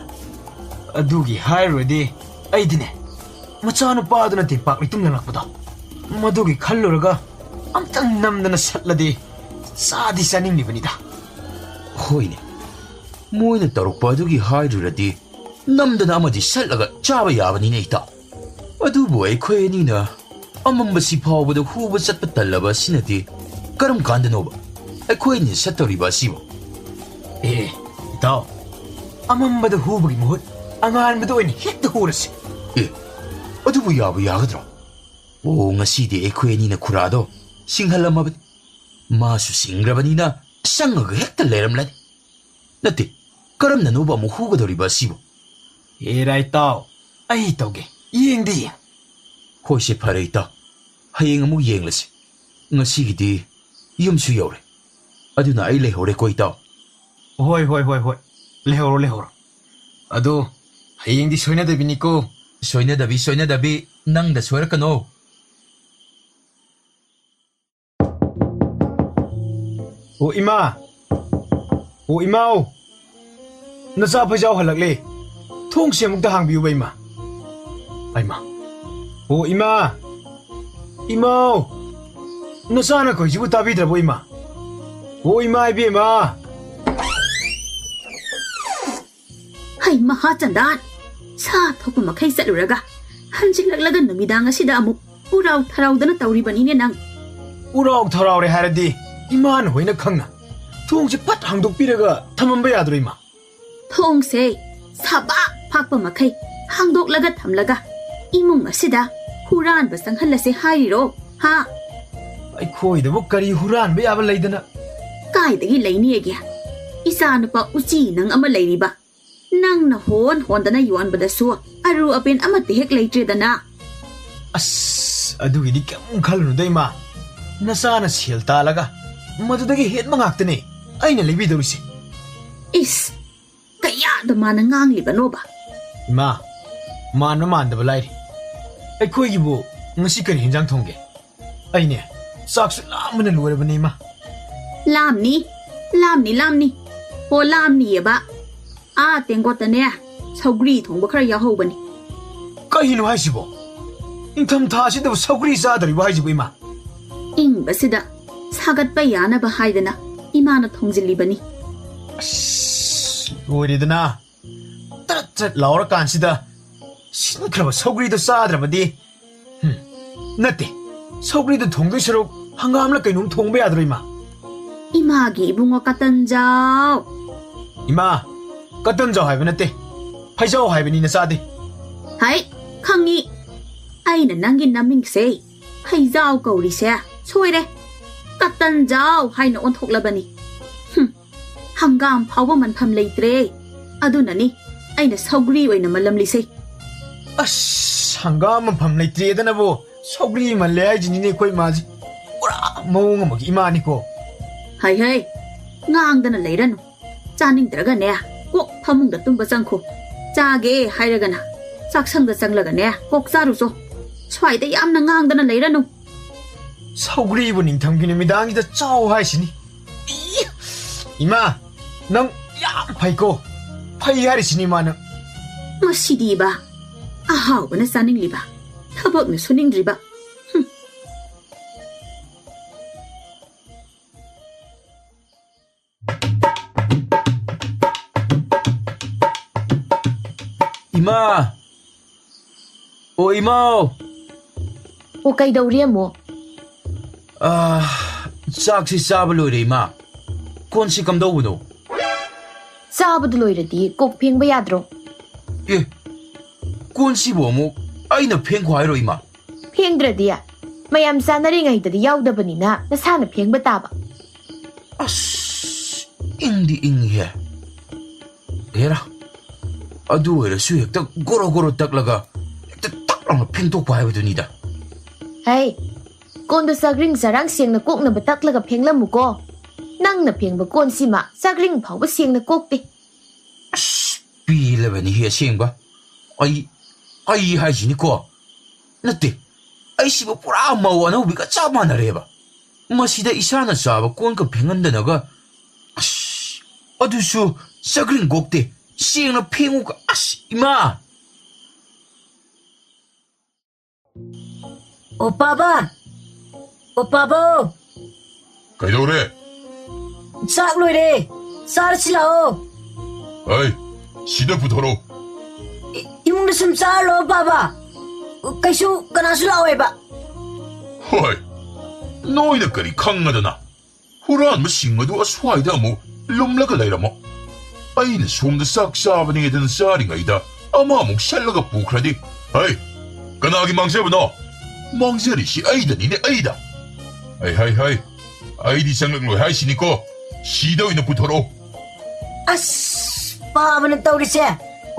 아두기 하이로디 아이디네. 마차누빠두나 띠빡리 뚱나락보다. 마두기 칼로르가 암땅 남다나 샷라디 싸디 싸닝니분이다. 호이네. 모이는 따록바두기 하이르라디 남다나 아마디 샬라가 짜바 야바니네 있다. 아두부 에코에니나 아맘바시 파워보다 후보 샷바 달라바 시나디 까름 간다노바 에코에니 샷터리바 시보. 에, 이따 아맘바다 후보기 무엇 앙한바다 오이니 헥다 호르시. 예, 아두부 야부 야가드라. 오, ngasi디 에코에니나 쿠라도 싱할라마바 마수 싱라바니나 샹어가 헥다 레람라니. 나티 까름나 노바 모 후고더리바 시보. 에라이 따오 아이 따오게 이행디. 호시 파레 있다. 하잉 아무 이행라시. ngasi기디 yumsu 여래. 아두나 아이 레호레 꼬이다. 호이 레호로. 아도 하잉디 소이나다비니꼬. 소이나다비 낭다 소이라카노. 오 이마오 너사 파자오 할락레 통시 아묵다 항비우바 이마. 아이마 오 이마오 너사나 거지부 따비드라보 이마. 오 이마 이비마. 하이 마하잔단 사 토ப்பு मखै चलुरगा 한질락라가 누미당 아시다 아무 우라우 타라우다나 따우리바니네 낭. 우라옥 털아오래 하라디 이마는 호이나 캉나 통시 팟 항독비라가 탐험바 야드로 이마. 통세 사바 팍pa मखै 항독라가 탐라가 이몽 아시다 후란바 상할라세 하이로 하. 아이코이다보 까리 후란 베야바 레이드나. 까이다기 레이니에기야 이사누파 우지 낭 아마 레이리바. 낭나 혼다나 요한바다수 아루 아벤 아마티 헥 레이트르다나. 아스 아두기디 꺄 칼루누다 이마. 나사나 실 따라가 마두다기 헷마 ngaktani aina lebidorusi. 이스 kaya 마나 ngangliba노바. 이마 마나 만다바 라이리. 아이코이기부 ngasi kari hinjang thongge. 아이네 싹수 람나 로레바니 이마. 람니 호 람니에바 아 땡고따네 서그리 통보 khara 야호바니. 까히노 하시보 인탐 타시다부 서구리 싸다리부 하시보 이마. 잉바시다 사갓바 야나바 하이드나 이마나 통질리바니. 로이리드나 따뜻 라오라 깐시다 신크라바 서구리도 싸드라바디. 나띠 서구리도 통도시록 한가함라 까이놈 통배야드로 이마. 이마기 이붕어 까딴자오. 이마 까딴자오 하이바 나띠 파이자오 하이바니나 싸디. 하이 캉니 아이나 낭긴 남밍세 하이자오 거우리세 소이레 까딴자오 하이나 온톡라바니. 한가함 파워만 팜 레이트레 아두나니 아이나 서구리 오이나 말람리세. 아씨 한가함은 밤 레이트리에다나보 서구리 말레야지니네 코이 마지 오라 모응어 먹이 이마니코. 하이 ngang 레이라노 짜닝드라가네 꼭 파몽다 tumba 짱코 짜게 하이라가나 짝상다 짱라가네 꼭 싸루소 스와이다 얌나 ngang 레이라노. 서구리부 닝탐기는 미당이다 짜오 하시니. 이마 넌 ꯌꯥꯝ ꯐꯩꯀꯣ ꯐꯩ ꯍꯥꯏꯔꯤꯁꯤꯅꯤ ꯃꯥꯅ ꯃꯁꯤꯗꯤꯕ ꯑꯍꯥꯎꯕꯅ ꯆꯥꯅꯤꯡꯂꯤꯕ ꯊꯕꯛꯅ ꯁꯨꯅꯤꯡꯗ꯭ꯔꯤꯕ Ima! O Imaw! ꯑꯣ ꯀꯩꯗꯧꯔꯤ ꯑꯃꯨꯛ ꯆꯥꯛꯁꯤ ꯆꯥꯕ ꯂꯣꯏꯔꯦ ꯏꯃꯥ ꯀꯣꯟꯁꯤ ꯀꯝꯗꯧꯕꯅꯣ ꯆꯥꯕꯗꯨ ꯂꯣꯏꯔꯗꯤ ꯀꯣꯛ ꯐꯦꯡꯕ ꯌꯥꯗ꯭ꯔꯣ ꯑꯦ ꯀꯣꯟꯁꯤꯕꯨ ꯑꯃꯨꯛ ꯑꯩꯅ ꯐꯦꯡꯈꯣ ꯍꯥꯏꯔꯣ ꯏꯃꯥ ꯐꯦꯡꯗ꯭ꯔꯗꯤ ꯃꯌꯥꯝ ꯆꯥꯅꯔꯤꯉꯩꯗꯗꯤ ꯌꯥꯎꯗꯕꯅꯤꯅ ꯅꯁꯥꯅ ꯐꯦꯡꯕ ꯇꯥꯕ ꯑꯁ ꯏꯪꯗꯤ ꯏꯪꯉꯤꯍꯦ ꯍꯦꯔꯥ ꯑꯗꯨ ꯑꯣꯏꯔꯁꯨ ꯍꯦꯛꯇ ꯒꯣꯔꯣ ꯒꯣꯔꯣ ꯇꯛꯂꯒ ꯍꯦꯛꯇ ꯇꯛ ꯂꯥꯎꯅ ꯐꯦꯡꯗꯣꯛꯄ ꯍꯥꯏꯕꯗꯨꯅꯤꯗ ꯍꯩ ꯀꯣꯟꯗꯣ ꯆꯥꯒ꯭ꯔꯤꯡ ꯆꯔꯥꯡ ꯁꯦꯡꯅ ꯀꯣꯛꯅꯕ ꯇꯛꯂꯒ ꯐꯦꯡꯂꯝꯃꯨꯀꯣ ꯅꯪꯅ ꯐꯦꯡꯕ ꯀꯣꯟꯁꯤꯃ ꯆꯥꯒ꯭ꯔꯤꯡ ꯐꯥꯎꯕ ꯁꯦꯡꯅ ꯀꯣꯛꯇꯦ ꯑꯁ ꯄꯦꯜꯂꯕꯅꯤꯍꯦ ꯑꯁꯦꯡꯕ ꯑꯩ ꯍꯥꯏꯁꯤꯅꯤꯀꯣ ꯅꯠꯇꯦ ꯑꯩꯁꯤꯕꯨ ꯄꯨꯔꯥ ꯃꯧ ꯑꯅꯧꯕꯤꯒ ꯆꯞ ꯃꯥꯟꯅꯔꯦꯕ ꯃꯁꯤꯗ ꯏꯁꯥꯅ ꯆꯥꯕ ꯀꯣꯟꯒ ꯐꯦꯡꯍꯟꯗꯅꯒ ꯑꯁ ꯑꯗꯨꯁꯨ ꯆꯥꯒ꯭ꯔꯤꯡ ꯀꯣꯛꯇꯦ ꯁꯦꯡꯅ ꯐꯦꯡꯉꯨꯒ ꯑꯁ ꯏꯃꯥ ꯑꯣ ꯄꯥꯕ ꯑꯣ ꯄꯥꯕ ꯀꯩꯗꯧꯔꯦ ꯆꯥꯛ ꯂꯣꯏꯔꯦ ꯆꯥꯔꯁꯤ ꯂꯥꯛꯑꯣ ꯑꯩ ꯁꯤꯗ ꯄꯨꯊꯣꯔꯛꯑꯣ ꯏꯃꯨꯡꯗ ꯁꯨꯝ ꯆꯥꯔꯂꯣ ꯄꯥꯕ ꯀꯩꯁꯨ ꯀꯅꯥꯁꯨ ꯂꯥꯛꯑꯣꯏꯕ ꯍꯣꯏ ꯅꯣꯏꯅ ꯀꯔꯤ ꯈꯪꯉꯗꯅ ꯍꯨꯔꯥꯟꯕꯁꯤꯡ ꯑꯗꯨ ꯑꯁ꯭ꯋꯥꯏꯗ ꯑꯃꯨꯛ ꯂꯨꯝꯂꯒ ꯂꯩꯔꯝꯃꯣ ꯑꯩꯅ ꯁꯣꯝꯗ ꯆꯥꯛ ꯆꯥꯕꯅꯦꯗꯅ ꯆꯥꯔꯤꯉꯩꯗ ꯑꯃꯃꯨꯛ ꯁꯠꯂꯒ ꯄꯨꯈ꯭ꯔꯗꯤ ꯍꯩ ꯀꯅꯥꯒꯤ ꯃꯥꯡꯖꯕꯅꯣ ꯃꯥꯡꯖꯔꯤꯁꯤ ꯑꯩꯗꯅꯤꯅꯦ ꯑꯩꯗ ꯍꯩ ꯑꯩꯗꯤ ꯆꯪꯂꯛꯂꯣꯏ ꯍꯥꯏꯁꯤꯅꯤꯀꯣ ꯁꯤꯗ ꯑꯣꯏꯅ ꯄꯨꯊꯣꯔꯛꯑꯣ ꯑꯁ ꯄꯥꯕꯅ ꯇꯧꯔꯤꯁꯦ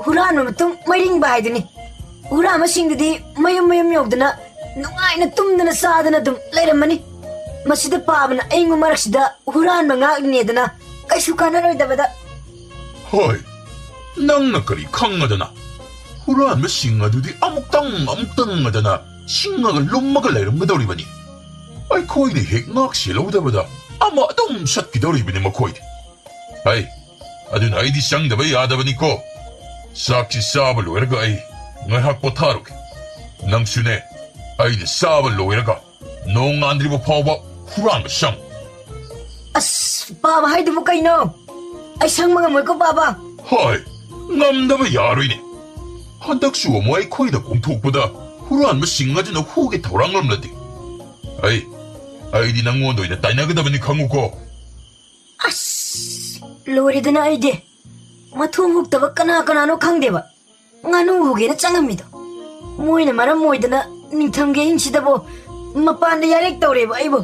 ꯍꯨꯔꯥꯟꯕ ꯃꯇꯨꯡ ꯃꯩꯔꯤꯡꯕ ꯍꯥꯏꯗꯨꯅꯤ ꯍꯨꯔꯥꯟꯕꯁꯤꯡꯗꯨꯗꯤ ꯃꯌꯨꯝ ꯌꯧꯗꯅ ꯅꯨꯡꯉꯥꯏꯅ ꯇꯨꯝꯗꯅ ꯆꯥꯗꯅ ꯑꯗꯨꯝ ꯂꯩꯔꯝꯃꯅꯤ ꯃꯁꯤꯗ ꯄꯥꯕꯅ ꯑꯏꯪꯕ ꯃꯔꯛꯁꯤꯗ ꯍꯨꯔꯥꯟꯕ ꯉꯥꯛꯂꯤꯅꯦꯗꯅ ꯀꯩꯁꯨ ꯀꯥꯟꯅꯔꯣꯏꯗꯕꯗ ꯍꯣꯏ ꯅꯪꯅ ꯀꯔꯤ ꯈꯪꯉꯗꯅ ꯍꯨꯔꯥꯟꯕꯁꯤꯡ ꯑꯗꯨꯗꯤ ꯑꯃꯨꯛꯇꯪ ꯁꯤꯡꯉꯒ ꯂꯨꯝꯃꯒ ꯂꯩꯔꯝꯒꯗꯧꯔꯤꯕꯅꯤ ꯑꯩꯈꯣꯏꯅ ꯍꯦꯛ ꯉꯥꯛ ꯁꯦꯜꯍꯧꯗꯕꯗ ꯑꯃ ꯑꯗꯨꯝ ꯁꯠꯈꯤꯗꯧꯔꯤꯕꯅꯤ ꯃꯈꯣꯏꯗꯤ ꯍꯩ ꯑꯗꯨꯅ ꯑꯩꯗꯤ ꯆꯪꯗꯕ ꯌꯥꯗꯕꯅꯤꯀꯣ ꯆꯥꯛꯁꯤ ꯆꯥꯕ ꯂꯣꯏꯔꯒ ꯑꯩ ꯉꯥꯏꯍꯥꯛ ꯄꯣꯊꯥꯔꯨꯒꯦ ꯅꯪꯁꯨꯅꯦ ꯑꯩꯅ ꯆꯥꯕ ꯂꯣꯏꯔꯒ ꯅꯣꯡꯉꯥꯟꯗ꯭ꯔꯤꯕ ꯐꯥꯎꯕ ꯍꯨꯔꯥꯟꯕ ꯆꯪ ꯑꯁ ꯄꯥꯕ ꯍꯥꯏꯗꯨꯕꯨ ꯀꯩꯅꯣ ꯑꯩ ꯁꯪꯕ ꯉꯝꯃꯣꯏꯀꯣ ꯄꯥꯕ ꯍꯣꯏ ꯉꯝꯗꯕ ꯌꯥꯔꯣꯏꯅꯦ ꯍꯟꯗꯛꯁꯨ ꯑꯃꯨꯛ ꯑꯩꯈꯣꯏꯗ ꯀꯣꯡꯊꯣꯛꯄꯗ ꯍꯨꯔꯥꯟꯕꯁꯤꯡ ꯑꯗꯨꯅ ꯍꯨꯒꯦ ꯊꯧꯔꯥꯡꯂꯝꯂꯗꯤ ꯑꯩꯗꯤ ꯅꯪꯉꯣꯟꯗ ꯑꯣꯏꯅ ꯇꯥꯏꯅꯒꯗꯕꯅꯤ ꯈꯪꯉꯨꯀꯣ ꯑꯁ ꯂꯣꯏꯔꯦꯗꯅ ꯑꯩꯗꯤ ꯃꯊꯣꯡ ꯍꯨꯛꯇꯕ ꯀꯅꯥꯅꯣ ꯈꯪꯗꯦꯕ ꯉꯥꯅꯨ ꯍꯨꯒꯦꯅ ꯆꯪꯉꯝꯃꯤꯗꯣ ꯃꯣꯏꯅ ꯃꯔꯝ ꯑꯣꯏꯗꯅ ꯅꯤꯡꯊꯝꯒꯤ ꯑꯍꯤꯡꯁꯤꯗꯕꯨ ꯃꯄꯥꯟꯗ ꯌꯥꯔꯦꯛ ꯇꯧꯔꯦꯕ ꯑꯩꯕꯨ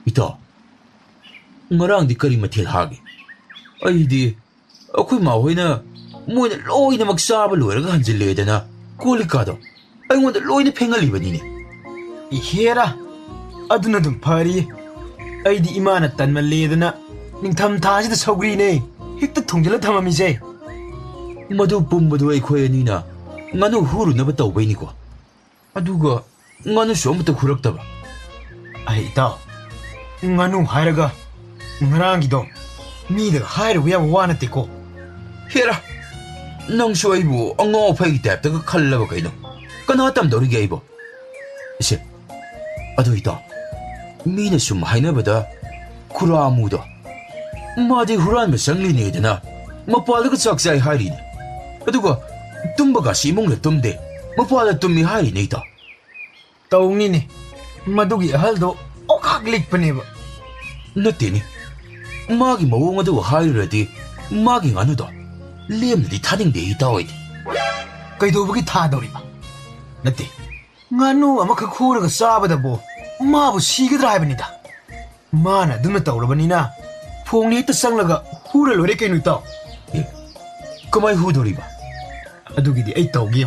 ꯏꯇꯥꯎ ꯉꯔꯥꯡꯗꯤ ꯀꯔꯤ ꯃꯊꯦꯜ ꯍꯥꯒꯦ ꯑꯩꯗꯤ ꯑꯩꯈꯣꯏ ꯃꯥꯍꯣꯏꯅ ꯃꯣꯏꯅ ꯂꯣꯏꯅꯃꯛ ꯆꯥꯕ ꯂꯣꯏꯔꯒ ꯍꯟꯖꯤꯜꯂꯦꯗꯅ ꯀꯣꯜꯂꯤꯛꯀꯥꯗꯣ ꯑꯩꯉꯣꯟꯗ ꯂꯣꯏꯅ ꯐꯦꯡꯍꯜꯂꯤꯕꯅꯤꯅꯦ ꯏꯍꯦꯔꯥ ꯑꯗꯨꯅ ꯑꯗꯨꯝ ꯐꯔꯤ ꯑꯩꯗꯤ ꯏꯃꯥꯅ ꯇꯟꯃꯜꯂꯦꯗꯅ ꯅꯤꯡꯊꯝ ꯊꯥꯁꯤꯗ ꯁꯧꯒ꯭ꯔꯤꯅꯦ ꯍꯦꯛꯇ ꯊꯣꯡꯖꯤꯜꯂ ꯊꯝꯃꯝꯃꯤꯁꯦ ꯃꯗꯨ ꯄꯨꯝꯕꯗꯨ ꯑꯩꯈꯣꯏ ꯑꯅꯤꯅ ꯉꯥꯅꯨ ꯍꯨꯔꯨꯅꯕ ꯇꯧꯕꯩꯅꯤꯀꯣ ꯑꯗꯨꯒ ꯉꯥꯅꯨꯁꯨ ꯑꯃꯠꯇ ꯍꯨꯔꯛꯇꯕ ꯑꯩ ꯏꯇꯥꯎ ꯉꯥꯅꯨ ꯍꯥꯏꯔꯒ ꯉꯔꯥꯡꯒꯤꯗꯣ ꯃꯤꯗꯒ ꯍꯥꯏꯔꯨꯕ ꯌꯥꯕ ꯋꯥ ꯅꯠꯇꯦꯀꯣ ꯍꯦꯔꯥ ꯅꯪꯁꯨ ꯑꯩꯕꯨ ꯑꯉꯥꯎ ꯑꯐꯩꯒꯤ ꯇꯥꯏꯞꯇꯒ ꯈꯜꯂꯕ ꯀꯩꯅꯣ ꯀꯅꯥ ꯇꯝꯗꯧꯔꯤꯒꯦ ꯑꯩꯕꯨ ꯏꯁꯦ ꯑꯗꯨ ꯏꯇꯥꯎ ꯃꯤꯅ ꯁꯨꯝ ꯍꯥꯏꯅꯕꯗ ꯈꯨꯔꯥꯃꯨꯗꯣ ꯃꯥꯗꯤ ꯍꯨꯔꯥꯟꯕ ꯆꯪꯂꯤꯅꯦꯗꯅ ꯃꯄꯥꯜꯗꯒ ꯆꯥꯛ ꯆꯥꯏ ꯍꯥꯏꯔꯤꯅꯦ ꯑꯗꯨꯒ ꯇꯨꯝꯕꯒꯁꯤ ꯏꯃꯨꯡꯗ ꯇꯨꯝꯗꯦ ꯃꯄꯥꯜꯗ ꯇꯨꯝꯃꯤ ꯍꯥꯏꯔꯤꯅꯦ ꯏꯇꯥꯎ ꯇꯧꯅꯤꯅꯦ ꯃꯗꯨꯒꯤ ꯑꯍꯜꯗꯣ ꯑꯣꯈꯥꯛ ꯂꯤꯛꯄꯅꯦꯕ ꯅꯠꯇꯦꯅꯦ ꯃꯥꯒꯤ ꯃꯑꯣꯡ ꯑꯗꯨ ꯍꯥꯏꯔꯨꯔꯗꯤ ꯃꯥꯒꯤ ꯉꯥꯅꯨꯗꯣ ꯂꯦꯝꯅꯗꯤ ꯊꯥꯅꯤꯡꯗꯦ ꯏꯇꯥꯎ ꯑꯩꯗꯤ ꯀꯩꯗꯧꯕꯒꯤ ꯊꯥꯗꯧꯔꯤꯕ ꯅꯠꯇꯦ ꯉꯥꯅꯨ ꯑꯃꯈꯛ ꯍꯨꯔꯒ ꯆꯥꯕꯗꯕꯨ ꯃꯥꯕꯨ ꯁꯤꯒꯗ꯭ꯔꯥ ꯍꯥꯏꯕꯅꯤꯗ ꯃꯥꯅ ꯑꯗꯨꯝꯅ ꯇꯧꯔꯕꯅꯤꯅ ꯊꯣꯡꯅ ꯍꯦꯛꯇ ꯆꯪꯂꯒ ꯍꯨꯔ ꯂꯣꯏꯔꯦ ꯀꯩꯅꯣ ꯏꯇꯥꯎ ꯀꯃꯥꯏ ꯍꯨꯗꯧꯔꯤꯕ ꯑꯗꯨꯒꯤꯗꯤ ꯑꯩ ꯇꯧꯒꯦ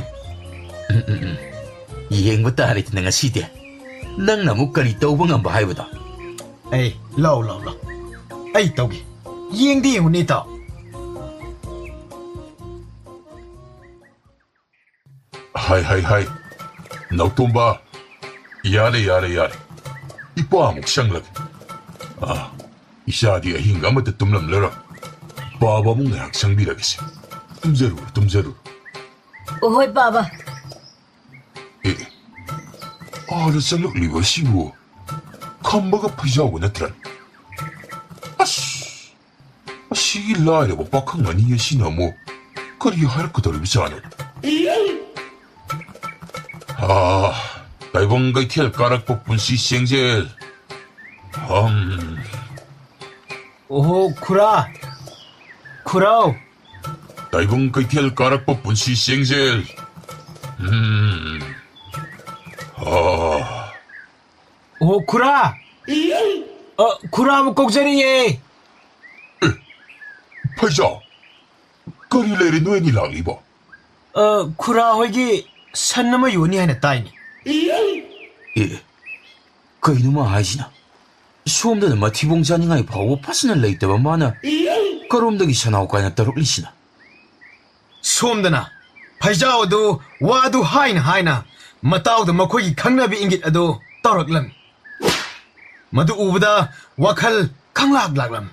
ꯌꯦꯡꯕ ꯇꯥꯔꯦꯗꯅ ꯉꯁꯤꯗꯤ ꯅꯪꯅ ꯑꯃꯨꯛ ꯀꯔꯤ ꯇꯧꯕ ꯉꯝꯕ ꯍꯥꯏꯕꯗꯣ ꯑꯩ ꯂꯥꯎ ꯑꯩ ꯇꯧꯒꯦ ꯌꯦꯡꯗꯤ ꯌꯦꯡꯉꯨꯅꯦ ꯏꯇꯥꯎ 하이. 넉돈바. 야래. 이뻐 아목 샹락. 이샤디 아힌가 아무도 뜸람러라. 바바목 내 학창비라겠지. 뜸제루. Ôi baba, 에. 나 샹락 리버시고. 컴버가 피자고 나트란. 시기 라이라고 빡한가니 예시나 뭐. 거리 할 거더리 비싸네. 나이번 가이티엘 까락복분 시생젤. 오, 쿠라오. 나이번 가이티엘 까락복분 시생젤. 오, 쿠라. 쿠라무 꼭자리에. 파이자. 거리 레리 노엔이 락리바. 쿠라 호기 산나마 요니 하나 따이니. 그이놈아 하이시나. 수험대는 마티봉자닝아이 파고 파스는 레이트바 마나. 거롬덕이 샤나오까이나 따로리시나. 수험드나 파이자오도 와도 하이나 마타오도 마코이 강나비 인깃 아도 떠럭람. 마두 우보다 와칼 강락락람.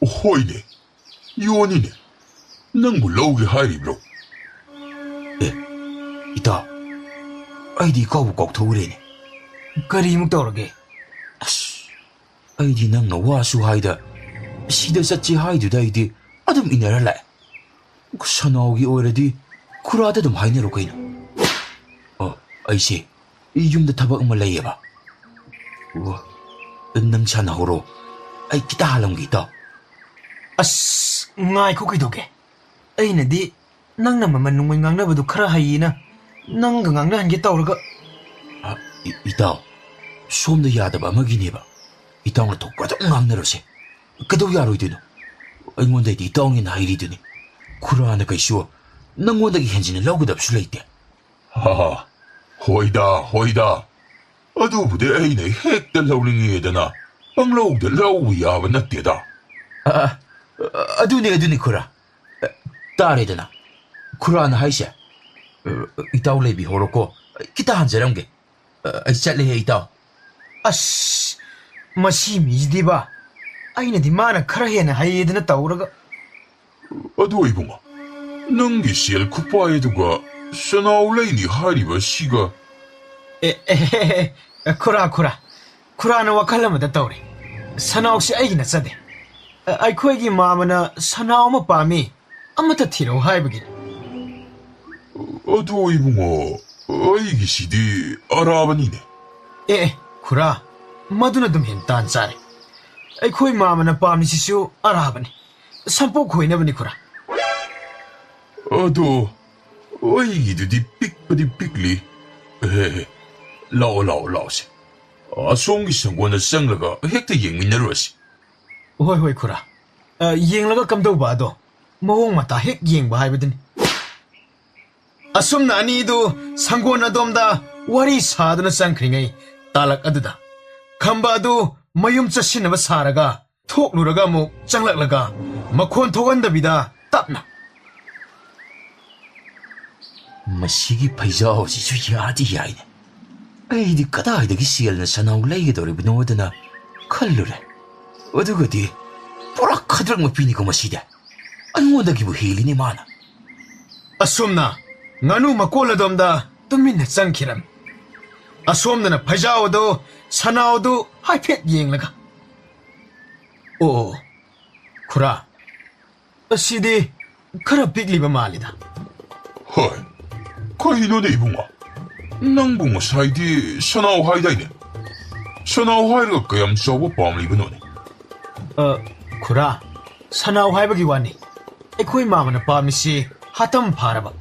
호이네. 요원이네. 난 몰라오게 하이리브로. 이따 아이디 까고 꼭 더우래네. 그리묵 떠오르게. 아이디 낭나 와수 하이다 시대 쌌지 하이두다 아이디 아듬 이내랄래. 샤나오기 오래디 쿠라다 좀 하이네로 가이나. 아이씨 이 줌다 타박 음말 레이해봐. 능 샤나오로 아이 기타 할랑기 있다. ngay ko kaidoke aina di nang na mamanung may ngang na badu khara hayina nang ngang na hangi tawraga 이따 수험도 야다바 먹이네봐. 이따가 독과도 앙내로세 그도 야로이드노 응원대 이따ong이 나이리드니 쿠라하나 가이쇼 낭원다기 현진은 라우그답 술레이때. 호이다. 어두부대 에이네 핵들 라우링이 되나 빵라우들 라우 야바 나때다. 아두니 쿠라 따레드나 쿠라하나 하이샤 이따 올레비 호로코 기타 한자랑게 짤레해 이따. masi midiba aina di mana khara hena hayedna tawraga 어두 이봉아. 능기 실 쿠파에두가 샤나울레이니 하리바 시가 쿠라나 와칼라마다 tawre sanaoksi aigina sade aikhoigi mamana sanao ma pami amata thiro haibagi. 어두 이봉아. 아이기 시디 아라바니네. 쿠라 maduna dum hin tan sare aikoi mamana pamni sisu arabani sampo khoina bani khura 어두 아이기두디 삑리. 라오시. 송기 성권의 생라가 핵대 잉민내로시. hoi khura yenglaga kamdo ba do mawong mata hek yengba haibadini asumna anidu 상고나 돔다 와리 사드나 쌍크링이 딸락 아드다 캄바도 mayum chasinaba saraga thokluraga mu changlaklaga makhon thogandabida tapna 마시기 파이자오 지수 야디 야이네. 아이디 까다이드기 시엘나 샤나우 레이게도리 노드나 칼루레 어두거디 보라카드랑 마피니고 마시데 안원다기 뭐 힐리니 마나. asumna nganu makoladamda tuminna changkhiram asomna phajaodo sanaodo haiphet yenglaga o khura asidi khara pigliba malida. 허이. 거이노네 이봉아. 낭봉아 사이디 샤나우 하이다이네. 샤나우 하이가 그얌 써보 밤리브노네. khura sanao haibagi wani aikoi mamana pamisi hatam pharaba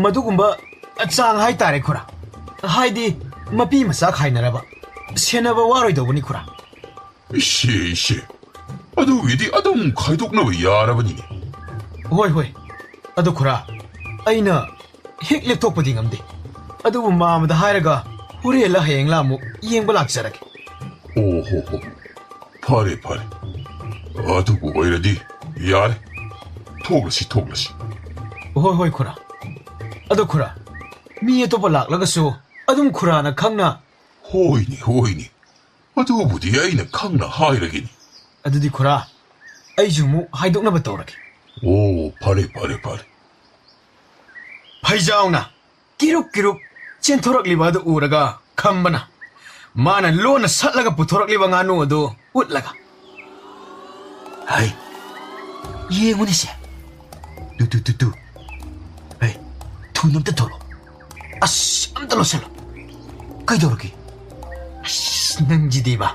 madugumba achang hai tare khura haidi mapi masa khainaraba senaba waroi dobuni khura 시. 아두 위디 아동 카이독나와 야라바니네. hoi adu khura aina hek lepthokpadi ngamde adubu mamada hairaga hurela hengla mu yengba lakjarake. 오호호. 파레. 아두고 오이라디 야래. 토글시. hoi khura ꯑꯗꯣ ꯈꯨꯔꯥ ꯃꯤ ꯑꯇꯣꯞꯄ ꯂꯥꯛꯂꯒꯁꯨ ꯑꯗꯨꯝ ꯈꯨꯔꯥꯅ ꯈꯪꯅ ꯍꯣꯏꯅꯦ ꯍꯣꯏꯅꯦ ꯑꯗꯨꯕꯨꯗꯤ ꯑꯩꯅ ꯈꯪꯅ ꯍꯥꯏꯔꯒꯦꯅꯤ ꯑꯗꯨꯗꯤ ꯈꯨꯔꯥ ꯑꯩꯁꯨ ꯑꯃꯨꯛ ꯍꯥꯏꯗꯣꯛꯅꯕ ꯇꯧꯔꯒꯦ ꯑꯣ ꯐꯔꯦ ꯐꯔꯦ ꯐꯔꯦ ꯐꯩꯖꯥꯎꯅ ꯀꯤꯔꯨꯛ ꯀꯤꯔꯨꯛ ꯆꯦꯟꯊꯣꯔꯛꯂꯤꯕ ꯑꯗꯨ ꯎꯔꯒ ꯈꯝꯕꯅ ꯃꯥꯅ ꯂꯣꯟꯅ ꯁꯠꯂꯒ ꯄꯨꯊꯣꯔꯛꯂꯤꯕ ꯉꯥꯅꯨ ꯑꯗꯨ ꯎꯠꯂꯒ ꯍꯩ ꯌꯦꯡꯉꯨꯅꯦꯁꯦ ꯇꯨ ꯍꯩ ꯊꯨꯅ ꯑꯝꯇ ꯊꯣꯛꯂꯣ ꯑꯁ ꯑꯝꯇ ꯂꯣꯠꯁꯤꯜꯂꯣ ꯀꯩꯗꯧꯔꯒꯦ ꯑꯁ ꯅꯪꯁꯤꯗꯤꯕ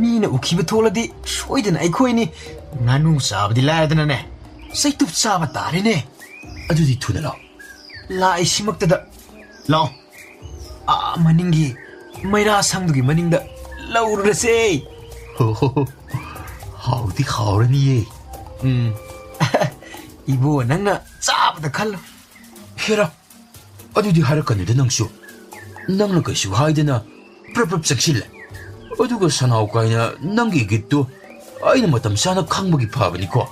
ꯃꯤꯅ ꯎꯈꯤꯕ ꯊꯣꯛꯂꯗꯤ ꯁꯣꯏꯗꯅ ꯑꯩꯈꯣꯏꯅꯤ ꯉꯥꯅꯨ ꯆꯥꯕꯗꯤ ꯂꯥꯏꯔꯗꯅꯅꯦ ꯆꯩꯇꯨꯞ ꯆꯥꯕ ꯇꯥꯔꯦꯅꯦ ꯑꯗꯨꯗꯤ ꯊꯨꯅ ꯂꯥꯛꯑꯣ ꯂꯥꯛꯏꯁꯤꯃꯛꯇꯗ ꯂꯥꯛꯑꯣ ꯃꯅꯤꯡꯒꯤ ꯃꯩꯔꯥ ꯁꯪꯗꯨꯒꯤ ꯃꯅꯤꯡꯗ ꯂꯧꯔꯨꯔꯁꯦ ꯍꯣ ꯍꯥꯎꯗꯤ ꯍꯥꯎꯔꯅꯤꯌꯦ 이보 ꯅꯪꯅ ꯆꯥꯕꯗ ꯈꯜꯂꯣ ꯍꯦꯔꯥ ꯑꯗꯨꯗꯤ ꯍꯥꯏꯔꯛꯀꯅꯨꯗ ꯅꯪꯁꯨ ꯅꯪꯅ ꯀꯩꯁꯨ ꯍꯥꯏꯗꯅ ꯄ꯭ꯔꯞ ꯆꯪꯁꯤꯜꯂꯦ ꯑꯗꯨꯒ ꯁꯅꯥꯎ ꯀꯥꯏꯅ ꯅꯪꯒꯤ ꯒꯤꯠꯇꯨ ꯑꯩꯅ ꯃꯇꯝ ꯆꯥꯅ ꯈꯪꯕꯒꯤ ꯐꯕꯅꯤꯀꯣ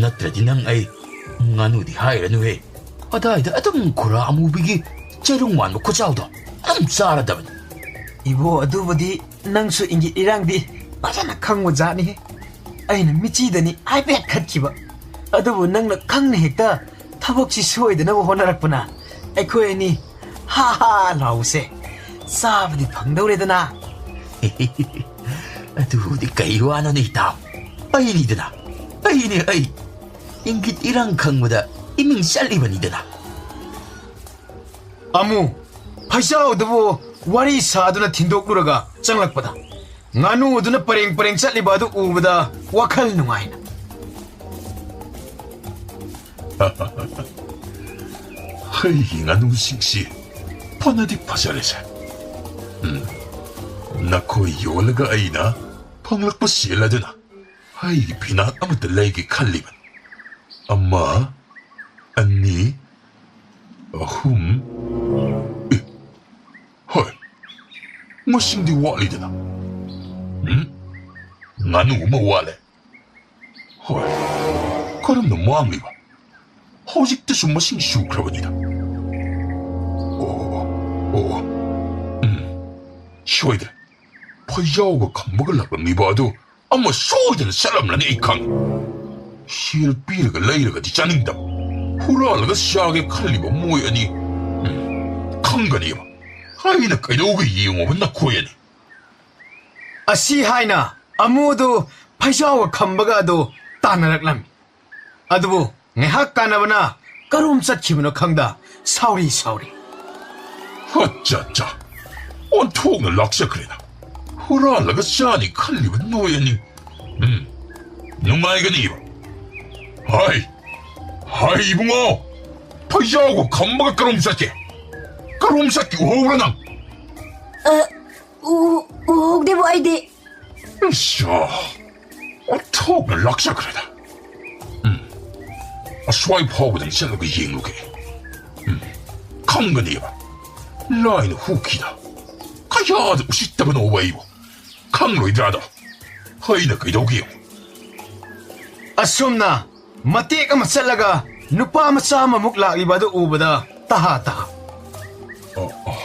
ꯅꯠꯇ꯭ꯔꯗꯤ ꯅꯪ ꯑꯩ ꯉꯥꯅꯨꯗꯤ ꯍꯥꯏꯔꯅꯨꯍꯦ ꯑꯗꯥꯏꯗ ꯑꯗꯨꯝ ꯈꯨꯔꯥ ꯑꯃꯨꯕꯤꯒꯤ ꯆꯩꯔꯨꯡ ꯃꯥꯟꯕ ꯈꯨꯆꯥꯎꯗꯣ ꯑꯗꯨꯝ ꯆꯥꯔꯗꯕꯅꯤ 이보 ꯑꯗꯨꯕꯨꯗꯤ ꯅꯪꯁꯨ ꯏꯪꯒꯤꯠ ꯏꯔꯥꯡꯗꯤ ꯐꯖꯅ ꯈꯪꯕ ꯖꯥꯠꯅꯤꯍꯦ ꯑꯩꯅ ꯃꯤꯆꯤꯗꯅꯤ ꯍꯥꯏꯐꯦꯠ ꯈꯠꯈꯤꯕ ꯑꯗꯨꯕꯨ ꯅꯪꯅ ꯈꯪꯅ ꯍꯦꯛꯇ ꯊꯕꯛꯁꯤ ꯁꯣꯏꯗꯅꯕ ꯍꯣꯠꯅꯔꯛꯄꯅ ꯑꯩꯈꯣꯏ ꯑꯅꯤ ꯍꯥ ꯍꯥ ꯂꯥꯎꯁꯦ ꯆꯥꯕꯗꯤ ꯐꯪꯗꯧꯔꯦꯗꯅ ꯑꯗꯨꯗꯤ ꯀꯩ ꯋꯥꯅꯣꯅꯦ ꯏꯇꯥꯎ ꯑꯩꯅꯤꯗꯅ ꯑꯩꯅꯦ ꯑꯩ ꯏꯪꯒꯤꯠ ꯏꯔꯥꯡ ꯈꯪꯕꯗ ꯏꯃꯤꯡ ꯆꯠꯂꯤꯕꯅꯤꯗꯅ ꯑꯃꯨ ꯐꯩꯖꯥꯎꯗꯨꯕꯨ ꯋꯥꯔꯤ ꯁꯥꯗꯨꯅ ꯊꯤꯟꯗꯣꯛꯂꯨꯔꯒ ꯆꯪꯂꯛꯄꯗ ꯉꯥꯅꯨ ꯑꯗꯨꯅ ꯄꯔꯦꯡ ꯄꯔꯦꯡ ꯆꯠꯂꯤꯕ ꯑꯗꯨ ꯎꯕꯗ ꯋꯥꯈꯜ ꯅꯨꯡꯉꯥꯏꯅ ꯑꯩꯒꯤ ꯉꯥꯅꯨꯁꯤꯡꯁꯤ ꯐꯅꯗꯤ ꯐꯖꯔꯦꯁꯦ ꯅꯈꯣꯏ ꯌꯣꯜꯂꯒ ꯑꯩꯅ ꯐꯪꯂꯛꯄ ꯁꯦꯜ ꯑꯗꯨꯅ ꯑꯩꯒꯤ ꯐꯤꯅꯥꯠ ꯑꯃꯠꯇ ꯂꯩꯒꯦ ꯈꯜꯂꯤꯕꯅꯤ ꯑꯃ ꯑꯅꯤ ꯑꯍꯨꯝ ꯍꯣꯏ ꯃꯁꯤꯡꯗꯤ ꯋꯥꯠꯂꯤꯗꯅ ꯉꯥꯅꯨ ꯑꯃ ꯋꯥꯠꯂꯦ ꯍꯣꯏ ꯀꯔꯝꯅ ꯃꯥꯡꯂꯤꯕ ꯍꯧꯖꯤꯛꯇꯁꯨ ꯃꯁꯤꯡ ꯁꯨꯈ꯭ꯔꯕꯅꯤꯗ ꯁꯣꯏꯗ꯭ꯔꯦ ꯐꯩꯖꯥꯎꯒ ꯈꯝꯕꯒ ꯂꯥꯛꯂꯝꯃꯤꯕ ꯑꯗꯨ ꯑꯃ ꯁꯣꯏꯗꯅ ꯆꯠꯂꯝꯂꯅꯤ ꯑꯩ ꯈꯪꯉꯤ ꯁꯦꯜ ꯄꯤꯔꯒ ꯂꯩꯔꯒꯗꯤ ꯆꯥꯅꯤꯡꯗꯕ ꯍꯨꯔꯥꯜꯂꯒ ꯆꯥꯒꯦ ꯈꯜꯂꯤꯕ ꯃꯣꯏ ꯑꯅꯤ ꯈꯪꯒꯅꯦꯕ ꯑꯩꯅ ꯀꯩꯗꯧꯒ ꯌꯦꯡꯉꯨꯕ ꯅꯈꯣꯏ ꯑꯅꯤ ꯑꯁꯤ ꯍꯥꯏꯅ ꯑꯃꯨꯗꯨ ꯐꯩꯖꯥꯎꯒ ꯈꯝꯕꯒ ꯑꯗꯨ ꯇꯥꯟꯅꯔꯛꯂꯝꯃꯤ ꯑꯗꯨꯕꯨ ꯉꯥꯏꯍꯥꯛ ꯀꯥꯟꯅꯕꯅ ꯀꯔꯣꯝ ꯆꯠꯈꯤꯕꯅꯣ ꯈꯪꯗ ꯁꯥꯎꯔꯤ ꯑꯠꯆꯥ ꯑꯣꯟꯊꯣꯛꯅ ꯂꯥꯛꯆꯈ꯭ꯔꯦꯅ ꯍꯨꯔꯥꯜꯂꯒ ꯆꯥꯅꯤ ꯈꯜꯂꯤꯕ ꯅꯣꯏ ꯑꯅꯤ ꯅꯨꯡꯉꯥꯏꯒꯅꯤꯕ ꯍꯥꯏ 이붕어ꯐꯩꯖꯥꯎꯒ ꯈꯝꯕꯒ 그럼 ꯆꯠꯀꯦ 우호우라 ꯅꯪ 우혹대보 아이디 으쌰 어떡나 락사그래다 아스와이 파고든 셀러가 잉루게 강건이봐 라인 후키다 가야드 우시다가 노웨이보 강로이드라다 하이나 그이도기요 ꯑꯁꯨꯝꯅ ꯃꯇꯦꯛ ꯑꯃ ꯆꯠꯂꯒ ꯅꯨꯄꯥ ꯃꯆꯥ ꯑꯃꯃꯨꯛ ꯂꯥꯛꯂꯤꯕ ꯑꯗꯨ ꯎꯕꯗ ꯇꯍꯥ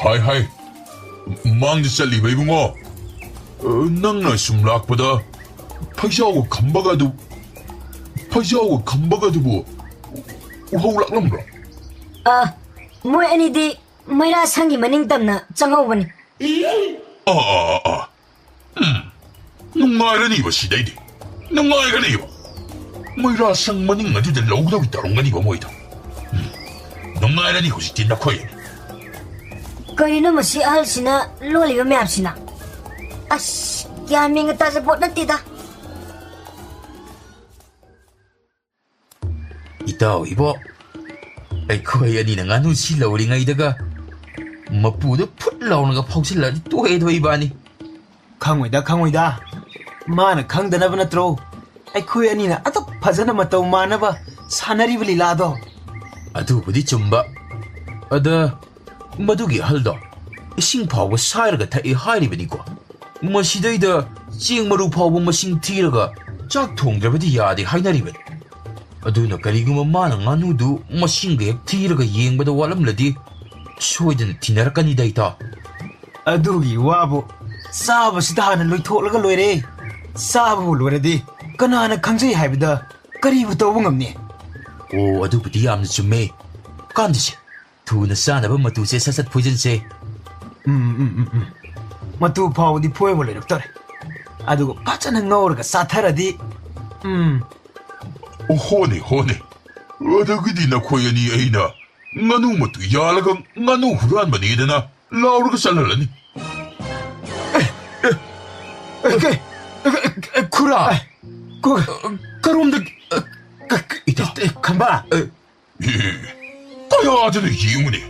하이 망디 셀리바 이붕어 낭나 숨 락보다 파이자오고 감바가도 뭐 우호우 락람가 모이 아니디 마이라 상기 마닝 땀나 짱하오버니 농마이라니 이거 시대이디 농마이라니 이거 마이라 상마닝 아주들 로우다고 따롱가니 이거 뭐이다 농마이라니 이거 시딘나 코이 그이는 뭐시 알시나 로리가 매합시나 아씨 야밍가 따서 못났디다 이따오 이보 ꯑꯩꯈꯣꯏ ꯑꯅꯤꯅ ꯉꯥꯅꯨꯁꯤ ꯂꯧꯔꯤꯉꯩꯗꯒ ꯃꯄꯨꯗ ꯐꯨꯠ ꯂꯥꯎꯅꯒ ꯐꯥꯎꯁꯤꯜꯂꯗꯤ ꯇꯣꯛꯑꯦꯗꯣ ꯏꯕꯥꯅꯤ ꯈꯪꯉꯣꯏꯗ ꯃꯥꯅ ꯈꯪꯗꯅꯕ ꯅꯠꯇ꯭ꯔꯣ ꯑꯩꯈꯣꯏ ꯑꯅꯤꯅ ꯑꯗꯨꯛ ꯐꯖꯅ ꯃꯇꯧ ꯃꯥꯟꯅꯕ ꯁꯥꯟꯅꯔꯤꯕ ꯂꯤꯂꯥꯗꯣ ꯑꯗꯨꯕꯨꯗꯤ ꯆꯨꯝꯕ ꯑꯗ ꯃꯗꯨꯒꯤ ꯑꯍꯜꯗꯣ ꯏꯁꯤꯡ ꯐꯥꯎꯕ ꯁꯥꯏꯔꯒ ꯊꯛꯏ ꯍꯥꯏꯔꯤꯕꯅꯤꯀꯣ ꯃꯁꯤꯗꯩꯗ ꯆꯦꯡ ꯃꯔꯨ ꯐꯥꯎꯕ ꯃꯁꯤꯡ ꯊꯤꯔꯒ ꯆꯥꯛ ꯊꯣꯡꯗ꯭ꯔꯕꯗꯤ ꯌꯥꯗꯦ ꯍꯥꯏꯅꯔꯤꯕꯅꯤ ꯑꯗꯨꯅ ꯀꯔꯤꯒꯨꯝꯕ ꯃꯥꯅ ꯉꯥꯅꯨꯗꯨ ꯃꯁꯤꯡꯒ ꯍꯦꯛ ꯊꯤꯔꯒ ꯌꯦꯡꯕꯗ ꯋꯥꯠꯂꯝꯂꯗꯤ ꯁꯣꯏꯗꯅ ꯊꯤꯅꯔꯛꯀꯅꯤꯗ ꯏꯇꯥꯎ. ꯑꯗꯨꯒꯤ 와부 ꯆꯥꯕꯁꯤꯗ ꯍꯥꯟꯅ ꯂꯣꯏꯊꯣꯛꯂꯒ ꯂꯣꯏꯔꯦ. ꯆꯥꯕꯕꯨ ꯂꯣꯏꯔꯗꯤ ꯀꯅꯥꯅ ꯈꯪꯖꯩ ꯍꯥꯏꯕꯗ ꯀꯔꯤꯕꯨ ꯇꯧꯕ ꯉꯝꯅꯤ? ꯑꯣ ꯑꯗꯨꯕꯨꯗꯤ ꯌꯥꯝꯅ ꯆꯨꯝꯃꯦ. ꯀꯥꯟꯗꯦꯁꯦ. ꯊꯨꯅ ꯆꯥꯅꯕ ꯃꯇꯨꯁꯦ ꯁꯠ ꯐꯣꯏꯖꯤꯟꯁꯦ. ꯃꯇꯨ ꯐꯥꯎꯕꯗꯤ ꯐꯣꯏꯕ ꯂꯣꯏꯔꯛꯇꯣꯔꯦ. ꯑꯗꯨꯒ ꯐꯖꯅ ꯉꯧꯔꯒ ꯆꯥꯊꯔꯗꯤ ꯍꯣꯅꯦ ꯍꯣꯅꯦ. ꯑꯗꯒꯤꯗꯤ ꯅꯈꯣꯏ ꯑꯅꯤ ꯑꯩꯅ ꯉꯥꯅꯨ ꯃꯇꯨ ꯌꯥꯜꯂꯒ ꯉꯥꯅꯨ ꯍꯨꯔꯥꯟꯕꯅꯦꯗꯅ ꯂꯥꯎꯔꯒ ꯆꯠꯍꯜꯂꯅꯤ. ꯈꯨꯔꯥ ꯀꯔꯣꯝꯗ ꯈꯝꯕ ꯀꯌꯥꯗꯅ ꯌꯦꯡꯉꯨꯅꯦ.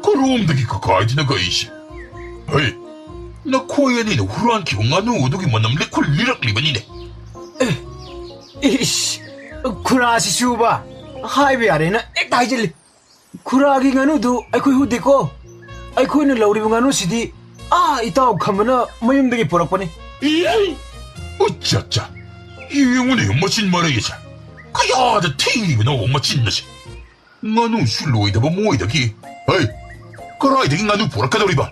ꯀꯔꯣꯝꯗꯒꯤ ꯀꯀꯥꯏꯗꯅ ꯀꯩꯁꯤ. ꯍꯩ ꯅꯈꯣꯏ ꯑꯅꯤꯅ ꯍꯨꯔꯥꯟꯈꯤꯕ ꯉꯥꯅꯨ ꯑꯗꯨꯒꯤ ꯃꯅꯝ ꯂꯤꯛꯈꯨꯜ ꯂꯤꯔꯛꯂꯤꯕꯅꯤꯅꯦ. 이씨, 구라시 슈바 하이베 아래나 액다 하이질리. 구라기 가누도 아이코 후디고 아이코는 라우리부 가누시디 이따오 가면은 마용되게 보락보네. 어쩌자 이영훈의 멋진 말이겠자. 그야다 테이리브 너 멋진 것이. 나누 술로이다바 모이다기. 에이 그라이다기 나누 보락가도리바.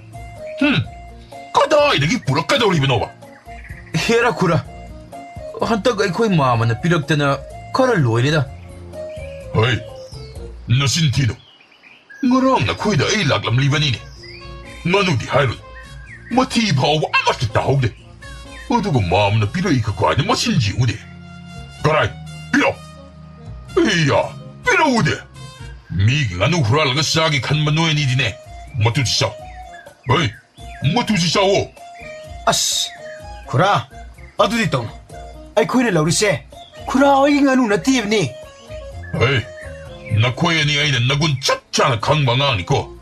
까다이다기 보락가도리바 너바. 헤라 구라. 한딱 아이코의 마음은 비럭드나 칼을 놓이리다. 에이 너신티노. 너랑 나 코이다 에이 락람 리바니네. 나누디 하이룬. 마티 바오고 아마스 따오데. 어두고 마음은 비러이가 과는 멋인지 우데. 그라이 비러. 에이야 비러우데. 미기 나누 후랄가 싸기 칸만 노엔이디네. 뭐투지싸. 에이 뭐투지싸오. 아씨 구라 어두디 똥. 아이코는 라우리세 구라 어이 가누나 띠브니. 에이 나코에니 아이는 나군 짭짤한 강방아니고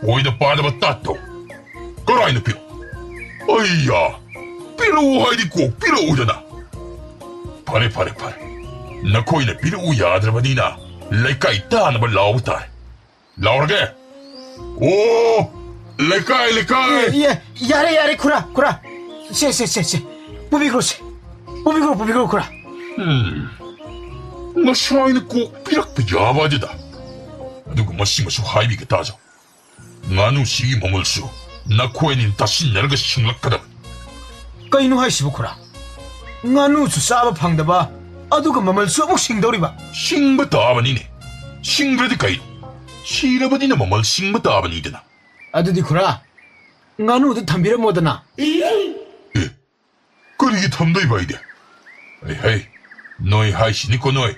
오이다 빠다바 따또. 그라이는 비러. 어이야 비러우하이디 꼭 비러우잖아. 파레 나코이는 비러우야 아들바니나 레카이 따나바 라우부타 라우라게. 오 레카이 예 야래 구라 세 무비그로 구라. 나 샤이는 꼭 비락비 야바지다. 누구 마시마시 하이비게 따져. 나누 시기 머물수 나코에닌 다시 내려가 싱락하다. 까이누 하이시부 구라. 나누수 싸바 팡다바 아두가 마말수 어묵 싱더리바. 싱바 따바니네. 싱그레디 까이누. 시라바니나 마말 싱바 따바니드나. 아두디 구라. 나누도 담비라 뭐드나. 그리기 탐다이 바이데. 에이 너희 하이시니꼬 너희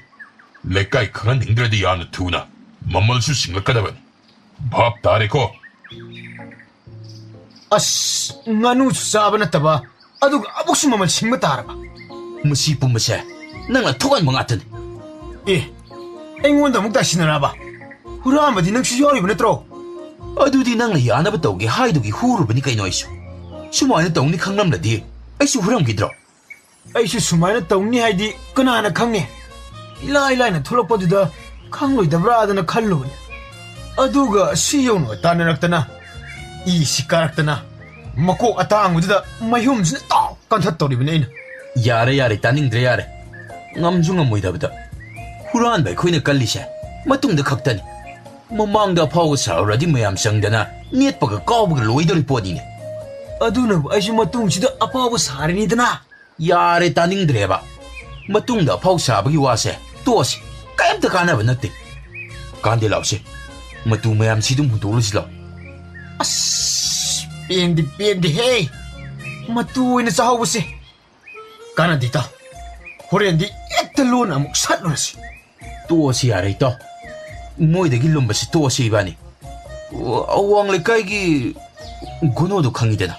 레까이 강한 행드레디 야는 투나 만만수 싱각가다바니 밥 다레코. 아씨 나누수 싸바 나타바 아두가 아복수 마말 싱바 따라바. 무시 뿜무세. 너가 토간 멍아튼. 앵원도 묵다 시너라바. 후라마디 능시 요리브 네트로. 어두디 너가 야나바 떠오게 하이도기 후르버니까 이노이쇼. 수모아는 떠오니 강남라디 아이수 후람기들어. 아이수 수마이나 떠오니 하이디 그나나 강네. 이라이라이나 톨록버디다 강로이다브라드나 칼로니. 아두가 시요노 따내락다나 이 시까락다나 마코 아땅우디다 마휴음스네 딱 깐탔더리브네. 야래 따닝드레 야래. ngamjunga moidabda huran bai khoina kallisha matungda khaktani mamangda phawga sauradi mayam sangdana netpaga kawbaga loidori podine aduna aisu matungsida apawa sarini dana yare taningdreba matungda phaw sabagi wase tosi kaimta kanaba natte kande lawse matu mayam sidum hudolsilo as pendi hey matu ina sahawse kanadita 호렌디 액들로는 아무 살로라시 또시 야레이또 모이데기 lum바시 또시 이바니 왕레 까이기 고노도 강이되나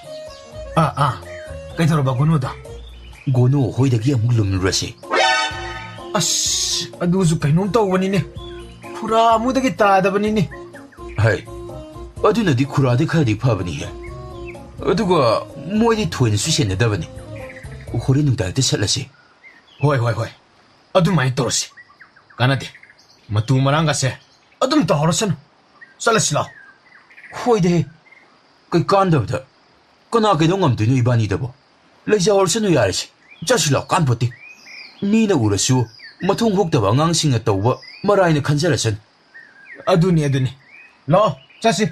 까이터로바 고노다 고노 호이데기 아무 lum라시 아씨 아두수 까이놈 떠오버니네 쿠라 무데기 따다버니네 하이 어두나디 쿠라디 카디 파버니해 어두가 모이디 토인 수시네다버니 호레 누다이트 살라시 Hoi. Adum mai torosi. Kanade. Matu marangase. Adum torosan. Salasila. Hoide. Kai kandabda. Kana kai dongam dinu ibani dabo. Leja orsanu yarisi. Jasila kanpoti. Nina urasu. ꯃꯊꯣꯡ ꯍꯣꯛꯇꯕ ꯑꯉꯥꯡꯁꯤꯡꯅ ꯇꯧꯕ ꯃꯔꯥꯏꯅ ꯈꯟꯖꯔꯁꯅꯨ. ꯑꯗꯨꯅꯤ ꯂꯥꯛꯑꯣ ꯆꯠꯁꯤ.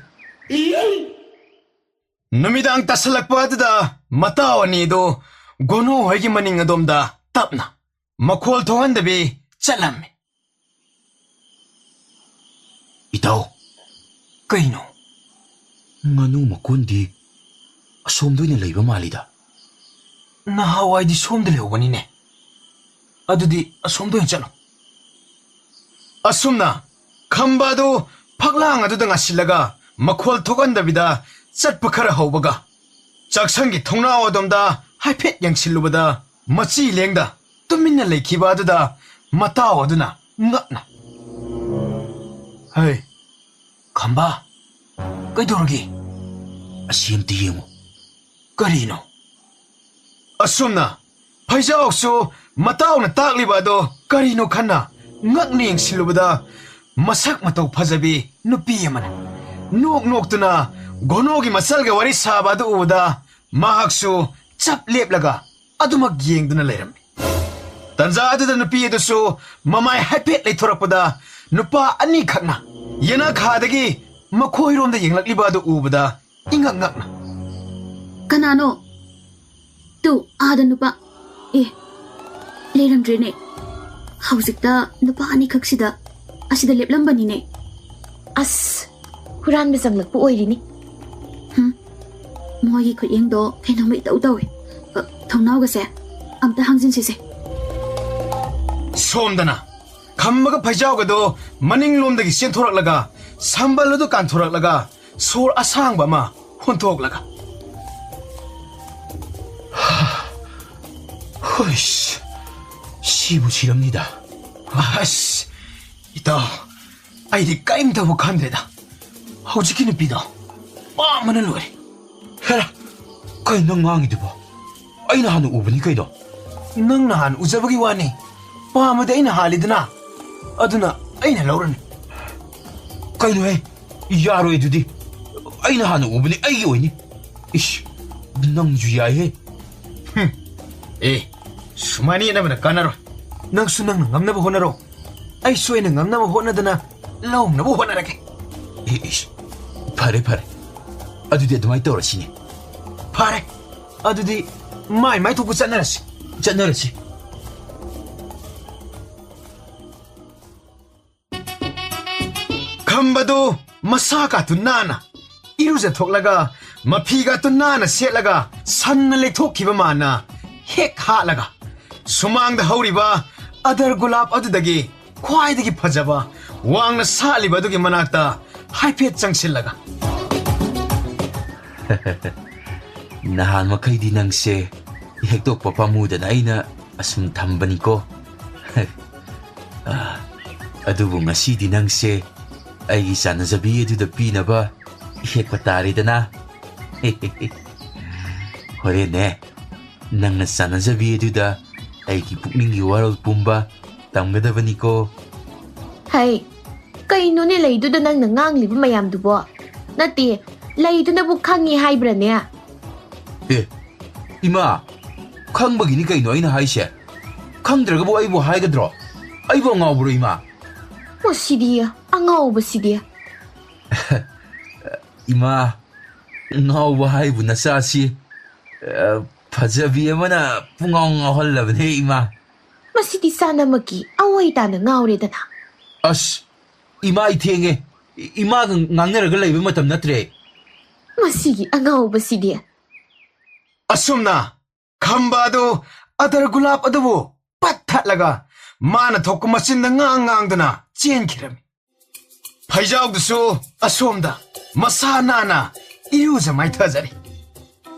ꯅꯨꯃꯤꯗꯥꯡ ꯇꯥꯁꯜꯂꯛꯄ ꯑꯗꯨꯗ ꯃꯇꯥꯎ ꯑꯅꯤꯗꯨ ꯒꯣꯅꯣ ꯍꯣꯏꯒꯤ ꯃꯅꯤꯡ ꯑꯗꯣꯝꯗ ꯇꯞꯅ ꯃꯈꯣꯜ ꯊꯣꯛꯍꯟꯗꯕꯤ ꯆꯠꯂꯝꯃꯤ. ꯏꯇꯥꯎ, ꯀꯩꯅꯣ? ꯉꯥꯅꯨ ꯃꯀꯣꯟꯗꯤ ꯑꯁꯣꯝꯗ ꯑꯣꯏꯅ ꯂꯩꯕ ꯃꯥꯜꯂꯤꯗ. ꯅꯍꯥꯟꯋꯥꯏꯗꯤ ꯁꯣꯝꯗ ꯂꯩꯍꯧꯕꯅꯤꯅꯦ. ꯑꯗꯨꯗꯤ ꯑꯁꯣꯝꯗ ꯑꯣꯏꯅ ꯆꯠꯂꯣ. ꯑꯁꯨꯝꯅ ꯈꯝꯕ ꯑꯗꯨ ꯐꯛꯂꯥꯡ ꯑꯗꯨꯗ ꯉꯥꯁꯤꯜꯂꯒ ꯃꯈꯣꯜ ꯊꯣꯛꯍꯟꯗꯕꯤꯗ ꯆꯠꯄ ꯈꯔ ꯍꯧꯕꯒ ꯆꯥꯛꯁꯪꯒꯤ ꯊꯣꯡꯅꯥꯎ ꯑꯗꯣꯝꯗ ꯍꯥꯏꯐꯦꯠ ꯌꯦꯡꯁꯤꯜꯂꯨꯕꯗ ꯃꯆꯤ ꯂꯦꯡꯗ ꯇꯨꯃꯤꯟꯅ ꯂꯩꯈꯤꯕ ꯑꯗꯨꯗ ꯃꯇꯥꯎ ꯑꯗꯨꯅ ꯉꯛꯅ, ꯍꯩ ꯈꯝꯕ, ꯀꯩꯗꯧꯔꯒꯦ? ꯑꯁꯤ ꯑꯝꯇ ꯌꯦꯡꯉꯨ. ꯀꯔꯤꯅꯣ? ꯑꯁꯨꯝꯅ ꯐꯩꯖꯥꯎꯁꯨ ꯃꯇꯥꯎꯅ ꯇꯥꯛꯂꯤꯕ ꯑꯗꯣ ꯀꯔꯤꯅꯣ ꯈꯟꯅ ꯉꯛꯅ ꯌꯦꯡꯁꯤꯜꯂꯨꯕꯗ ꯃꯁꯛ ꯃꯇꯧ ꯐꯖꯕꯤ ꯅꯨꯄꯤ ꯑꯃꯅ ꯅꯣꯛ ꯅꯣꯛꯇꯨꯅ ꯒꯣꯅꯣꯒꯤ ꯃꯆꯜꯒ ꯋꯥꯔꯤ ꯁꯥꯕ ꯑꯗꯨ ꯎꯕꯗ ꯃꯍꯥꯛꯁꯨ ꯆꯞ ꯂꯦꯞꯂꯒ ꯑꯗꯨꯃꯛ ꯌꯦꯡꯗꯨꯅ ꯂꯩꯔꯝꯃꯤ. ꯇꯟꯖꯥ ꯑꯗꯨꯗ ꯅꯨꯄꯤ ꯑꯗꯨꯁꯨ ꯃꯃꯥꯏ ꯍꯥꯏꯐꯦꯠ ꯂꯩꯊꯣꯔꯛꯄꯗ ꯅꯨꯄꯥ ꯑꯅꯤꯈꯛꯅ ꯌꯦꯅꯈꯥꯗꯒꯤ ꯃꯈꯣꯏꯔꯣꯝꯗ ꯌꯦꯡꯂꯛꯂꯤꯕ ꯑꯗꯨ ꯎꯕꯗ ꯏꯉꯛ ꯉꯛꯅ, ꯀꯅꯥꯅꯣ? ꯇꯨ ꯑꯥꯗ ꯅꯨꯄꯥ ꯂꯩꯔꯝꯗ꯭ꯔꯦꯅꯦ. ꯍꯧꯖꯤꯛꯇ ꯅꯨꯄꯥ ꯑꯅꯤꯈꯛꯁꯤꯗ ꯑꯁꯤꯗ ꯂꯦꯞꯂꯝꯕꯅꯤꯅꯦ. ꯑꯁ, ꯍꯨꯔꯥꯟꯕ ꯆꯪꯂꯛꯄ ꯑꯣꯏꯔꯤꯅꯤ. ꯃꯣꯏꯒꯤ ꯈꯨꯠꯌꯦꯡꯗꯣ ꯀꯩꯅꯣꯝꯃ ꯏꯇꯧ ꯇꯧꯏ. ꯊꯣꯡꯅꯥꯎꯒꯁꯦ ꯑꯝꯇ ꯍꯥꯡꯖꯤꯟꯁꯤꯁꯦ. ꯁꯣꯝꯗꯅ ꯈꯝꯕꯒ ꯐꯩꯖꯥꯎꯒꯗꯣ ꯃꯅꯤꯡꯂꯣꯝꯗꯒꯤ ꯆꯦꯟꯊꯣꯔꯛꯂꯒ ꯁꯝꯕꯜ ꯑꯗꯨ ꯀꯥꯟꯊꯣꯔꯛꯂꯒ ꯁꯣꯔ ꯑꯁꯥꯡꯕ ꯑꯃ ꯍꯣꯟꯊꯣꯛꯂꯒ, ꯍꯣꯏꯁ, 시부 시랍니다. ꯑꯁ ꯏꯇꯥꯎ, ꯑꯩꯗꯤ ꯀꯔꯤꯝꯇꯕꯨ ꯈꯟꯗ꯭ꯔꯦꯗ. ꯍꯧꯖꯤꯛꯀꯤ ꯅꯨꯄꯤꯗꯣ ꯄꯥꯝꯕꯅ ꯂꯣꯏꯔꯦ. ꯍꯦꯔꯥ, ꯀꯩꯅꯣ ꯉꯥꯡꯉꯤꯗꯨꯕꯣ? ꯑꯩꯅ ꯍꯥꯟꯅ ꯎꯕꯅꯤ ꯀꯩꯅꯣ. ꯅꯪ ꯅꯍꯥꯟ ꯎꯖꯕꯒꯤ ꯋꯥꯅꯤ. ꯄꯥꯝꯃꯗꯤ ꯑꯩꯅ ꯍꯥꯜꯂꯤꯗꯅ. ꯑꯗꯨꯅ ꯑꯩꯅ ꯂꯧꯔꯅꯤ. ꯀꯩꯅꯣꯍꯦ, ꯌꯥꯔꯣꯏ ꯑꯗꯨꯗꯤ. ꯑꯩꯅ ꯍꯥꯟꯅ ꯎꯕꯅꯤ, ꯑꯩꯒꯤ ꯑꯣꯏꯅꯤ. ꯏꯁ, ꯅꯪꯁꯨ ꯌꯥꯏꯍꯦ. ꯁꯨꯃꯥꯏꯅ ꯌꯦꯠꯅꯕꯅ ꯀꯥꯟꯅꯔꯣꯏ. ꯅꯪꯁꯨ ꯅꯪꯅ ꯉꯝꯅꯕ ꯍꯣꯠꯅꯔꯣ. ꯑꯩꯁꯨ ꯑꯩꯅ ꯉꯝꯅꯕ ꯍꯣꯠꯅꯗꯅ ꯂꯧꯅꯕ ꯍꯣꯠꯅꯔꯒꯦ. ꯏꯁ, ꯐꯔꯦ ꯐꯔꯦ. ꯑꯗꯨꯗꯤ ꯑꯗꯨꯃꯥꯏꯅ ꯇꯧꯔꯁꯤꯅꯦ. ꯐꯔꯦ, ꯑꯗꯨꯗꯤ ꯃꯥꯏ ꯃꯥꯏ ꯊꯣꯛꯄ ꯆꯠꯅꯔꯁꯤ. ꯆꯠꯅꯔꯁꯤ. ꯈꯝꯕꯗꯨ ꯃꯁꯥꯀꯥꯇꯨ ꯅꯥꯟꯅ ꯏꯔꯨꯖꯊꯣꯛꯂꯒ ꯃꯐꯤꯒꯥꯇꯨ ꯅꯥꯟꯅ ꯁꯦꯠꯂꯒ ꯁꯟꯅ ꯂꯩꯊꯣꯛꯈꯤꯕ ꯃꯥꯅ ꯍꯦꯛ ꯍꯥꯠꯂꯒ ꯁꯨꯃꯥꯡꯗ ꯍꯧꯔꯤꯕ ꯑꯗꯔ ꯒꯨꯂꯥꯞ ꯑꯗꯨꯗꯒꯤ ꯈ꯭ꯋꯥꯏꯗꯒꯤ ꯐꯖꯕ ꯋꯥꯡꯅ ꯁꯥꯠꯂꯤꯕ ꯑꯗꯨꯒꯤ ꯃꯅꯥꯛꯇ ꯍꯥꯏꯐꯦꯠ ꯆꯪꯁꯤꯜꯂꯒ, ꯅꯍꯥꯟ ꯃꯈꯩꯗꯤ ꯅꯪꯁꯦ ꯍꯦꯛꯇꯣꯛꯄ ꯄꯥꯝꯃꯨꯗꯅ ꯑꯩꯅ ꯑꯁꯨꯝ ꯊꯝꯕꯅꯤꯀꯣ. ꯑꯗꯨꯕꯨ ꯉꯁꯤꯗꯤ ꯅꯪꯁꯦ ꯑꯩꯒꯤ ꯆꯥꯟꯅꯖꯕꯤ ꯑꯗꯨꯗ ꯄꯤꯅꯕ ꯍꯦꯛꯄ ꯇꯥꯔꯦꯗꯅ. ꯍꯣꯔꯦꯟꯅꯦ, ꯅꯪꯅ ꯆꯥꯟꯅꯖꯕꯤ ꯑꯗꯨꯗ ꯑꯩꯒꯤ ꯄꯨꯛꯅꯤꯡꯒꯤ ꯋꯥꯔꯣꯜ ꯄꯨꯝꯕ ꯇꯝꯒꯗꯕꯅꯤꯀꯣ. ꯍꯩ, ꯀꯩꯅꯣꯅꯦ ꯂꯩꯗꯨꯗ ꯅꯪꯅ ꯉꯥꯡꯂꯤꯕ ꯃꯌꯥꯝꯗꯨꯕꯣ? ꯅꯠꯇꯦ, ꯂꯩꯗꯨꯅꯕꯨ ꯈꯪꯉꯤ ꯍꯥꯏꯕ꯭ꯔꯅꯦ? ꯏꯃꯥ, ꯈꯪꯕꯒꯤꯅꯤ ꯀꯩꯅꯣ ꯑꯩꯅ ꯍꯥꯏꯁꯦ. ꯈꯪꯗ꯭ꯔꯒꯕꯨ ꯑꯩꯕꯨ ꯍꯥꯏꯒꯗ꯭ꯔꯣ? ꯑꯩꯕꯨ ꯑꯉꯥꯎꯕ꯭ꯔꯣ ꯏꯃꯥ? ꯃꯁꯤꯗꯤ ꯑꯉꯥꯎꯕꯁꯤꯗꯤ. ꯏꯃꯥ, ꯉꯥꯎꯕ ꯍꯥꯏꯕꯨ ꯅꯆꯥꯁꯤ ꯐꯖꯕꯤ ꯑꯃꯅ ꯄꯨꯡꯉꯥꯎ ꯉꯥꯎꯍꯜꯂꯕꯅꯦ ꯏꯃꯥ. ꯃꯁꯤꯗꯤ ꯆꯥꯅꯃꯛꯀꯤ ꯑꯋꯥꯏ ꯇꯥꯅ ꯉꯥꯎꯔꯦꯗꯅ. ꯑꯁ, ꯏꯃꯥ ꯑꯩ ꯊꯦꯡꯉꯦ. ꯏꯃꯥꯒ ꯉꯥꯡꯅꯔꯒ ꯂꯩꯕ ꯃꯇꯝ ꯅꯠꯇ꯭ꯔꯦ. ꯃꯁꯤꯒꯤ ꯑꯉꯥꯎꯕꯁꯤꯗꯤ. ꯑꯁꯨꯝꯅ ꯈꯝꯕ ꯑꯗꯨ ꯑꯗꯔ ꯒꯨꯂꯥꯞ ꯑꯗꯨꯕꯨ ꯄꯠ ꯊꯠꯂꯒ ꯃꯥꯅ ꯊꯣꯛꯄ ꯃꯆꯤꯟꯗ ꯉꯥꯡꯗꯨꯅ ꯆꯦꯟꯈꯤꯔꯝꯃꯤ. ꯐꯩꯖꯥꯎꯗꯨꯁꯨ ꯑꯁꯣꯝꯗ ꯃꯁꯥ ꯅꯥꯟꯅ ꯏꯔꯨꯖ ꯃꯥꯏꯊꯖꯔꯤ.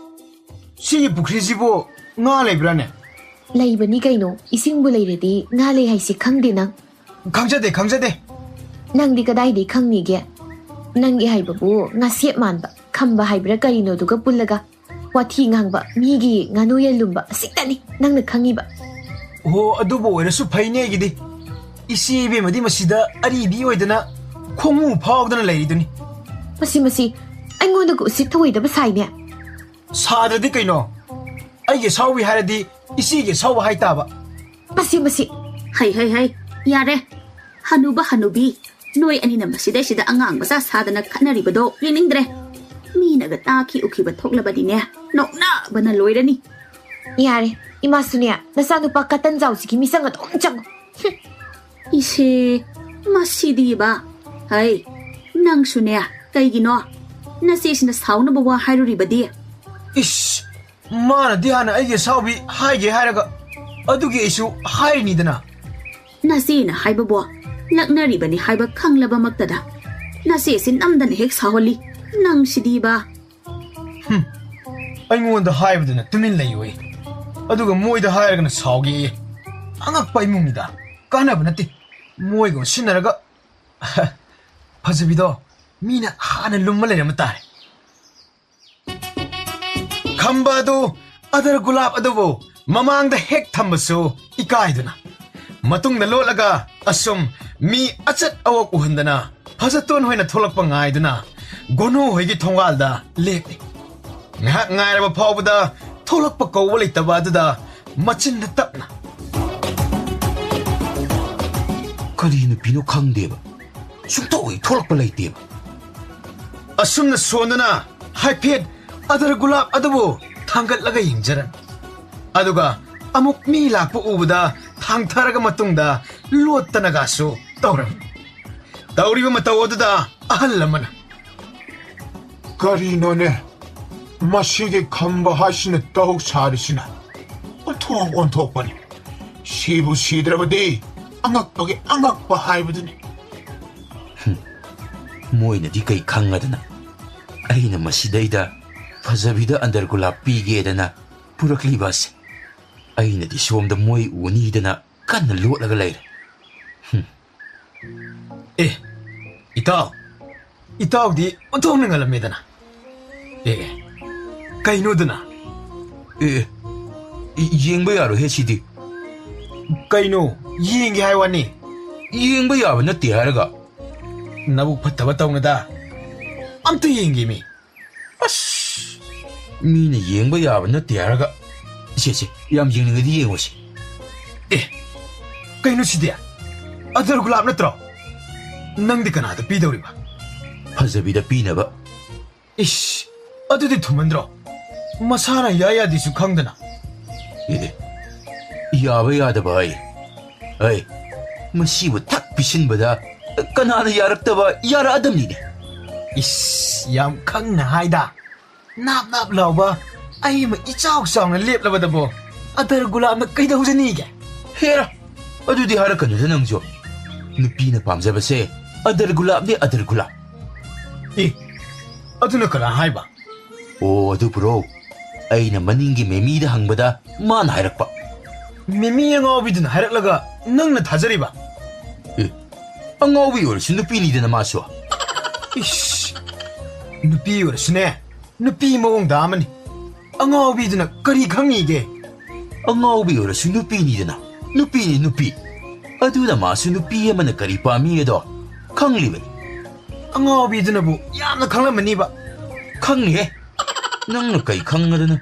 ꯁꯤꯒꯤ ꯄꯨꯈ꯭ꯔꯤꯁꯤꯕꯨ ꯉꯥ ꯂꯩꯕ꯭ꯔꯥꯅꯦ? ꯂꯩꯕꯅꯤ ꯀꯩꯅꯣ. ꯏꯁꯤꯡꯕꯨ ꯂꯩꯔꯗꯤ ꯉꯥ ꯂꯩ ꯍꯥꯏꯁꯤ ꯈꯪꯗꯦ ꯅꯪ? ꯈꯪꯖꯗꯦ. ꯅꯪꯗꯤ ꯀꯗꯥꯏꯗꯩ ꯈꯪꯅꯤꯒꯦ? ꯅꯪꯒꯤ ꯍꯥꯏꯕꯕꯨ ꯉꯥꯁꯦꯞ ꯃꯥꯟꯕ ꯈꯝꯕ ꯍꯥꯏꯕ꯭ꯔꯥ ꯀꯔꯤꯅꯣꯗꯨꯒ ꯄꯨꯜꯂꯒ ꯋꯥꯊꯤ ꯉꯥꯡꯕ ꯃꯤꯒꯤ ꯉꯥꯅꯨ ꯌꯦꯟ ꯂꯨꯝꯕ ꯑꯁꯤꯇꯅꯤ ꯅꯪꯅ ꯈꯪꯉꯤꯕ. ꯑꯣ, ꯑꯗꯨꯕꯨ ꯑꯣꯏꯔꯁꯨ ꯐꯩꯅꯦ ꯑꯩꯒꯤꯗꯤ. ꯏꯆꯦ ꯏꯕꯦꯝꯃꯗꯤ ꯃꯁꯤꯗ ꯑꯔꯤꯕꯤ ꯑꯣꯏꯗꯅ ꯈꯣꯡꯃꯨ ꯐꯥꯎꯗꯅ ꯂꯩꯔꯤꯗꯨꯅꯤ. ꯃꯁꯤ ꯑꯩꯉꯣꯟꯗꯒ ꯎꯁꯤꯠ ꯊꯑꯣꯏꯗꯕ ꯁꯥꯏꯅꯦ. ꯁꯥꯗ꯭ꯔꯗꯤ ꯀꯩꯅꯣ? ꯑꯩꯒꯤ ꯁꯥꯎꯕꯤ ꯍꯥꯏꯔꯗꯤ ꯏꯆꯦꯒꯤ ꯁꯥꯎꯕ ꯍꯥꯏꯇꯥꯕ. ꯃꯁꯤ Hay, yare. Hanuba hanubi. Noi anina masidai angang masa sadana khanaribado yeningdre. Mina ga taki ukiba thoklabadine. Nokna bana loirani. Yare, imasunya, nasanupa katan jausi misang at chang. Ise masidi ba. Hay, nang sunya kaigino. Nasisina sauna bawa hairuribadi. Ish, mana dihana aige saubi haige hairaga adugi isu hairinidana. Nasina haibabo. Laknaribani haiba khanglaba maktada. Nasisin amdan hek saholi. Nang sidi ba. ꯑꯩꯉꯣꯟꯗ ꯍꯥꯏꯕꯗꯨꯅ ꯇꯨꯃꯤꯟ ꯂꯩꯌꯨꯏ ꯑꯗꯨꯒ ꯃꯣꯏꯗ ꯍꯥꯏꯔꯒꯅ ꯁꯥꯎꯒꯦ ꯑꯉꯛꯄ ꯏꯃꯨꯡꯅꯤꯗ ꯀꯥꯟꯅꯕ ꯅꯠꯇꯦ ꯃꯣꯏꯒ ꯁꯤꯟꯅꯔꯒ ꯐꯖꯕꯤꯗꯣ ꯃꯤꯅ ꯍꯥꯟꯅ ꯂꯨꯝꯃ ꯂꯩꯔꯝꯕ ꯇꯥꯔꯦ ꯈꯝꯕ ꯑꯗꯨ ꯑꯗꯔ ꯒꯨꯂꯥꯞ ꯑꯗꯨꯕꯨ ꯃꯃꯥꯡꯗ ꯍꯦꯛ ꯊꯝꯕꯁꯨ ꯏꯀꯥꯏꯗꯨꯅ ꯃꯇꯨꯡꯗ ꯂꯣꯠꯂꯒ ꯑꯁꯨꯝ ꯃꯤ ꯑꯆꯠ ꯑꯋꯣꯛ ꯎꯍꯟꯗꯅ ꯐꯖꯇꯣꯟ ꯍꯣꯏꯅ ꯊꯣꯛꯂꯛꯄ ꯉꯥꯏꯗꯨꯅ ꯒꯣꯅꯣ ꯍꯣꯏꯒꯤ ꯊꯣꯡꯒꯥꯜꯗ ꯂꯦꯞꯂꯤ ꯉꯥꯏꯍꯥꯛ ꯉꯥꯏꯔꯕ ꯐꯥꯎꯕꯗ ꯊꯣꯛꯂꯛꯄ ꯀꯧꯕ ꯂꯩꯇꯕ ꯑꯗꯨꯗ ꯃꯆꯤꯟꯗ ꯇꯞꯅ ꯀꯔꯤ ꯅꯨꯄꯤꯅꯣ ꯈꯪꯗꯦꯕ ꯁꯨꯡꯊꯣꯛ ꯊꯣꯛꯂꯛꯄ ꯂꯩꯇꯦꯕ ꯑꯁꯨꯝꯅ ꯁꯣꯟꯗꯨꯅ ꯍꯥꯏꯐꯦꯠ ꯑꯗꯔ ꯒꯨꯂꯥꯞ ꯑꯗꯨꯕꯨ ꯊꯥꯡꯒꯠꯂꯒ ꯌꯦꯡꯖꯔꯅꯤ ꯑꯗꯨꯒ ꯑꯃꯨꯛ ꯃꯤ ꯂꯥꯛꯄ ꯎꯕꯗ ꯊꯥꯡꯊꯔꯒ ꯃꯇꯨꯡꯗ ꯂꯣꯠꯇꯅꯒꯁꯨ ꯇꯧꯔꯝꯃꯤ ꯇꯧꯔꯤꯕ ꯃꯇꯧ ꯑꯗꯨꯗ ꯑꯍꯜ ꯑꯃꯅ ꯀꯔꯤꯅꯣꯅꯦ ꯃꯁꯤꯒꯤ ꯈꯝꯕ ꯍꯥꯏꯁꯤꯅ ꯇꯧ ꯁꯥꯔꯤꯁꯤꯅ ꯑꯣꯟꯊꯣꯛ ꯑꯣꯟꯊꯣꯛꯄꯅꯤ ꯁꯤꯕꯨ ꯁꯤꯗ꯭ꯔꯕꯗꯤ ꯑꯉꯛꯄꯒꯤ ꯑꯉꯛꯄ ꯍꯥꯏꯕꯗꯨꯅꯤ ꯃꯣꯏꯅꯗꯤ ꯀꯩ ꯈꯪꯉꯗꯅ ꯑꯩꯅ ꯃꯁꯤꯗꯩꯗ ꯐꯖꯕꯤꯗ ꯑꯟꯗꯔ ꯒꯨꯂꯥꯞ ꯄꯤꯒꯦꯗꯅ ꯄꯨꯔꯛꯂꯤꯕꯁꯦ ꯑꯩꯅꯗꯤ ꯁꯣꯝꯗ ꯃꯣꯏ ꯎꯅꯤꯗꯅ ꯀꯟꯅ ꯂꯣꯠꯂꯒ ꯂꯩꯔꯦ ꯑꯦ ꯏꯇꯥꯎꯗꯤ ꯑꯣꯟꯊꯣꯛꯅ ꯉꯜꯂꯝꯃꯦꯗꯅ ꯑꯦ ꯀꯩꯅꯣꯗꯅ ꯌꯦꯡꯕ ꯌꯥꯔꯣꯏꯍꯦ ꯁꯤꯗꯤ ꯀꯩꯅꯣ ꯌꯦꯡꯒꯦ ꯍꯥꯏ ꯋꯥꯅꯤ ꯌꯦꯡꯕ ꯌꯥꯕ ꯅꯠꯇꯦ ꯍꯥꯏꯔꯒ ꯅꯕꯨꯛ ꯐꯠꯇꯕ ꯇꯧꯅꯗ ꯑꯝꯇ ꯌꯦꯡꯒꯦꯃꯤ ꯑꯁ ꯃꯤꯅ ꯌꯦꯡꯕ ꯌꯥꯕ ꯅꯠꯇꯦ ꯍꯥꯏꯔꯒ ꯁꯦ ꯌꯥꯝ ꯌꯦꯡꯅꯤꯡꯉꯗꯤ ꯌꯦꯡꯉꯨꯁꯤ ꯑꯦ ꯀꯩꯅꯣ ꯁꯤꯗꯤ ꯑꯗꯔ ꯒꯨꯂꯥꯞ ꯅꯠꯇ꯭ꯔꯣ ꯅꯪꯗꯤ ꯀꯅꯥꯗ ꯄꯤꯗꯧꯔꯤꯕ ꯐꯖꯕꯤꯗ ꯄꯤꯅꯕ 이씨, 어디디 두면들어. 마사나 야야디수 강드나. 야바 야다바 아이, 마시부 탁 비신보다 까나나 야락다바 야라 아담니네. 이씨, 얌 강나 하이다. 납납 라우바. 아이 뭐 이चा옥상을 lep라바다보. 아들 굴라면 끄이다우자니게. 해라. 어두디 하락하는 능조. 누피나 밤잡아세. 아들 굴라네 아들 굴라. 이, 어두나 그라 하이바. 오, 어두 브로. 아이나 마닝기 메미다 항보다 만 하락바. 메미의 어비든 하락라가 능나 다저리바. 예. 앙어비 얼씨 누피니드나 마쇼. 이씨. 누피 얼씨네. 누피 모공 다음은 앙어비드나 거리 강이게. 앙어비 얼씨 누피니드나. 누피니 누피. 아두나 마수 누피에만 거리 밤이에도 강리베. 앙어비드나 부 야나 강라면이바. 강리해. 낭나 까이 강나드나.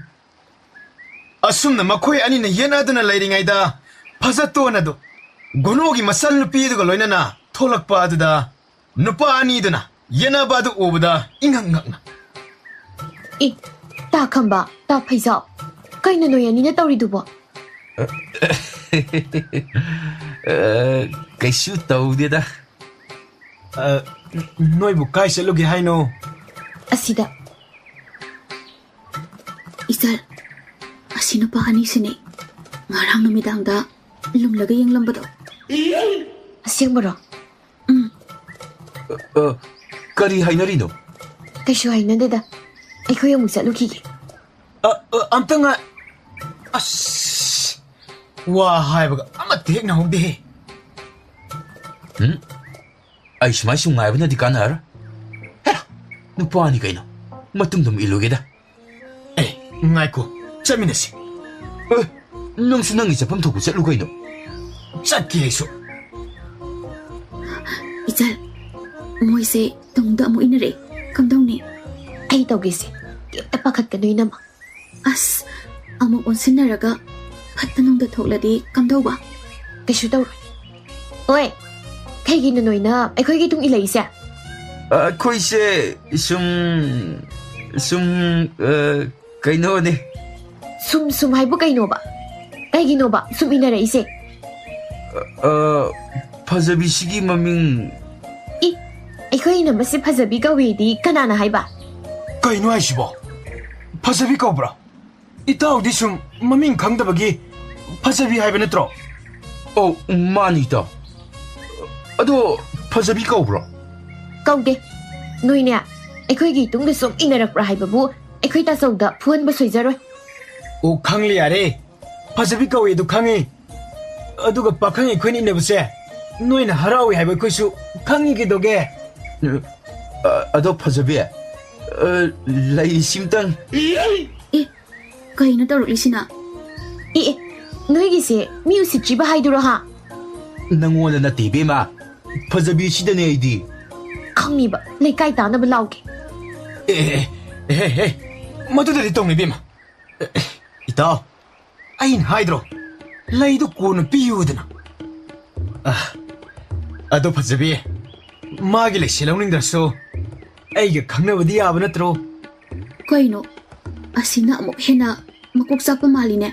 asumna makhoi anina yenaduna lairingaida phazattonadu gonogi masal nupiduga loinana tholakpa aduda nupa aniduna yenabadu ubada ingangngakna 이 따칸바 따파이자 kaino no yanina tawridubo kaisu tawdeda noibu kai selugi haino asida 이살 아시누 바하니시네 ngarang numidangda lumlaga yenglambado asengbaro kari hainarino kaishu hainadeda aikoy amu chatlukige amtanga as wa haibaga amate hekna hogde ai smai sungai bana dikanar hera nupani kaino matungdum ilugeda ngaiko chaminasi nangsu nangi chapam thoku chatlu kaino chatki aisu 이살 모이세 동도 아무 이너레 감동니 ai tawgese kemta pakhatkano inama 아스 아무 온신나라가 파타농도 톡라디 감동바 kaishu tawroi Ôi, cái gì nói nè, ai khơi cái tung ilai xe. ꯑꯩꯈꯣꯏꯁꯦ ꯁꯨꯝ ꯀꯩꯅꯣꯅꯦ. Sum hai bu kai no ba. Kai gi no ba, sum ina rai se. ꯐꯖꯕꯤꯁꯤꯒꯤ ꯃꯃꯤꯡ I, ai khơi na ba se phajabi ka we di kana na hai ba. Kaino haisibo? Phajabi kaubra? Itaudi sum maming khangdabagi phajabi haiba natro? ꯃꯥꯅꯤ ꯏꯇꯥꯎ. ꯑꯗꯣ ꯐꯖꯕꯤ ꯀꯧꯕ꯭ꯔꯣ? Kaude. Noi ne, ai khơi gi tung de sum ina rak ra hai ba bu. Ai khơi ta sau da phun ba soi jaroi. O khangli are. Phajabi kawe du khangi. Aduga pakhangi khoini ne buse. Noina harawi haiba khoisu khangi gi doge. ꯑꯗꯣ ꯐꯖꯕꯤ, ꯂꯩ ꯁꯤꯝꯇꯪ. ꯀꯩꯅꯣ ꯇꯧꯔꯛꯂꯤꯁꯤꯅ? Noi gi se music ji ba hai du ro ha. ꯅꯪꯉꯣꯟꯗ ꯅꯠꯇꯦ ꯏꯕꯦꯝꯃ. ꯐꯖꯕꯤꯁꯤꯗꯅꯦ ꯑꯩꯗꯤ. Khangni ba, lai kai ta na ba lau ke. Hey, madudadi tongni bima. Itaw, ain haidro. Laidu kono piyudana. Ado phajabi. Magi le silawning darso. Aiga khangnabadi yaba natro. ꯀꯩꯅꯣ ꯑꯁꯤꯅ ꯑꯃꯨꯛ ꯍꯦꯟꯅ ꯃꯀꯣꯛ ꯆꯥꯛꯄ ꯃꯥꯜꯂꯤꯅꯦ.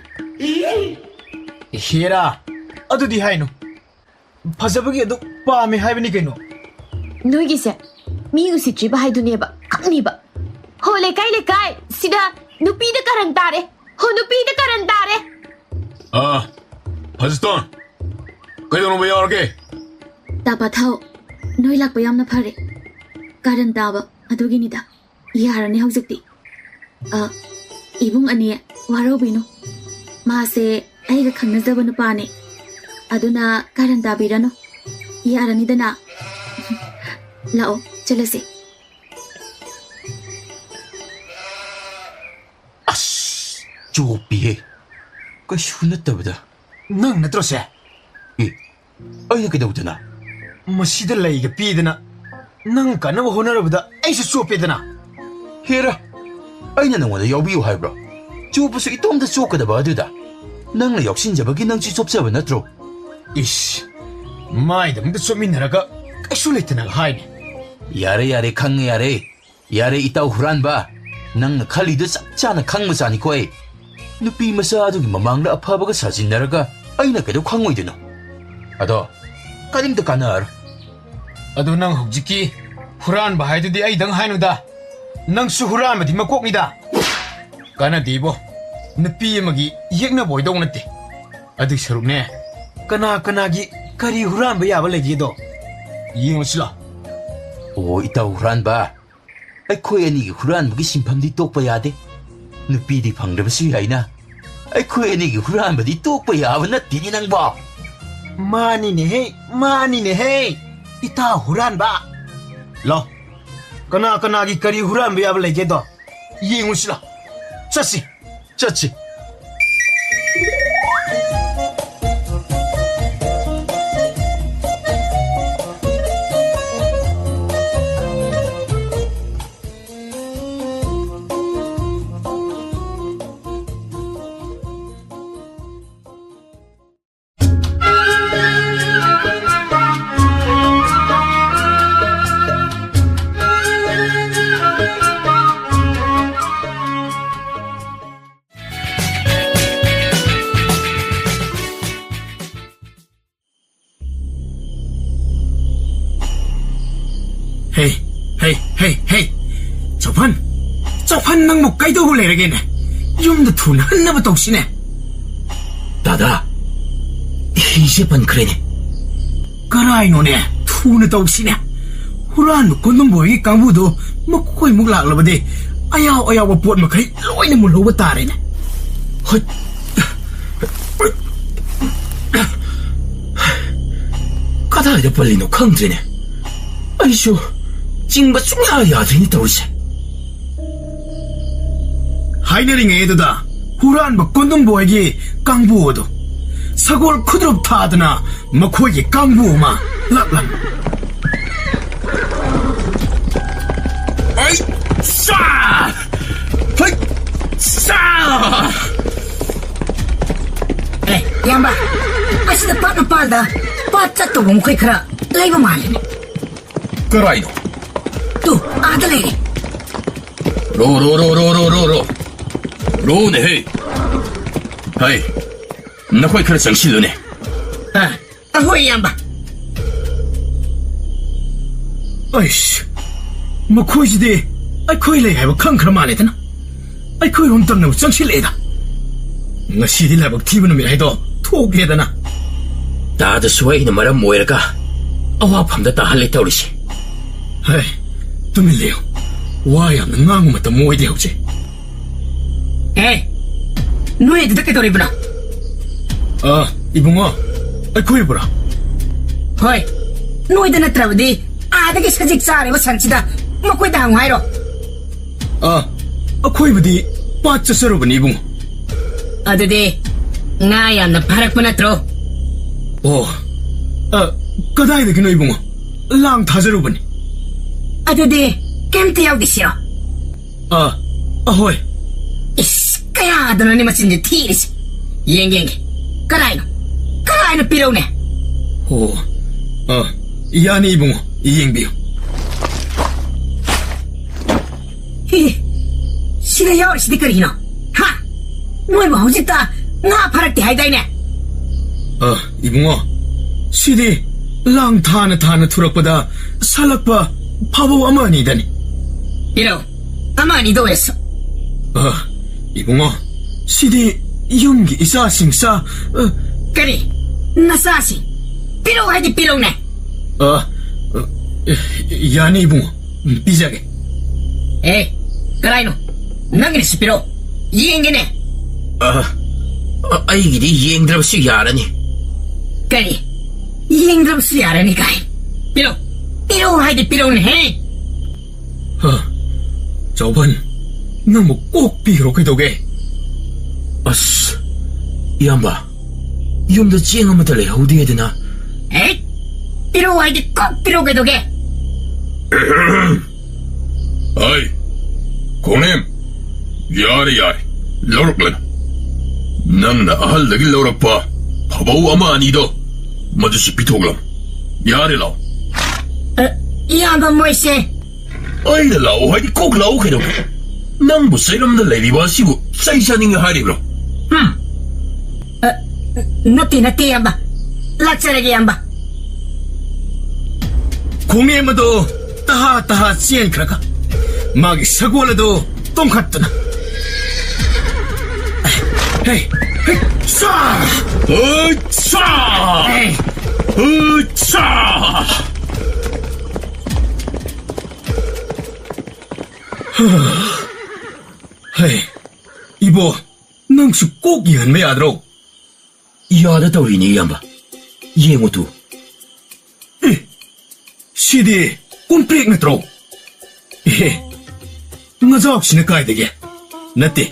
Hera, adudi haino. Phajabagi adu paame haibani kaino. Noi gi se music ji ba hai du ne ba. Khangni ba. Ho le kai sida nupi da karan tare. Ho nupi da karan tare. Paziston, ꯀꯩꯗꯧꯅꯕ ꯌꯥꯎꯔꯒꯦ? ꯇꯥꯕ ꯊꯥꯎ, ꯅꯣꯏ ꯂꯥꯛꯄ ꯌꯥꯝꯅ ꯐꯔꯦ. ꯀꯥꯔꯟ ꯇꯥꯕ ꯑꯗꯨꯒꯤꯅꯤꯗ. ꯌꯥꯔꯅꯤ ꯍꯧꯖꯤꯛꯇꯤ. ꯏꯕꯨꯡ ꯑꯅꯤ ꯋꯥꯔꯧꯕꯤꯅꯨ. ꯃꯥꯁꯦ ꯑꯩꯒ ꯈꯪꯅꯖꯕ ꯅꯨꯄꯥꯅꯦ. ꯑꯗꯨꯅ ꯀꯥꯔꯟ ꯇꯥꯕꯤꯔꯅꯨ. ꯌꯥꯔꯅꯤꯗꯅ. ꯂꯥꯛꯑꯣ, ꯆꯠꯂꯁꯦ. ꯑꯁ, ꯆꯣꯞꯄꯤꯍꯦ. ꯀꯩꯁꯨ ꯅꯠꯇꯕꯗ. Nang natro se. ꯑꯩꯅ ꯀꯩꯗꯧꯗꯅ? Masida laiga pidana. Nang kanaba honarabada aisu chopedana. ꯍꯦꯔꯥ, ꯑꯩꯅ ꯅꯪꯉꯣꯟꯗ ꯌꯥꯎꯕꯤꯌꯨ ꯍꯥꯏꯕ꯭ꯔꯣ? ꯆꯣꯞꯄꯁꯨ ꯏꯇꯣꯝꯇ ꯆꯣꯞꯀꯗꯕ ꯑꯗꯨꯗ. ꯅꯪꯅ ꯌꯥꯎꯁꯤꯟꯖꯕꯒꯤ ꯅꯪꯁꯨ ꯆꯣꯞꯆꯕ ꯅꯠꯇ꯭ꯔꯣ? Ish. Maidamda chominaraga kaisu leitana haini. ꯌꯥꯔꯦ ꯈꯪꯉꯦ ꯌꯥꯔꯦ. ꯌꯥꯔꯦ ꯏꯇꯥꯎ ꯍꯨꯔꯥꯟꯕ. ꯅꯪꯅ ꯈꯜꯂꯤꯗꯣ ꯆꯞ ꯆꯥꯅ ꯈꯪꯕ ꯆꯥꯅꯤꯀꯣ ꯑꯩ. ꯅꯨꯄꯤ ꯃꯆꯥ ꯑꯗꯨꯒꯤ ꯃꯃꯥꯡꯗ ꯑꯐꯕꯒ ꯁꯥꯖꯤꯟꯅꯔꯒ ꯑꯩꯅ ꯀꯩꯗꯧ ꯈꯪꯉꯣꯏꯗꯣꯏꯅꯣ? ꯑꯗꯣ ꯀꯔꯤꯝꯇ ꯀꯥꯟꯅꯔꯣꯏ. Adu nang hujiki huran ba haidudi ai dang hainuda. Nang su huran madi makoknida. Kana dibo. Nupi amagi yekna boy dong nate. Adu sarukne. Kana gi kari huran ba yaba legi do. Yengusla. ꯑꯣ ꯏꯇꯥꯎ ꯍꯨꯔꯥꯟꯕ, ꯑꯩꯈꯣꯏ ꯑꯅꯤꯒꯤ ꯍꯨꯔꯥꯟꯕꯒꯤ ꯁꯤꯟꯐꯝꯗꯤ ꯇꯣꯛꯄ ꯌꯥꯗꯦ. ꯅꯨꯄꯤꯗꯤ ꯐꯪꯗ꯭ꯔꯕꯁꯨ ꯌꯥꯏꯅ. ꯑꯩꯈꯣꯏ ꯑꯅꯤꯒꯤ ꯍꯨꯔꯥꯟꯕꯗꯤ ꯇꯣꯛꯄ ꯌꯥꯕ ꯅꯠꯇꯦꯅꯦ ꯅꯪꯕꯣ. Manine hey. Ita huran ba. Lo. Kana gi kari huran ba yaba legi do. Yengusla. Chachi. Hey. Chaupan nang mo kaido ho leirage ne. Yumda thuna hannaba tawsine. Dada, hise pankre ne. Karaino ne thuna tawsine. Huran kondom boy kangbu do makoi muk laklabade ayaw ba pot makai loina mu loba tare ne. Hoi. Kadayda palino khangdre ne. Aishu 징바 중야 야드니 떠오시. 하이너링 에드다 후란 콘돔 보이기 깡부어도 사골 쿠드럽 타드나 마코이기 깡부어마 락락. 아이 싸! 하이 싸! Yamba, asida pa na palda. Pa ꯆꯠꯇꯧꯕ ꯃꯈꯣꯏ ꯈꯔ ꯂꯩꯕ ꯃꯥꯜꯂꯤꯅꯦ ꯀꯔꯥꯏꯅꯣ ꯇꯨ ꯑꯥꯗ ꯂꯩꯔꯦ ꯔꯣꯅꯦ ꯍꯦ ꯍꯩ ꯅꯈꯣꯏ ꯈꯔ ꯆꯪꯁꯤꯜꯂꯨꯅꯦ ꯑꯍꯣꯏ ꯏꯌꯥꯝꯕ ꯑꯩꯁ ꯃꯈꯣꯏꯁꯤꯗꯤ ꯑꯩꯈꯣꯏ ꯂꯩ ꯍꯥꯏꯕ ꯈꯪꯈ꯭ꯔ ꯃꯥꯜꯂꯦꯗꯅ ꯑꯩꯈꯣꯏꯔꯣꯝ ꯇꯝꯅꯕ ꯆꯪꯁꯤꯜꯂꯛꯑꯦꯗ ꯉꯁꯤꯗꯤ ꯂꯥꯏꯕꯛ ꯊꯤꯕ ꯅꯨꯃꯤꯠ ꯍꯥꯏꯗꯣ ꯊꯣꯛꯂꯦꯗꯅ ꯇꯥꯗꯁꯨ ꯑꯩꯅ ꯃꯔꯝ ꯑꯣꯏꯔꯒ ꯑꯋꯥꯐꯝꯗ ꯇꯥꯍꯜꯂꯦ ꯇꯧꯔꯤꯁꯦ ꯍꯩ ꯇꯨꯃꯤꯟ ꯂꯩꯌꯨ ꯋꯥ ꯌꯥꯝꯅ ꯉꯥꯡꯕ ꯃꯇꯝ ꯑꯣꯏꯗꯦ ꯍꯧꯖꯤꯛ ꯅꯣꯏ ꯑꯗꯨꯗ ꯀꯩꯗꯧꯔꯤꯕꯅꯣ 이봉아, ꯑꯩꯈꯣꯏ 보라. ꯍꯣꯏ ꯅꯣꯏꯗ ꯅꯠꯇ꯭ꯔꯕꯗꯤ 아득이 사직 짜리고 산치다 먹고 당하이로 ꯑꯩꯈꯣꯏꯕꯨꯗꯤ ꯄꯥꯠ ꯆꯠꯆꯔꯨꯕꯅꯤ 이봉. 어디디 나 얌나 파락분 나트로 그다이드기노 이봉. 랑 타저루버니. 어디디 캠트 여기시오. ahoy. 이씨 그야 너는 마친지 티리시 옌겐게 까라이노 삐로네. 야니 이봉 이행비요. 시가 여르시디 그리노 하 뭐 hojita nga 파락티 하이다이네. 이봉아, 시디 랑 타나 투럭보다 살락바 바보 아마니다니. 이러 아마니 도했어. 이봉아, 시디 용기 이사싱사 그리 나사시 삐로 하이디 삐로네. 야니 이봉아 삐자게. 에이 까라이노 나기리시 삐로 이행게네. ꯑꯩꯒꯤꯗꯤ ꯌꯦꯡꯗ꯭ꯔꯕꯁꯨ ꯌꯥꯔꯅꯤ 그리 이행드럼스 야라니까 삐로 하이디 삐로네. 저번 너무 꼭 비로 그도게. ꯑꯁ ꯏꯌꯥꯝꯕ ꯌꯨꯝꯗ ꯆꯦꯡ ꯑꯃꯠꯇ ꯂꯩꯍꯧꯗꯦꯗꯅ. 에이 삐로 하이디 꼭 삐로 그도게. 아이, 공님, 야래, 러럭란. 낭나 아할레길 러럭파, 바바우 아마 아니더, 마주시 비토글람, 야래라오. 이한번 뭐이세? 아이나 라오 하이디 꼭 라오 그래도. 낭부 세럼다 레디바시고, 사이샤닝이 하리브로. 나띠 양바 락자라기 양바. 공예마도 따하 찌엔 크라가 마기 사고라도 똥같더나. 헤이 쏴! 으차! 으차! 헤이 이보 낭수 꼭 이한매 아들어. 야다 떠오르니 이양바 예모두 시디 꼼프렉 나트로. ngazaksina kaidege natte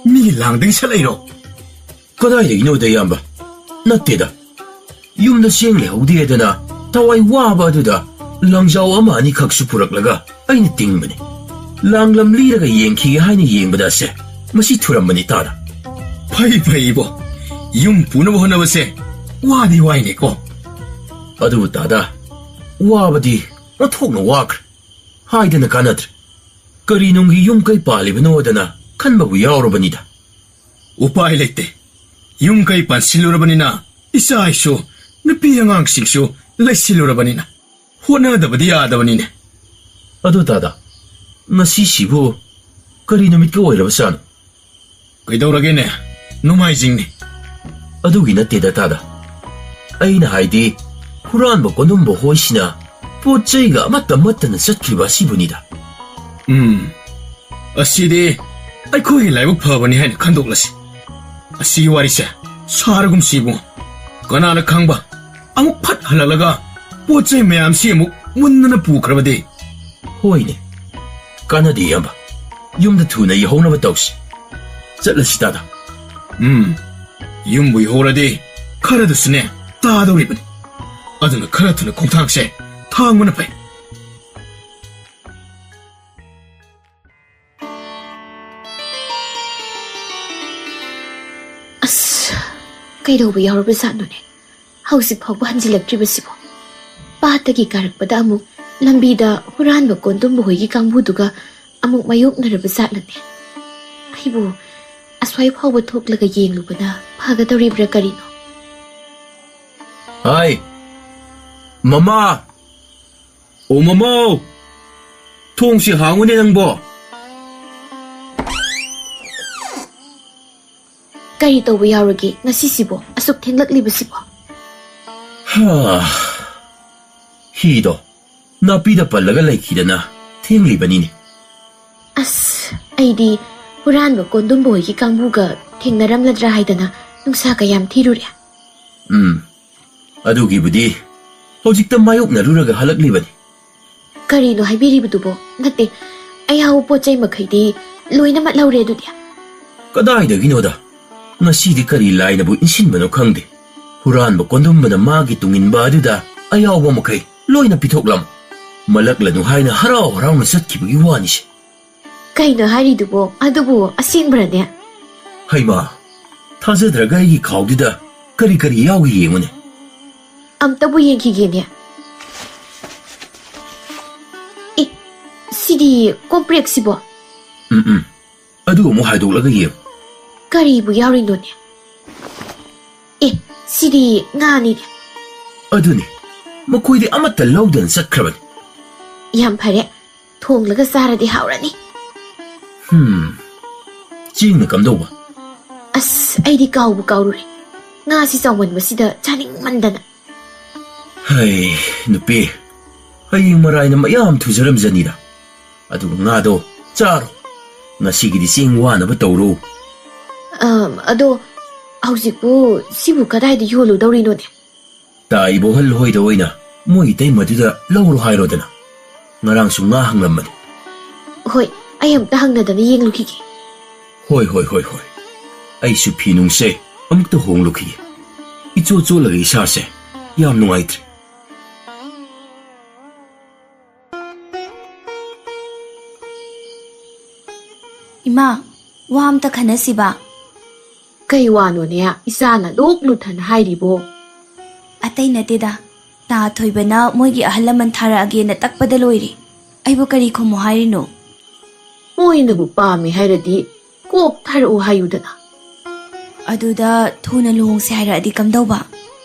mi langding salairo. ꯀꯗꯥꯏꯗꯒꯤꯅꯣꯗ ꯏꯌꯥꯝꯕ ꯅꯠꯇꯦꯗ ꯌꯨꯝꯗ ꯆꯦꯡ ꯂꯩꯍꯧꯗꯦꯗꯅ ꯊꯋꯥꯏ ꯋꯥꯕ ꯑꯗꯨꯗ ꯂꯪꯖꯥꯎ ꯑꯃ ꯑꯅꯤꯈꯛꯁꯨ ꯄꯨꯔꯛꯂꯒ ꯑꯩꯅ ꯇꯤꯡꯕꯅꯤ. ꯂꯥꯡꯂꯝ ꯂꯤꯔꯒ ꯌꯦꯡꯈꯤꯒꯦ ꯍꯥꯏꯅ ꯌꯦꯡꯕꯗꯁꯦ ꯃꯁꯤ ꯊꯨꯔꯝꯕꯅꯤ ꯇꯥꯗ. ꯐꯩ 이보 ꯌꯨꯝ ꯄꯨꯅꯕ ꯍꯣꯠꯅꯕꯁꯦ 와디 와이네ко. ꯑꯗꯨꯕꯨ ꯇꯥꯗ ꯋꯥꯕꯗꯤ ꯑꯣꯟꯊꯣꯛꯅ ꯋꯥꯈ꯭ꯔꯦ ꯍꯥꯏꯗꯅ ꯀꯥꯟꯅꯗ꯭ꯔꯦ. ꯀꯔꯤꯅꯨꯡꯒꯤ ꯌꯨꯝ ꯀꯩ ꯄꯥꯜꯂꯤꯕꯅꯣꯗꯅ ꯈꯟꯕꯕꯨ ꯌꯥꯎꯔꯕꯅꯤꯗ. 우파이 레이테 yung kay pansilurabanina isa isu nupi ang singsu laisilurabanina honadabadi adabanine. ꯑꯗꯨ ꯇꯥꯗ ꯉꯁꯤꯁꯤꯕꯨ ꯀꯔꯤ ꯅꯨꯃꯤꯠꯀ ꯑꯣꯏꯔꯕꯖꯥꯠꯅꯣ? ꯀꯩꯗꯧꯔꯒꯦꯅꯦ ꯅꯣꯡꯃꯥꯏꯖꯤꯡꯅꯤ. ꯑꯗꯨꯒꯤ ꯅꯠꯇꯦꯗ ꯇꯥꯗ ꯑꯩꯅ ꯍꯥꯏꯗꯤ ꯍꯨꯔꯥꯟꯕ ꯀꯣꯟꯗꯨꯝꯕ ꯍꯣꯏꯁꯤꯅ ꯄꯣꯠ ꯆꯩꯒ ꯑꯃꯠꯇ ꯆꯠꯈꯤꯕ ꯑꯁꯤꯕꯨꯅꯤꯗ. ꯑꯁꯤꯗꯤ ꯑꯩꯈꯣꯏꯒꯤ ꯂꯥꯏꯕꯛ ꯐꯕꯅꯤ ꯍꯥꯏꯅ ꯈꯟꯗꯣꯛꯂꯁꯤ. ꯑꯁꯤꯒꯤ ꯋꯥꯔꯤꯁꯦ ꯁꯥꯔꯒꯨꯝꯁꯤ 이봉. ꯀꯅꯥꯅ ꯈꯪꯕ ꯑꯃꯨꯛ ꯐꯠ ꯍꯜꯂꯛꯂꯒ ꯄꯣꯠ ꯆꯩ ꯃꯌꯥꯝꯁꯤ ꯑꯃꯨꯛ ꯃꯨꯟꯅꯅ ꯄꯨꯈ꯭ꯔꯕꯗꯤ. ꯍꯣꯏꯅꯦ ꯀꯥꯟꯅꯗꯦ ꯏꯌꯥꯝꯕ ꯌꯨꯝꯗ ꯊꯨꯅ ꯌꯧꯍꯧꯅꯕ ꯇꯧꯁꯤ. ꯆꯠꯂꯁꯤ ꯇꯥꯗ. ꯌꯨꯝꯕꯨ ꯌꯧꯔꯗꯤ ꯈꯔꯗꯨꯁꯨꯅꯦ ꯇꯥꯗꯧꯔꯤꯕꯅꯤ. ꯑꯗꯨꯅ ꯈꯔ ꯊꯨꯅ ꯈꯣꯡꯊꯥꯡꯁꯦ ꯊꯥꯡꯕꯅ ꯐꯩ. ꯑꯁ ꯀꯩꯗꯧꯕ ꯌꯥꯎꯔꯕꯖꯥꯠꯅꯣꯅꯦ ꯍꯧꯖꯤꯛ ꯐꯥꯎꯕ ꯍꯟꯖꯤꯜꯂꯛꯇ꯭ꯔꯤꯕꯁꯤꯕꯣ ꯄꯥꯠꯇꯒꯤ ꯀꯥꯔꯛꯄꯗ ꯑꯃꯨꯛ ꯂꯝꯕꯤꯗ ꯍꯨꯔꯥꯟꯕ ꯀꯣꯟꯗꯨꯝꯕ ꯍꯣꯏꯒꯤ ꯀꯥꯡꯕꯨꯗꯨꯒ ꯑꯃꯨꯛ ꯃꯥꯌꯣꯛꯅꯔꯕ ꯖꯥꯠꯂꯅꯦ ꯑꯩꯕꯨ ꯑꯁ꯭ꯋꯥꯏ ꯐꯥꯎꯕ ꯊꯣꯛꯂꯒ ꯌꯦꯡꯂꯨꯕꯅ ꯐꯒꯗꯧꯔꯤꯕ꯭ꯔꯥ ꯀꯔꯤꯅꯣ ꯍꯥꯏ ꯃꯃꯥ ꯑꯣ ꯃꯃꯥꯎ ꯊꯣꯡꯁꯤ ꯍꯥꯡꯉꯨꯅꯦ ꯅꯪꯕꯣ ꯀꯔꯤ ꯇꯧꯕ ꯌꯥꯎꯔꯒꯦ ꯉꯁꯤꯁꯤꯕꯣ ꯑꯁꯨꯛ ꯊꯦꯡꯂꯛꯂꯤꯕꯁꯤꯕꯣ ꯍꯤꯗꯣ ꯅꯥꯄꯤꯗ ꯄꯜꯂꯒ ꯂꯩꯈꯤꯗꯅ ꯊꯦꯡꯂꯤꯕꯅꯤꯅꯦ ꯑꯁ ꯑꯩꯗꯤ ꯍꯨꯔꯥꯟꯕ ꯀꯣꯟꯗꯨꯝꯕ ꯍꯣꯏꯒꯤ ꯀꯥꯡꯕꯨꯒ ꯊꯦꯡꯅꯔꯝꯂꯗ꯭ꯔꯥ ꯍꯥꯏꯗꯅ ꯅꯨꯡꯁꯥ ꯀꯌꯥꯝ ꯊꯤꯔꯨꯔꯦ ꯑꯗꯨꯒꯤꯕꯨꯗꯤ ꯍꯧꯖꯤꯛꯇ ꯃꯥꯌꯣꯛꯅꯔꯨꯔꯒ ꯍꯜꯂꯛꯂꯤꯕꯅꯤ ꯀꯔꯤꯅꯣ ꯍꯥꯏꯕꯤꯔꯤꯕꯗꯨꯕꯣ ꯅꯠꯇꯦ ꯑꯩꯍꯥꯎ ꯄꯣꯠ ꯆꯩ ꯃꯈꯩꯗꯤ ꯂꯣꯏꯅꯃꯛ ꯂꯧꯔꯦ ꯑꯗꯨꯗꯤ ꯀꯗꯥꯏꯗꯒꯤꯅꯣꯗ ꯉꯁꯤꯗꯤ ꯀꯔꯤ ꯂꯥꯏꯅꯕꯨ ꯏꯟꯁꯤꯟꯕꯅꯣ ꯈꯪꯗꯦ ꯍꯨꯔꯥꯟꯕ ꯀꯣꯟꯗꯨꯝꯕꯅ ꯃꯥꯒꯤ ꯇꯨꯡꯏꯟꯕ ꯑꯗꯨꯗ ꯑꯌꯥꯎꯕ ꯃꯈꯩ ꯂꯣꯏꯅ ꯄꯤꯊꯣꯛꯂꯝ ꯃꯂꯛꯂꯅꯨ ꯍꯥꯏꯅ ꯍꯔꯥꯎ ꯍꯔꯥꯎꯅ ꯆꯠꯈꯤꯕꯒꯤ ꯋꯥꯅꯤꯁꯦ ꯀꯩꯅꯣ ꯍꯥꯏꯔꯤꯗꯨꯕꯣ ꯑꯗꯨꯕꯨ ꯑꯁꯦꯡꯕꯔꯅꯦ ꯍꯩꯃꯥ ꯊꯥꯖꯗ꯭ꯔꯒ ꯑꯩꯒꯤ ꯈꯥꯎꯗꯨꯗ ꯀꯔꯤ ꯀꯔꯤ ꯌꯥꯎꯒꯦ ꯌꯦꯡꯉꯨꯅꯦ ꯑꯝꯇꯕꯨ ꯌꯦꯡꯈꯤꯒꯦꯅꯦ ꯑꯦ ꯁꯤꯗꯤ ꯀꯣꯝꯄ꯭ꯔꯦꯛꯁꯤꯕꯣ ꯑꯗꯨ ꯑꯃꯨꯛ ꯍꯥꯏꯗꯣꯛꯂꯒ ꯌꯦꯡꯉꯨ ꯀꯔꯤꯕꯨ ꯌꯥꯎꯔꯤꯅꯣꯅꯦ ꯑꯦ ꯁꯤꯗꯤ ꯉꯥꯅꯤꯅꯦ ꯑꯗꯨꯅꯤ ꯃꯈꯣꯏꯗꯤ ꯑꯃꯠꯇ ꯂꯧꯗꯅ ꯆꯠꯈ꯭ꯔꯕꯅꯤ ꯌꯥꯝ ꯐꯔꯦ ꯊꯣꯡꯂꯒ ꯆꯥꯔꯗꯤ ꯍꯥꯎꯔꯅꯤ ꯆꯦꯡꯅ ꯀꯝꯗꯧꯕ ꯑꯁ ꯑꯩꯗꯤ ꯀꯥꯎꯕꯨ ꯀꯥꯎꯔꯨꯔꯦ ꯉꯥꯁꯤ ꯆꯥꯎꯃꯟꯕꯁꯤꯗ ꯆꯥꯅꯤꯡꯃꯟꯗꯅ ꯍꯩ ꯅꯨꯄꯤ ꯍꯌꯦꯡ ꯃꯔꯥꯏꯅ ꯃꯌꯥꯝ ꯊꯨꯖꯔꯝꯖꯅꯤꯗ ꯑꯗꯨꯒ ꯉꯥꯗꯣ ꯆꯥꯔꯣ ꯉꯁꯤꯒꯤꯗꯤ ꯆꯦꯡ ꯋꯥꯅꯕ ꯇꯧꯔꯣ ꯑꯗꯣ ꯍꯧꯖꯤꯛꯄꯨ ꯁꯤꯕꯨ ꯀꯗꯥꯏꯗ ꯌꯣꯜꯂꯨꯗꯧꯔꯤꯅꯣꯅꯦ ꯇꯥꯏꯕꯣꯍꯜ ꯍꯣꯏꯗ ꯑꯣꯏꯅ ꯃꯣꯏ ꯏꯇꯩꯃꯗꯨꯗ ꯂꯧꯔꯣ ꯍꯥꯏꯔꯣꯗꯅ ꯉꯔꯥꯡꯁꯨ ꯉꯥ ꯍꯪꯂꯝꯕꯅꯤ ꯍꯣꯏ ꯑꯩ ꯑꯝꯇ ꯍꯪꯅꯗꯅ ꯌꯦꯡꯂꯨꯈꯤꯒꯦ ꯍꯣꯏ ꯑꯩꯁꯨ ꯐꯤ ꯅꯨꯡꯁꯦ ꯑꯃꯨꯛꯇ ꯍꯣꯡꯂꯨꯈꯤꯒꯦ ꯏꯆꯣꯠ ꯆꯣꯠꯂꯒ ꯏꯁꯥꯁꯦ ꯌꯥꯝ ꯅꯨꯡꯉꯥꯏꯇ꯭ꯔꯦ ꯏꯃꯥ ꯋꯥ ꯑꯝꯇ ꯈꯟꯅꯁꯤꯕ ꯀꯩ ꯋꯥꯅꯣꯅꯦ ꯏꯆꯥꯅ ꯂꯣꯛ ꯂꯨꯊꯅ ꯍꯥꯏꯔꯤꯕꯣ ꯑꯇꯩ ꯅꯠꯇꯦꯗ ꯇꯥ ꯊꯣꯏꯕꯅ ꯃꯣꯏꯒꯤ ꯑꯍꯜ ꯂꯃꯟ ꯊꯥꯔꯛꯑꯒꯦꯅ ꯇꯛꯄꯗ ꯂꯣꯏꯔꯦ ꯑꯩꯕꯨ ꯀꯔꯤ ꯈꯨꯝꯃꯣ ꯍꯥꯏꯔꯤꯅꯣ ꯃꯣꯏꯅꯕꯨ ꯄꯥꯝꯃꯦ ꯍꯥꯏꯔꯗꯤ ꯀꯣꯛ ꯊꯥꯔꯛꯎ ꯍꯥꯏꯌꯨꯗꯅ ꯑꯗꯨꯗ ꯊꯨꯅ ꯂꯨꯍꯣꯡꯁꯦ ꯍꯥꯏꯔꯛꯑꯗꯤ ꯀꯝꯗꯧꯕ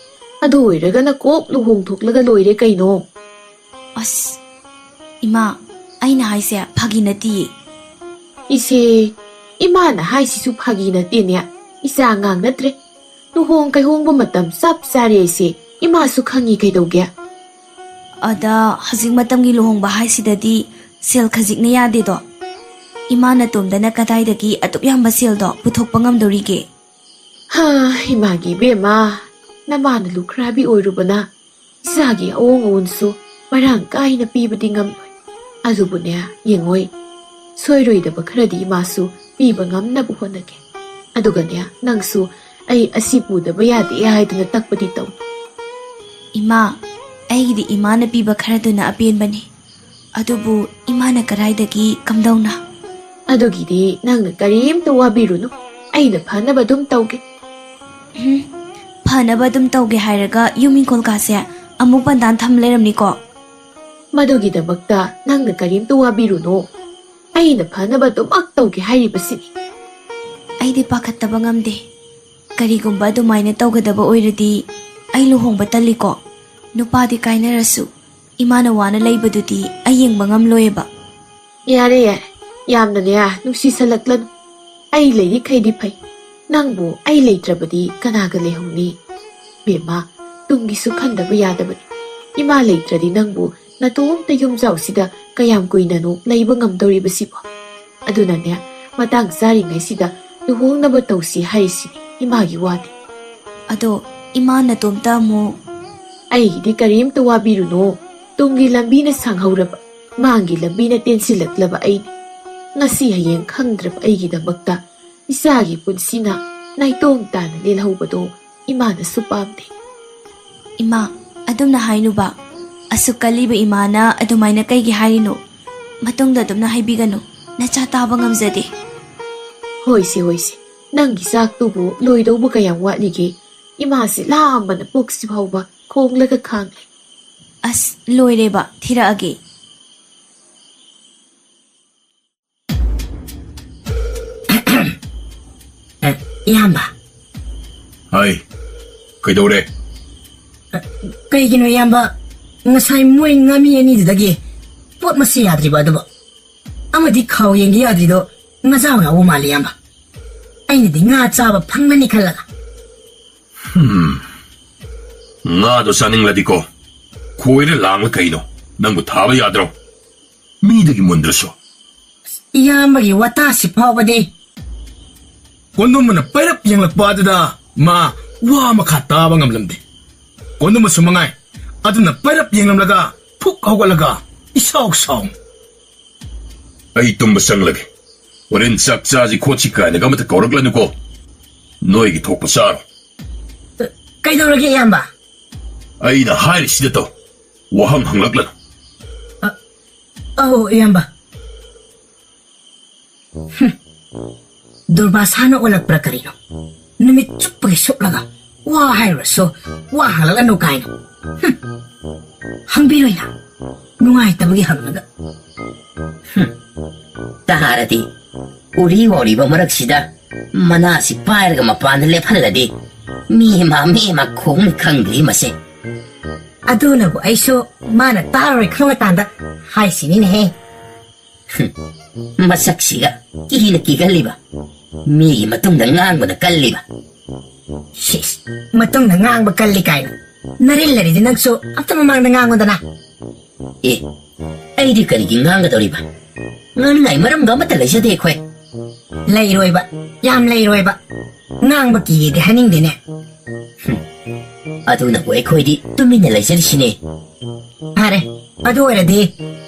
ꯑꯗꯨ ꯑꯣꯏꯔꯒꯅ ꯀꯣꯛ ꯂꯨꯍꯣꯡꯊꯣꯛꯂꯒ ꯂꯣꯏꯔꯦ ꯀꯩꯅꯣ ꯑꯁ ꯏꯃꯥ ꯑꯩꯅ ꯍꯥꯏꯁꯦ ꯐꯥꯒꯤ ꯅꯠꯇꯤꯌꯦ ꯏꯁꯦ ꯏꯃꯥꯅ ꯍꯥꯏꯁꯤꯁꯨ ꯐꯥꯒꯤ ꯅꯠꯇꯦꯅꯦ ꯏꯆꯥ ꯉꯥꯡ ꯅꯠꯇ꯭ꯔꯦ ꯂꯨꯍꯣꯡ ꯀꯩꯍꯣꯡꯕ ꯃꯇꯝ ꯆꯞ ꯆꯥꯔꯦ ꯑꯩꯁꯦ ꯏꯃꯥꯁꯨ ꯈꯪꯉꯤ ꯀꯩꯗꯧꯒꯦ ꯑꯗ ꯍꯧꯖꯤꯛ ꯃꯇꯝꯒꯤ ꯂꯨꯍꯣꯡꯕ ꯍꯥꯏꯁꯤꯗꯗꯤ ꯁꯦꯜ ꯈꯖꯤꯛꯅ ꯌꯥꯗꯦꯗꯣ ꯏꯃꯥꯅ ꯇꯣꯝꯗꯅ ꯀꯗꯥꯏꯗꯒꯤ ꯑꯗꯨꯛ ꯌꯥꯝꯕ ꯁꯦꯜꯗꯣ ꯄꯨꯊꯣꯛꯄ ꯉꯝꯗꯧꯔꯤꯒꯦ ꯏꯃꯥꯒꯤ ꯏꯕꯦꯝꯃ ꯅꯃꯥꯅ ꯂꯨꯈ꯭ꯔꯥꯕꯤ ꯑꯣꯏꯔꯨꯕꯅ ꯏꯆꯥꯒꯤ ꯑꯑꯣꯡ ꯑꯑꯣꯟꯁꯨ ꯃꯔꯥꯡ ꯀꯥꯏꯅ ꯄꯤꯕꯗꯤ ꯉꯝꯂꯣꯏ ꯑꯗꯨꯕꯨꯅꯦ ꯌꯦꯡꯉꯣꯏ ꯁꯣꯏꯔꯣꯏꯗꯕ ꯈꯔꯗꯤ ꯏꯃꯥꯁꯨ ꯄꯤꯕ ꯉꯝꯅꯕ ꯍꯣꯠꯅꯒꯦ ꯑꯗꯨꯒꯅꯦ ꯅꯪꯁꯨ ꯑꯩ ꯑꯁꯤ ꯄꯨꯗꯕ ꯌꯥꯗꯦ ꯍꯥꯏꯗꯅ ꯇꯛꯄꯗꯤ ꯇꯧ ꯏꯃꯥ ꯑꯩꯒꯤꯗꯤ ꯏꯃꯥꯅ ꯄꯤꯕ ꯈꯔꯗꯨꯅ ꯑꯄꯦꯟꯕꯅꯤ ꯑꯗꯨꯕꯨ ꯏꯃꯥꯅ ꯀꯗꯥꯏꯗꯒꯤ ꯀꯝꯗꯧꯅ ꯑꯗꯨꯒꯤꯗꯤ ꯅꯪꯅ ꯀꯔꯤꯝꯇ ꯋꯥꯕꯤꯔꯨꯅꯨ ꯑꯩꯅ ꯐꯅꯕ ꯑꯗꯨꯝ ꯇꯧꯒꯦ ꯐꯅꯕ ꯑꯗꯨꯝ ꯇꯧꯒꯦ ꯍꯥꯏꯔꯒ ꯌꯨꯝ ꯏꯪꯈꯣꯜꯀꯥꯁꯦ ꯑꯃꯨꯛ ꯄꯟꯗꯥꯟ ꯊꯝ ꯂꯩꯔꯝꯅꯤꯀꯣ ꯃꯗꯨꯒꯤꯗꯃꯛꯇ ꯅꯪꯅ ꯀꯔꯤꯝꯇ ꯋꯥꯕꯤꯔꯨꯅꯨ ꯑꯩꯅ ꯐꯅꯕ ꯑꯗꯨꯃꯛ ꯇꯧꯒꯦ ꯍꯥꯏꯔꯤꯕꯁꯤꯅꯤ ꯑꯩꯗꯤ ꯄꯥꯈꯠꯇꯕ ꯉꯝꯗꯦ ꯀꯔꯤꯒꯨꯝꯕ ꯑꯗꯨꯃꯥꯏꯅ ꯇꯧꯒꯗꯕ ꯑꯣꯏꯔꯗꯤ ꯑꯩ ꯂꯨꯍꯣꯡꯕ ꯇꯜꯂꯤꯀꯣ ꯅꯨꯄꯥꯗꯤ ꯀꯥꯏꯅꯔꯁꯨ ꯏꯃꯥꯅ ꯋꯥꯅ ꯂꯩꯕꯗꯨꯗꯤ ꯑꯩ ꯌꯦꯡꯕ ꯉꯝꯂꯣꯏꯑꯕ ꯌꯥꯔꯦ ꯌꯥꯝꯅꯅꯦ ꯅꯨꯡꯁꯤꯁꯜꯂꯛꯂꯅꯨ ꯑꯩ ꯂꯩꯔꯤꯈꯩꯗꯤ ꯐꯩ ꯅꯪꯕꯨ ꯑꯩ ꯂꯩꯇ꯭ꯔꯕꯗꯤ ꯀꯅꯥꯒ ꯂꯩꯍꯧꯅꯤ ꯕꯦꯝꯃ ꯇꯨꯡꯒꯤꯁꯨ ꯈꯟꯗꯕ ꯌꯥꯗꯕꯅꯤ ꯏꯃꯥ ꯂꯩꯇ꯭ꯔꯗꯤ ꯅꯪꯕꯨ ꯅꯇꯣꯝꯇ ꯌꯨꯝꯖꯥꯎꯁꯤꯗ ꯀꯌꯥꯝ ꯀꯨꯏꯅꯅꯣ ꯂꯩꯕ ꯉꯝꯗꯧꯔꯤꯕꯁꯤꯕꯣ ꯑꯗꯨꯅꯅꯦ ꯃꯇꯥꯡ ꯆꯥꯔꯤꯉꯩꯁꯤꯗ ꯂꯨꯍꯣꯡꯅꯕ ꯇꯧꯁꯤ ꯍꯥꯏꯔꯤꯁꯤꯅꯤ ꯏꯃꯥꯒꯤ ꯋꯥꯗꯤ ꯑꯗꯣ ꯏꯃꯥ ꯅꯇꯣꯝꯇ ꯑꯃꯨꯛ ꯑꯩꯒꯤꯗꯤ ꯀꯔꯤꯝꯇ ꯋꯥꯕꯤꯔꯨꯅꯨ ꯇꯨꯡꯒꯤ ꯂꯝꯕꯤꯅ ꯁꯥꯡꯍꯧꯔꯕ ꯃꯥꯡꯒꯤ ꯂꯝꯕꯤꯅ ꯇꯦꯟꯁꯤꯜꯂꯛꯂꯕ ꯑꯩꯅꯤ ꯉꯁꯤ ꯍꯌꯦꯡ ꯈꯪꯗ꯭ꯔꯕ ꯑꯩꯒꯤꯗꯃꯛꯇ ꯏꯆꯥꯒꯤ ꯄꯨꯟꯁꯤꯅ ꯅꯥꯏꯇꯣꯝ ꯇꯥꯅ ꯂꯦꯜꯍꯧꯕꯗꯣ ꯏꯃꯥꯅꯁꯨ ꯄꯥꯝꯗꯦ ꯏꯃꯥ ꯑꯗꯨꯝꯅ ꯍꯥꯏꯅꯨꯕ ꯑꯁꯨꯛ ꯀꯜꯂꯤꯕ ꯏꯃꯥꯅ ꯑꯗꯨꯃꯥꯏꯅ ꯀꯩꯒꯤ ꯍꯥꯏꯔꯤꯅꯣ ꯃꯇꯨꯡꯗ ꯑꯗꯨꯝꯅ ꯍꯥꯏꯕꯤꯒꯅꯨ ꯅꯆꯥ ꯇꯥꯕ ꯉꯝꯖꯗꯦ ꯍꯣꯏꯁꯦ ꯅꯪꯒꯤ ꯆꯥꯛꯇꯨꯕꯨ ꯂꯣꯏꯗꯧꯕ ꯀꯌꯥꯝ ꯋꯥꯠꯂꯤꯒꯦ 이마시 ꯂꯥꯡꯕꯅ ꯄꯨꯛꯁꯤ ꯐꯥꯎꯕ ꯈꯣꯡꯂꯒ ꯈꯥꯡꯂꯦ. ꯑꯁ ꯂꯣꯏꯔꯦꯕ ꯊꯤꯔꯛꯑꯒꯦ. ꯏꯌꯥꯝꯕ, ꯍꯥꯏ, ꯀꯩꯗꯧꯔꯦ? ꯀꯩꯒꯤꯅꯣ ꯏꯌꯥꯝꯕ ꯉꯁꯥꯏ ꯃꯣꯏ ꯉꯥꯃꯤ ꯑꯅꯤꯗꯨꯗꯒꯤ ꯄꯣꯠ ꯃꯁꯤ ꯌꯥꯗ꯭ꯔꯤꯕ ꯑꯗꯨꯕꯨ ꯑꯃꯗꯤ ꯈꯥꯎ ꯌꯦꯡꯒꯦ ꯌꯥꯗ꯭ꯔꯤꯗꯣ ꯉꯥꯖꯥꯎ ꯌꯥꯎꯕ ꯃꯥꯜꯂꯤ ꯏꯌꯥꯝꯕ. ꯑꯩꯅꯗꯤ ꯉꯥ ꯆꯥꯕ ꯐꯪꯒꯅꯤ ꯈꯜꯂꯒ. ꯉꯥꯗꯣ ꯆꯥꯅꯤꯡꯂꯗꯤꯀꯣ ꯈꯣꯏꯔ ꯂꯥꯡꯂ ꯀꯩꯅꯣ? ꯅꯪꯕꯨ ꯊꯥꯕ ꯌꯥꯗ꯭ꯔꯣ? ꯃꯤꯗꯒꯤ ꯃꯨꯟꯗ꯭ꯔꯁꯨ. ꯏꯌꯥꯝꯕꯒꯤ ꯋꯥꯇꯥꯁꯤ ꯐꯥꯎꯕꯗꯤ ꯀꯣꯟꯗꯨꯝꯕꯅ ꯄꯩꯔꯞ ꯌꯦꯡꯂꯛꯄ ꯑꯗꯨꯗ ꯃꯥ ꯋꯥ ꯃꯈꯥ ꯇꯥꯕ ꯉꯝꯂꯝꯗꯦ. ꯀꯣꯟꯗꯨꯝꯕꯁꯨ ꯃꯉꯥꯏ ꯑꯗꯨꯅ ꯄꯩꯔꯞ ꯌꯦꯡꯂꯝꯂꯒ ꯐꯨꯛ ꯍꯧꯒꯠꯂꯒ ꯏꯁꯥꯎ ꯁꯥꯎ. ꯑꯩ ꯇꯨꯝꯕ ꯆꯪꯂꯒꯦ. ꯍꯣꯔꯦꯟ ꯆꯥꯛ ꯆꯥꯁꯤ ꯈꯣꯠꯁꯤ ꯀꯥꯏꯅꯒ ꯑꯃꯇ ꯀꯧꯔꯛꯂꯅꯨꯀꯣ. ꯅꯣꯏꯒꯤ ꯊꯣꯛꯄ ꯆꯥꯔꯣ. ꯀꯩꯗꯧꯔꯒꯦ ꯏꯌꯥꯝꯕ? ꯑꯩꯅ ꯍꯥꯏꯔꯤꯁꯤꯗ ꯇꯧ. ꯋꯥꯍꯪ ꯍꯪꯂꯛꯂꯅꯨ. ꯑꯧ ꯏꯌꯥꯝꯕ. ꯗꯨꯔꯕꯥꯁꯥꯅ ꯑꯣꯜꯂꯛꯄ꯭ꯔꯥ ꯀꯔꯤꯅꯣ? ꯅꯨꯃꯤꯠ ꯆꯨꯞꯄꯒꯤ ꯁꯨꯞꯂꯒ ꯋꯥ ꯍꯥꯏꯔꯨꯔꯁꯨ ꯋꯥ ꯍꯪꯂꯛꯂꯅꯨ ꯀꯥꯏꯅ. ꯍꯪꯕꯤꯔꯣꯏꯅ ꯅꯨꯡꯉꯥꯏꯇꯕꯒꯤ ꯍꯪꯂꯒ. ꯇꯥꯔꯗꯤ ꯎꯔꯤ ꯋꯥꯎꯔꯤꯕ ꯃꯔꯛꯁꯤꯗ ꯃꯅꯥꯁꯤ ꯄꯥꯏꯔꯒ ꯃꯄꯥꯟꯗ ꯂꯦꯞꯍꯜꯂꯗꯤ ꯃꯤ ꯑꯃ ꯈꯣꯡꯅ ꯈꯪꯗ꯭ꯔꯤ ꯃꯁꯦ. ꯑꯗꯨꯅꯕꯨ ꯑꯩꯁꯨ ꯃꯥꯅ ꯇꯥꯔꯣꯏ ꯈꯪꯂꯀꯥꯟꯗ ꯍꯥꯏꯁꯤꯅꯤꯅꯦꯍꯦ. ꯃꯁꯛꯁꯤꯒ ꯀꯤꯅ ꯀꯤꯒꯜꯂꯤꯕ, ꯃꯤꯒꯤ ꯃꯇꯨꯡꯗ ꯉꯥꯡꯕꯗ ꯀꯜꯂꯤꯕ. ꯁꯤꯁ, ꯃꯇꯨꯡꯗ ꯉꯥꯡꯕ ꯀꯜꯂꯤ ꯀꯥꯏꯅ ꯅꯔꯤꯜꯂꯔꯤꯗꯤ ꯅꯪꯁꯨ ꯑꯝꯇ ꯃꯃꯥꯡꯗ ꯉꯥꯡꯉꯨꯗꯅ. ꯑꯦ, ꯑꯩꯗꯤ ꯀꯔꯤꯒꯤ ꯉꯥꯡꯒꯗꯧꯔꯤꯕ? ꯉꯥꯡꯅꯤꯡꯉꯥꯏ ꯃꯔꯝꯒ ꯑꯃꯠꯇ ꯂꯩꯖꯗꯦ ꯑꯩꯈꯣꯏ. ꯂꯩꯔꯣꯏꯕ, ꯌꯥꯝ ꯂꯩꯔꯣꯏꯕ. ꯉꯥꯡꯕ ꯀꯤꯌꯦꯗꯤ ꯍꯥꯏꯅꯤꯡꯗꯦꯅꯦ. ꯑꯗꯨꯅꯕꯨ ꯑꯩꯈꯣꯏꯗꯤ ꯇꯨꯃꯤꯟꯅ ꯂꯩꯖꯔꯤꯁꯤꯅꯦ. ꯐꯔꯦ, ꯑꯗꯨ ꯑꯣꯏꯔꯗꯤ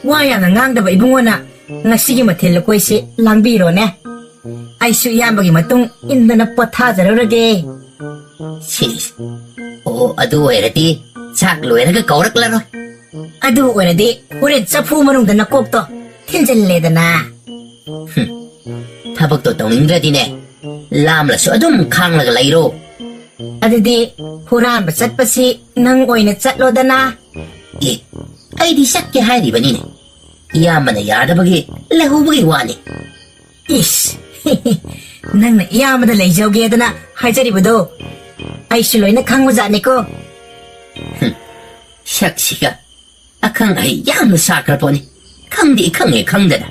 ꯋꯥ ꯌꯥꯝꯅ ꯉꯥꯡꯗꯕ ꯏꯕꯨꯡꯉꯣꯅ ꯉꯁꯤꯒꯤ ꯃꯊꯦꯜ ꯂꯨꯀꯣꯏꯁꯤ ꯂꯥꯡꯕꯤꯔꯣꯅꯦ. ꯑꯩꯁꯨ ꯏꯌꯥꯝꯕꯒꯤ ꯃꯇꯨꯡ ꯏꯟꯗꯅ ꯄꯣꯊꯥꯖꯔꯨꯔꯒꯦ. ꯁꯤꯁ, ꯑꯣ ꯑꯗꯨ ꯑꯣꯏꯔꯗꯤ ꯆꯥꯛ ꯂꯣꯏꯔꯒ ꯀꯧꯔꯛꯂꯔꯣꯏ. ꯑꯗꯨ ꯑꯣꯏꯔꯗꯤ ꯍꯣꯔꯦꯟ ꯆꯐꯨ ꯃꯅꯨꯡꯗ ꯅꯀꯣꯛꯇꯣ ꯊꯤꯟꯖꯤꯜꯂꯦꯗꯅ. ꯊꯕꯛꯇꯣ ꯇꯧꯅꯤꯡꯗ꯭ꯔꯗꯤꯅꯦ ꯂꯥꯝꯂꯁꯨ ꯑꯗꯨꯝ ꯈꯥꯡꯂꯒ ꯂꯩꯔꯣ. ꯑꯗꯨꯗꯤ ꯍꯨꯔꯥꯟꯕ ꯆꯠꯄꯁꯤ ꯅꯪ ꯑꯣꯏꯅ ꯆꯠꯂꯣꯗꯅ. ꯑꯦ, ꯑꯩꯗꯤ ꯆꯠꯀꯦ ꯍꯥꯏꯔꯤꯕꯅꯤꯅꯦ. ꯏꯌꯥꯝꯕꯅ ꯌꯥꯗꯕꯒꯤ ꯂꯩꯍꯧꯕꯒꯤ ꯋꯥꯅꯤ. ꯏꯁ, ꯅꯪꯅ ꯏꯌꯥꯝꯕꯗ ꯂꯩꯖꯧꯒꯦꯗꯅ ꯍꯥꯏꯖꯔꯤꯕꯗꯣ ꯑꯩꯁꯨ ꯂꯣꯏꯅ ꯈꯪꯕꯖꯥꯠꯅꯤꯀꯣ. ꯁꯛꯁꯤꯒ ꯑꯈꯪ ꯑꯍꯩ ꯌꯥꯝꯅ ꯁꯥꯈ꯭ꯔꯄꯣꯠꯅꯤ. ꯈꯪꯗꯦ ꯈꯪꯉꯦ ꯈꯪꯗꯅ.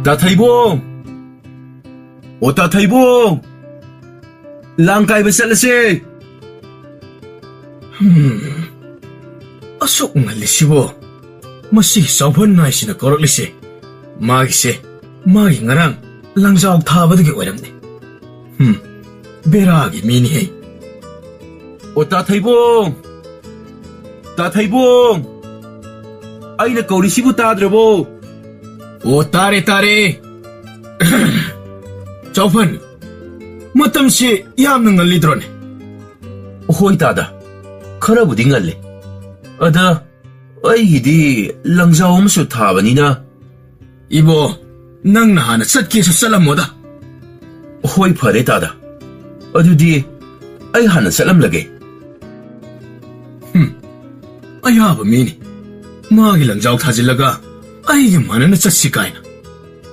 ꯇꯥꯊꯩꯕꯣꯡ! ꯑꯣ ꯇꯥꯊꯩꯕꯣꯡ! ꯂꯥꯡ ꯀꯥꯏꯕ ꯆꯠꯂꯁꯦ! ꯑꯁꯨꯛ ꯉꯜꯂꯤꯁꯤꯕꯣ ꯃꯁꯤ ꯆꯥꯎꯐꯟ ꯍꯥꯏꯁꯤꯅ ꯀꯧꯔꯛꯂꯤꯁꯦ ꯃꯥꯒꯤ ꯉꯔꯥꯡ ꯂꯪꯖꯥꯎ ꯊꯥꯕꯗꯒꯤ ꯑꯣꯏꯔꯝꯅꯤ. ꯕꯦꯔꯥꯒꯤ ꯃꯤꯅꯤꯍꯦ. ꯑꯣ ꯇꯥꯊꯩꯕꯣꯡ! ꯇꯥꯊꯩꯕꯣꯡ! ꯑꯩꯅ ꯀꯧꯔꯤꯁꯤꯕꯨ ꯇꯥꯗ꯭ꯔꯕꯣ? ꯑꯣ ꯇꯥꯔꯦ ꯇꯥꯔꯦ. ꯆꯥꯎꯐꯟ, ꯃꯇꯝꯁꯤ ꯌꯥꯝꯅ ꯉꯜꯂꯤꯗ꯭ꯔꯣꯅꯦ? ꯍꯣꯏ ꯇꯥꯗ, ꯈꯔꯕꯨꯗꯤ ꯉꯜꯂꯤ. ꯑꯗ ꯑꯩꯒꯤꯗꯤ ꯂꯪꯖꯥꯎ ꯑꯃꯁꯨ ꯊꯥꯕꯅꯤꯅ. 이보, ꯅꯪꯅ 하나 ꯆꯠꯀꯦꯁꯨ ꯆꯠꯂꯝꯃꯣꯗ. ꯍꯣꯏ ꯐꯔꯦ ꯇꯥꯗ. ꯑꯗꯨꯗꯤ ꯑꯩ ꯍꯥꯟꯅ ꯆꯠꯂꯝꯂꯒꯦ. ꯑꯌꯥꯕ ꯃꯤꯅꯤ. ꯃꯥꯒꯤ ꯂꯪꯖꯥꯎ ꯊꯥꯖꯤꯜꯂꯒ ꯑꯩꯒ ꯃꯥꯟꯅꯅ ꯆꯠꯁꯤ ꯀꯥꯏꯅ.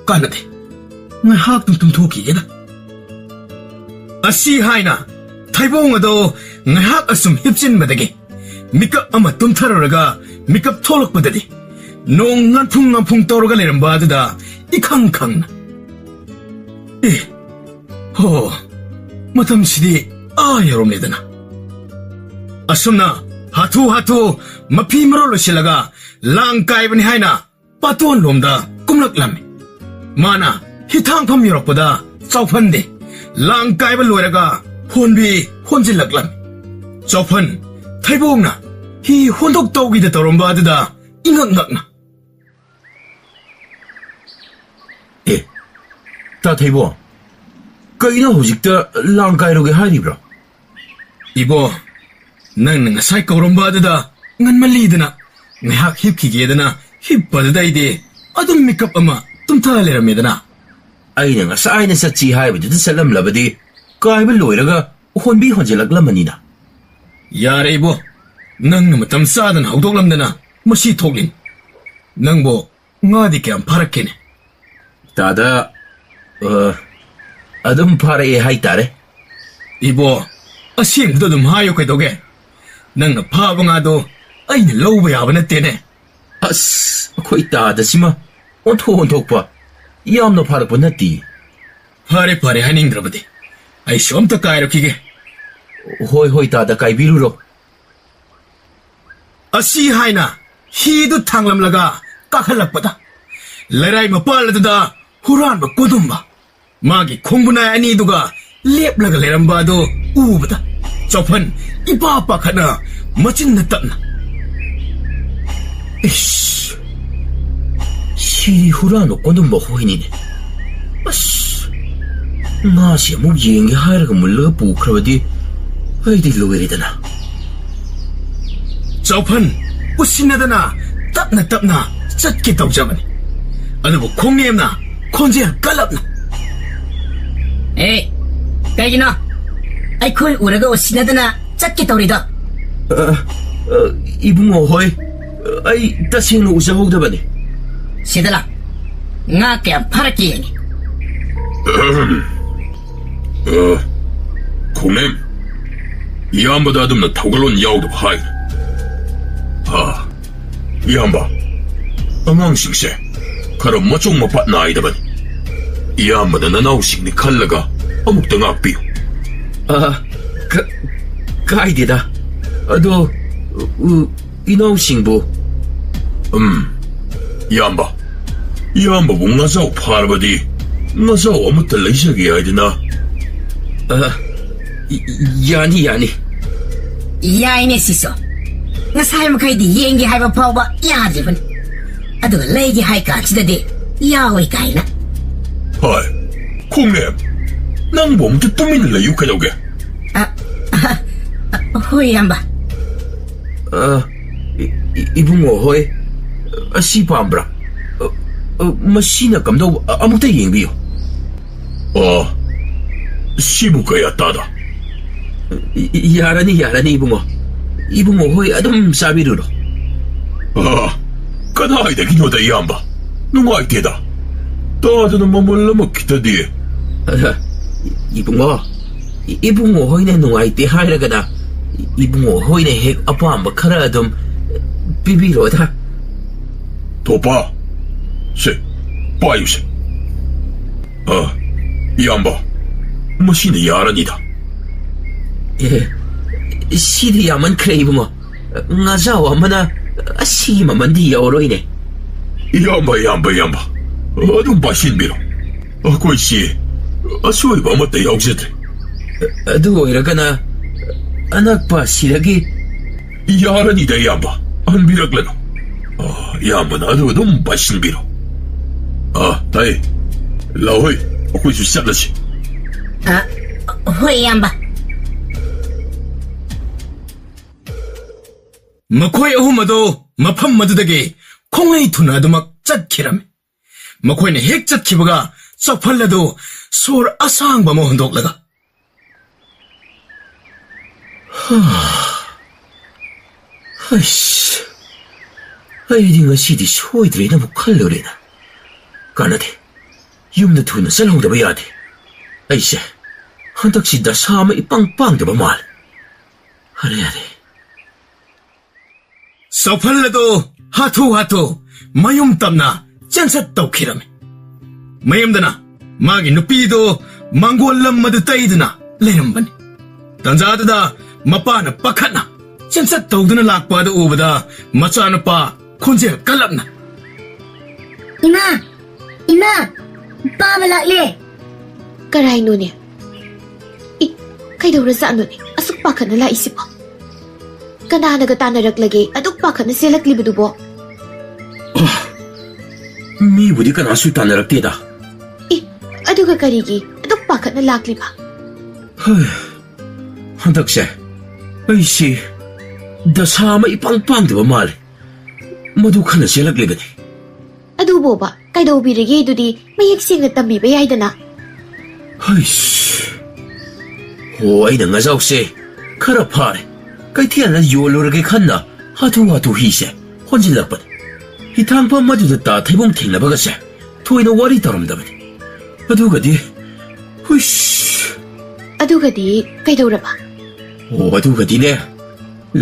ꯀꯥꯟꯅꯗꯦ. ꯉꯥꯏꯍꯥꯛꯇꯪ ꯇꯨꯝꯊꯣꯛꯈꯤꯒꯦꯗ. ꯑꯁꯤ ꯍꯥꯏꯅ ꯊꯩꯕꯣꯡ ꯑꯗꯣ ꯉꯥꯏꯍꯥꯛ ꯑꯁꯨꯝ ꯍꯤꯞꯆꯤꯟꯕꯗꯒꯤ ꯃꯤꯀꯞ ꯑꯃ ꯇꯨꯝꯊꯔꯨꯔꯒ ꯃꯤꯀꯞ ꯊꯣꯛꯂꯛꯄꯗꯗꯤ ꯅꯣꯡ ꯉꯥꯟꯐꯨꯡ ꯇꯧꯔꯒ ꯂꯩꯔꯝꯕ ꯑꯗꯨꯗ 이캉 캉나. 마tam시디 여롬네드나. 아숨나 하투 마피머로 실라가 랑까이브니 하이나 빠뚜온 롬다 꿈락람이. 마나 히탕팜 유럽보다 짜우펀데 랑까이브 로에라가 혼비 혼질락람이. 짜우펀 탈보옥나 히 혼독도기데 더롬바드다 잉악낙나. ꯇꯥꯊꯩꯕꯣ, ꯀꯩꯅꯣ ꯍꯧꯖꯤꯛꯇ ꯂꯥꯡ ꯀꯥꯏꯔꯣꯒꯦ ꯍꯥꯏꯔꯤꯕ꯭ꯔꯣ? 이보, ꯅꯪꯅ ꯉꯁꯥꯏ ꯀꯧꯔꯝꯕ ꯑꯗꯨꯗ ꯉꯟꯃꯜꯂꯤꯗꯅ ꯉꯥꯏꯍꯥꯛ ꯍꯤꯞꯈꯤꯒꯦꯗꯅ ꯍꯤꯞꯄꯗꯨꯗꯩꯗꯤ ꯑꯗꯨꯝ ꯃꯤꯀꯞ ꯑꯃ tumtha leramedana ꯑꯩꯅ ꯉꯁꯥꯏꯅ ꯆꯠꯁꯤ ꯍꯥꯏꯕꯗꯨꯗ ꯆꯠꯂꯝꯂꯕꯗꯤ ꯀꯥꯏꯕ ꯂꯣꯏꯔꯒ ꯍꯣꯟꯕꯤ ꯍꯣꯟꯖꯤꯜꯂꯛꯂꯝꯃꯅꯤꯅ ꯌꯥꯔꯦ ꯏꯕꯣ ꯅꯪꯅ ꯃꯇꯝ ꯆꯥꯗꯅ ꯍꯧꯗꯣꯛꯂꯝꯗꯅ ꯃꯁꯤ ꯊꯣꯛꯂꯤꯅꯤ ꯅꯪꯕꯨ ꯉꯥꯗꯤ ꯀꯌꯥꯝ ꯐꯥꯔꯛꯀꯦꯅꯦ ꯇꯥꯗ ꯑꯗꯨꯝ ꯐꯥꯔꯛꯑꯦ ꯍꯥꯏꯇꯥꯔꯦ 이보, ꯑꯁꯦꯡꯕꯗꯣ ꯑꯗꯨꯝ ꯍꯥꯏꯌꯨ ꯀꯩꯗꯧꯒꯦ? ꯅꯪꯅ ꯐꯥꯕ ꯉꯥꯗꯣ ꯑꯩꯅ ꯂꯧꯕ ꯌꯥꯕ ꯅꯠꯇꯦꯅꯦ. ꯑꯁ, ꯑꯩꯈꯣꯏ ꯇꯥꯗꯁꯤꯃ ꯑꯣꯟꯊꯣꯛꯄ ꯌꯥꯝꯅ ꯐꯥꯔꯛꯄ ꯅꯠꯇꯦ. ꯐꯔꯦ ꯍꯥꯏꯅꯤꯡꯗ꯭ꯔꯕꯗꯤ ꯑꯩꯁꯨ ꯑꯝꯇ ꯀꯥꯏꯔꯛꯈꯤꯒꯦ. ꯍꯣꯏ ꯇꯥꯗ ꯀꯥꯏꯕꯤꯔꯨꯔꯣ. ꯑꯁꯤ ꯍꯥꯏꯅ ꯍꯤꯗꯨ ꯊꯥꯡꯂꯝꯂꯒ ꯀꯥꯈꯠꯂꯛꯄꯗ ꯂꯩꯔꯥꯏ ꯃꯄꯥꯜ ꯑꯗꯨꯗ ꯍꯨꯔꯥꯟꯕ ꯀꯣꯗꯨꯝꯕ ꯃꯥꯒꯤ ꯈꯣꯡꯕꯨꯅꯥꯏ ꯑꯅꯤꯗꯨꯒ ꯂꯦꯞꯂꯒ ꯂꯩꯔꯝꯕ ꯑꯗꯨ ꯎꯕꯗ ꯆꯥꯎꯐꯟ ꯏꯄꯥ ꯄꯥꯈꯠꯅ ꯃꯆꯤꯟꯅ ꯇꯞꯅ 이씨, 시리 후라노 꼰dum바 호이니네. 아씨, 나시 뭐 얘기 하려고 물러가 부크라바디 아이디 로베리다나. 자우판 우신나다나 답나 찢기 떡자마니 아니고 공리엠나 콘지야 깔랍나. 에이, 까이기나 아이콜 우라가 우신나다나 찢기 떡리다. 이붕어 호이 아이 따싱노 우사호다바니. 시들아, 나 그냥 파랗게 얘기. 공님, 이 한바다 듬나 타글론 야우도 하이. 이 한바, 어망싱세, 가로 뭐좀 못 봤나 아이다바니. 이 한바다 나나우싱니 칼라가 어묵등 앞비요. 가이디다. 너, 이나우싱부. 이한바 웅나사오 파르바디 나사오 아무튼 레이셔기 아이디나. 야니 야이네 시소 나 삶카이디 얘기 하이바 파오바 야지분 아두가 레이기 하이까 지다디 야오이 가이나. 하이 공님 난 몸도 뚜미는 레이유 가져오게. 호이 한바 이붕어 호이 시밤브라 마시나 감도 아무때 얘기요. 시부가야 따다. 야라니 이붕어 호이 아dum 사비르로. 까나이다 기노다 이 한바 누가 이때다 따드는 몸을 넘어키다디. 이붕어 호이네 누아이때 하이라가다 이붕어 호이네 핵 아빠암바 카라 아dum 비비로다. 도파 세 빠유세. 이 한바 머신의 야란이다. 예, 시리야만 그래 이붕어 나자와 마나 시마만디 여로이네. 이 한바 어둠 바신비로 거이시 소이 바마다 역세들 아두 오이라가나 아낙바 시라기 야란이다 이 한바 안 비락라노. 야만 아두 좀 바신비로. 다이 라호이 거이시 샷라시. 호이 한바 मखोई अहुमदो मफम मदुदगे खोंगै थुनादुमक चटखिरम मखोइने हेक चटखिबगा चफल्लदो सोर असांगबा म होंदोकलगा 아이씨, 아이디 ngasi디 소이드레나 뭐 칼로레나. 까나데, юм나 투나 쌀홍다바 야데. 아이씨, 한덕시다 사마 이 빵빵다바 말. 하레. चफल्लदो हाथो मयुम तमना चंसत तौखिरम मयमदना मागी नुपीदो मंगोलम मदु तैदना लेरंबनी तंजाददा मपाना पखना चंसत तौदना लाकपादा उबदा मचानुपा खोंजेल कलबना इमा पाबा लाकले कराइनोने कइदौरा जानुने असुक पाखना लाइसिबो कनानगा तानरक्लगे अदुक पाखना सेलक्लिबदुबो. 미부디 까나수 따내락대다. अदुगा करिगी अदुक पाखना लाक्लिबा. 한덕세, 아이씨, 다사마 이 빵빵다바 말. 모두 카나 셀락리거니. अदुबोबा ꯀꯩꯗꯧꯕꯤꯔꯒꯦ ꯑꯗꯨꯗꯤ ꯃꯌꯦꯛ ꯁꯦꯡꯅ ꯇꯝꯕꯤꯕ ꯌꯥꯏꯗꯅ. ꯍꯩꯁ ꯍꯣ ꯑꯩꯅ ꯉꯖꯥꯎꯁꯦ ꯈꯔ ꯐꯥꯔꯦ ꯀꯩꯊꯦꯜꯗ ꯌꯣꯜꯂꯨꯔꯒꯦ ꯈꯟꯅ ꯍꯥꯊꯨ ꯍꯥꯊꯨ ꯍꯤꯁꯦ ꯍꯣꯟꯖꯤꯜꯂꯛꯄꯅꯤ ꯍꯤꯊꯥꯡꯐꯝ ꯃꯗꯨꯗ ꯇꯥ ꯊꯩꯕꯣꯡ ꯊꯦꯡꯅꯕꯒꯁꯦ ꯊꯣꯏꯅ ꯋꯥꯔꯤ ꯇꯧꯔꯝꯗꯕꯅꯤ ꯑꯗꯨꯒꯗꯤ ꯍꯨꯏꯁ ꯑꯗꯨꯒꯗꯤ ꯀꯩꯗꯧꯔꯕ? ꯑꯣ ꯑꯗꯨꯒꯗꯤꯅꯦ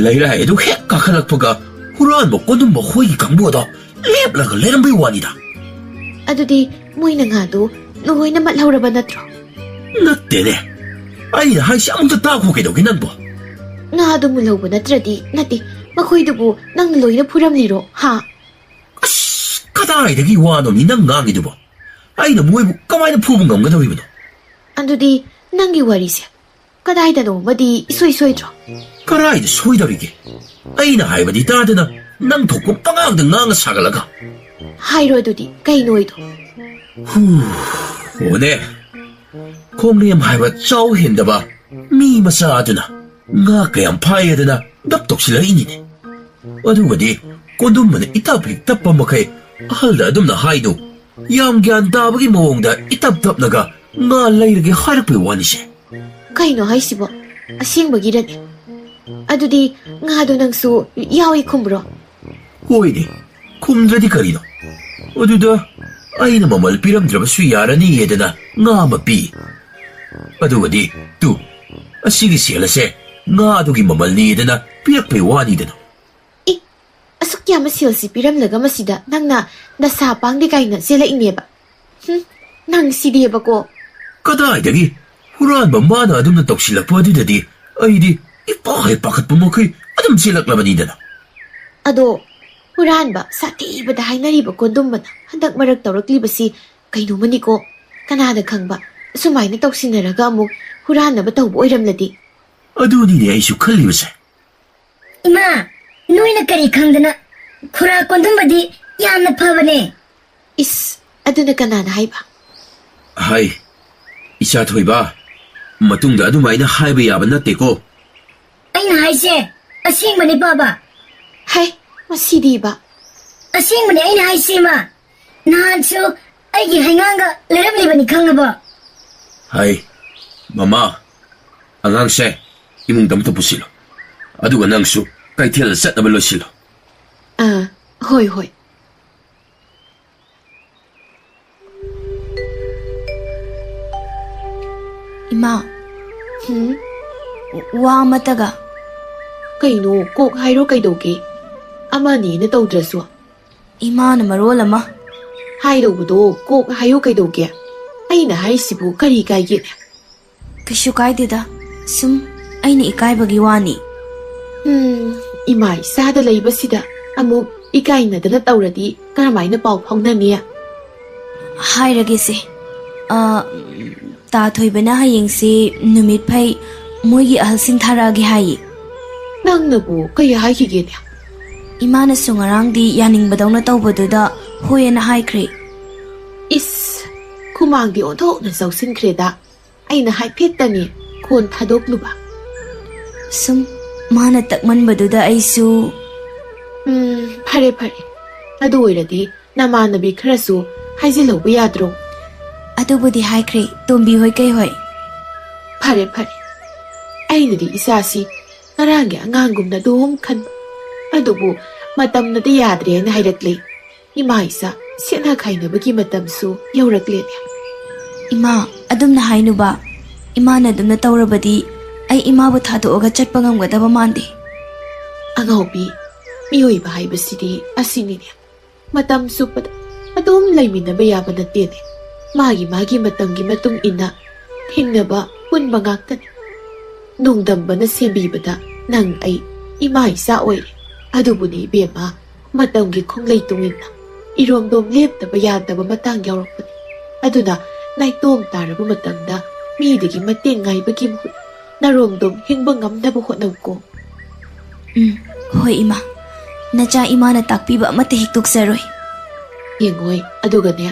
ꯂꯩꯔꯥꯏ ꯑꯗꯨ ꯍꯦꯛ ꯀꯥꯈꯠꯂꯛꯄꯒ ꯍꯨꯔꯥꯟꯕ ꯀꯣꯟꯗꯨꯝꯕ ꯍꯣꯏꯒꯤ ꯀꯥꯡꯕꯨꯗꯣ ꯂꯦꯞꯂꯒ ꯂꯩꯔꯝꯕꯩ ꯋꯥꯅꯤꯗ. ꯑꯗꯨꯗꯤ ꯃꯣꯏꯅ ꯉꯥꯗꯨ ꯂꯣꯏꯅ ꯃꯠꯍꯧꯔꯕ ꯅꯠꯇ꯭ꯔꯣ? ꯅꯠꯇꯦꯅꯦ ꯑꯩꯅ ꯍꯥꯏꯁꯤ ꯑꯃꯨꯛꯇ ꯇꯥꯈꯣ ꯀꯩꯗꯧꯒꯦ ꯅꯪꯕꯣ? ꯉꯥꯗꯨ ꯃꯨꯜꯍꯧꯕ ꯅꯠꯇ꯭ꯔꯗꯤ ꯅꯠꯇꯦ ꯃꯈꯣꯏꯗꯨꯕꯨ ꯅꯪꯅ ꯂꯣꯏꯅ ꯐꯨꯔꯝꯂꯤꯔꯣ ꯍꯥ? ꯑꯁ ꯀꯗꯥꯏꯗꯒꯤ ꯋꯥꯅꯣꯅꯤ ꯅꯪ ꯉꯥꯡꯉꯤꯗꯨꯕꯣ? ꯑꯩꯅ ꯃꯣꯏꯕꯨ ꯀꯃꯥꯏꯅ ꯐꯨꯕ ꯉꯝꯒꯗꯧꯔꯤꯕꯅꯣ? ꯑꯗꯨꯗꯤ ꯅꯪꯒꯤ ꯋꯥꯔꯤꯁꯦ ꯀꯗꯥꯏꯗꯅꯣꯃꯗꯤ ꯏꯁꯣꯏ ꯁꯣꯏꯗ꯭ꯔꯣ? ꯀꯔꯥꯏꯗ ꯁꯣꯏꯗꯧꯔꯤꯒꯦ? ꯑꯩꯅ ꯍꯥꯏꯕꯗꯤ ꯇꯥꯗꯅ ꯅꯪ ꯊꯣꯛꯄ ꯄꯉꯥꯡꯗ ꯉꯥꯡꯉ ꯁꯥꯒꯠꯂꯒ. ꯍꯥꯏꯔꯣ ꯑꯗꯨꯗꯤ ꯀꯩꯅꯣꯏꯗꯣ? ꯍꯣꯅꯦ ꯈꯣꯡꯂꯦꯝ ꯍꯥꯏꯕ ꯆꯥꯎ ꯍꯦꯟꯗꯕ ꯃꯤ ꯃꯆꯥ ꯑꯗꯨꯅ ꯉꯥ ꯀꯌꯥꯝ ꯐꯥꯏꯌꯦꯗꯅ ꯗꯞ ꯇꯧꯁꯤꯜꯂꯛꯏꯅꯤꯅꯦ. ꯑꯗꯨꯒꯗꯤ ꯀꯣꯟꯗꯨꯝꯕꯅ ꯏꯇꯞ ꯍꯦꯛ ꯇꯞꯄ ꯃꯈꯩ ꯑꯍꯜꯗ ꯑꯗꯨꯝꯅ ꯍꯥꯏꯗꯨ ꯌꯥꯝ ꯒ꯭ꯌꯥꯟ ꯇꯥꯕꯒꯤ ꯃꯑꯣꯡꯗ ꯏꯇꯞ ꯇꯞꯅꯒ ꯉꯥ ꯂꯩꯔꯒꯦ ꯍꯥꯏꯔꯛꯄꯩ ꯋꯥꯅꯤꯁꯦ. ꯀꯩꯅꯣ ꯍꯥꯏꯁꯤꯕꯣ? ꯑꯁꯦꯡꯕꯒꯤꯔꯅꯦ? ꯑꯗꯨꯗꯤ ꯉꯥꯗꯣ ꯅꯪꯁꯨ ꯌꯥꯎꯏ ꯈꯨꯝꯕ꯭ꯔꯣ? ꯍꯣꯏꯅꯦ ꯈꯨꯝꯗ꯭ꯔꯗꯤ ꯀꯔꯤꯅꯣ? ꯑꯗꯨꯗ ꯑꯩꯅ ꯃꯃꯜ ꯄꯤꯔꯝꯗ꯭ꯔꯕꯁꯨ ꯌꯥꯔꯅꯤꯌꯦꯗꯅ ꯉꯥ ꯑꯃ ꯄꯤ. ꯑꯗꯨꯒꯗꯤ ꯇꯨ ꯑꯁꯤꯒꯤ ꯁꯦꯜ ꯑꯁꯦ ꯉꯥ ꯑꯗꯨꯒꯤ ꯃꯃꯜꯅꯤꯗꯅ ꯄꯤꯔꯛꯄꯩ ꯋꯥꯅꯤꯗꯅ. ꯑꯁꯨꯛ ꯌꯥꯝꯕ ꯁꯦꯜꯁꯤ ꯄꯤꯔꯝꯂꯒ ꯃꯁꯤꯗ ꯅꯪꯅ ꯅꯁꯥ ꯄꯥꯡꯗꯦ ꯀꯥꯏꯅ ꯆꯦꯜꯂꯛꯏꯅꯦꯕ. ꯅꯪ ꯁꯤꯗꯦꯕꯀꯣ. ꯀꯗꯥꯏꯗꯒꯤ ꯍꯨꯔꯥꯟꯕ ꯃꯥꯅ ꯑꯗꯨꯝꯅ ꯇꯧꯁꯤꯜꯂꯛꯄ ꯑꯗꯨꯗꯗꯤ ꯑꯩꯗꯤ ꯏꯄꯥꯍꯦꯛ ꯄꯥꯈꯠꯄ ꯃꯈꯩ ꯑꯗꯨꯝ ꯆꯦꯜꯂꯛꯂꯕꯅꯤꯗꯅ. ꯑꯗꯣ ꯍꯨꯔꯥꯟꯕ ꯁꯥꯊꯤꯕꯗ ꯍꯥꯏꯅꯔꯤꯕ ꯀꯣꯟꯗꯨꯝꯕꯅ ꯍꯟꯗꯛ ꯃꯔꯛ ꯇꯧꯔꯛꯂꯤꯕꯁꯤ ꯀꯩꯅꯣꯃꯅꯤꯀꯣ. ꯀꯅꯥꯅ ꯈꯪꯕ ꯑꯁꯨꯃꯥꯏꯅ ꯇꯧꯁꯤꯟꯅꯔꯒ ꯑꯃꯨꯛ ꯍꯨꯔꯥꯟꯅꯕ ꯇꯧꯕ ꯑꯣꯏꯔꯝꯂꯗꯤ? ꯑꯗꯨꯅꯤꯅꯦ ꯑꯩꯁꯨ ꯈꯜꯂꯤꯕꯁꯦ. ꯏꯃꯥ ꯅꯣꯏꯅ ꯀꯔꯤ ꯈꯪꯗꯅ ꯈꯨꯔꯥ ꯀꯣꯟꯗꯨꯝꯕꯗꯤ ꯌꯥꯝꯅ ꯐꯕꯅꯦ. ꯏꯁ ꯑꯗꯨꯅ ꯀꯅꯥꯅ ꯍꯥꯏꯕ? ꯍꯥꯏ ꯏꯆꯥ ꯊꯣꯏꯕ ꯃꯇꯨꯡꯗ ꯑꯗꯨꯃꯥꯏꯅ ꯍꯥꯏꯕ ꯌꯥꯕ ꯅꯠꯇꯦꯀꯣ. ꯑꯩꯅ ꯍꯥꯏꯁꯦ ꯑꯁꯦꯡꯕꯅꯤ ꯕꯥꯕꯥ. ꯍꯥꯏ ꯃꯁꯤꯗꯤꯕ. ꯑꯁꯦꯡꯕꯅꯤ ꯑꯩꯅ ꯍꯥꯏꯁꯦ ꯏꯃꯥ. ꯅꯍꯥꯟꯁꯨ ꯑꯩꯒꯤ ꯍꯩꯉꯥꯡꯒ ꯂꯩꯔꯝꯂꯤꯕꯅꯤ ꯈꯪꯉꯕ? ꯍꯥꯏ ꯃꯃꯥ ꯑꯉꯥꯡꯁꯦ ꯏꯃꯨꯡꯗ ꯑꯃꯇ ꯄꯨꯁꯤꯜꯂꯣ ꯑꯗꯨꯒ ꯅꯪꯁꯨ ꯀꯩꯊꯦꯜꯗ ꯆꯠꯅꯕ ꯂꯣꯏꯁꯤꯜꯂꯣ. ꯍꯣꯏ ꯍꯣꯏ. ꯏꯃꯥ ꯋꯥ ꯑꯃꯇꯒ. ꯀꯩꯅꯣ ꯀꯣꯛ ꯍꯥꯏꯔꯣ ꯀꯩꯗꯧꯒꯦ? ꯑꯃꯅꯦꯅ ꯇꯧꯗ꯭ꯔꯁꯨ. ꯏꯃꯥꯅ ꯃꯔꯣꯜ ꯑꯃ. ꯍꯥꯏꯗꯧꯕꯗꯣ ꯀꯣꯛ ꯍꯥꯏꯌꯣ ꯀꯩꯗꯧꯒꯦ? ꯑꯩꯅ ꯍꯥꯏꯔꯤꯁꯤꯕꯨ ꯀꯔꯤ ꯀꯥꯏꯒꯦꯅꯦ? ꯀꯩꯁꯨ ꯀꯥꯏꯗꯦꯗ ꯁꯨꯝ ꯑꯩꯅ ꯏꯀꯥꯏꯕꯒꯤ ꯋꯥꯅꯤ. ꯏꯃꯥ ꯏꯆꯥꯗ ꯂꯩꯕꯁꯤꯗ ꯑꯃꯨꯛ ꯏꯀꯥꯏꯅꯗꯅ ꯇꯧꯔꯗꯤ ꯀꯔꯝꯍꯥꯏꯅ ꯄꯥꯎ ꯐꯥꯎꯅꯅꯤ? ꯍꯥꯏꯔꯒꯦꯁꯦ. ꯇꯥ ꯊꯣꯏꯕꯅ ꯍꯌꯦꯡꯁꯦ ꯅꯨꯃꯤꯠ ꯐꯩ ꯃꯣꯏꯒꯤ ꯑꯍꯜꯁꯤꯡ ꯊꯥꯔꯛꯑꯒꯦ ꯍꯥꯏꯌꯦ. ꯅꯪꯅꯕꯨ ꯀꯩ ꯍꯥꯏꯈꯤꯒꯦꯅꯦ? ꯏꯃꯥꯅꯁꯨ ꯉꯔꯥꯡꯗꯤ ꯌꯥꯅꯤꯡꯕꯗꯧꯅ ꯇꯧꯕꯗꯨꯗ ꯍꯣꯏꯅ ꯍꯥꯏꯈ꯭ꯔꯦ. ꯏꯁ ꯈꯨꯃꯥꯡꯗꯤ ꯑꯣꯟꯊꯣꯛꯅ ꯆꯥꯎꯁꯤꯟꯈ꯭ꯔꯦꯗ. ꯑꯩꯅ ꯍꯥꯏꯐꯦꯠꯇꯅꯤ ꯈꯣꯟ ꯊꯥꯗꯣꯛꯂꯨꯕ. ꯁꯨꯝ ꯃꯥꯅ ꯇꯛꯃꯟꯕꯗꯨꯗ ꯑꯩꯁꯨ. ꯐꯔꯦ ꯐꯔꯦ. ꯑꯗꯨ ꯑꯣꯏꯔꯗꯤ ꯅꯃꯥꯟꯅꯕꯤ ꯈꯔꯁꯨ ꯍꯥꯏꯖꯤꯜꯍꯧꯕ ꯌꯥꯗ꯭ꯔꯣ? ꯑꯗꯨꯕꯨꯗꯤ ꯍꯥꯏꯈ꯭ꯔꯦ ꯇꯣꯝꯕꯤ ꯍꯣꯏ ꯀꯩ ꯍꯣꯏ. ꯐꯔꯦ ꯐꯔꯦ. ꯑꯩꯅꯗꯤ ꯏꯆꯥꯁꯤ ꯉꯔꯥꯡꯒꯤ ꯑꯉꯥꯡꯒꯨꯝꯅ ꯑꯗꯨꯝ ꯈꯟꯕ. ꯑꯗꯨꯕꯨ ꯃꯇꯝꯅꯗꯤ ꯌꯥꯗ꯭ꯔꯦꯅ ꯍꯥꯏꯔꯛꯂꯦ. ꯏꯃꯥ ꯏꯆꯥ ꯁꯦꯠꯅ ꯈꯥꯏꯅꯕꯒꯤ ꯃꯇꯝꯁꯨ ꯌꯧꯔꯛꯂꯦꯅꯦ. ꯏꯃꯥ ꯑꯗꯨꯝꯅ ꯍꯥꯏꯅꯨꯕ. ꯏꯃꯥꯅ ꯑꯗꯨꯝꯅ ꯇꯧꯔꯕꯗꯤ ꯑꯩ ꯏꯃꯥꯕꯨ ꯊꯥꯗꯣꯛꯑꯒ ꯆꯠꯄ ꯉꯝꯒꯗꯕ ꯃꯥꯟꯗꯦ. ꯑꯉꯥꯎꯕꯤ ꯃꯤꯑꯣꯏꯕ ꯍꯥꯏꯕꯁꯤꯗꯤ ꯑꯁꯤꯅꯤꯅꯦ. ꯃꯇꯝ ꯆꯨꯞꯄꯗ ꯑꯗꯨꯝ ꯂꯩꯃꯤꯟꯅꯕ ꯌꯥꯕ ꯅꯠꯇꯦꯅꯦ. ꯃꯥꯒꯤ ꯃꯇꯝꯒꯤ ꯃꯇꯨꯡ ꯏꯟꯅ ꯊꯦꯡꯅꯕ ꯄꯨꯟꯕ ꯉꯥꯛꯇꯅꯤ. ꯅꯣꯡꯗꯝꯕꯅ ꯁꯦꯝꯕꯤꯕꯗ ꯅꯪ ꯑꯩ ꯏꯃꯥ ꯏꯆꯥ ꯑꯣꯏꯔꯦ. ꯑꯗꯨꯕꯨꯅꯤ ꯏꯕꯦꯝꯃ ꯃꯇꯝꯒꯤ ꯈꯣꯡꯂꯩ ꯇꯨꯡꯏꯟꯅ ꯏꯔꯣꯝꯗꯣꯝ ꯂꯦꯞꯇꯕ ꯌꯥꯗꯕ ꯃꯇꯥꯡ ꯌꯥꯎꯔꯛꯄꯅꯤ. ꯑꯗꯨꯅ ꯅꯥꯏꯇꯣꯝ ꯇꯥꯔꯕ ꯃꯇꯝꯗ ꯃꯤꯗꯒꯤ ꯃꯇꯦꯡ ꯉꯥꯏꯕꯒꯤ ꯃꯍꯨꯠ ꯅꯔꯣꯝꯗꯣꯝ ꯍꯤꯡꯕ ꯉꯝꯅꯕ ꯍꯣꯠꯅꯧꯀꯣ. ꯍꯣꯏ ꯏꯃꯥ. ꯅꯆꯥ ꯏꯃꯥꯅ ꯇꯥꯛꯄꯤꯕ ꯑꯃꯠꯇ ꯍꯦꯛ ꯇꯣꯛꯆꯔꯣꯏ. ꯌꯦꯡꯉꯣꯏ ꯑꯗꯨꯒꯅꯦ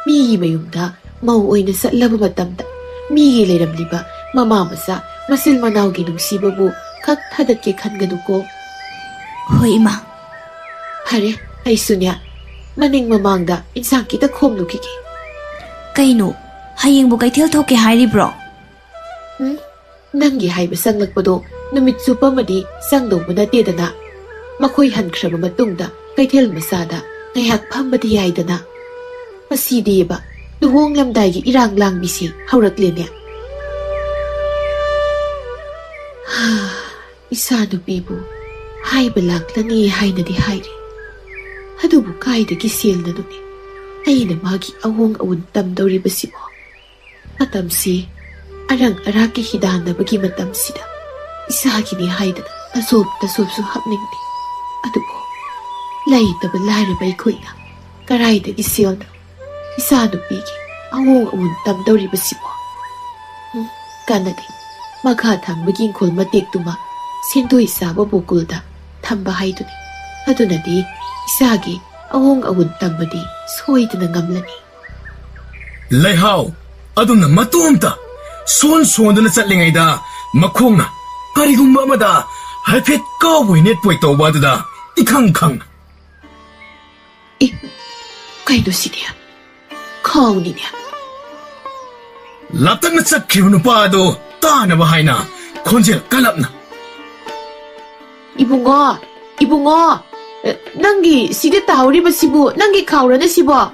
ꯃꯤꯒꯤ ꯃꯌꯨꯝꯗ ꯃꯧ ꯑꯣꯏꯅ ꯆꯠꯂꯕ ꯃꯇꯝꯗ ꯃꯤꯒꯤ ꯂꯩꯔꯝꯂꯤꯕ ꯃꯃꯥ ꯃꯆꯥ ꯃꯆꯤꯜ ꯃꯅꯥꯎꯒꯤ ꯅꯨꯡꯁꯤꯕꯕꯨ ꯈꯛ ꯊꯥꯗꯠꯀꯦ ꯈꯟꯒꯅꯨꯀꯣ. ꯍꯣꯏ ꯏꯃꯥ. ꯐꯔꯦ ꯑꯩꯁꯨꯅꯦ maning mamangda insang kita khomlukige. Kaino, hayengbu kaithel thoke hairibro. Nangi haiba sanglakpado numit chupa madi sangdong natedana. Makhoi hankraba matungda kaithel masada ngayhak phambadi yaidana. Masideba luhong lamdaigi irang langbisi haurakline. Isa nupibu haiba laklani hainadi hairi. Adubu kaidagi selnaduni. Aina magi awong awun tamdawribasibo. Matamsi arang araki hidanabagi matamsida. Isagini haidana tasop-tasopsu hapningdi. Adubo laytaba lairaba ikoina karaidagi selna. Isa nupigi awong awun tamdawribasibo. Kanadi magha thambagi ingkhol matek-tuma sendoi saba bukulda thamba haiduni. Adunadi isagi awong awun tambadi soidana ngamlani. Laihau, adumna matumta sondana chatlingaida makhongna karigumba amada haifet kawboi netpoi tawba aduda ikhang. Kaino sidia khawninya. Laptangna chakhibu nupa adu tanaba haina khonjel kalapna. Ibungo, nangi sida tawribasibu nangi khawrana sibo.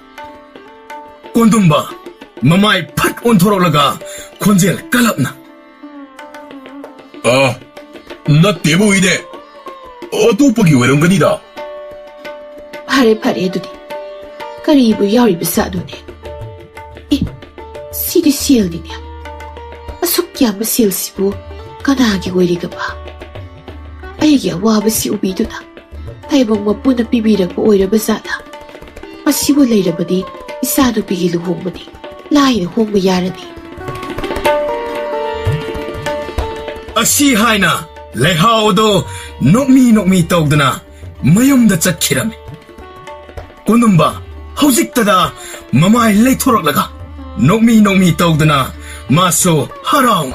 Kondumba mamai phat onthorolaga khonjel kalapna. Nattebu ide. Atopagi oiramganida. Phare adudi. Karibu yauribasa adune. Sidi selninya. Asuk yamba selsibu kanagi oirigaba. Aigi awabasi ubiduna. Taibong mapuna pibirakpa oirabasada. Masibu lairabadi isa nupigi luhongbani. Laina hongba yarani. Asi haina laihau do nokmi tawdana mayumda chatkirame. Kondumba haujiktada mamai leithorolaga nokmi tawdana maso haraung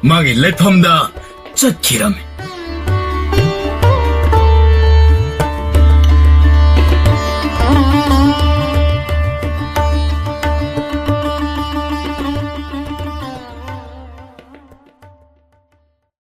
magi lephomda chatkirame.